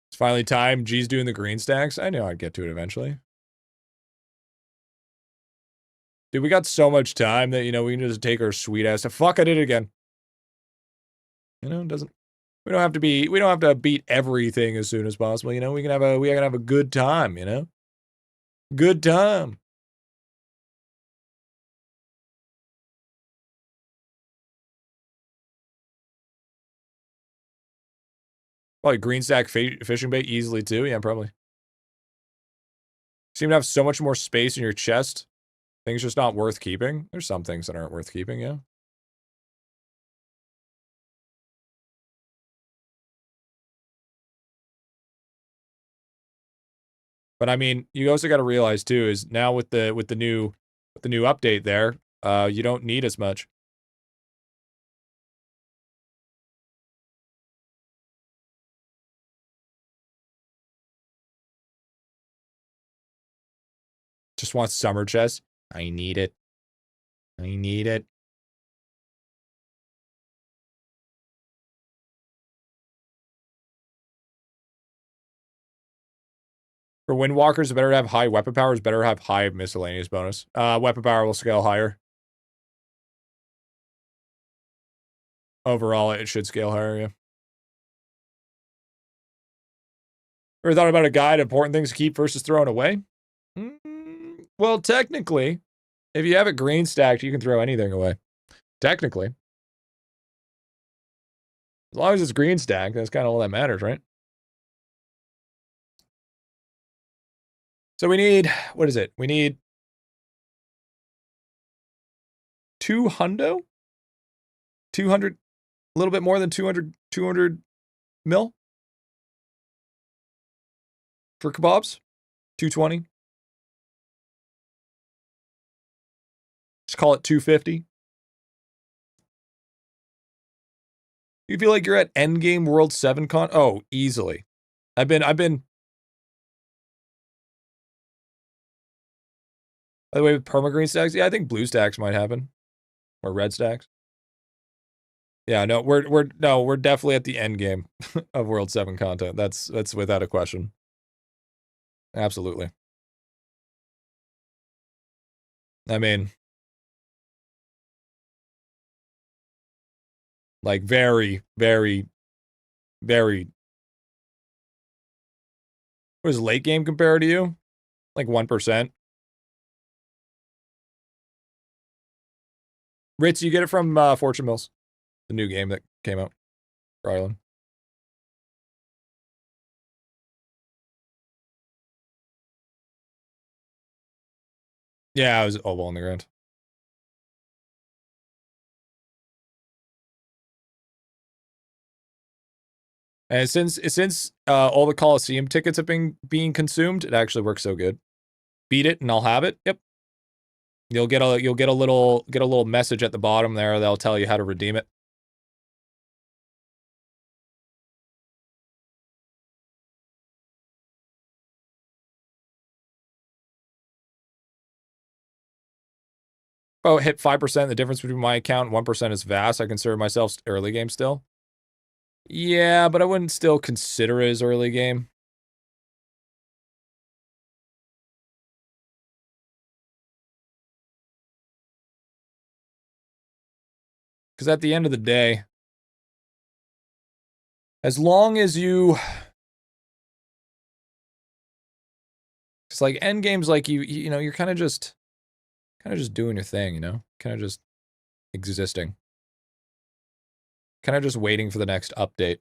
It's finally time. G's doing the green stacks. I knew I'd get to it eventually. Dude, we got so much time that, we can just take our sweet ass to fuck, I did it again. It doesn't We don't have to beat everything as soon as possible, you know? We can have a good time, you know? Good time. Probably green stack fishing bait easily too. Yeah, probably. Seem to have so much more space in your chest. Things just not worth keeping. There's some things that aren't worth keeping, yeah. But I mean, you also got to realize too is now with the new update there, you don't need as much. Just want summer chest. I need it. I need it. For Windwalkers, it's better to have high weapon power. It's better to have high miscellaneous bonus. Weapon power will scale higher. Overall, it should scale higher, yeah. Ever thought about a guide, important things to keep versus throwing away? Well, technically, if you have it green stacked, you can throw anything away. Technically. As long as it's green stacked, that's kind of all that matters, right? So we need, what is it? We need 200? 200, a little bit more than 200 mil? For kebabs? 220? Just call it 250. You feel like you're at endgame World 7 con? Oh, easily. I've been. By the way, with permagreen stacks, yeah, I think blue stacks might happen. Or red stacks. Yeah, no, we're definitely at the end game of World 7 content. That's without a question. Absolutely. I mean, like very, very, very. What is late game compared to you? Like 1%. Ritz, you get it from Fortune Mills, the new game that came out for Ireland. Yeah, I was oval on the ground. And since all the Coliseum tickets have been being consumed, it actually works so good. Beat it and I'll have it. Yep. You'll get a little message at the bottom there that'll tell you how to redeem it. Oh, hit 5%. The difference between my account and 1% is vast. I consider myself early game still. Yeah, but I wouldn't still consider it as early game. Because at the end of the day, as long as you... It's like end games, like you know, you're kind of just doing your thing, you know? Kind of just existing. Kind of just waiting for the next update.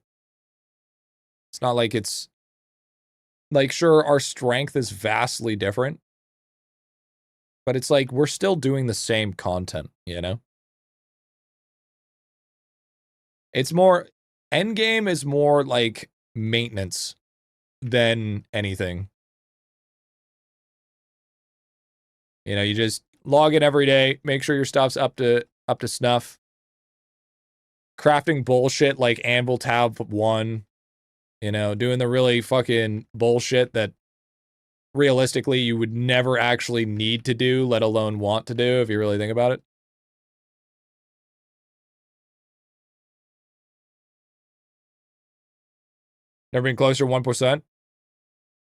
It's not like it's... Like, sure, our strength is vastly different. But it's like, we're still doing the same content, you know? It's more... Endgame is more like maintenance than anything. You know, you just log in every day, make sure your stuff's up to snuff. Crafting bullshit like Anvil Tab 1. You know, doing the really fucking bullshit that realistically you would never actually need to do, let alone want to do, if you really think about it. Never been closer to 1%.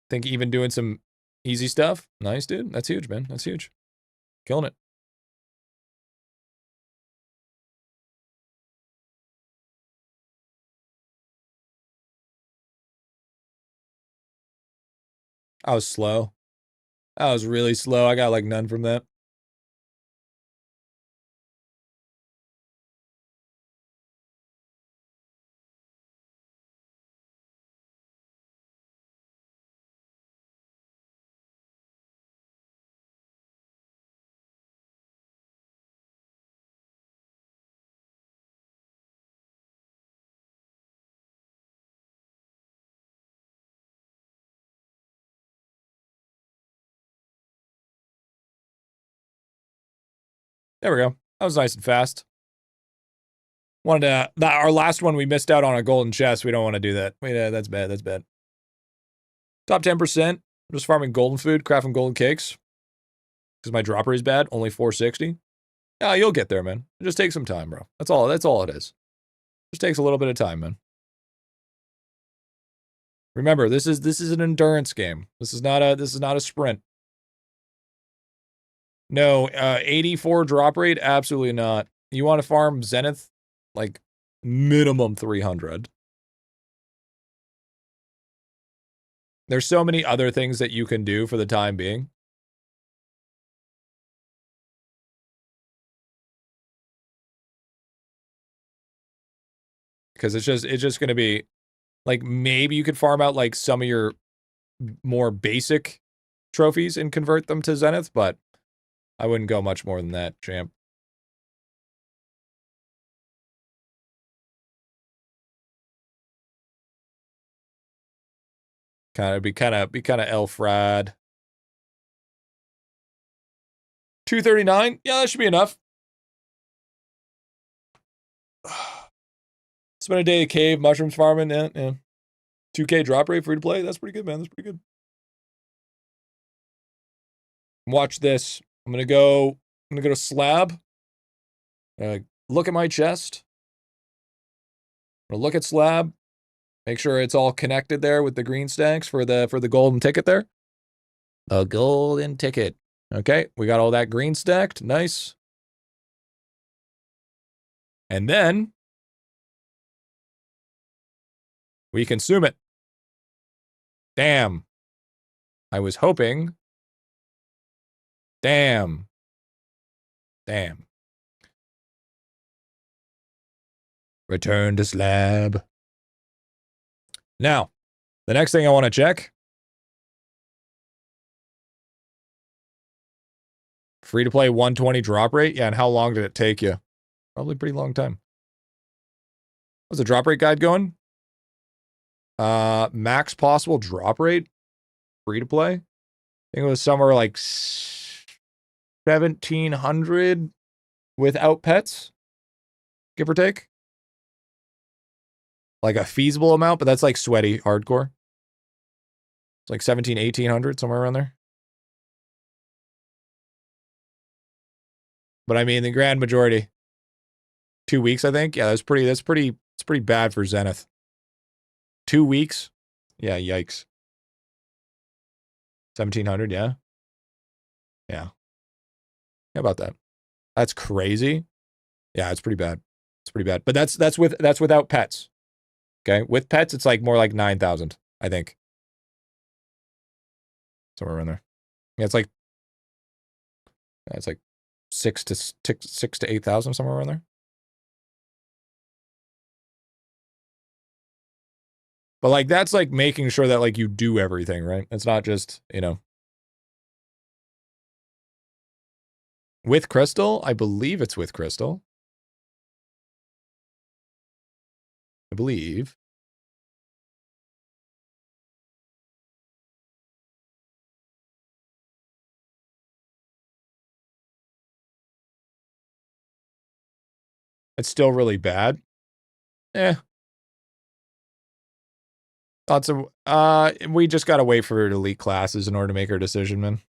Think even doing some easy stuff. Nice, dude. That's huge, man. That's huge. Killing it. I was slow. I was really slow. I got like none from that. There we go. That was nice and fast. Wanted to, our last one, we missed out on a golden chest. We don't want to do that. Wait, that's bad. That's bad. Top 10%. Just farming golden food, crafting golden cakes. Because my drop rate is bad. Only 460. Yeah, you'll get there, man. It just takes some time, bro. That's all it is. Just takes a little bit of time, man. Remember, this is an endurance game. This is not a sprint. No, 84 drop rate? Absolutely not. You want to farm Zenith? Like, minimum 300. There's so many other things that you can do for the time being. Because it's just going to be, like, maybe you could farm out, like, some of your more basic trophies and convert them to Zenith, but I wouldn't go much more than that, champ. Be kind of Elfrad. 239? Yeah, that should be enough. Spend a day at cave, mushrooms farming, yeah. 2K drop rate, free to play. That's pretty good, man. That's pretty good. Watch this. I'm gonna go to slab. Look at my chest. I'm gonna look at slab. Make sure it's all connected there with the green stacks for the golden ticket there. The golden ticket. Okay, we got all that green stacked. Nice. And then we consume it. Damn. I was hoping. Damn. Return to slab. Now, the next thing I want to check. Free to play 120 drop rate. Yeah, and how long did it take you? Probably a pretty long time. How's the drop rate guide going? Max possible drop rate. Free to play. I think it was somewhere like 1,700 without pets. Give or take. Like a feasible amount, but that's like sweaty hardcore. It's like 1,800, somewhere around there. But I mean, the grand majority. 2 weeks, I think. Yeah, it's pretty bad for Zenith. 2 weeks? Yeah, yikes. 1,700, yeah. Yeah. How about that? That's crazy. Yeah, it's pretty bad. It's pretty bad. But that's without pets. Okay? With pets, it's like more like 9,000, I think. Somewhere around there. Yeah, it's like 6 to 8,000, somewhere around there. But like that's like making sure that like you do everything, right? It's not just, you know. With Crystal? I believe it's with Crystal. I believe. It's still really bad. Lots of we just gotta wait for elite classes in order to make our decision, man.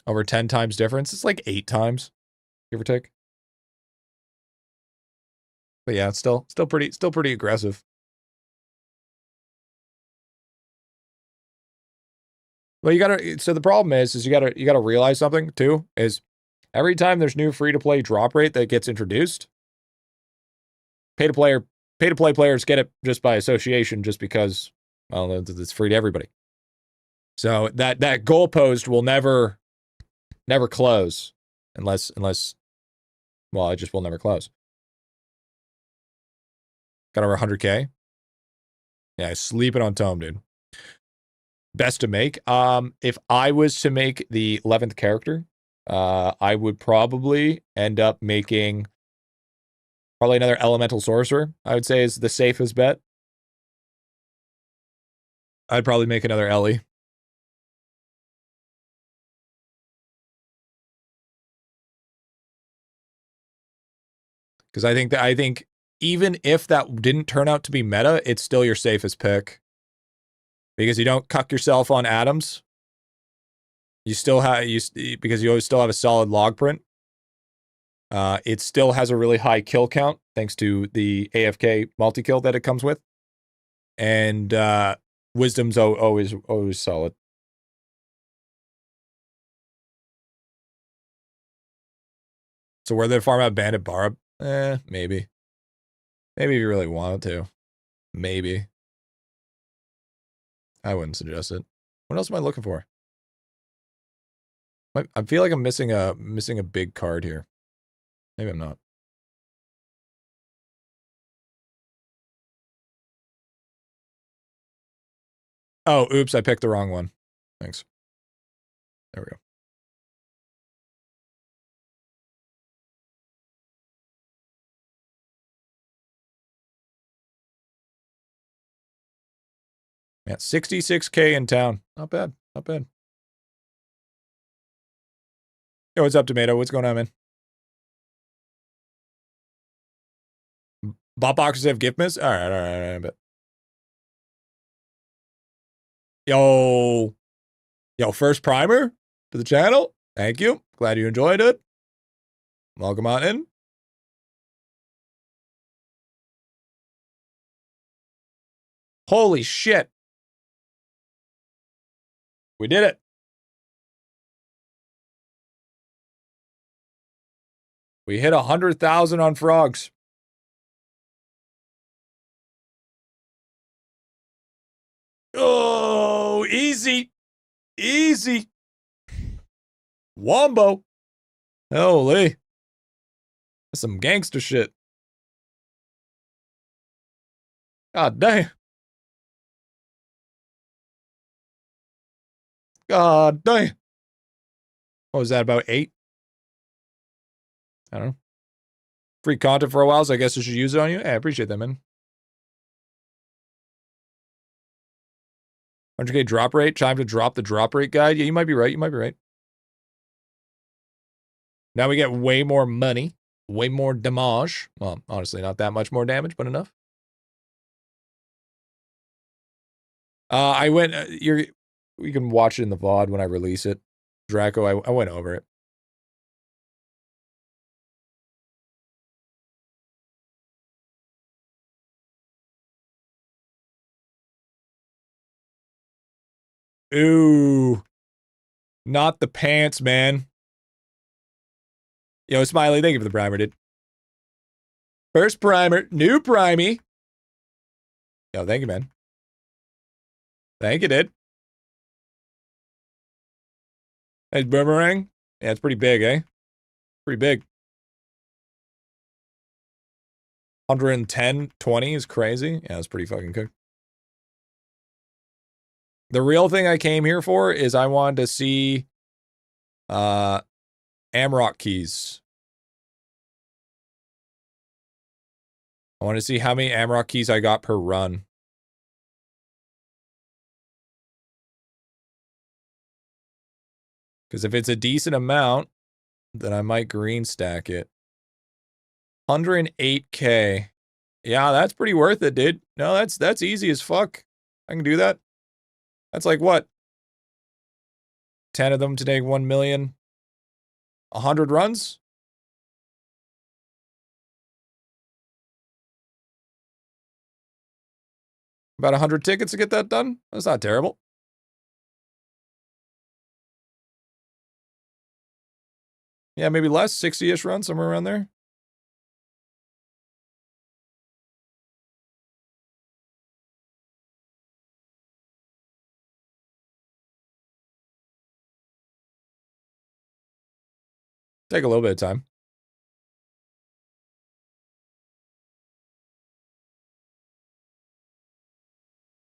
Over 10 times difference. It's like 8 times, give or take. But yeah, it's still pretty aggressive. Well, so the problem is you gotta realize something too, is every time there's new free-to-play drop rate that gets introduced, pay-to-play players get it just by association, just because Well, it's free to everybody. So that goalpost will never close unless well, it just will never close. Got over 100K. Yeah, sleeping on Tome, dude. Best to make. If I was to make the 11th character, I would probably end up making probably another elemental sorcerer. I would say is the safest bet. I'd probably make another Ellie. Because I think even if that didn't turn out to be meta, it's still your safest pick. Because you don't cuck yourself on atoms. You still have because you always still have a solid log print. It still has a really high kill count thanks to the AFK multi-kill that it comes with. And wisdom's always solid. So where they farm out Bandit Barb? Maybe. Maybe if you really wanted to. Maybe. I wouldn't suggest it. What else am I looking for? I feel like I'm missing a big card here. Maybe I'm not. Oh, oops, I picked the wrong one. Thanks. There we go. Yeah, 66K in town. Not bad. Not bad. Yo, what's up, Tomato? What's going on, man? Bot boxes have gift miss? All right, I bet. Yo, first primer to the channel. Thank you. Glad you enjoyed it. Welcome on in. Holy shit. We did it. We hit 100,000 on frogs. Oh, easy. Easy. Wombo. Holy. That's some gangster shit. God damn. God damn. What was that, about 8? I don't know. Free content for a while, so I guess I should use it on you. Hey, I appreciate that, man. 100K drop rate. Time to drop the drop rate guide. Yeah, you might be right. You might be right. Now we get way more money. Way more damage. Well, honestly, not that much more damage, but enough. I went... we can watch it in the VOD when I release it. Draco, I went over it. Ooh. Not the pants, man. Yo, Smiley, thank you for the primer, dude. First primer, new primey. Yo, thank you, man. Thank you, dude. Nice boomerang. Yeah, it's pretty big, eh? Pretty big. 110, 20 is crazy. Yeah, it's pretty fucking cooked. The real thing I came here for is I wanted to see Amrock keys. I want to see how many Amrock keys I got per run. Because if it's a decent amount, then I might green stack it. 108K. Yeah, that's pretty worth it, dude. No, that's easy as fuck. I can do that. That's like what? 10 of them to take 1 million. 100 runs? About 100 tickets to get that done? That's not terrible. Yeah, maybe less. 60-ish runs, somewhere around there. Take a little bit of time.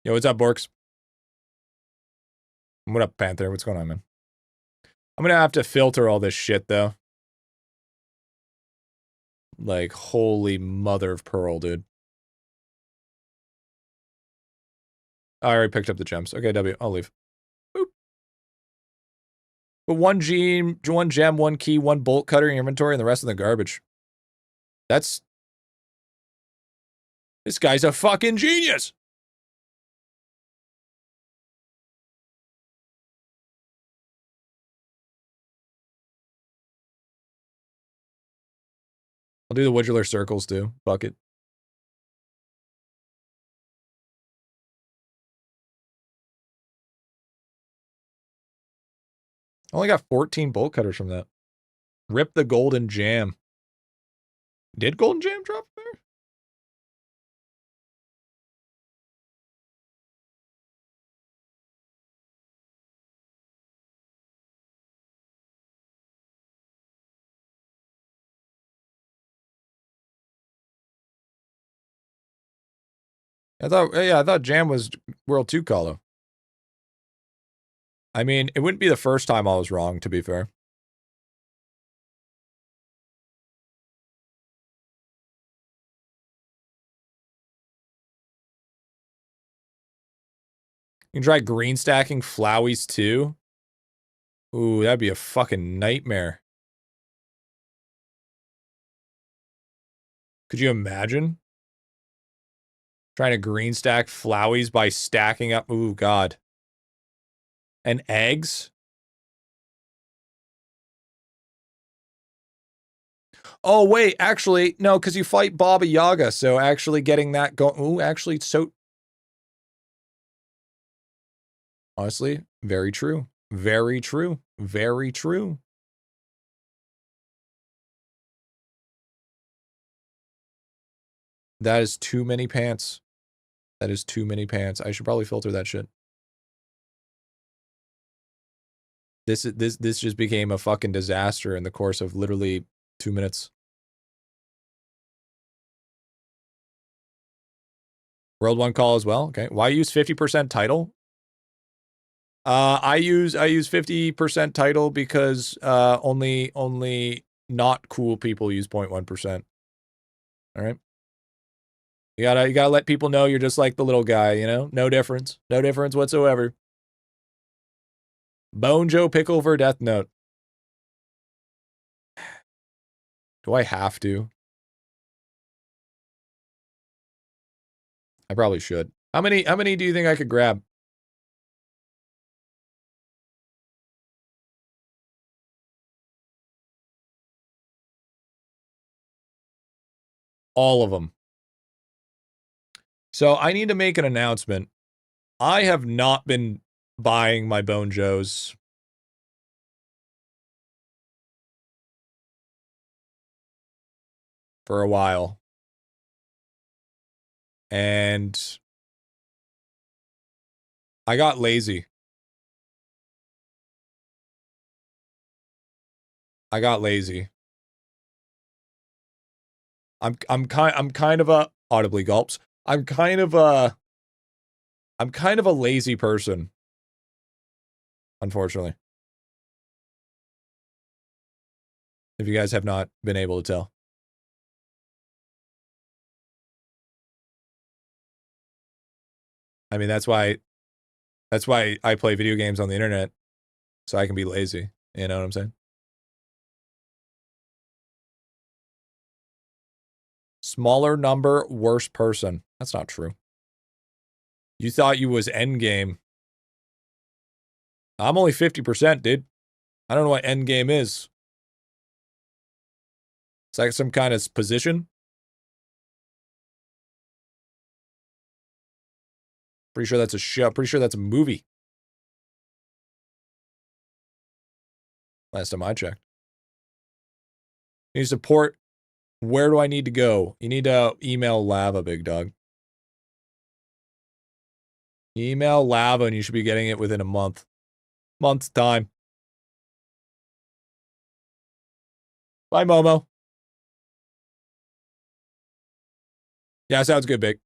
Yo, what's up, Borks? What up, Panther? What's going on, man? I'm gonna have to filter all this shit, though. Like, holy mother of pearl, dude. I already picked up the gems. Okay, W, I'll leave. Boop. But one gem, one key, one bolt cutter in your inventory, and the rest in the garbage. That's... This guy's a fucking genius! I'll do the Woodler circles, too. Bucket. I only got 14 bolt cutters from that. Rip the golden jam. Did golden jam drop there? I thought jam was World 2 call. I mean, it wouldn't be the first time I was wrong, to be fair. You can try green stacking Flowey's too. Ooh, that'd be a fucking nightmare. Could you imagine? Trying to green stack Flowey's by stacking up. Ooh, God. And eggs? Oh, wait, actually, no, because you fight Baba Yaga, so actually getting that going. Ooh, actually, so. Honestly, very true. Very true. Very true. That is too many pants. That is too many pants. I should probably filter that shit. This just became a fucking disaster in the course of literally 2 minutes. World 1 call as well. Okay. Why use 50% title? I use 50% title because only not cool people use 0.1%. All right. You gotta let people know you're just like the little guy, you know? No difference. No difference whatsoever. Bone Joe Pickle for Death Note. Do I have to? I probably should. How many do you think I could grab? All of them. So I need to make an announcement. I have not been buying my Bone Joes for a while. And I got lazy. I'm kind of a audibly gulps. I'm kind of a lazy person. Unfortunately. If you guys have not been able to tell. I mean, that's why I play video games on the internet, so I can be lazy. You know what I'm saying? Smaller number, worse person. That's not true. You thought you was endgame. I'm only 50%, dude. I don't know what endgame is. It's like some kind of position. Pretty sure that's a show. Pretty sure that's a movie. Last time I checked. You need support. Where do I need to go? You need to email Lava, big dog. Email Lava and you should be getting it within a month. Month's time. Bye, Momo. Yeah, sounds good, Big.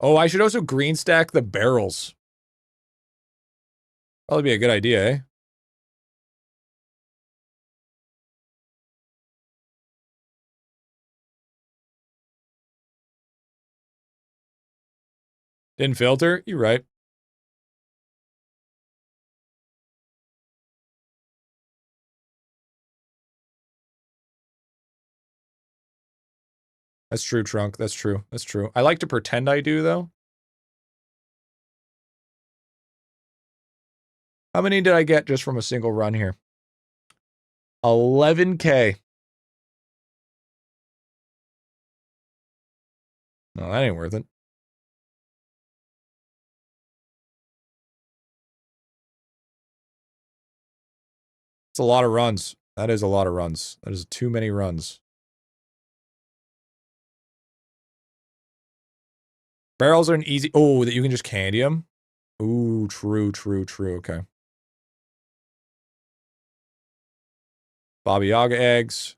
Oh, I should also green stack the barrels. That'd be a good idea, eh? Didn't filter? You're right. That's true, Trunk. That's true. That's true. I like to pretend I do, though. How many did I get just from a single run here? 11K. No, that ain't worth it. It's a lot of runs. That is a lot of runs. That is too many runs. Barrels are an easy... Oh, that you can just candy them? Ooh, true, true, true. Okay. Baba Yaga eggs.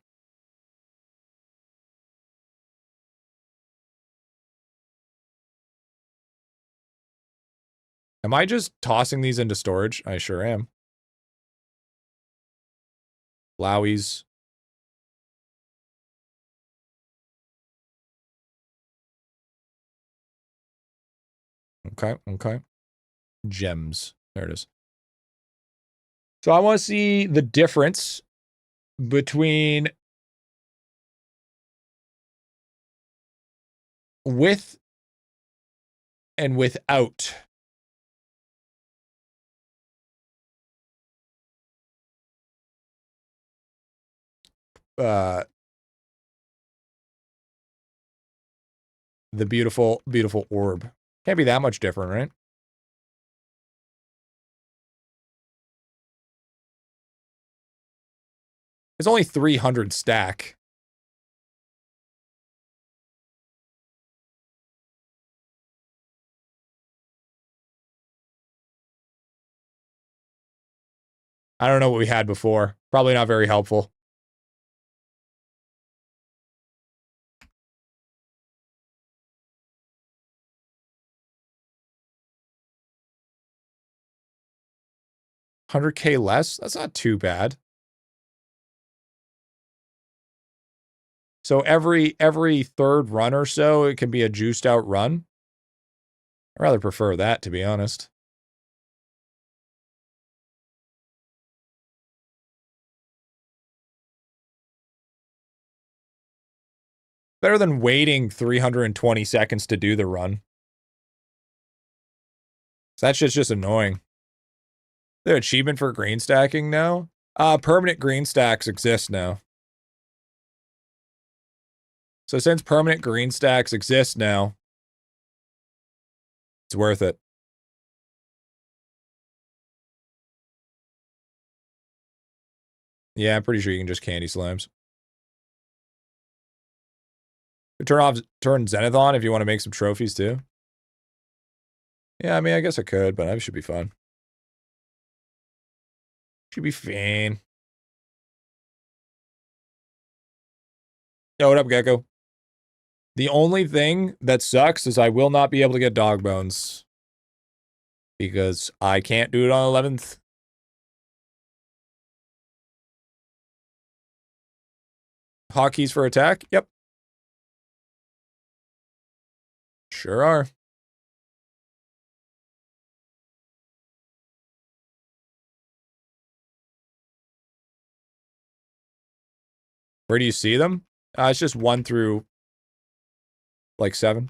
Am I just tossing these into storage? I sure am. Lowies. Okay, okay. Gems. There it is. So I want to see the difference between with and without. The beautiful, beautiful orb. Can't be that much different, right? It's only 300 stack. I don't know what we had before. Probably not very helpful. $100K less? That's not too bad. So every third run or so, it can be a juiced out run. I'd rather prefer that, to be honest. Better than waiting 320 seconds to do the run. So that's just annoying. The achievement for green stacking now? Permanent green stacks exist now. So since permanent green stacks exist now, it's worth it. Yeah, I'm pretty sure you can just candy slimes. Turn Zenith on if you want to make some trophies too. Yeah, I mean, I guess I could, but that should be fun. Should be fine. Yo, what up, Gecko? The only thing that sucks is I will not be able to get dog bones. Because I can't do it on 11th. Hotkeys for attack? Yep. Sure are. Where do you see them? It's just 1 through, like, 7.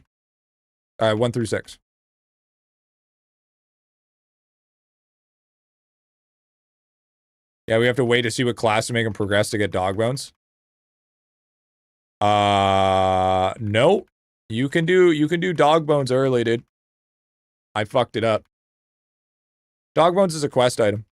1 through 6. Yeah, we have to wait to see what class to make them progress to get dog bones. No. You can do dog bones early, dude. I fucked it up. Dog bones is a quest item.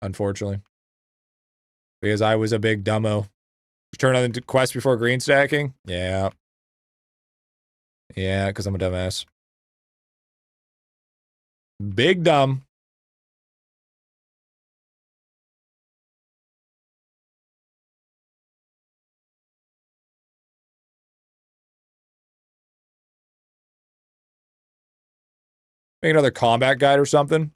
unfortunately. Because I was a big dumbo. You turn on the quest before green stacking? Yeah. Yeah, because I'm a dumbass. Big dumb. Make another combat guide or something.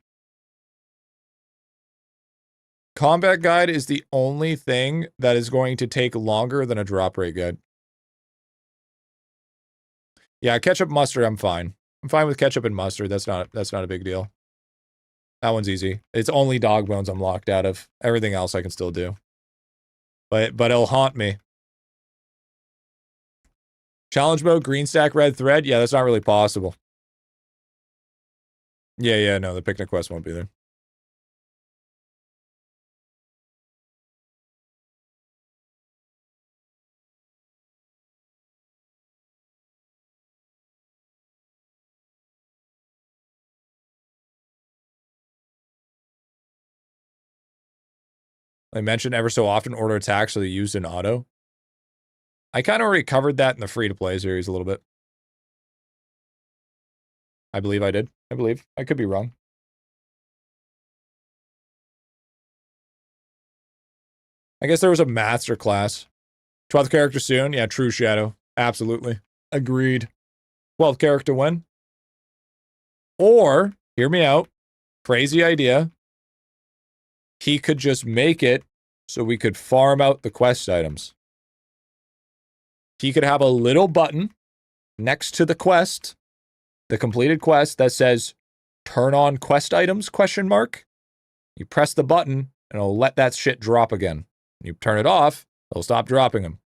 Combat guide is the only thing that is going to take longer than a drop rate guide. Yeah, ketchup mustard, I'm fine. I'm fine with ketchup and mustard. That's not a big deal. That one's easy. It's only dog bones I'm locked out of. Everything else I can still do. But it'll haunt me. Challenge mode, green stack, red thread. Yeah, that's not really possible. Yeah, no, the picnic quest won't be there. I mentioned ever so often order attacks so they're used in auto. I kind of already covered that in the free-to-play series a little bit. I believe I did. I believe. I could be wrong. I guess there was a master class. 12th character soon? Yeah, true Shadow. Absolutely. Agreed. 12th character when? Or, hear me out, crazy idea, he could just make it so we could farm out the quest items. He could have a little button next to the quest, the completed quest, that says, turn on quest items, question mark. You press the button, and it'll let that shit drop again. You turn it off, it'll stop dropping them.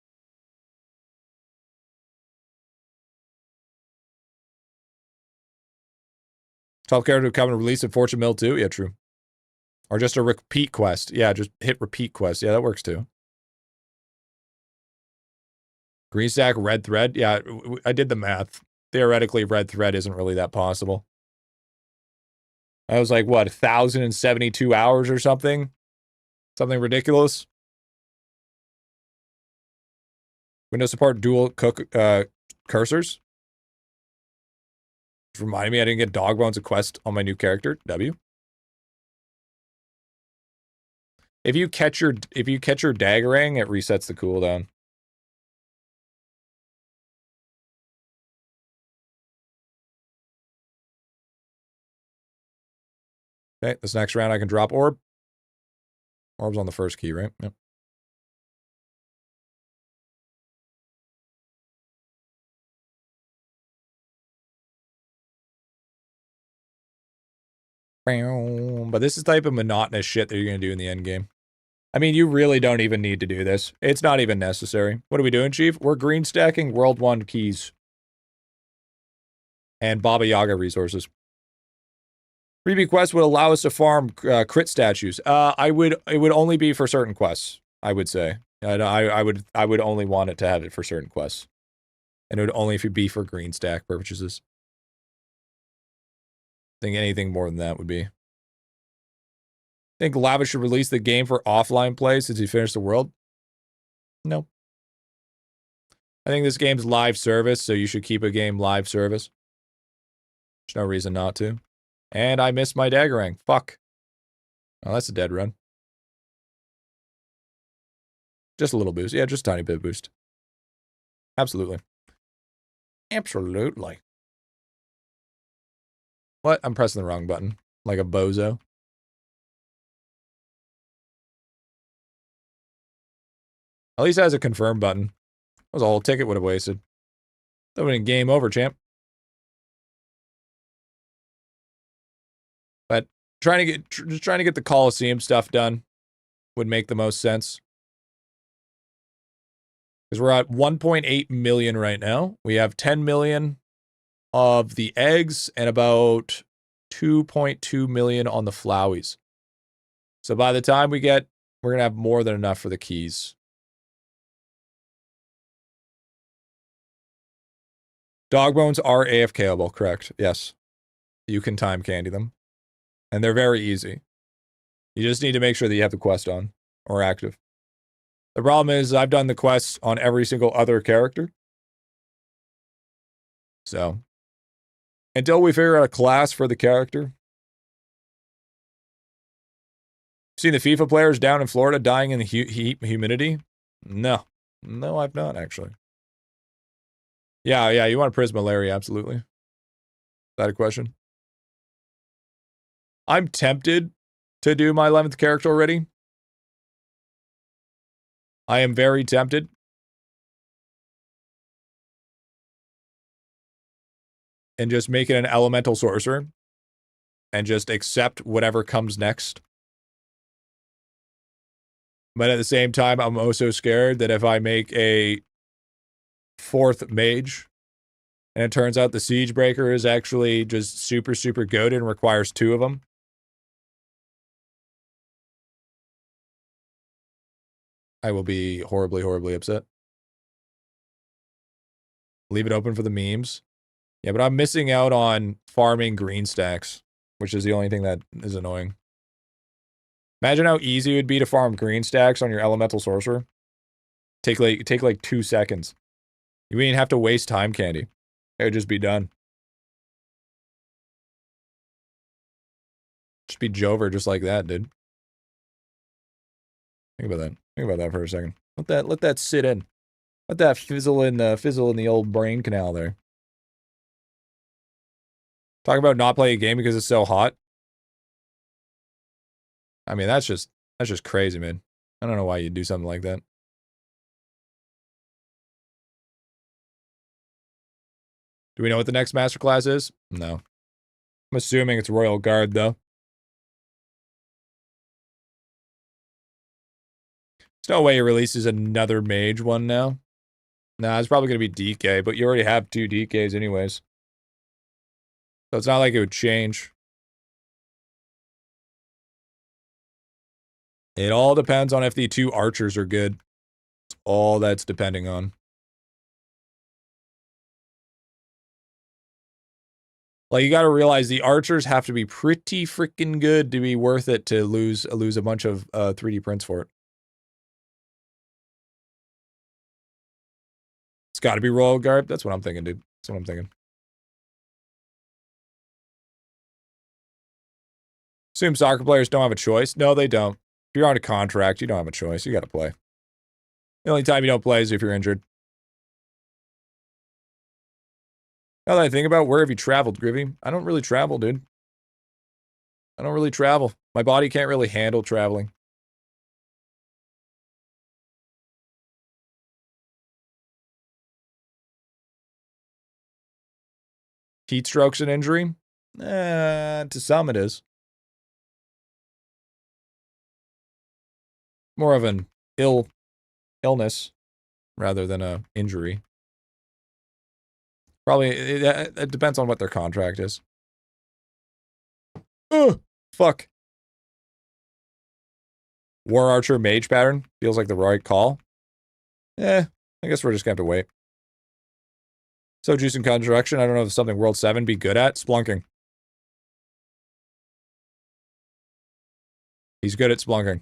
Top character coming to release in Fortune Mill too? Yeah, true. Or just a repeat quest. Yeah, just hit repeat quest. Yeah, that works too. Green stack, red thread. Yeah, I did the math. Theoretically, red thread isn't really that possible. I was like, what, 1,072 hours or something? Something ridiculous. Windows support dual cursors. Just reminded me I didn't get dog bones a quest on my new character, W. If you catch your daggerang, it resets the cooldown. Okay, this next round I can drop orb. Orb's on the first key, right? Yep. But this is the type of monotonous shit that you're going to do in the end game. I mean, you really don't even need to do this. It's not even necessary. What are we doing, Chief? We're green stacking World 1 keys. And Baba Yaga resources. Freebie quest would allow us to farm crit statues. It would only be for certain quests, I would say. I would only want it to have it for certain quests. And it would only be for green stack purchases. I think anything more than that would be. Think Lava should release the game for offline play since he finished the world? Nope. I think this game's live service, so you should keep a game live service. There's no reason not to. And I missed my daggerang. Fuck. Oh, that's a dead run. Just a little boost. Yeah, just a tiny bit of boost. Absolutely. Absolutely. What? I'm pressing the wrong button. Like a bozo. At least it has a confirm button. That was a whole ticket would have wasted. That would have been game over, champ. But just trying to get the Coliseum stuff done would make the most sense. Because we're at 1.8 million right now. We have 10 million of the eggs and about 2.2 million on the flowies. So by the time we're going to have more than enough for the keys. Dog bones are AFKable, correct? Yes. You can time candy them. And they're very easy. You just need to make sure that you have the quest on or active. The problem is I've done the quest on every single other character. So, until we figure out a class for the character. Seen the FIFA players down in Florida dying in the heat humidity? No. No, I've not, actually. Yeah, you want to priz malaria, absolutely. Is that a question? I'm tempted to do my 11th character already. I am very tempted. And just make it an elemental sorcerer. And just accept whatever comes next. But at the same time, I'm also scared that if I make a 4th mage, and it turns out the Siege Breaker is actually just super, super good and requires 2 of them. I will be horribly, horribly upset. Leave it open for the memes. Yeah, but I'm missing out on farming green stacks, which is the only thing that is annoying. Imagine how easy it would be to farm green stacks on your elemental sorcerer. Take like 2 seconds. You wouldn't even have to waste time candy. It would just be done. Just be Jover just like that, dude. Think about that. Think about that for a second. Let that sit in. Let that fizzle in the old brain canal there. Talk about not playing a game because it's so hot. I mean, that's just crazy, man. I don't know why you'd do something like that. Do we know what the next masterclass is? No. I'm assuming it's Royal Guard, though. There's no way he releases another mage one now. Nah, it's probably going to be DK, but you already have 2 DKs anyways. So it's not like it would change. It all depends on if the 2 archers are good. That's all that's depending on. Like, you gotta realize the archers have to be pretty freaking good to be worth it to lose a bunch of 3D prints for it. It's gotta be Royal Guard. That's what I'm thinking, dude. That's what I'm thinking. Assume soccer players don't have a choice. No, they don't. If you're on a contract, you don't have a choice. You gotta play. The only time you don't play is if you're injured. Now that I think about, where have you traveled, Griffy? I don't really travel, dude. I don't really travel. My body can't really handle traveling. Heat stroke's an injury? To some it is. More of an illness rather than a injury. Probably, it depends on what their contract is. Fuck. War Archer Mage pattern feels like the right call. I guess we're just gonna have to wait. So juice and construction, I don't know if it's something World 7 be good at. Splunking. He's good at splunking.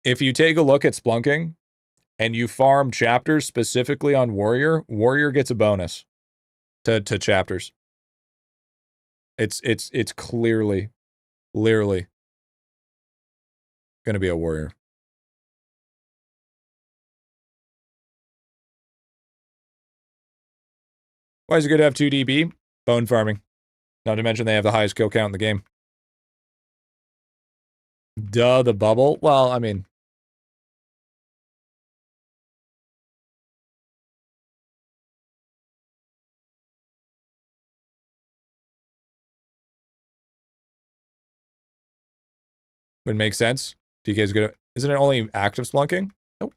If you take a look at splunking, and you farm chapters specifically on Warrior, Warrior gets a bonus to chapters. It's clearly gonna be a Warrior. Why is it good to have 2 DB? Bone farming. Not to mention they have the highest kill count in the game. Duh, the bubble. Well, I mean, would make sense. DK is good at, isn't it only active splunking? Nope.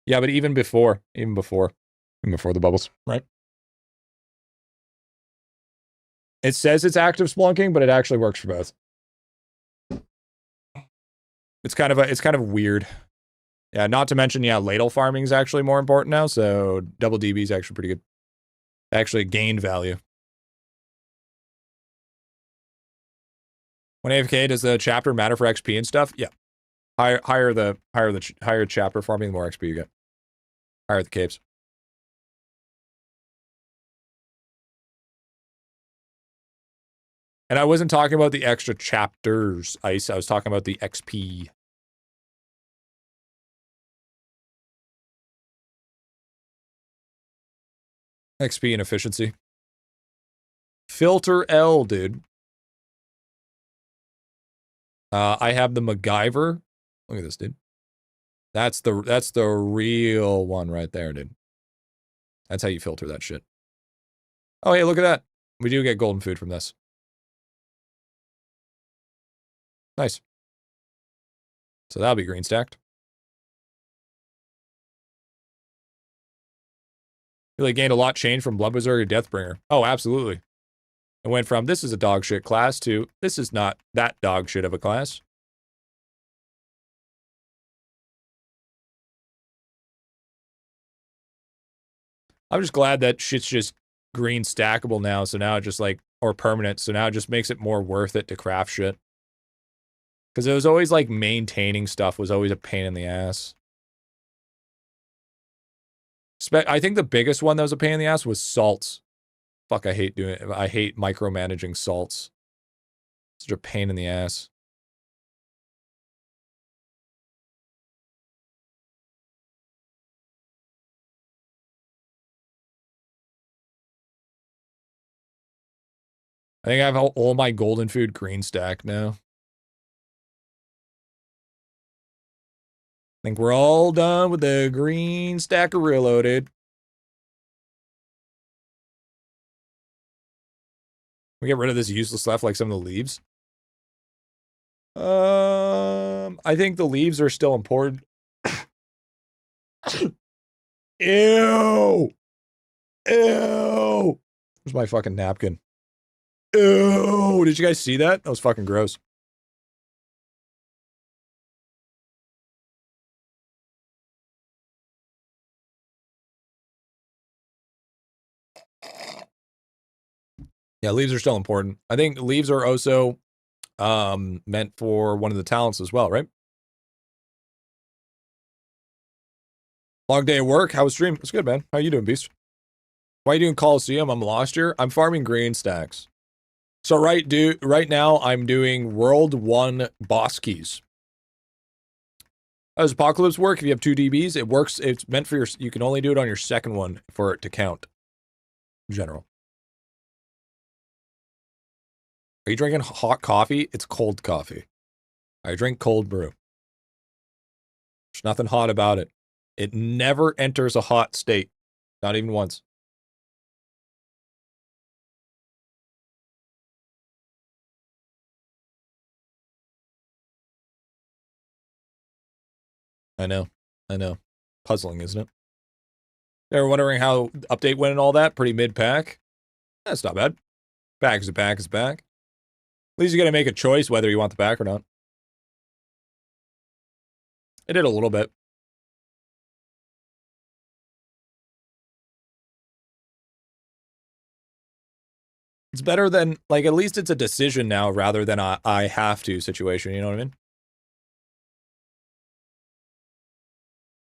Yeah, but even before the bubbles, right? It says it's active splunking, but it actually works for both. It's kind of weird. Yeah, not to mention, yeah, ladle farming is actually more important now, so double DB is actually pretty good. Actually gained value. When AFK, does the chapter matter for XP and stuff? Yeah. Higher chapter farming, the more XP you get. Higher the capes. And I wasn't talking about the extra chapters, Ice. I was talking about the XP. XP and efficiency. Filter L, dude. I have the MacGyver. Look at this, dude. That's the real one right there, dude. That's how you filter that shit. Oh, hey, look at that. We do get golden food from this. Nice. So that'll be green stacked. Really gained a lot change from Blood Wizard to Deathbringer. Oh, absolutely. It went from this is a dog shit class to this is not that dog shit of a class. I'm just glad that shit's just green stackable now, so now it just like, or permanent, so now it just makes it more worth it to craft shit. Because it was always like maintaining stuff was always a pain in the ass. I think the biggest one that was a pain in the ass was salts. Fuck, I hate doing it. I hate micromanaging salts. Such a pain in the ass. I think I have all my golden food green stack now. I think we're all done with the green stackerillo, dude. We get rid of this useless stuff like some of the leaves. I think the leaves are still important. Ew! Ew! Where's my fucking napkin? Ew! Did you guys see that? That was fucking gross. Yeah, leaves are still important. I think leaves are also meant for one of the talents as well, right? Long day at work. How was stream? It's good, man. How you doing, Beast? Why are you doing Coliseum? I'm lost here. I'm farming green stacks. So right now I'm doing World 1 boss keys. How does Apocalypse work? If you have 2 DBs, it works. It's meant for you can only do it on your second one for it to count. In general. Are you drinking hot coffee? It's cold coffee. I drink cold brew. There's nothing hot about it. It never enters a hot state. Not even once. I know. I know. Puzzling, isn't it? They were wondering how update went and all that. Pretty mid-pack. That's not bad. Back is a back is back. At least you got to make a choice whether you want the back or not. I did a little bit. It's better than, like, at least it's a decision now rather than a I have to situation, you know what I mean?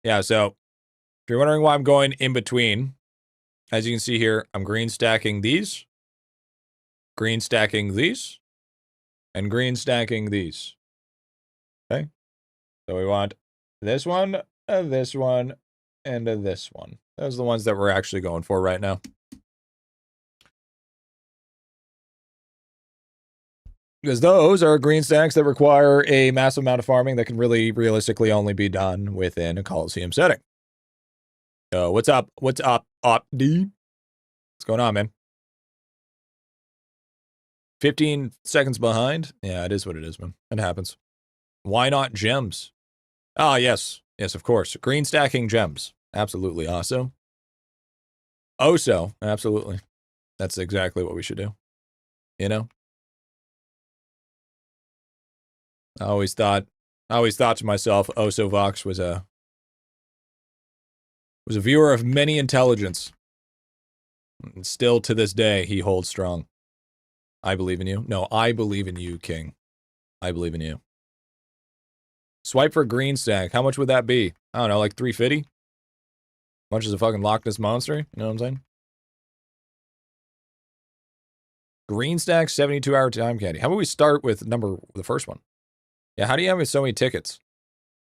Yeah, so if you're wondering why I'm going in between, as you can see here, I'm green stacking these, green stacking these, and green stacking these. Okay? So we want this one, and this one. Those are the ones that we're actually going for right now. Because those are green stacks that require a massive amount of farming that can really realistically only be done within a Coliseum setting. So what's up? What's up, D? What's going on, man? 15 seconds behind? Yeah, it is what it is, man. It happens. Why not gems? Ah, yes. Yes, of course. Green stacking gems. Absolutely awesome. Oso. Absolutely. That's exactly what we should do. You know? I always thought to myself, Oso Vox was a viewer of many intelligence. And still to this day, he holds strong. I believe in you. No, I believe in you, King. I believe in you. Swipe for green stack. How much would that be? I don't know, like 350? Much as a fucking Loch Ness Monster? You know what I'm saying? Green stack, 72-hour time candy. How about we start with the first one? Yeah, how do you have so many tickets?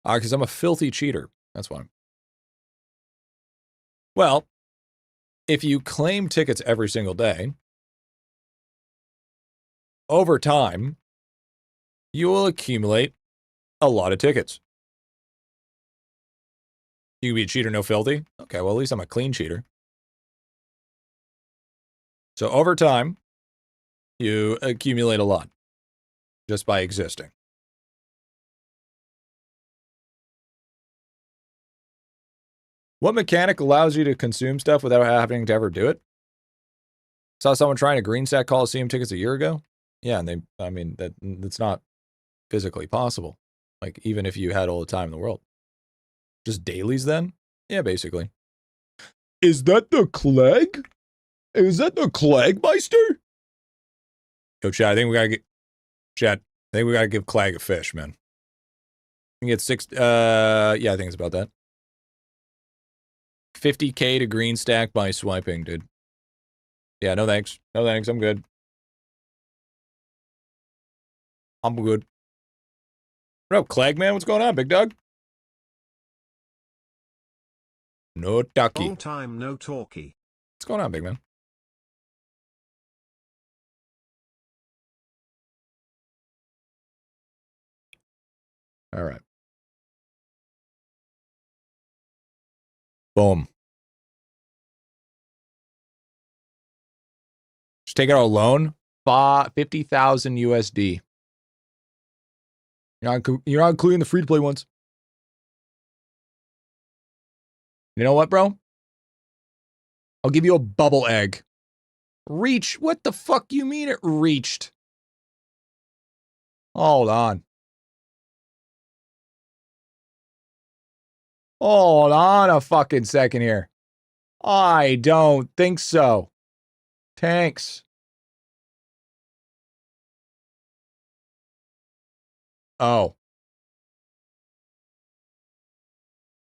Because I'm a filthy cheater. That's why. Well, if you claim tickets every single day, over time, you will accumulate a lot of tickets. You can be a cheater, no filthy? Okay, well, at least I'm a clean cheater. So over time, you accumulate a lot just by existing. What mechanic allows you to consume stuff without having to ever do it? Saw someone trying to green stack Coliseum tickets a year ago. Yeah, and that's not physically possible. Like, even if you had all the time in the world. Just dailies then? Yeah, basically. Is that the Clegg? Is that the Cleggmeister? Yo, Chad, I think we gotta give Clegg a fish, man. You get 6, yeah, I think it's about that. 50K to green stack by swiping, dude. Yeah, no thanks. No thanks, I'm good. I'm good. What up, Clegg, man? What's going on, big dog? No ducky. Long time no talkie. What's going on, big man? All right. Boom. Just take out a loan. 50,000 USD. You're not including the free-to-play ones. You know what, bro? I'll give you a bubble egg. Reach? What the fuck you mean it reached? Hold on. Hold on a fucking second here. I don't think so. Tanks. Oh.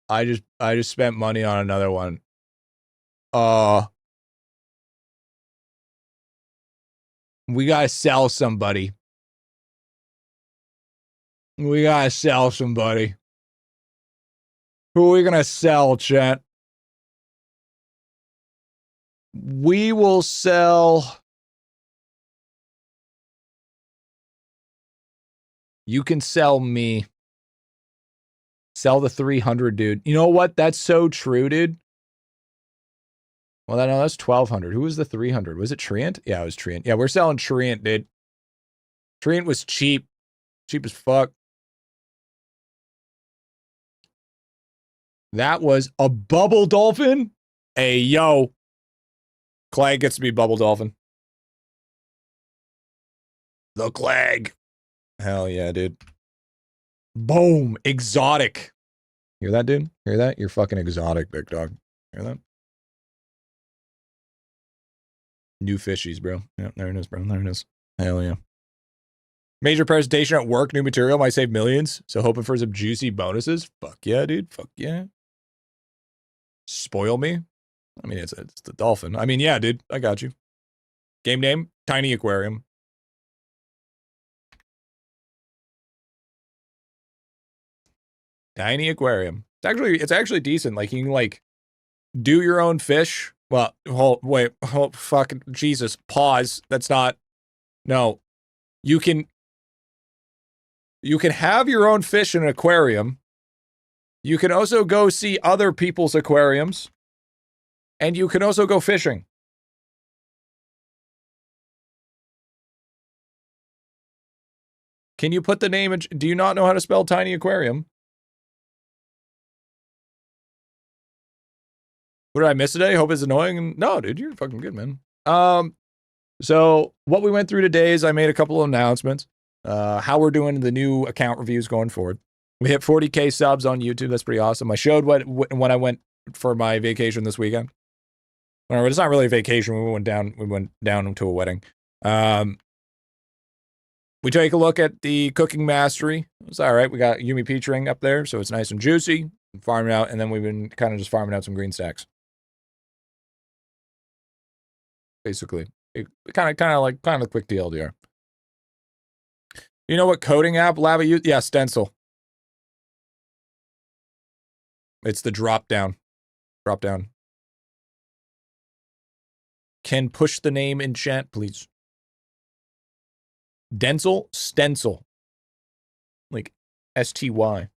I just spent money on another one. We gotta sell somebody. We gotta sell somebody. Who are we gonna sell, chat? We will sell. You can sell me. Sell the 300, dude. You know what? That's so true, dude. Well, no, that's 1,200. Who was the 300? Was it Treant? Yeah, it was Treant. Yeah, we're selling Treant, dude. Treant was cheap. Cheap as fuck. That was a bubble dolphin? Hey, yo. Clegg gets to be bubble dolphin. The Clegg. Hell yeah, dude. Boom. Exotic. Hear that, dude? Hear that? You're fucking exotic, big dog. Hear that? New fishies, bro. Yep, there it is, bro. There it is. Hell yeah. Major presentation at work. New material might save millions. So hoping for some juicy bonuses. Fuck yeah, dude. Fuck yeah. Spoil me. I mean, it's the dolphin. I mean, yeah, dude. I got you. Game name? Tiny Aquarium. Tiny Aquarium. It's actually decent. Like, you can, like, do your own fish. Well, wait, fucking Jesus. Pause. That's not. No. You can have your own fish in an aquarium. You can also go see other people's aquariums. And you can also go fishing. Can you put the name? Do you not know how to spell Tiny Aquarium? What did I miss today? Hope it's annoying. No, dude, you're fucking good, man. So what we went through today is I made a couple of announcements. How we're doing the new account reviews going forward. We hit 40K subs on YouTube. That's pretty awesome. I showed when I went for my vacation this weekend. Well, it's not really a vacation. We went down to a wedding. We take a look at the cooking mastery. It's all right. We got Yumi Peach Ring up there, so it's nice and juicy. Farming out, and then we've been kind of just farming out some green stacks. Basically, kind of like a quick TLDR. You know what coding app Lava use? Yeah, Stencil. It's the drop down. Drop down. Can push the name in chat, please. Denzel, Stencil. Like STY.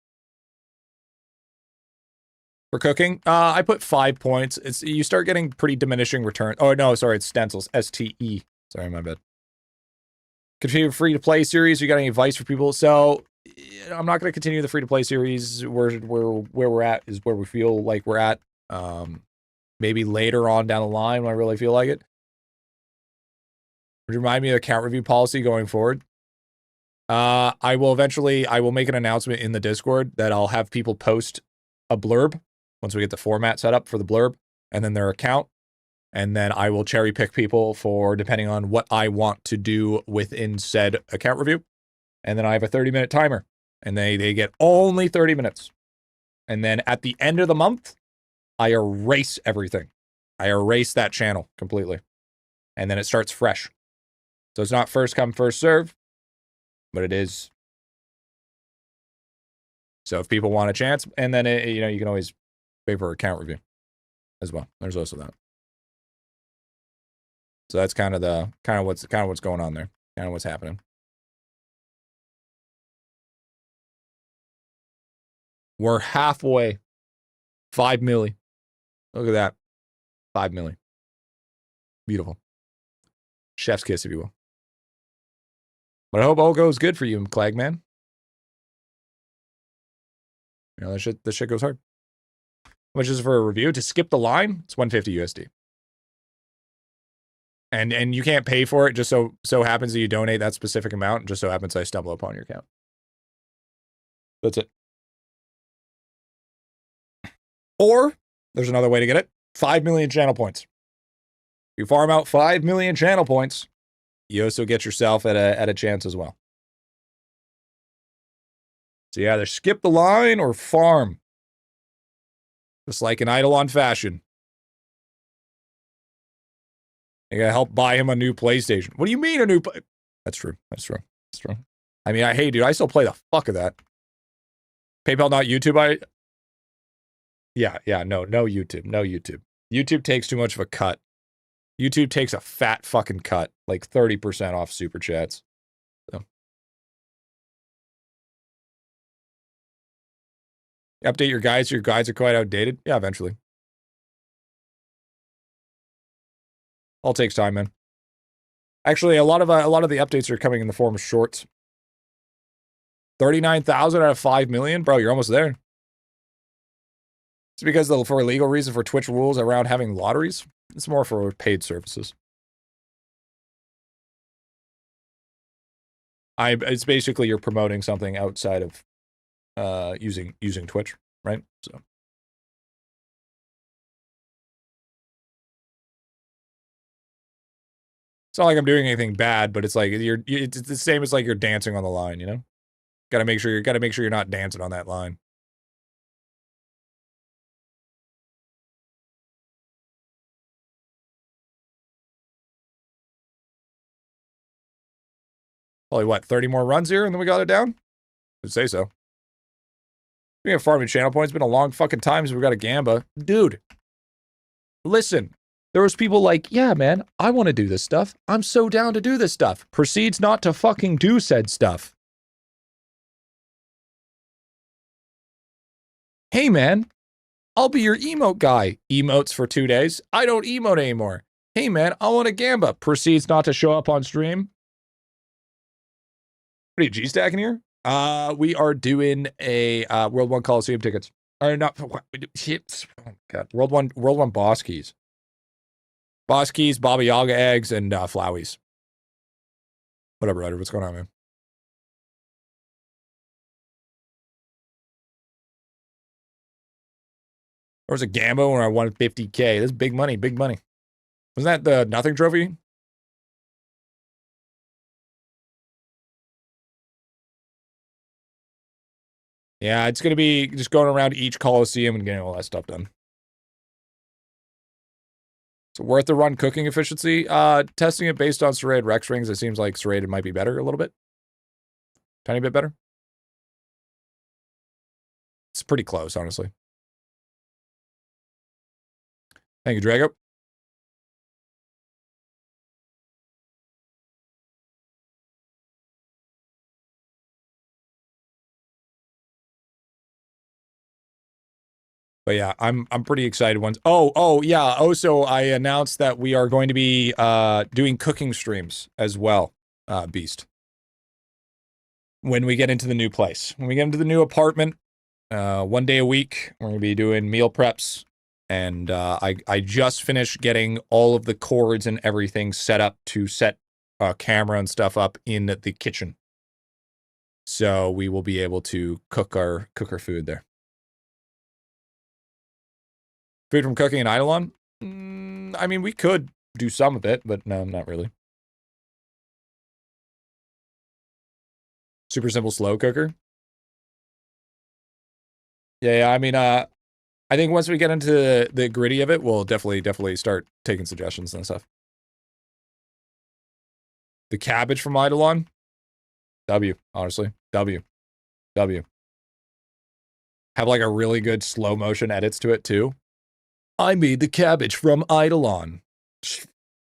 For cooking, I put 5 points. You start getting pretty diminishing return. Oh no, sorry, it's stencils. STE. Sorry, my bad. Continue free-to-play series. You got any advice for people? So, I'm not going to continue the free-to-play series. Where we're at is where we feel like we're at. Maybe later on down the line when I really feel like it. Would you remind me of the account review policy going forward? I will make an announcement in the Discord that I'll have people post a blurb once we get the format set up for the blurb and then their account. And then I will cherry pick people for depending on what I want to do within said account review. And then I have a 30-minute timer and they get only 30 minutes. And then at the end of the month, I erase everything. I erase that channel completely. And then it starts fresh. So it's not first come, first serve, but it is. So if people want a chance, and then you can always pay for account review as well. There's also that. So that's kind of what's going on there. Kind of what's happening. We're halfway. 5 milli. Look at that. 5 milli. Beautiful. Chef's kiss, if you will. But I hope all goes good for you, Clagman. You know, that shit goes hard. How much is it for a review? To skip the line, it's 150 USD. And you can't pay for it, just so happens that you donate that specific amount, and just so happens I stumble upon your account. That's it. Or, there's another way to get it. 5 million channel points. You farm out 5 million channel points, you also get yourself at a chance as well. So you either skip the line or farm. Just like in IdleOn fashion. You gotta help buy him a new PlayStation. What do you mean a new That's true. That's true. That's true. I mean, hey, dude, I still play the fuck of that. PayPal, not YouTube. Yeah, no YouTube. No YouTube. YouTube takes too much of a cut. YouTube takes a fat fucking cut. Like 30% off super chats. So. Update your guides. Your guides are quite outdated. Yeah, eventually. All takes time, man. Actually, a lot of the updates are coming in the form of shorts. 39,000 out of 5 million, bro. You're almost there. It's because for a legal reason for Twitch rules around having lotteries. It's more for paid services. It's basically you're promoting something outside of using Twitch, right? So. It's not like I'm doing anything bad, but it's like it's the same as like you're dancing on the line, you know? Gotta make sure you're not dancing on that line. Probably what, 30 more runs here and then we got it down? I'd say so. We have farming channel points. It's been a long fucking time since we got a Gamba. Dude, listen. There was people like, yeah, man, I want to do this stuff. I'm so down to do this stuff. Proceeds not to fucking do said stuff. Hey, man, I'll be your emote guy. Emotes for 2 days. I don't emote anymore. Hey, man, I want a Gamba. Proceeds not to show up on stream. What are you, G-stacking here? We are doing a World 1 Coliseum tickets. Or not, oh God, World 1 boss keys. Boss keys, Baba Yaga eggs, and Flowies. Whatever, Ryder. What's going on, man? There was a Gamba when I won 50K. That's big money, big money. Wasn't that the nothing trophy? Yeah, it's going to be just going around each Coliseum and getting all that stuff done. So worth the run cooking efficiency. Testing it based on serrated Rex rings, it seems like serrated might be better a little bit. Tiny bit better. It's pretty close, honestly. Thank you, Drago. But yeah, I'm pretty excited once. Oh yeah. Also, I announced that we are going to be doing cooking streams as well, Beast. When we get into the new place. When we get into the new apartment, 1 day a week, we're gonna be doing meal preps. And I just finished getting all of the cords and everything set up to set camera and stuff up in the kitchen. So we will be able to cook our food there. Food from cooking in IdleOn? I mean, we could do some of it, but no, not really. Super simple slow cooker. Yeah, I mean, I think once we get into the gritty of it, we'll definitely start taking suggestions and stuff. The cabbage from IdleOn? W, honestly. W. Have like a really good slow motion edits to it too. I made the cabbage from IdleOn.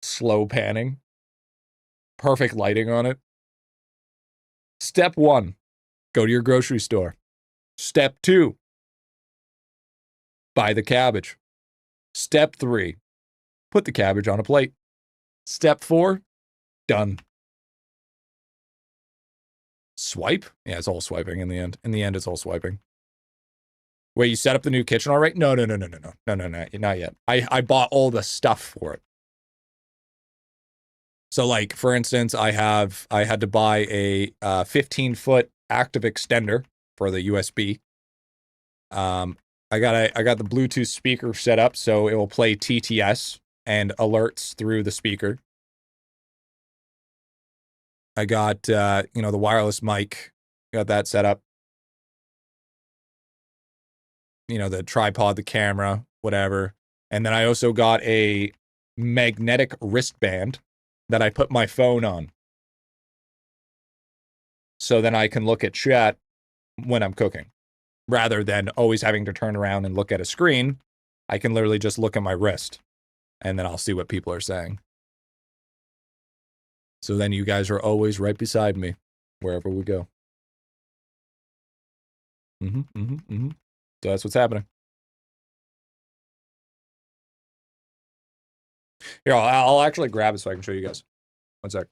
Slow panning. Perfect lighting on it. Step 1, go to your grocery store. Step 2, buy the cabbage. Step 3, put the cabbage on a plate. Step 4, done. Swipe? Yeah, it's all swiping in the end. In the end, it's all swiping. Wait, you set up the new kitchen alreght? No, not yet. I bought all the stuff for it. So, like, for instance, I had to buy a 15-foot active extender for the USB. I got the Bluetooth speaker set up so it will play TTS and alerts through the speaker. I got the wireless mic, got that set up. The tripod, the camera, whatever. And then I also got a magnetic wristband that I put my phone on. So then I can look at chat when I'm cooking. Rather than always having to turn around and look at a screen, I can literally just look at my wrist. And then I'll see what people are saying. So then you guys are always right beside me, wherever we go. So that's what's happening. Here, I'll actually grab it so I can show you guys. 1 sec.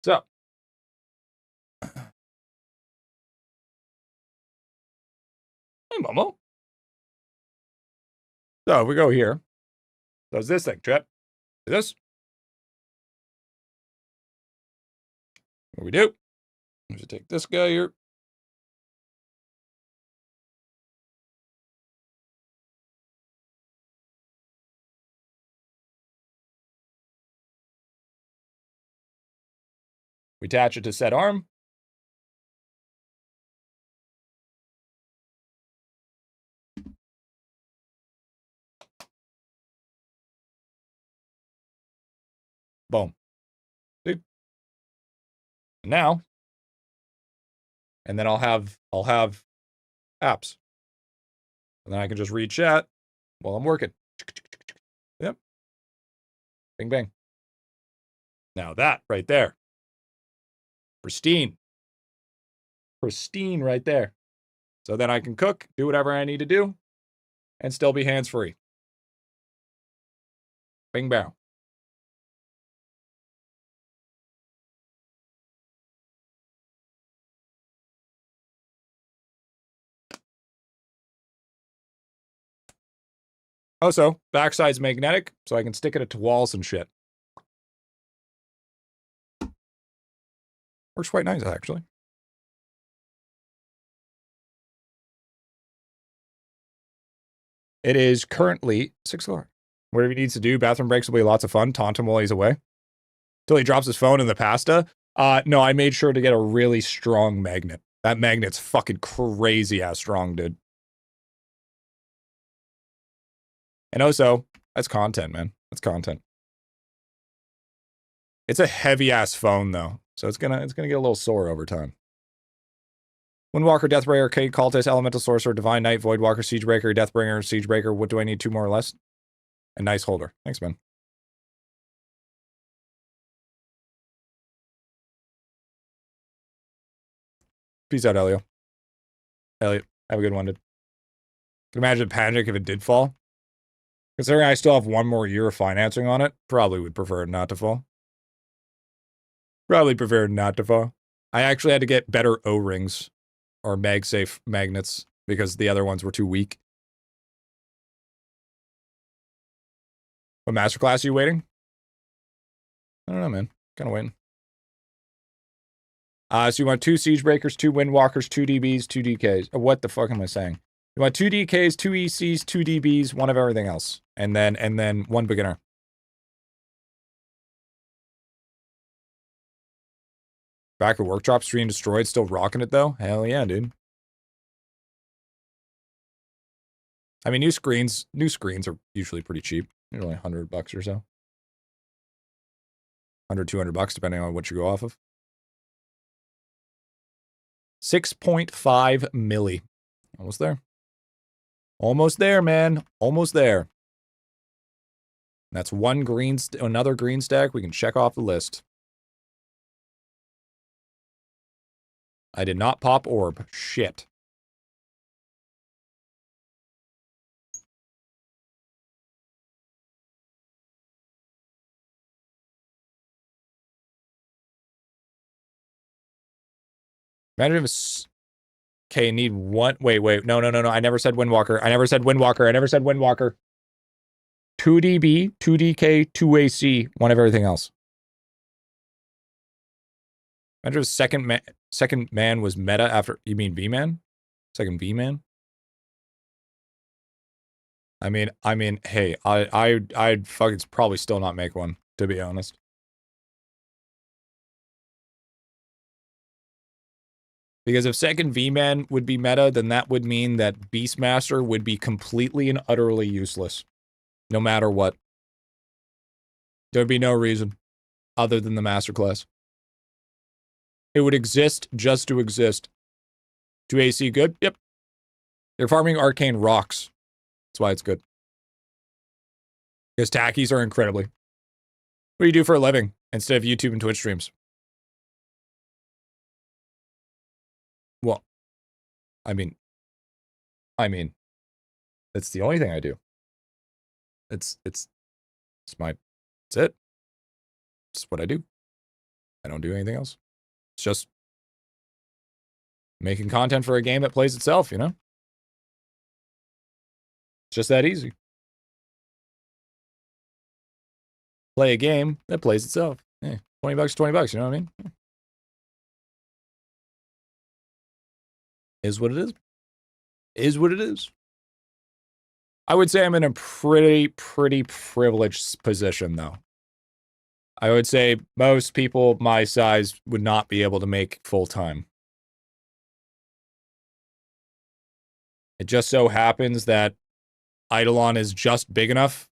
So. Hey, Momo. So if we go here. Does this thing, chat? This? What we do? We should take this guy here. We attach it to set arm. Boom. See? Now, and then I'll have apps. And then I can just read chat while I'm working. Yep. Bing, bang. Now that right there. Pristine. Pristine right there. So then I can cook, do whatever I need to do, and still be hands-free. Bing, bang. Also, backside's magnetic, so I can stick it to walls and shit. Works quite nice, actually. It is currently 6 o'clock. Whatever he needs to do, bathroom breaks will be lots of fun. Taunt him while he's away. Till he drops his phone in the pasta. No, I made sure to get a really strong magnet. That magnet's fucking crazy-ass strong, dude. And also, that's content, man. That's content. It's a heavy-ass phone, though. So it's gonna get a little sore over time. Windwalker, Deathbringer, Arcade, Cultist, Elemental Sorcerer, Divine Knight, Voidwalker, Siegebreaker, Deathbringer, Siegebreaker. What do I need? 2 more or less? A nice holder. Thanks, man. Peace out, Elliot. Elliot, have a good one, dude. Can you imagine panic if it did fall? Considering I still have 1 more year of financing on it, probably would prefer it not to fall. Probably prefer it not to fall. I actually had to get better O-rings or MagSafe magnets because the other ones were too weak. What masterclass are you waiting? I don't know, man. Kind of waiting. So you want 2 Siegebreakers, 2 Windwalkers, 2 DBs, 2 DKs. What the fuck am I saying? You want 2 DKs, 2 ECs, 2 DBs, 1 of everything else. And then 1 beginner. Back at Workshop, stream destroyed, still rocking it though? Hell yeah, dude. I mean, new screens are usually pretty cheap. They're only $100 or so. 100, $200, depending on what you go off of. 6.5 milli. Almost there. Almost there, man. Almost there. That's another green stack we can check off the list. I did not pop orb. Shit. Imagine if it's... Okay, need 1... Wait. No. I never said Windwalker. I never said Windwalker. 2 DB, 2 DK, 2 AC, 1 of everything else. Imagine if second man was meta after... You mean V-Man? Second V-Man? I mean, hey, I'd fucking probably still not make one, to be honest. Because if second V-Man would be meta, then that would mean that Beastmaster would be completely and utterly useless. No matter what. There'd be no reason other than the masterclass. It would exist just to exist. 2 AC good? Yep. They're farming arcane rocks. That's why it's good. Because tackies are incredibly. What do you do for a living instead of YouTube and Twitch streams? Well, I mean, that's the only thing I do. It's it. It's what I do. I don't do anything else. It's just making content for a game that plays itself, you know? It's just that easy. Play a game that plays itself. $20, $20, you know what I mean? Is what it is. Is what it is. I would say I'm in a pretty privileged position, though. I would say most people my size would not be able to make full-time. It just so happens that IdleOn is just big enough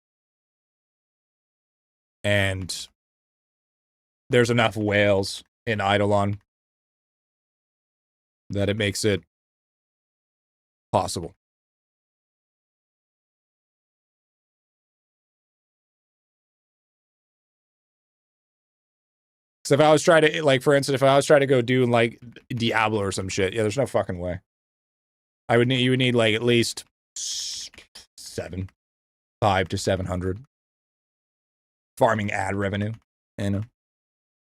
and there's enough whales in IdleOn that it makes it possible. So if I was trying to, like, for instance, if I was trying to go do, like, Diablo or some shit, yeah, there's no fucking way. You would need, like, at least 5 to 700 farming ad revenue, you know,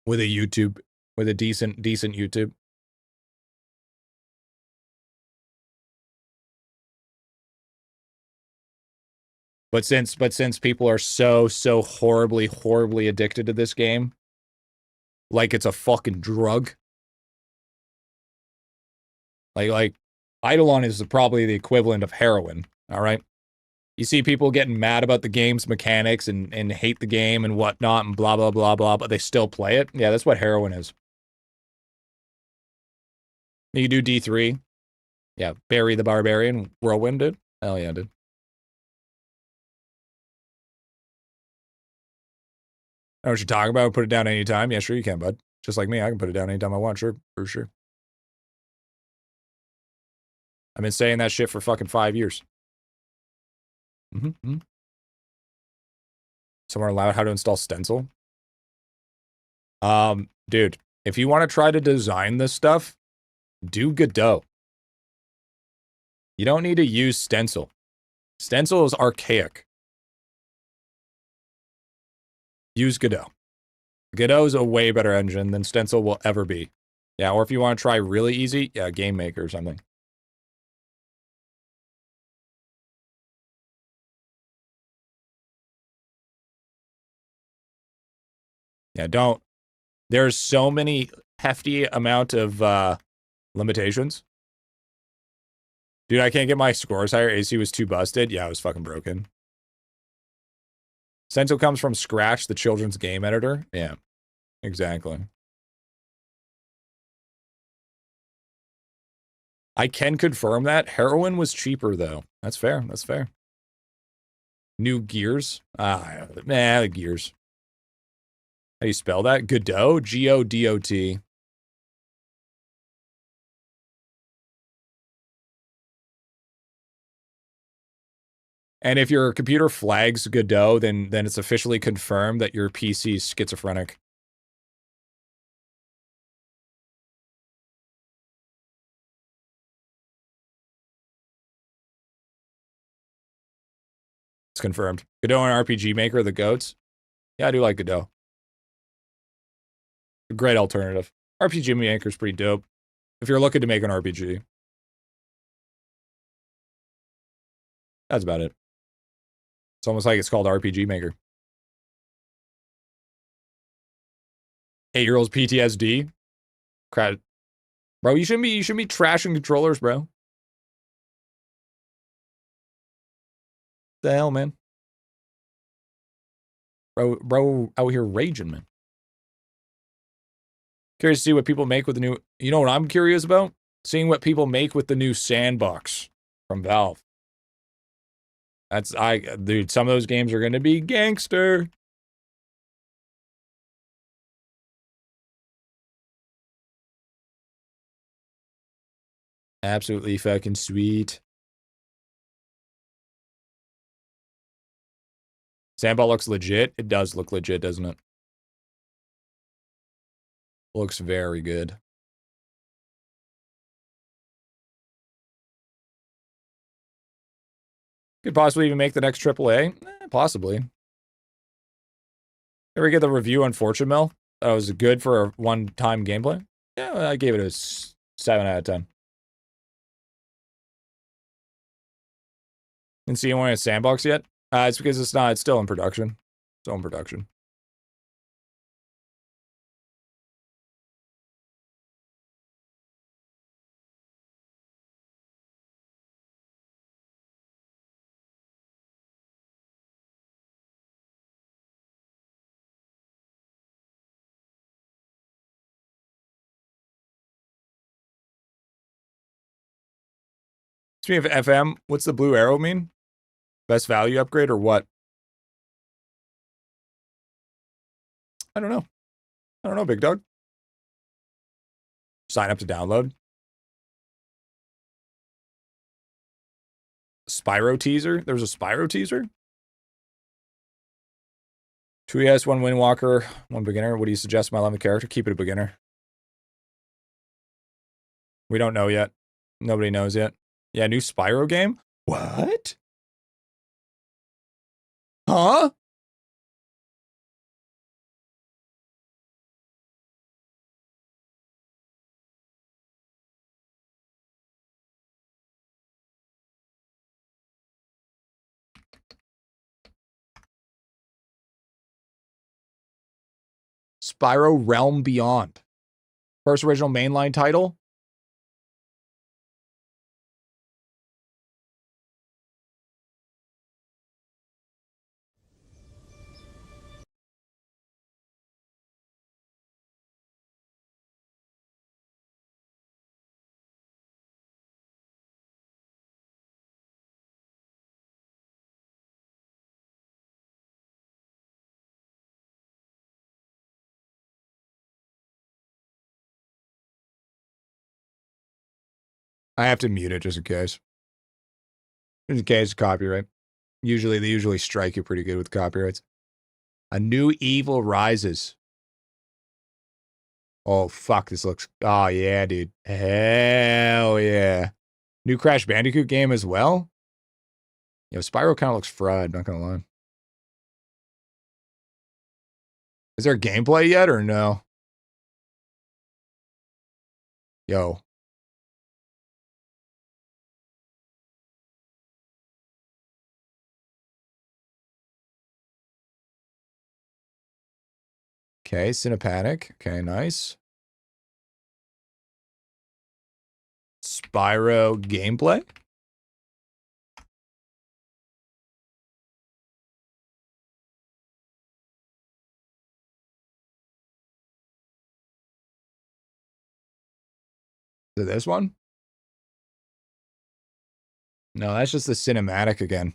with a decent YouTube. But since people are so horribly addicted to this game, like it's a fucking drug. Like IdleOn is probably the equivalent of heroin, all right? You see people getting mad about the game's mechanics and hate the game and whatnot and blah, blah, blah, blah, but they still play it. Yeah, that's what heroin is. You do D3. Yeah, Barry the Barbarian, Whirlwind, dude. Hell yeah, dude. I know what you're talking about. Put it down anytime. Yeah, sure you can, bud. Just like me, I can put it down anytime I want. Sure, for sure. I've been saying that shit for fucking 5 years. Somewhere allowed how to install Stencil. Dude, if you want to try to design this stuff, do Godot. You don't need to use Stencil. Stencil is archaic. Use Godot. Godot is a way better engine than Stencil will ever be. Yeah, or if you want to try really easy, yeah, Game Maker or something. Yeah, don't. There's so many hefty amount of limitations. Dude, I can't get my scores higher. AC was too busted. Yeah, it was fucking broken. Stencil comes from Scratch, the children's game editor. Yeah, exactly. I can confirm that. Heroin was cheaper, though. That's fair. That's fair. New Gears? The Gears. How do you spell that? Godot? Godot. And if your computer flags Godot, then it's officially confirmed that your PC is schizophrenic. It's confirmed. Godot and RPG Maker, the goats. Yeah, I do like Godot. A great alternative. RPG Maker's pretty dope. If you're looking to make an RPG. That's about it. It's almost like it's called RPG Maker. 8-year-olds PTSD. Crap. Bro, you shouldn't be trashing controllers, bro. The hell, man? Bro out here raging, man. Curious to see what people make with the new... You know what I'm curious about? Seeing what people make with the new sandbox from Valve. Dude, some of those games are going to be gangster. Absolutely fucking sweet. Sandball looks legit. It does look legit, doesn't it? Looks very good. Could possibly even make the next AAA. Possibly. Ever get the review on Fortune Mill? That was good for a one-time gameplay? Yeah, I gave it a 7 out of 10. Didn't see anyone in a sandbox yet? It's because it's still in production. Still in production. Speaking of FM, what's the blue arrow mean? Best value upgrade or what? I don't know. Big dog. Sign up to download. Spyro teaser? There's a Spyro teaser? 2 ES, 1 Windwalker, 1 beginner. What do you suggest my 11th character? Keep it a beginner. We don't know yet. Nobody knows yet. Yeah, new Spyro game? What? Huh? Spyro Realm Beyond. First original mainline title. I have to mute it just in case. Just in case copyright. They usually strike you pretty good with copyrights. A new evil rises. Oh, fuck, this looks... Oh, yeah, dude. Hell yeah. New Crash Bandicoot game as well? Yo, Spyro kind of looks fried, not gonna lie. Is there gameplay yet or no? Yo. Okay, Cinepanic. Okay, nice. Spyro gameplay? Is it this one? No, that's just the cinematic again.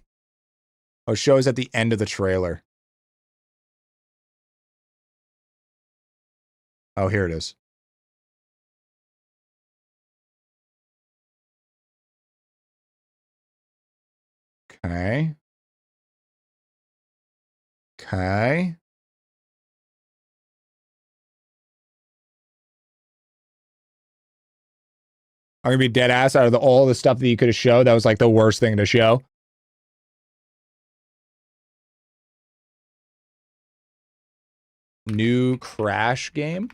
Oh, shows at the end of the trailer. Oh, here it is. Okay. Okay. I'm gonna be dead ass out of all the stuff that you could have showed. That was like the worst thing to show. New Crash game.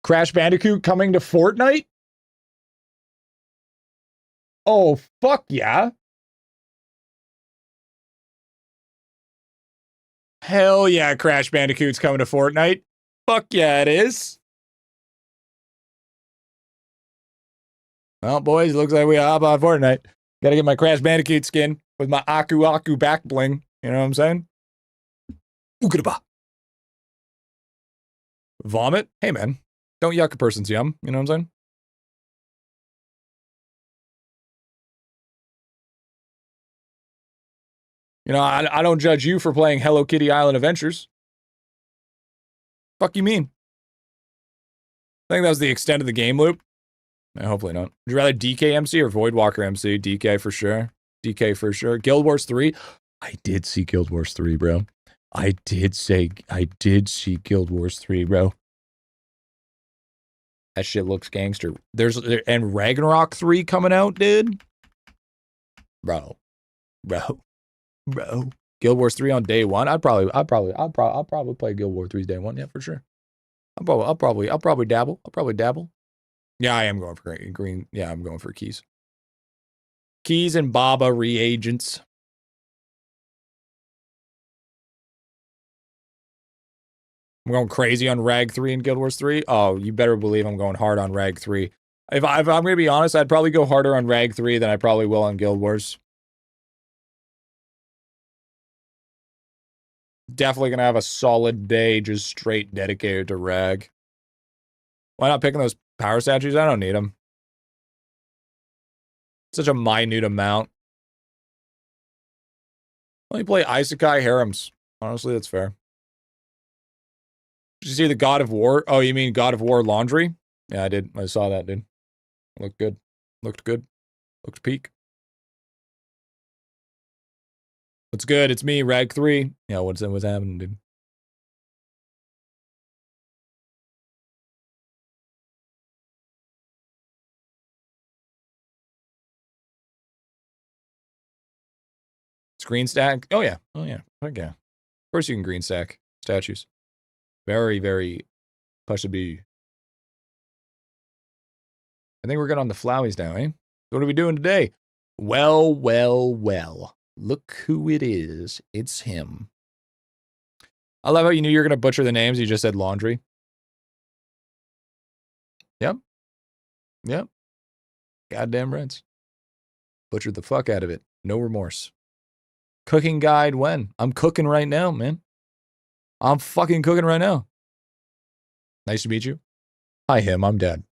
Crash Bandicoot coming to Fortnite? Oh, fuck yeah. Hell yeah, Crash Bandicoot's coming to Fortnite. Fuck yeah, it is. Well, boys, looks like we hop on Fortnite. Gotta get my Crash Bandicoot skin with my Aku Aku back bling. You know what I'm saying? Oogada. Vomit? Hey, man. Don't yuck a person's yum. You know what I'm saying? You know, I don't judge you for playing Hello Kitty Island Adventures. Fuck you mean? I think that was the extent of the game loop. Hopefully not. Would you rather DK MC or Voidwalker MC? DK for sure. DK for sure. Guild Wars 3? I did see Guild Wars 3, bro. I did see Guild Wars 3, bro. That shit looks gangster. And Ragnarok 3 coming out, dude. Bro. Guild Wars 3 on day one. I'll probably play Guild Wars 3's day one. Yeah, for sure. I'll probably dabble. Yeah, I am going for green. Yeah, I'm going for keys. Keys and Baba reagents. I'm going crazy on Rag 3 and Guild Wars 3. Oh, you better believe I'm going hard on Rag 3. If I'm going to be honest, I'd probably go harder on Rag 3 than I probably will on Guild Wars. Definitely going to have a solid day just straight dedicated to Rag. Why not picking those power statues? I don't need them. Such a minute amount. Let me play Isekai Harems. Honestly, that's fair. Did you see the God of War? Oh, you mean God of War laundry? Yeah, I did. I saw that, dude. Looked good. Looked good. Looked peak. What's good? It's me, Rag3. Yeah, what's happening, dude? Screen stack? Oh, yeah. Oh, yeah. Heck yeah. Of course you can green stack statues. Very, very possibly. I think we're good on the flowies now, eh? What are we doing today? Well, well, well. Look who it is. It's him. I love how you knew you were going to butcher the names. You just said laundry. Yep. Yep. Goddamn Reds. Butchered the fuck out of it. No remorse. Cooking guide when? I'm cooking right now, man. I'm fucking cooking right now. Nice to meet you. Hi, him. I'm dead.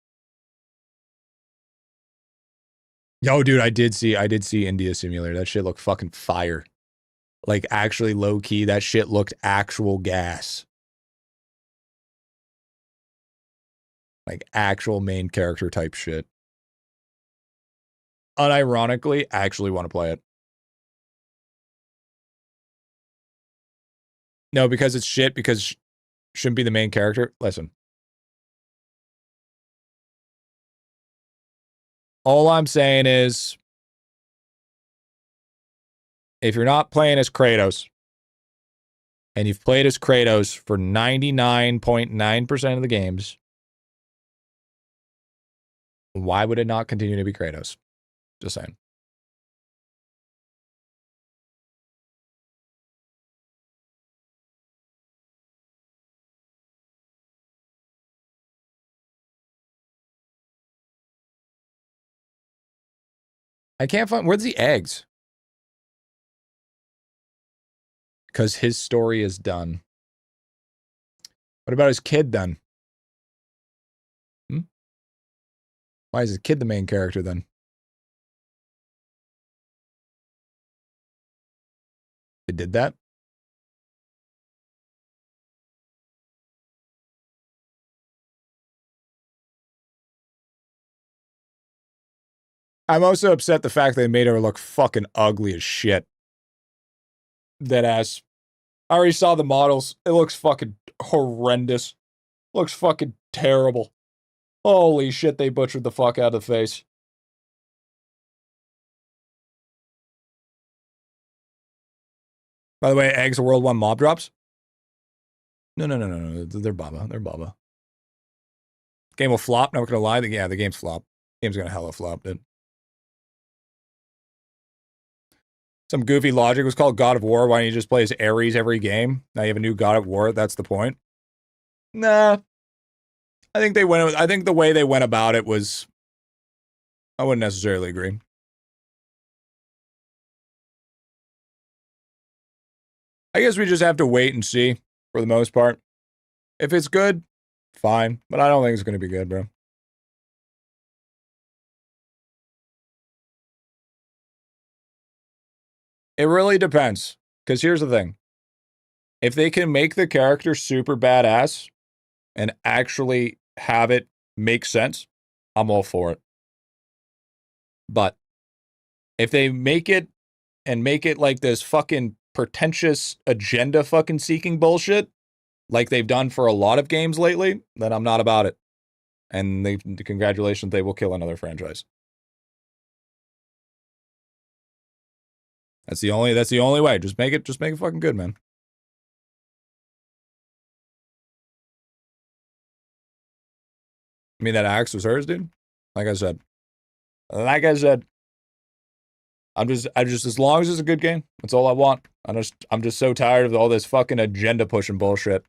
Yo, dude, I did see India Simulator. That shit looked fucking fire. Like, actually low-key, that shit looked actual gas. Like, actual main character type shit. Unironically, actually want to play it. No, because it's shit, because shouldn't be the main character. Listen. All I'm saying is, if you're not playing as Kratos, and you've played as Kratos for 99.9% of the games, why would it not continue to be Kratos? Just saying. I can't find, where's the eggs? Because his story is done. What about his kid then? Why is his kid the main character then? They did that? I'm also upset the fact they made her look fucking ugly as shit. Deadass. I already saw the models. It looks fucking horrendous. Looks fucking terrible. Holy shit, they butchered the fuck out of the face. By the way, eggs are World 1 mob drops? No. They're Baba. They're Baba. Game will flop, not gonna lie. Yeah, the game's flop. Game's gonna hella flop, dude. Some goofy logic was called God of War. Why don't you just play as Ares every game? Now you have a new God of War. That's the point. Nah. I think the way they went about it was, I wouldn't necessarily agree. I guess we just have to wait and see for the most part. If it's good, fine. But I don't think it's going to be good, bro. It really depends. Because here's the thing. If they can make the character super badass and actually have it make sense, I'm all for it. But if they make it like this fucking pretentious agenda fucking seeking bullshit, like they've done for a lot of games lately, then I'm not about it. And congratulations, they will kill another franchise. That's the only way. Just make it fucking good, man. I mean, that axe was hers, dude. Like I said, I'm just as long as it's a good game, that's all I want. I'm just so tired of all this fucking agenda pushing bullshit.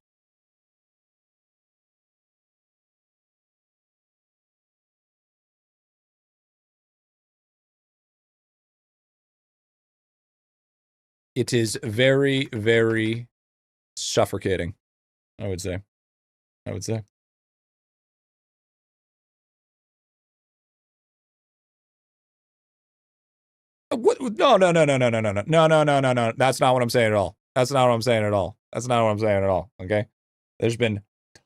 It is very, very suffocating, I would say. What? No. That's not what I'm saying at all. That's not what I'm saying at all. That's not what I'm saying at all, okay? There's been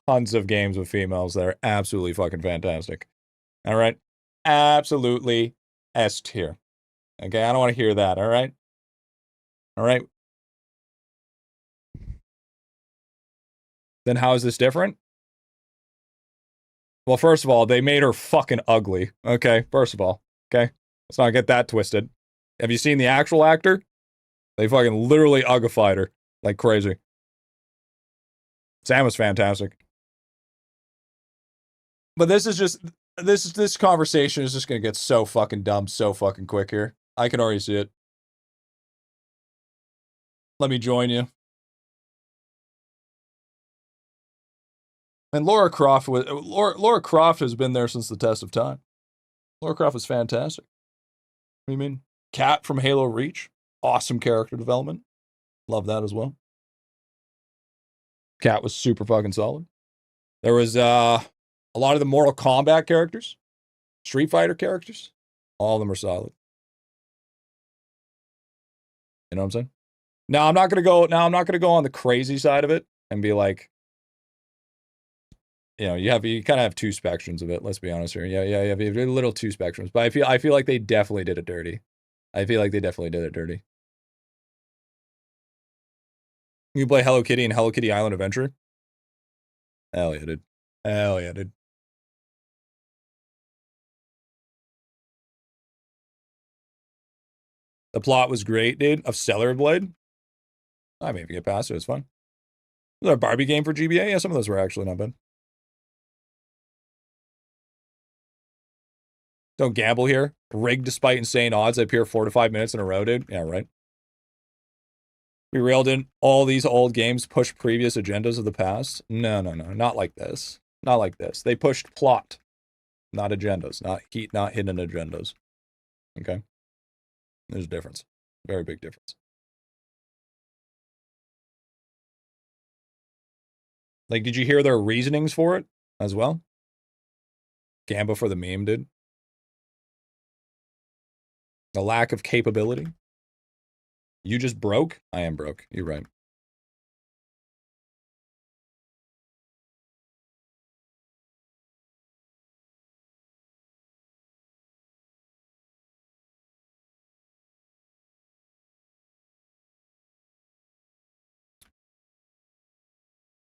tons of games with females that are absolutely fucking fantastic. All right? Absolutely S tier. Okay, I don't want to hear that, all right? All right? Then how is this different? Well, first of all, they made her fucking ugly. Okay, first of all. Okay? Let's not get that twisted. Have you seen the actual actor? They fucking literally uglified her like crazy. Sam was fantastic. But this is just, this conversation is just gonna get so fucking dumb so fucking quick here. I can already see it. Let me join you. And Lara Croft has been there since the test of time. Lara Croft was fantastic. What do you mean? Cat from Halo Reach, awesome character development. Love that as well. Cat was super fucking solid. There was a lot of the Mortal Kombat characters, Street Fighter characters, all of them are solid. You know what I'm saying? Now I'm not gonna go on the crazy side of it and be like, you know, you kind of have two spectrums of it. Let's be honest here. Yeah, you have a little two spectrums, but I feel like they definitely did it dirty. I feel like they definitely did it dirty. You play Hello Kitty and Hello Kitty Island Adventure? Hell yeah, dude. Hell yeah, dude. The plot was great, dude, of Stellar Blade. I mean, if you get past it, it's fun. Was there a Barbie game for GBA? Yeah, some of those were actually not bad. Don't gamble here. Rigged despite insane odds. I appear 4 to 5 minutes in a row, dude. Yeah, right. We railed in all these old games push previous agendas of the past. No. Not like this. Not like this. They pushed plot, not agendas. Not hidden agendas. Okay? There's a difference. Very big difference. Like, did you hear their reasonings for it as well? Gamba for the meme, dude. The lack of capability. You just broke? I am broke. You're right.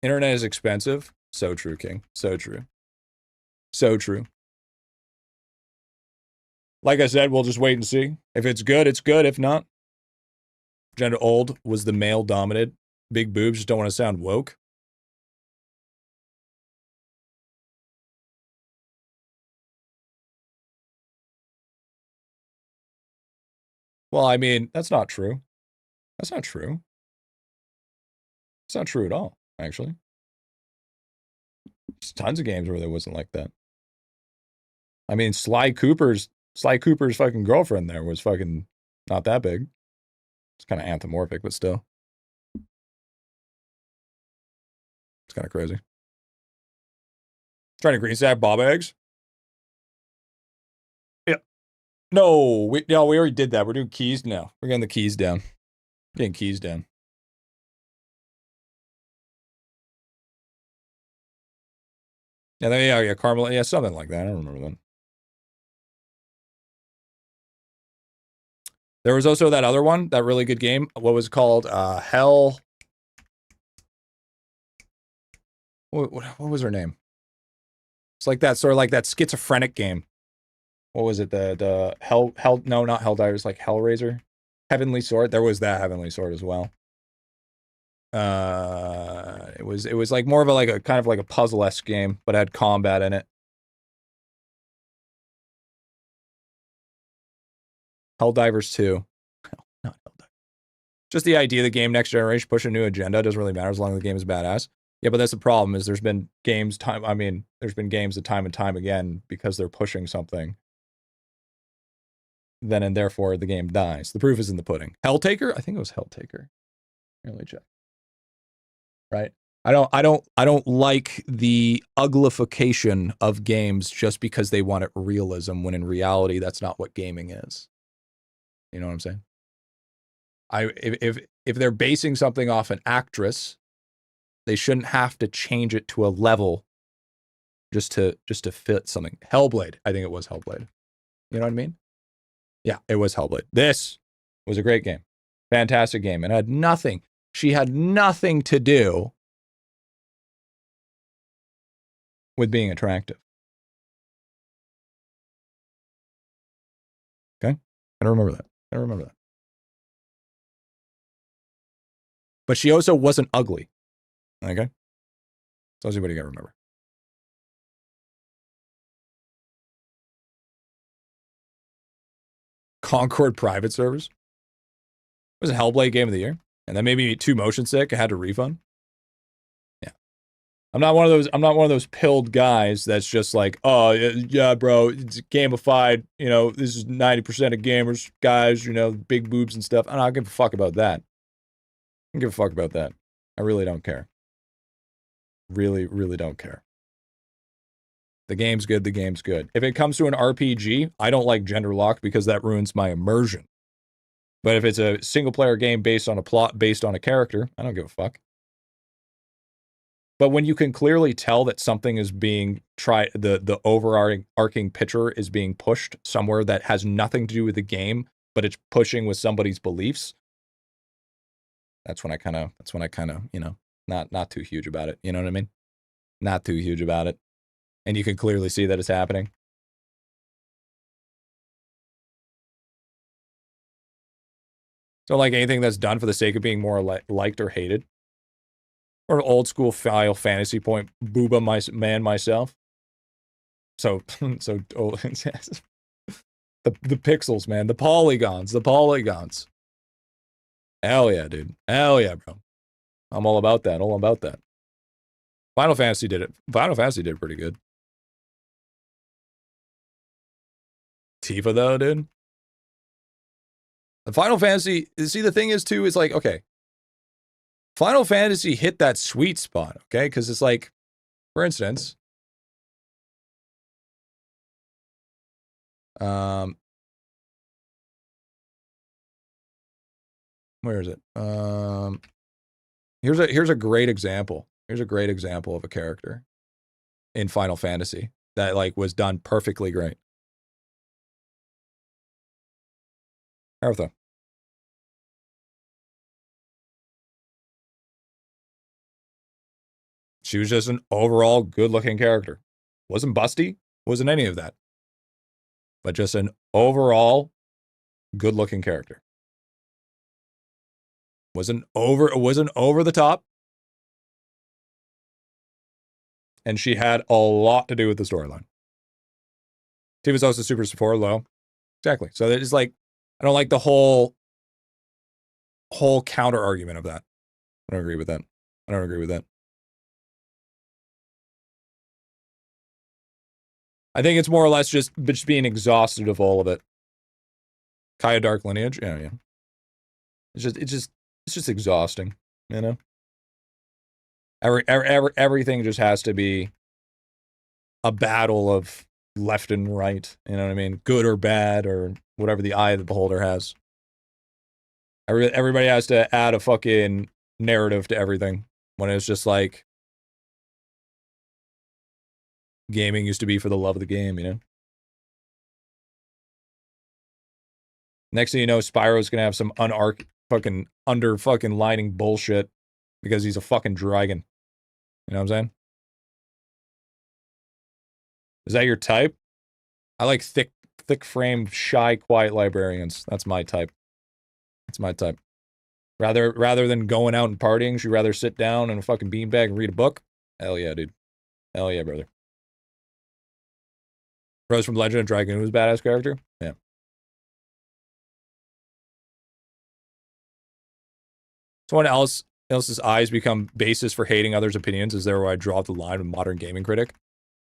Internet is expensive. So true, King. So true. So true. Like I said, we'll just wait and see. If it's good, it's good. If not, gender old was the male dominant. Big boobs just don't want to sound woke. Well, I mean, that's not true. That's not true. It's not true at all, actually. There's tons of games where there wasn't like that. I mean, Sly Cooper's fucking girlfriend there was fucking not that big. It's kind of anthropomorphic, but still. It's kind of crazy. Trying to green stack bob eggs? Yeah. No, we already did that. We're doing keys now. We're getting the keys down. Getting keys down. Yeah, Carmel. Yeah, something like that. I don't remember that. There was also that other one, that really good game. What was it called? Hell. What was her name? It's like that, sort of like that schizophrenic game. What was it? The Hell, no, not Helldivers, like Hellraiser. Heavenly Sword. There was that Heavenly Sword as well. It was like more of a kind of like a puzzle-esque game, but had combat in it. Helldivers 2. Not Helldivers. Just the idea of the game next generation push a new agenda doesn't really matter as long as the game is badass. Yeah, but that's the problem is there's been games time that time and time again because they're pushing something. Then and therefore the game dies. The proof is in the pudding. Helltaker? I think it was Helltaker. Let me check. Right? I don't like the uglification of games just because they want it realism when in reality that's not what gaming is. You know what I'm saying? If they're basing something off an actress, they shouldn't have to change it to a level just to fit something. Hellblade, I think it was Hellblade. You know what I mean? Yeah, it was Hellblade. This was a great game. Fantastic game. And had nothing. She had nothing to do with being attractive. Okay? I don't remember that. But she also wasn't ugly. Okay? So that's what you gotta remember. Concord private servers. It was a Hellblade game of the year. And then maybe 2 motion sick. I had to refund. Yeah. I'm not one of those pilled guys that's just like, oh yeah, bro, it's gamified, you know, this is 90% of gamers, guys, you know, big boobs and stuff. I don't give a fuck about that. I don't give a fuck about that. I really don't care. Really, really don't care. The game's good, the game's good. If it comes to an RPG, I don't like gender lock because that ruins my immersion. But if it's a single player game based on a plot, based on a character, I don't give a fuck. But when you can clearly tell that something is being tried, the overarching picture is being pushed somewhere that has nothing to do with the game, but it's pushing with somebody's beliefs, that's when I kind of, you know, not too huge about it. You know what I mean? Not too huge about it. And you can clearly see that it's happening. So like anything that's done for the sake of being more liked or hated. Or old school Final Fantasy point booba myself. So oh, yes. The pixels, man, the polygons. Hell yeah, dude. Hell yeah, bro. I'm all about that. Final Fantasy did it. Final Fantasy did pretty good. Tifa though, dude. The Final Fantasy, see the thing is too, is like, okay. Final Fantasy hit that sweet spot, okay? Because it's like, for instance, where is it? Here's a great example. Here's a great example of a character in Final Fantasy that like was done perfectly great. Aerotha. She was just an overall good-looking character. Wasn't busty, wasn't any of that. But just an overall good-looking character. Wasn't over the top. And she had a lot to do with the storyline. Tifa's also super support low. Exactly. So it's like, I don't like the whole counter argument of that. I don't agree with that. I think it's more or less just being exhausted of all of it. Kaya Dark Lineage, yeah. It's just exhausting, you know. Everything just has to be a battle of left and right. You know what I mean? Good or bad or whatever the eye of the beholder has. Everybody has to add a fucking narrative to everything when it's just like gaming used to be for the love of the game, you know? Next thing you know, Spyro's gonna have some under lining bullshit because he's a fucking dragon. You know what I'm saying? Is that your type? I like thick framed, shy, quiet librarians. That's my type. Rather than going out and partying, she'd rather sit down in a fucking beanbag and read a book. Hell yeah, dude. Hell yeah, brother. Rose from Legend of Dragoon was a badass character. Yeah. Someone else's eyes become basis for hating others' opinions. Is there where I draw the line with modern gaming critic?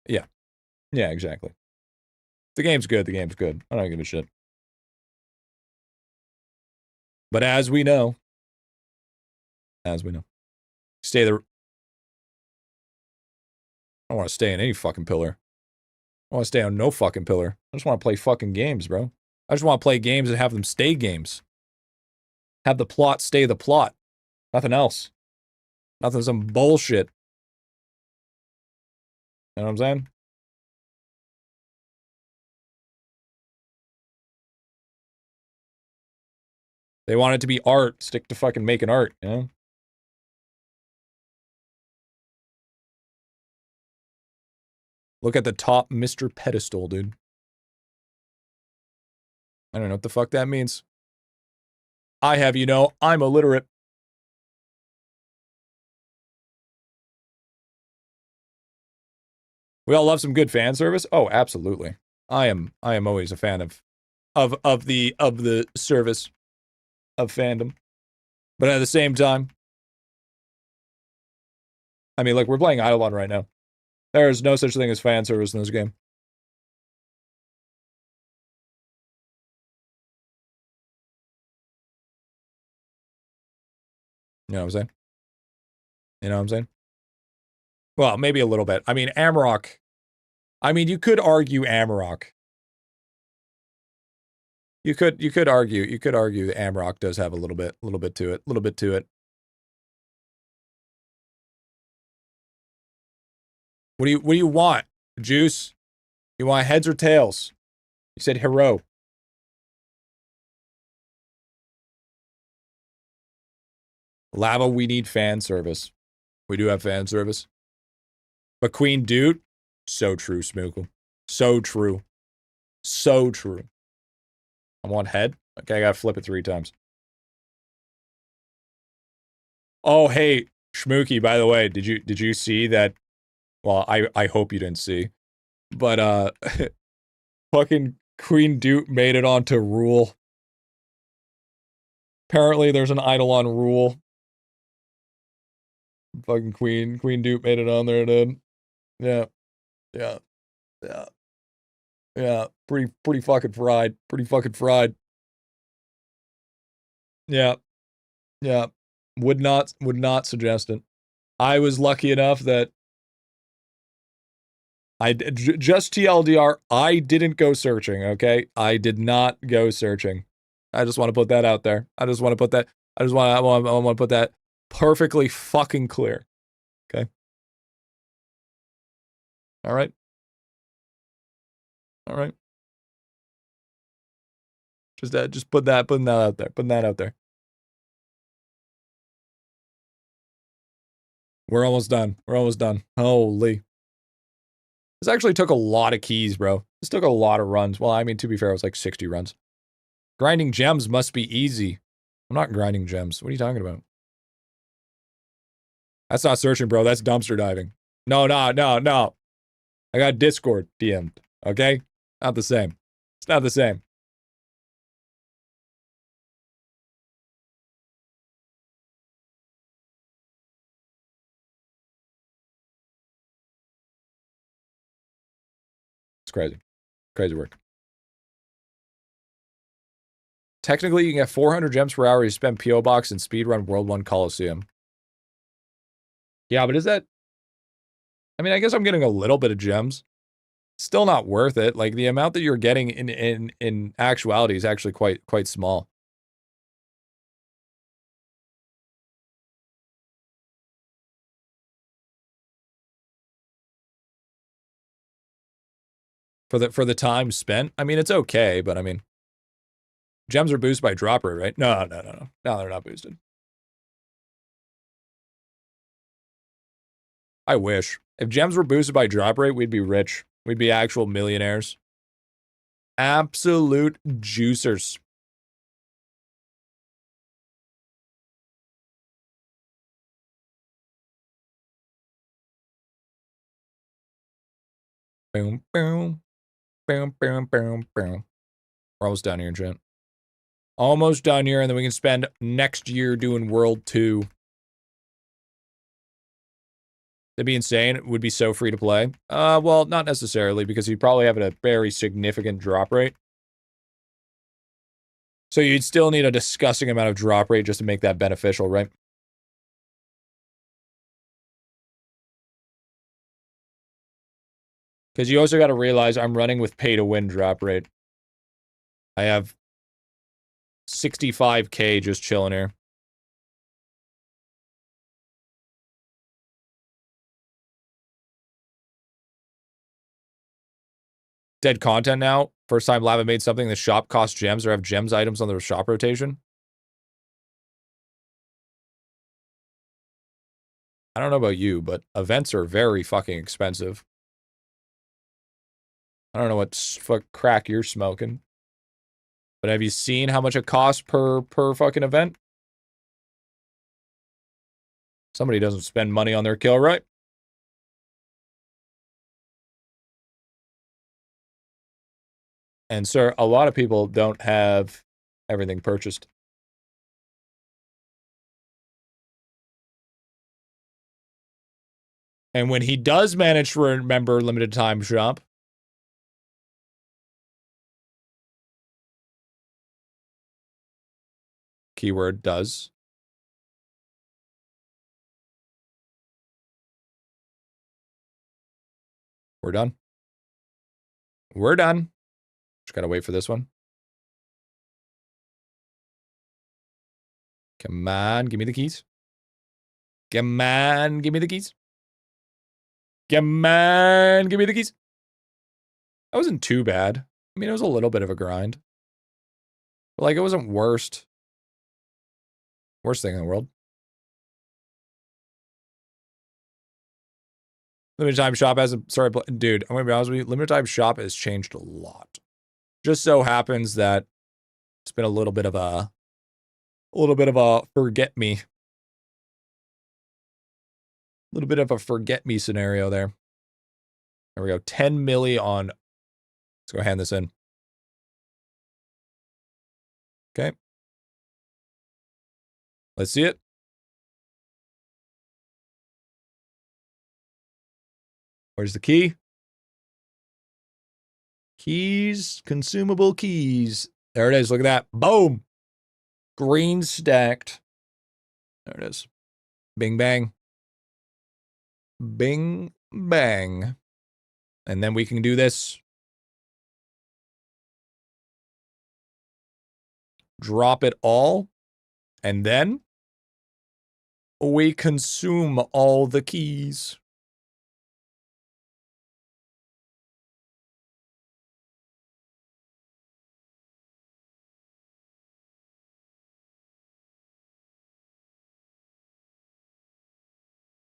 Yeah. Yeah, exactly. The game's good. I don't give a shit. But as we know, I don't want to stay in any fucking pillar. I want to stay on no fucking pillar. I just want to play fucking games, bro. I just want to play games and have them stay games. Have the plot stay the plot. Nothing else. Nothing, some bullshit. You know what I'm saying? They want it to be art. Stick to fucking making art, you know? Look at the top Mr. Pedestal, dude. I don't know what the fuck that means. I have, you know, I'm illiterate. We all love some good fan service. Oh, absolutely. I am always a fan of the service of fandom. But at the same time, I mean, like, we're playing IdleOn right now. There is no such thing as fan service in this game. You know what I'm saying? You know what I'm saying? Well, maybe a little bit. I mean, Amarok. I mean, you could argue Amarok. You could argue that Amarok does have a little bit to it. What do you want? Juice? You want heads or tails? You said hero. Lava, we need fan service. We do have fan service. But Queen Dude, so true, Smookle. So true. So true. I want head. Okay, I gotta flip it 3 times. Oh, hey, Schmooky, by the way, did you see that? Well, I hope you didn't see. But fucking Queen Dude made it onto rule. Apparently there's an IdleOn rule. Fucking Queen Dude made it on there, dude. Yeah. Pretty fucking fried. Yeah. Would not suggest it. I was lucky enough that just TLDR, I didn't go searching, okay? I did not go searching. I just want to put that out there. I want to put that perfectly fucking clear. Okay? All right. Just putting that out there. We're almost done. Holy. This actually took a lot of keys, bro. This took a lot of runs. Well, I mean, to be fair, it was like 60 runs. Grinding gems must be easy. I'm not grinding gems. What are you talking about? That's not searching, bro. That's dumpster diving. No. I got Discord DM'd, okay? Not the same. It's not the same. It's crazy. Crazy work. Technically, you can get 400 gems per hour you spend P.O. Box and speedrun World 1 Coliseum. Yeah, but is that... I mean, I guess I'm getting a little bit of gems. Still not worth it. Like, the amount that you're getting in actuality is actually quite small. For the time spent, I mean, it's okay, but I mean, gems are boosted by drop rate, right? No, they're not boosted. I wish. If gems were boosted by drop rate, we'd be rich. We'd be actual millionaires. Absolute juicers. Boom, boom. Boom. We're almost done here, chat. Almost done here, and then we can spend next year doing World 2. That'd be insane. It would be so free to play. Well, not necessarily, because you'd probably have a very significant drop rate. So you'd still need a disgusting amount of drop rate just to make that beneficial, right? Because you also got to realize I'm running with pay-to-win drop rate. I have 65K just chilling here. Dead content now. First time Lava made something. The shop cost gems or have gems items on the shop rotation. I don't know about you, but events are very fucking expensive. I don't know what fuck crack you're smoking. But have you seen how much it costs per fucking event? Somebody doesn't spend money on their kill, right? And sir, a lot of people don't have everything purchased. And when he does manage to remember limited time shop, keyword does. We're done. We're done. Just gotta wait for this one. Come on, give me the keys. Come on, give me the keys. Come on, give me the keys. That wasn't too bad. I mean, it was a little bit of a grind. But, like, it wasn't worst. Worst thing in the world. Limited time shop hasn't... Sorry, dude, I'm gonna be honest with you. Limited time shop has changed a lot. Just so happens that it's been a little bit of a forget me. A little bit of a forget me scenario there. There we go. 10 milli on... Let's go hand this in. Okay. Let's see it. Where's the key? Keys. Consumable keys. There it is. Look at that. Boom. Green stacked. There it is. Bing, bang. Bing, bang. And then we can do this. Drop it all. And then we consume all the keys.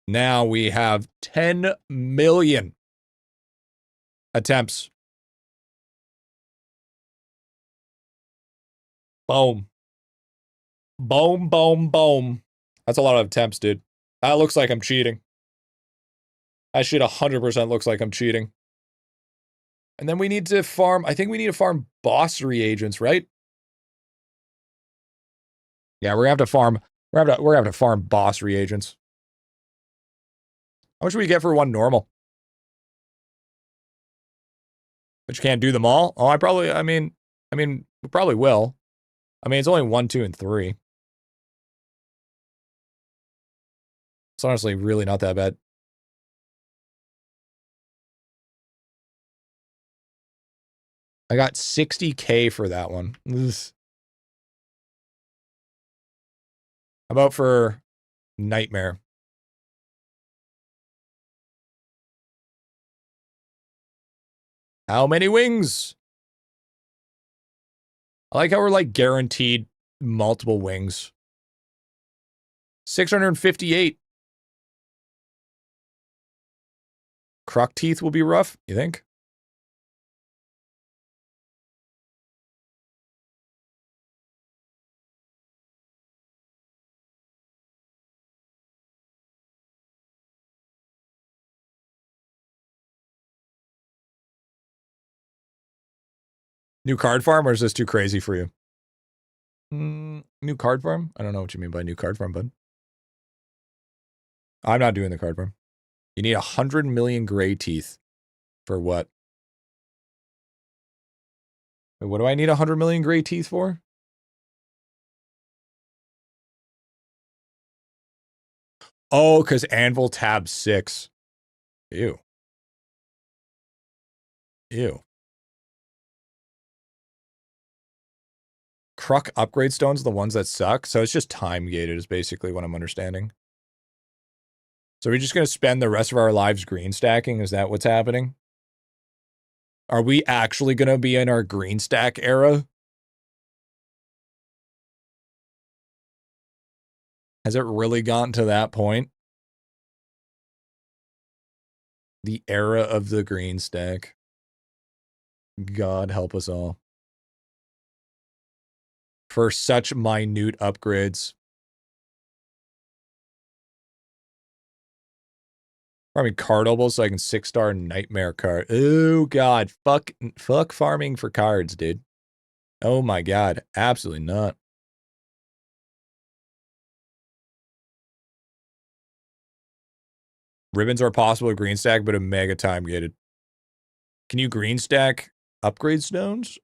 Now we have 10 million attempts. Boom. Boom, boom, boom. That's a lot of attempts, dude. That looks like I'm cheating. That shit 100% looks like I'm cheating. And then we need to farm, I think we need to farm boss reagents, right? Yeah, we're gonna have to farm, we're gonna have to farm boss reagents. How much do we get for one normal? But you can't do them all? Oh, I mean, we probably will. I mean, it's only 1, 2, and 3. It's honestly really not that bad. I got 60K for that one. Ugh. How about for Nightmare? How many wings? I like how we're like guaranteed multiple wings. 658. Croc teeth will be rough, you think? New card farm, or is this too crazy for you? New card farm? I don't know what you mean by new card farm, bud. I'm not doing the card farm. You need 100 million gray teeth. For what? Wait, what do I need 100 million gray teeth for? Oh, because Anvil tab 6. Ew. Ew. Truck upgrade stones are the ones that suck. So it's just time gated is basically what I'm understanding. So we're just going to spend the rest of our lives green stacking? Is that what's happening? Are we actually going to be in our green stack era? Has it really gotten to that point? The era of the green stack. God help us all. For such minute upgrades. Farming card opals so I can 6-star nightmare card. Oh god, fuck farming for cards, dude. Oh my god, absolutely not. Ribbons are possible to green stack, but a mega time gated. Can you green stack upgrade stones?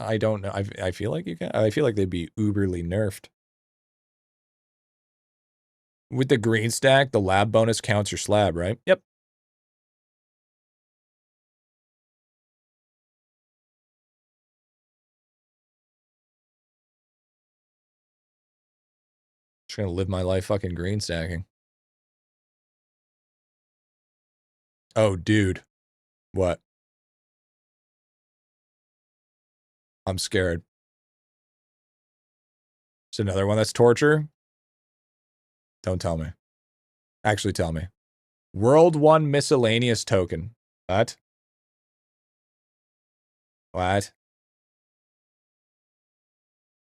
I don't know. I feel like you can. I feel like they'd be uberly nerfed. With the green stack, the lab bonus counts your slab, right? Yep. Just gonna live my life fucking green stacking. Oh, dude. What? I'm scared. It's another one that's torture? Don't tell me. Actually tell me. World 1 miscellaneous token. What? What?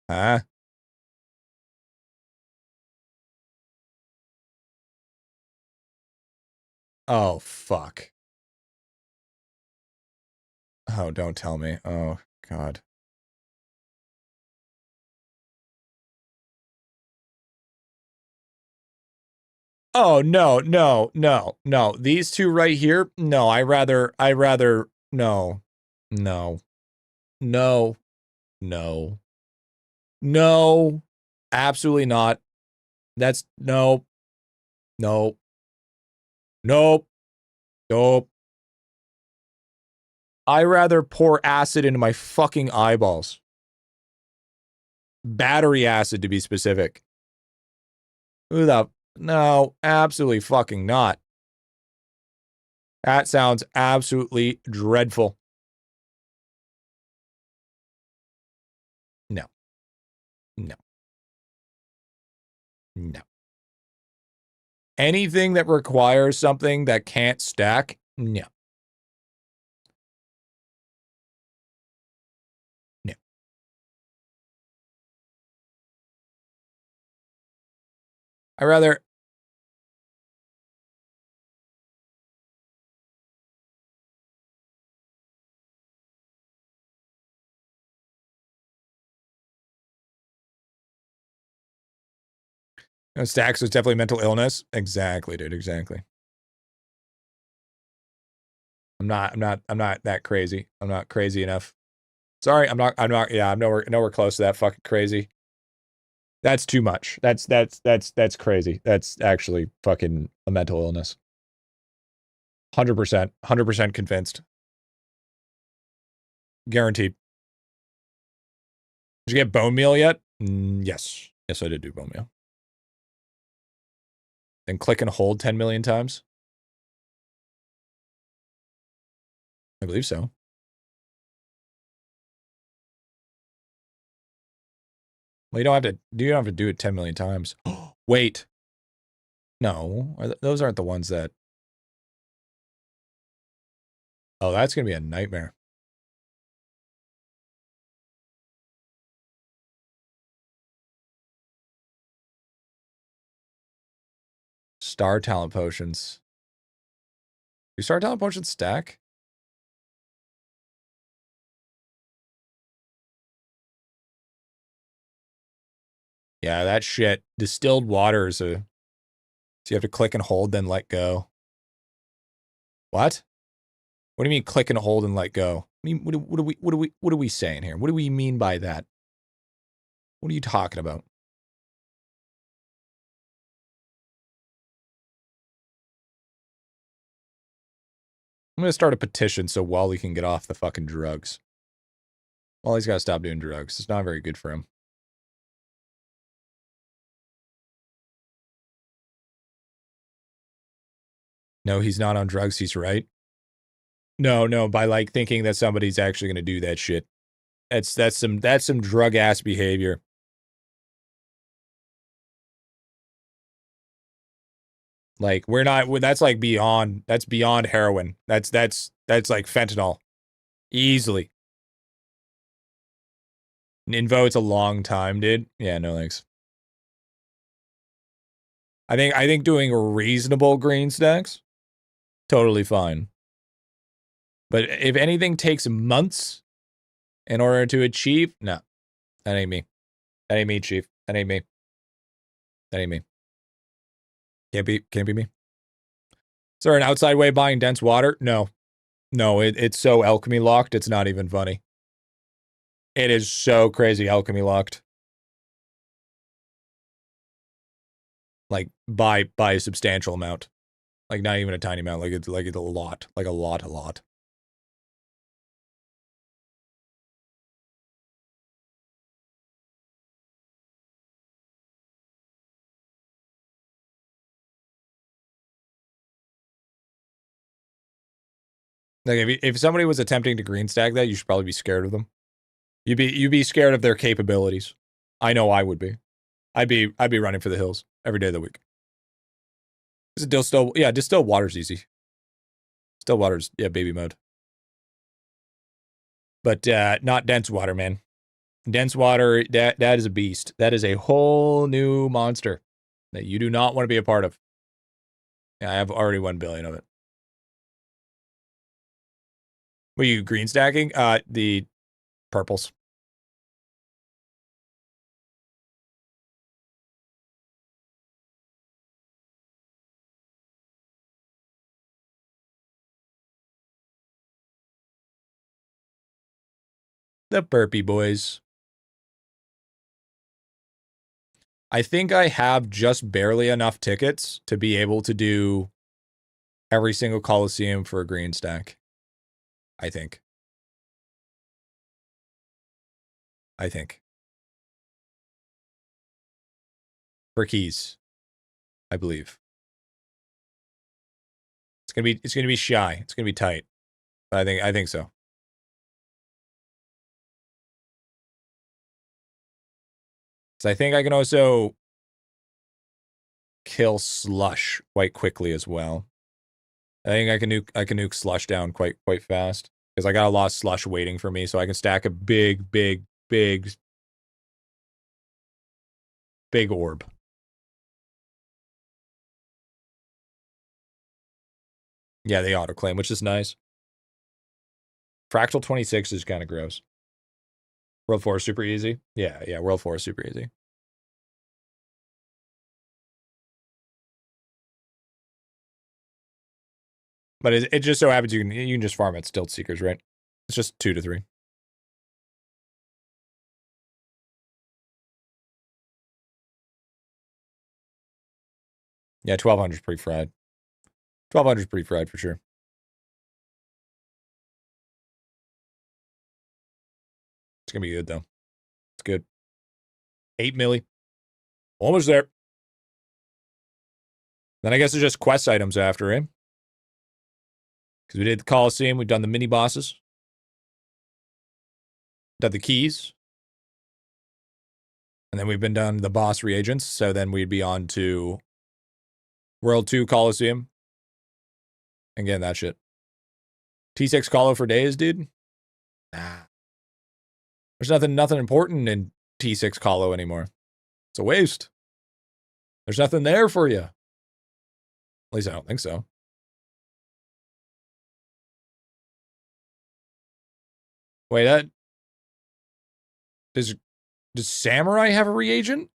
Huh? Oh, fuck. Oh, don't tell me. Oh, God. Oh, no, no, no, no. These two right here? No, I rather, no. No. No. No. No. Absolutely not. That's, no. No. Nope. Nope. I rather pour acid into my fucking eyeballs. Battery acid, to be specific. Who the... No, absolutely fucking not. That sounds absolutely dreadful. No. No. No. Anything that requires something that can't stack, no. No. I rather... No, stacks is definitely mental illness. Exactly, dude. Exactly. I'm not that crazy. I'm not crazy enough. Sorry, yeah, I'm nowhere close to that fucking crazy. That's too much. That's crazy. That's actually fucking a mental illness. 100%. 100% convinced. Guaranteed. Did you get bone meal yet? Yes. Yes, I did do bone meal. Then click and hold 10 million times? I believe so. Well, you don't have to do it 10 million times. Wait. No, those aren't the ones that... Oh, that's going to be a nightmare. Star talent potions. Do star talent potions stack? Yeah, that shit. Distilled water is a... So you have to click and hold, then let go. What? What do you mean click and hold and let go? I mean, what are we saying here? What do we mean by that? What are you talking about? I'm gonna start a petition so Wally can get off the fucking drugs. Well, he's got to stop doing drugs. It's not very good for him. No, he's not on drugs. He's right. No, by like thinking that somebody's actually going to do that shit. That's some drug ass behavior. Like that's like beyond heroin. That's like fentanyl. Easily. Invo, it's a long time, dude. Yeah, no thanks. I think doing reasonable green stacks, totally fine. But if anything takes months in order to achieve, no. That ain't me. That ain't me, Chief. That ain't me. That ain't me. Can't be me. Is there an outside way of buying dense water? No. No, it's so alchemy locked, it's not even funny. It is so crazy alchemy locked. Like by a substantial amount. Like not even a tiny amount, like it's a lot. Like a lot. Like if somebody was attempting to green stack that, you should probably be scared of them. You'd be scared of their capabilities. I know I would be. I'd be running for the hills every day of the week. Still water's easy. Still water's, yeah, baby mode. But not dense water, man. Dense water, that is a beast. That is a whole new monster that you do not want to be a part of. Yeah, I have already 1 billion of it. Were you green stacking? The purples. The burpee boys. I think I have just barely enough tickets to be able to do every single Coliseum for a green stack. I think. For keys, I believe. It's gonna be shy. It's gonna be tight. But I think so. So I think I can also kill Slush quite quickly as well. I think I can nuke Slush down quite fast. Because I got a lot of Slush waiting for me, so I can stack a big orb. Yeah, they auto-claim, which is nice. Fractal 26 is kind of gross. World 4 is super easy. Yeah, World 4 is super easy. But it just so happens you can just farm at Stilt Seekers, right? It's just 2 to 3. Yeah, 1200 is pretty fried. 1200 is pretty fried for sure. It's gonna be good though. It's good. 8 milli. Almost there. Then I guess it's just quest items after, eh? Because we did the Coliseum, we've done the mini bosses. Done the keys. And then we've been done the boss reagents, so then we'd be on to World 2 Coliseum. And getting that shit. T6 Colo for days, dude? Nah. There's nothing important in T6 Colo anymore. It's a waste. There's nothing there for you. At least I don't think so. Wait, does Samurai have a reagent?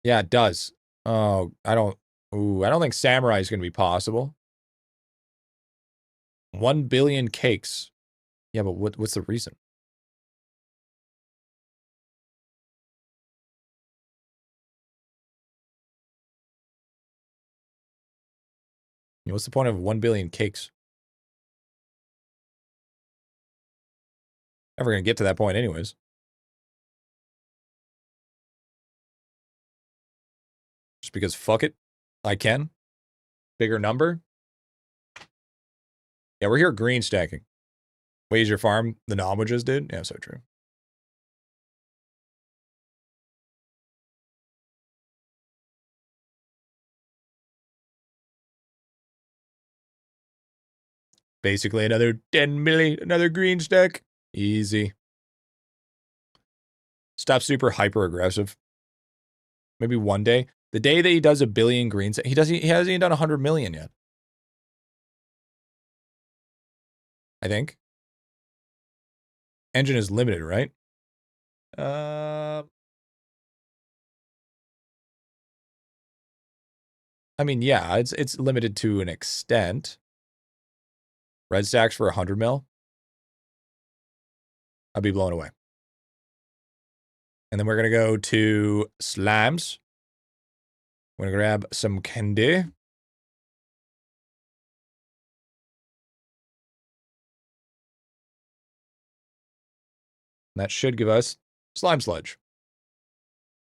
Yeah, it does. Oh, I don't think Samurai is going to be possible. 1 billion cakes. Yeah, but what's the reason? What's the point of 1 billion cakes? Never going to get to that point anyways. Just because fuck it. I can. Bigger number. Yeah, we're here green stacking. Wait, is your farm the Nomo just did? Yeah, so true. Basically another 10 million, another green stack. Easy. Stop super hyper aggressive. Maybe one day. The day that he does 1 billion greens, he hasn't even done 100 million yet. I think. Engine is limited, right? I mean, yeah, it's limited to an extent. Red stacks for 100 mil. I'd be blown away. And then we're going to go to slams. We're going to grab some candy. That should give us slime sludge.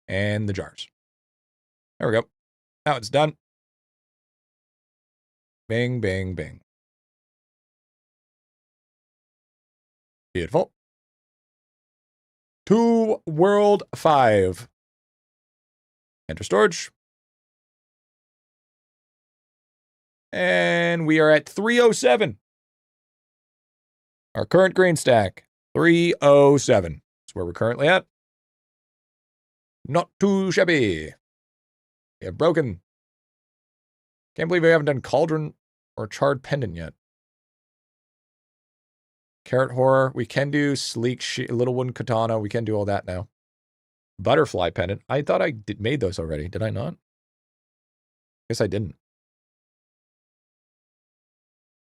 And the jars. There we go. Now it's done. Bing, bing, bing. Beautiful. To world 5. Enter storage. And we are at 307. Our current green stack, 307. That's where we're currently at. Not too shabby. We have broken. Can't believe we haven't done Cauldron or Charred Pendant yet. Carrot Horror. We can do Sleek Little Wooden Katana. We can do all that now. Butterfly Pendant. I thought I made those already. Did I not? Guess I didn't.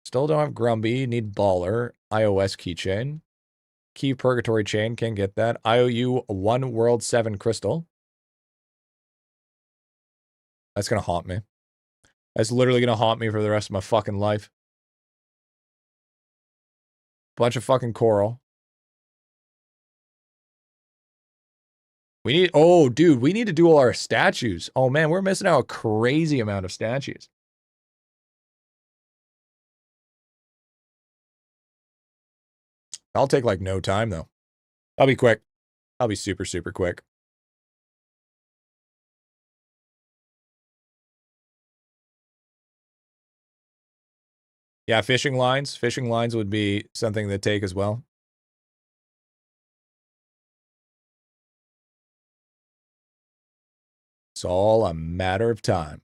Still don't have Grumpy. Need Baller. iOS Keychain. Key Purgatory Chain. Can't get that. IOU 1 World 7 Crystal. That's going to haunt me. That's literally going to haunt me for the rest of my fucking life. Bunch of fucking coral. We need, oh, dude, we need to do all our statues. Oh, man, we're missing out a crazy amount of statues. I'll take, like, no time, though. I'll be quick. I'll be super, super quick. Yeah, fishing lines. Fishing lines would be something to take as well. It's all a matter of time.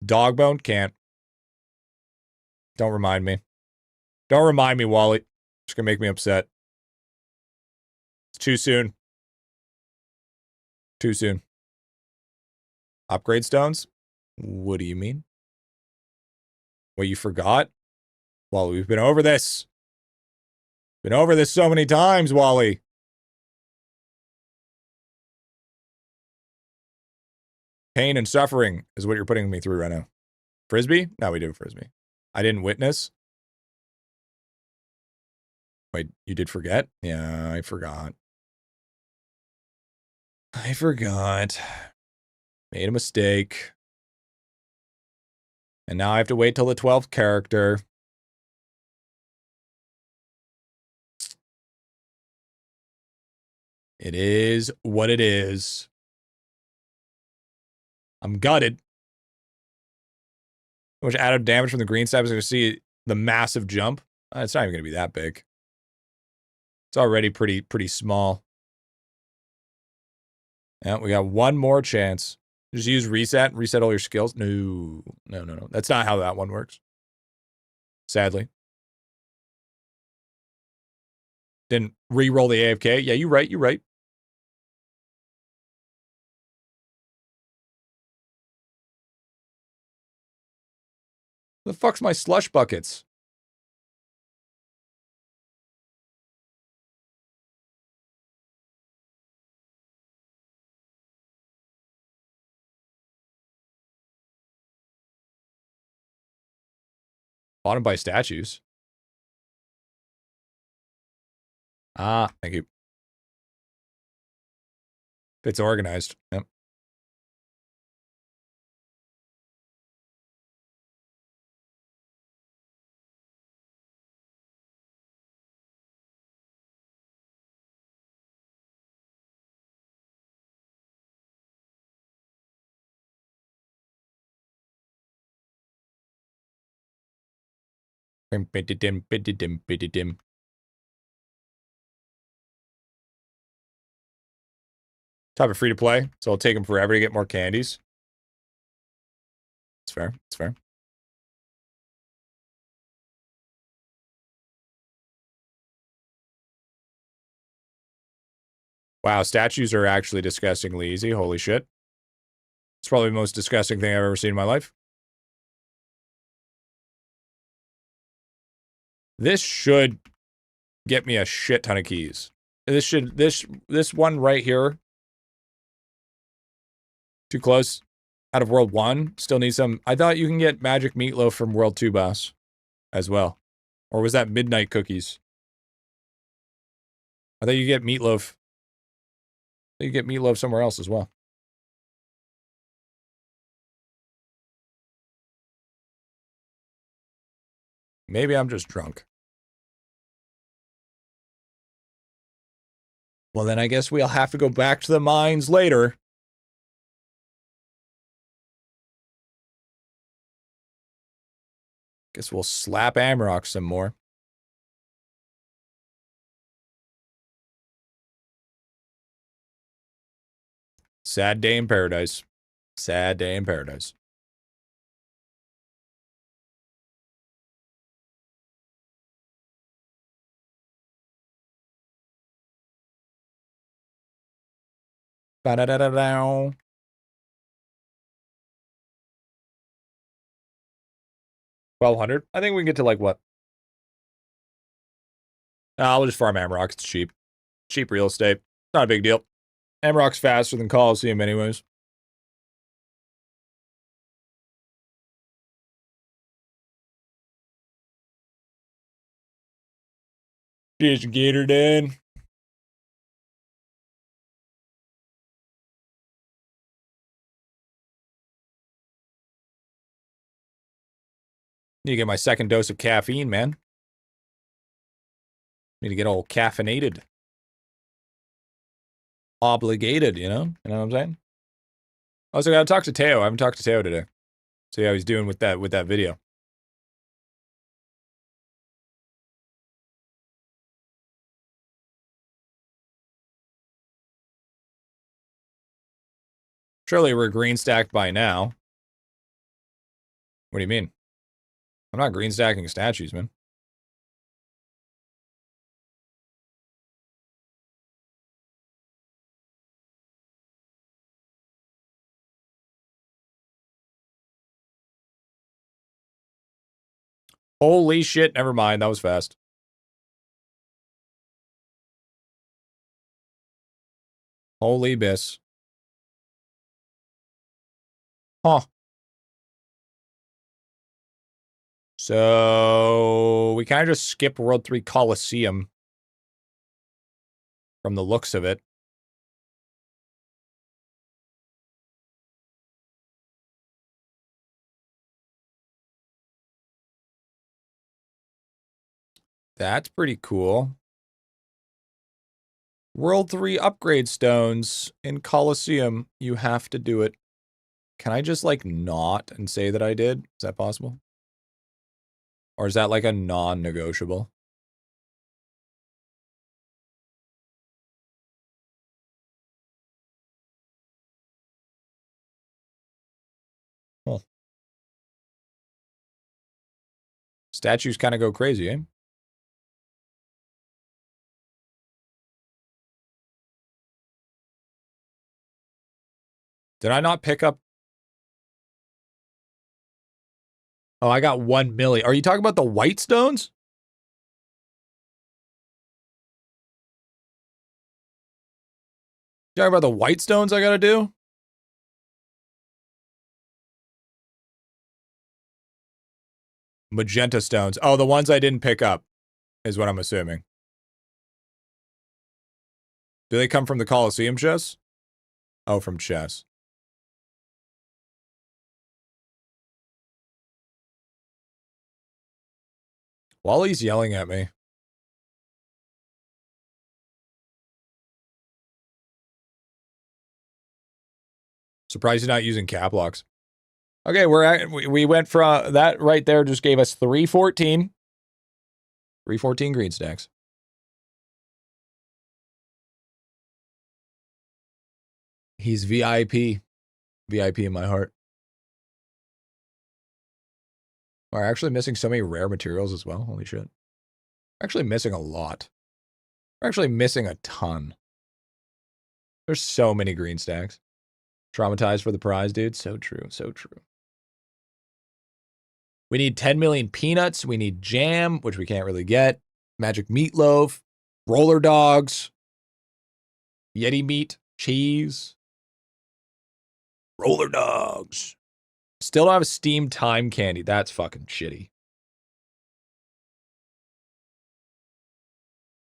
Dogbone? Can't. Don't remind me. Don't remind me, Wally. It's going to make me upset. It's too soon. Too soon. Upgrade stones? What do you mean? Well, you forgot? Wally, we've been over this. Been over this so many times, Wally. Pain and suffering is what you're putting me through right now. Frisbee? No, we did Frisbee. I didn't witness. Wait, you did forget? Yeah, I forgot. I forgot. Made a mistake. And now I have to wait till the 12th character. It is what it is. I'm gutted. How much added damage from the green stab is going to see the massive jump? It's not even going to be that big. It's already pretty small. Yeah, we got one more chance. Just use reset. Reset all your skills. No. That's not how that one works. Sadly. Didn't re-roll the AFK. Yeah, you're right. You're right. The fuck's my slush buckets? Bought them by statues. Ah, thank you. It's organized. Yep. Dim. Type of free to play, so it'll take them forever to get more candies. It's fair. It's fair. Wow, statues are actually disgustingly easy. Holy shit. It's probably the most disgusting thing I've ever seen in my life. This should get me a shit ton of keys. This one right here. Too close. Out of World 1. Still need some. I thought you can get Magic Meatloaf from World 2 boss as well. Or was that Midnight Cookies? I thought you get Meatloaf. You get Meatloaf somewhere else as well. Maybe I'm just drunk. Well, then I guess we'll have to go back to the mines later. Guess we'll slap Amrock some more. Sad day in paradise. Sad day in paradise. Ba-da-da-da-dow. $1,200? I think we can get to like what? We'll just farm Amrock. It's cheap. Cheap real estate. Not a big deal. Amrock's faster than Coliseum anyways. Just get her done. Need to get my second dose of caffeine, man. Need to get all caffeinated. Obligated, you know? You know what I'm saying? Also, gotta talk to Teo. I haven't talked to Teo today. See how he's doing with that video. Surely we're green stacked by now. What do you mean? I'm not green stacking statues, man. Holy shit, never mind. That was fast. Holy bis. Huh. So we kind of just skipped World 3 Coliseum from the looks of it. That's pretty cool. World 3 upgrade stones in Coliseum. You have to do it. Can I just, like, not and say that I did? Is that possible? Or is that, like, a non-negotiable? Huh. Statues kind of go crazy, eh? Did I not pick up? Oh, I got 1 milli. Are you talking about the white stones? You talking about the white stones I gotta do? Magenta stones. Oh, the ones I didn't pick up is what I'm assuming. Do they come from the Coliseum chess? Oh, from chess. Wally's yelling at me. Surprised he's not using cap locks. Okay, we went from that right there, just gave us 314. 314 green stacks. He's VIP. VIP in my heart. We're actually missing so many rare materials as well. Holy shit. We're actually missing a lot. We're actually missing a ton. There's so many green stacks. Traumatized for the prize, dude. So true. So true. We need 10 million peanuts. We need jam, which we can't really get. Magic meatloaf. Roller dogs. Yeti meat. Cheese. Roller dogs. Still don't have a steamed time candy. That's fucking shitty.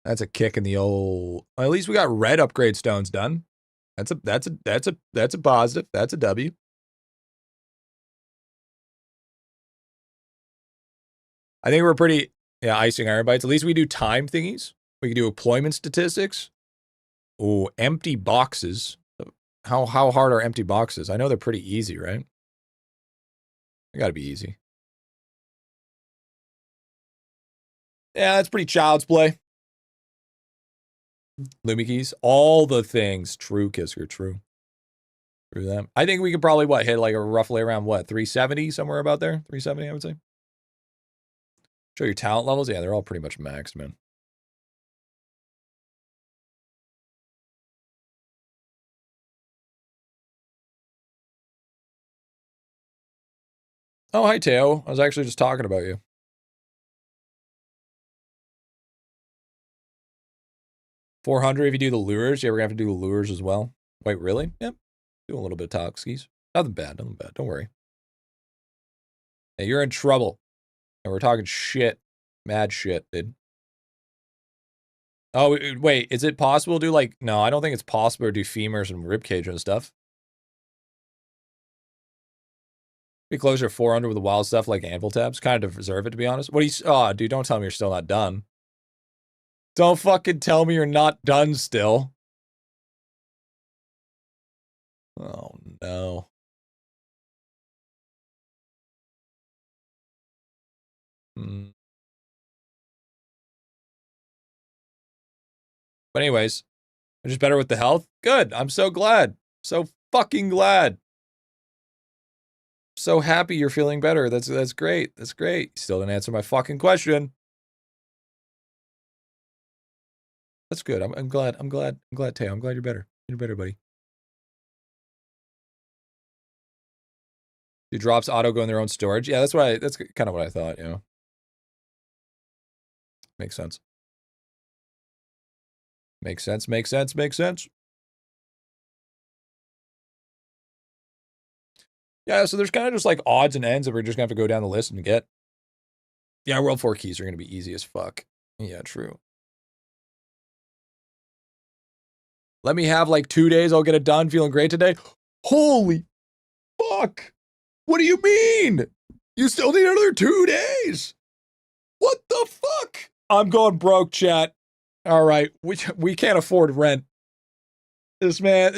That's a kick in the old. Well, at least we got red upgrade stones done. That's a positive. That's a W. I think we're pretty icing iron bites. At least we do time thingies. We can do employment statistics. Oh, empty boxes. How hard are empty boxes? I know they're pretty easy, right? They gotta be easy. Yeah, that's pretty child's play. Lumi keys, all the things. True, Kisker, true. Through them. I think we could probably, hit like roughly around, 370, somewhere about there? 370, I would say. Show your talent levels. Yeah, they're all pretty much maxed, man. Oh, hi, Teo. I was actually just talking about you. $400 if you do the lures. Yeah, we're going to have to do the lures as well. Wait, really? Yep. Do a little bit of Toxkies. Nothing bad. Nothing bad. Don't worry. Hey, you're in trouble. And we're talking shit. Mad shit, dude. Oh, wait. Is it possible to do like... No, I don't think it's possible to do femurs and ribcage and stuff. Be closer to 400 with the wild stuff like anvil tabs. Kind of deserve it, to be honest. What do you... Oh, dude, don't tell me you're still not done. Don't fucking tell me you're not done still. Oh, no. But anyways, I'm just better with the health. Good. I'm so glad. So fucking glad. So happy you're feeling better. That's great. That's great. Still didn't answer my fucking question. That's good. I'm glad. I'm glad, Teo. I'm glad you're better. You're better, buddy. Do drops auto go in their own storage? Yeah, that's kind of what I thought, you know. Makes sense. Makes sense, makes sense, makes sense. Yeah, so there's kind of just like odds and ends that we're just gonna have to go down the list and get. Yeah, World 4 keys are gonna be easy as fuck. Yeah, true. Let me have like 2 days, I'll get it done, feeling great today. Holy fuck! What do you mean? You still need another 2 days? What the fuck? I'm going broke, chat. All right, we can't afford rent. This man.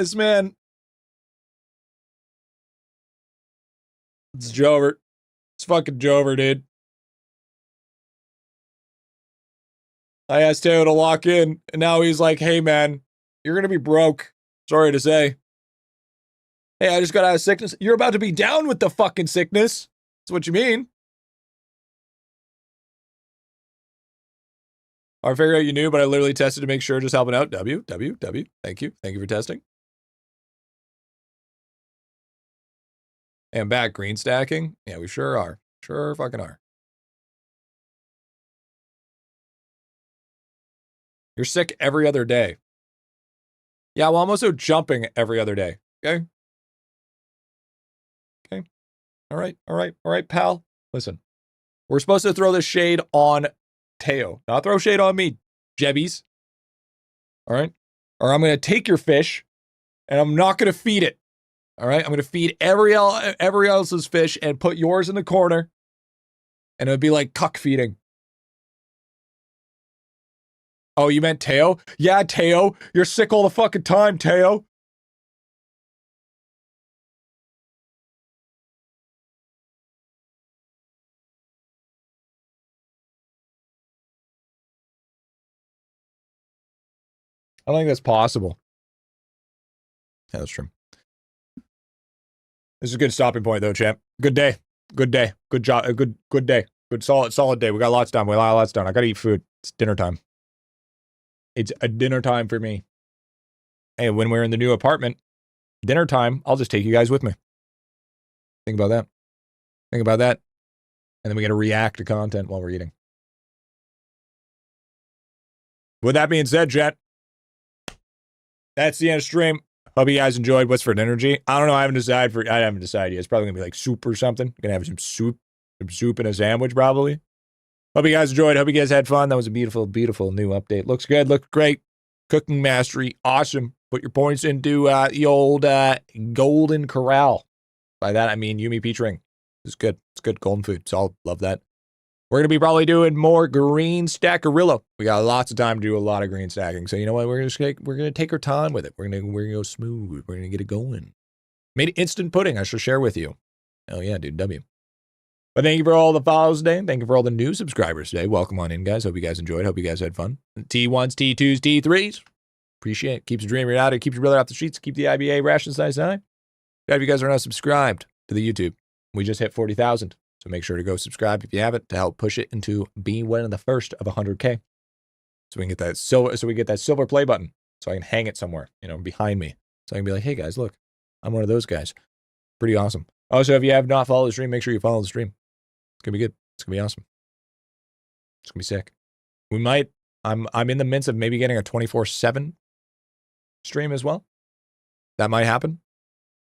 It's Jover. It's fucking Jover, dude. I asked Teo to lock in, and now he's like, hey, man, you're gonna be broke. Sorry to say. Hey, I just got out of sickness. You're about to be down with the fucking sickness. That's what you mean. I figured out you knew, but I literally tested to make sure, just helping out. W. Thank you. Thank you for testing. Hey, I'm back. Green stacking? Yeah, we sure are. Sure fucking are. You're sick every other day. Yeah, well, I'm also jumping every other day. Okay? Okay. All right, pal. Listen, we're supposed to throw the shade on Teo, not throw shade on me, Jebbies. All or I'm going to take your fish and I'm not going to feed it. All right? I'm going to feed every else's fish and put yours in the corner. And it would be like cuck feeding. Oh, you meant Teo? Yeah, Teo. You're sick all the fucking time, Teo. I don't think that's possible. Yeah, that's true. This is a good stopping point, though, champ. Good day. Good day. Good job. Good day. Good solid day. We got lots done. I gotta eat food. It's dinner time. It's a dinner time for me. Hey, when we're in the new apartment, dinner time, I'll just take you guys with me. Think about that. And then we gotta react to content while we're eating. With that being said, chat, that's the end of stream. Hope you guys enjoyed What's for Energy. I don't know. I haven't decided yet. It's probably gonna be like soup or something. Gonna have some soup and a sandwich probably. Hope you guys enjoyed. Hope you guys had fun. That was a beautiful, beautiful new update. Looks good. Looked great. Cooking mastery. Awesome. Put your points into the old Golden Corral. By that I mean Yumi Peach Ring. It's good. It's good golden food. Solid. Love that. We're going to be probably doing more green stackarillo. We got lots of time to do a lot of green stacking. So you know what? We're going to take our time with it. We're going to go smooth. We're going to get it going. Made instant pudding. I shall share with you. Oh yeah, dude. W. But thank you for all the follows today. Thank you for all the new subscribers today. Welcome on in, guys. Hope you guys enjoyed. Hope you guys had fun. T1s, T2s, T3s. Appreciate it. Keeps the dream reality. Keeps your brother off the streets. Keep the IBA rations nice high. If you guys are not subscribed to the YouTube, we just hit 40,000. So make sure to go subscribe if you haven't to help push it into being one of the first of 100K. So we can get that silver play button. So I can hang it somewhere, behind me. So I can be like, hey guys, look, I'm one of those guys. Pretty awesome. Also, if you have not followed the stream, make sure you follow the stream. It's gonna be good. It's gonna be awesome. It's gonna be sick. We might. I'm in the midst of maybe getting a 24/7 stream as well. That might happen.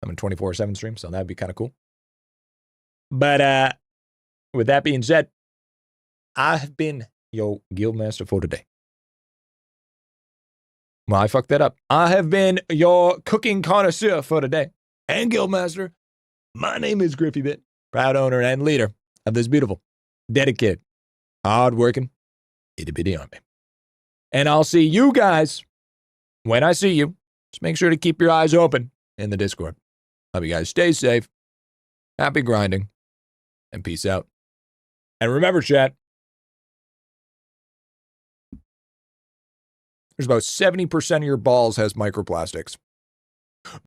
I'm in 24/7 stream, so that'd be kind of cool. But with that being said, I have been your guildmaster for today. Well, I fucked that up. I have been your cooking connoisseur for today and guildmaster. My name is Griffybit, proud owner and leader of this beautiful, dedicated, hard-working, itty-bitty army. And I'll see you guys when I see you. Just make sure to keep your eyes open in the Discord. Hope you guys stay safe, happy grinding, and peace out. And remember, chat, there's about 70% of your balls has microplastics.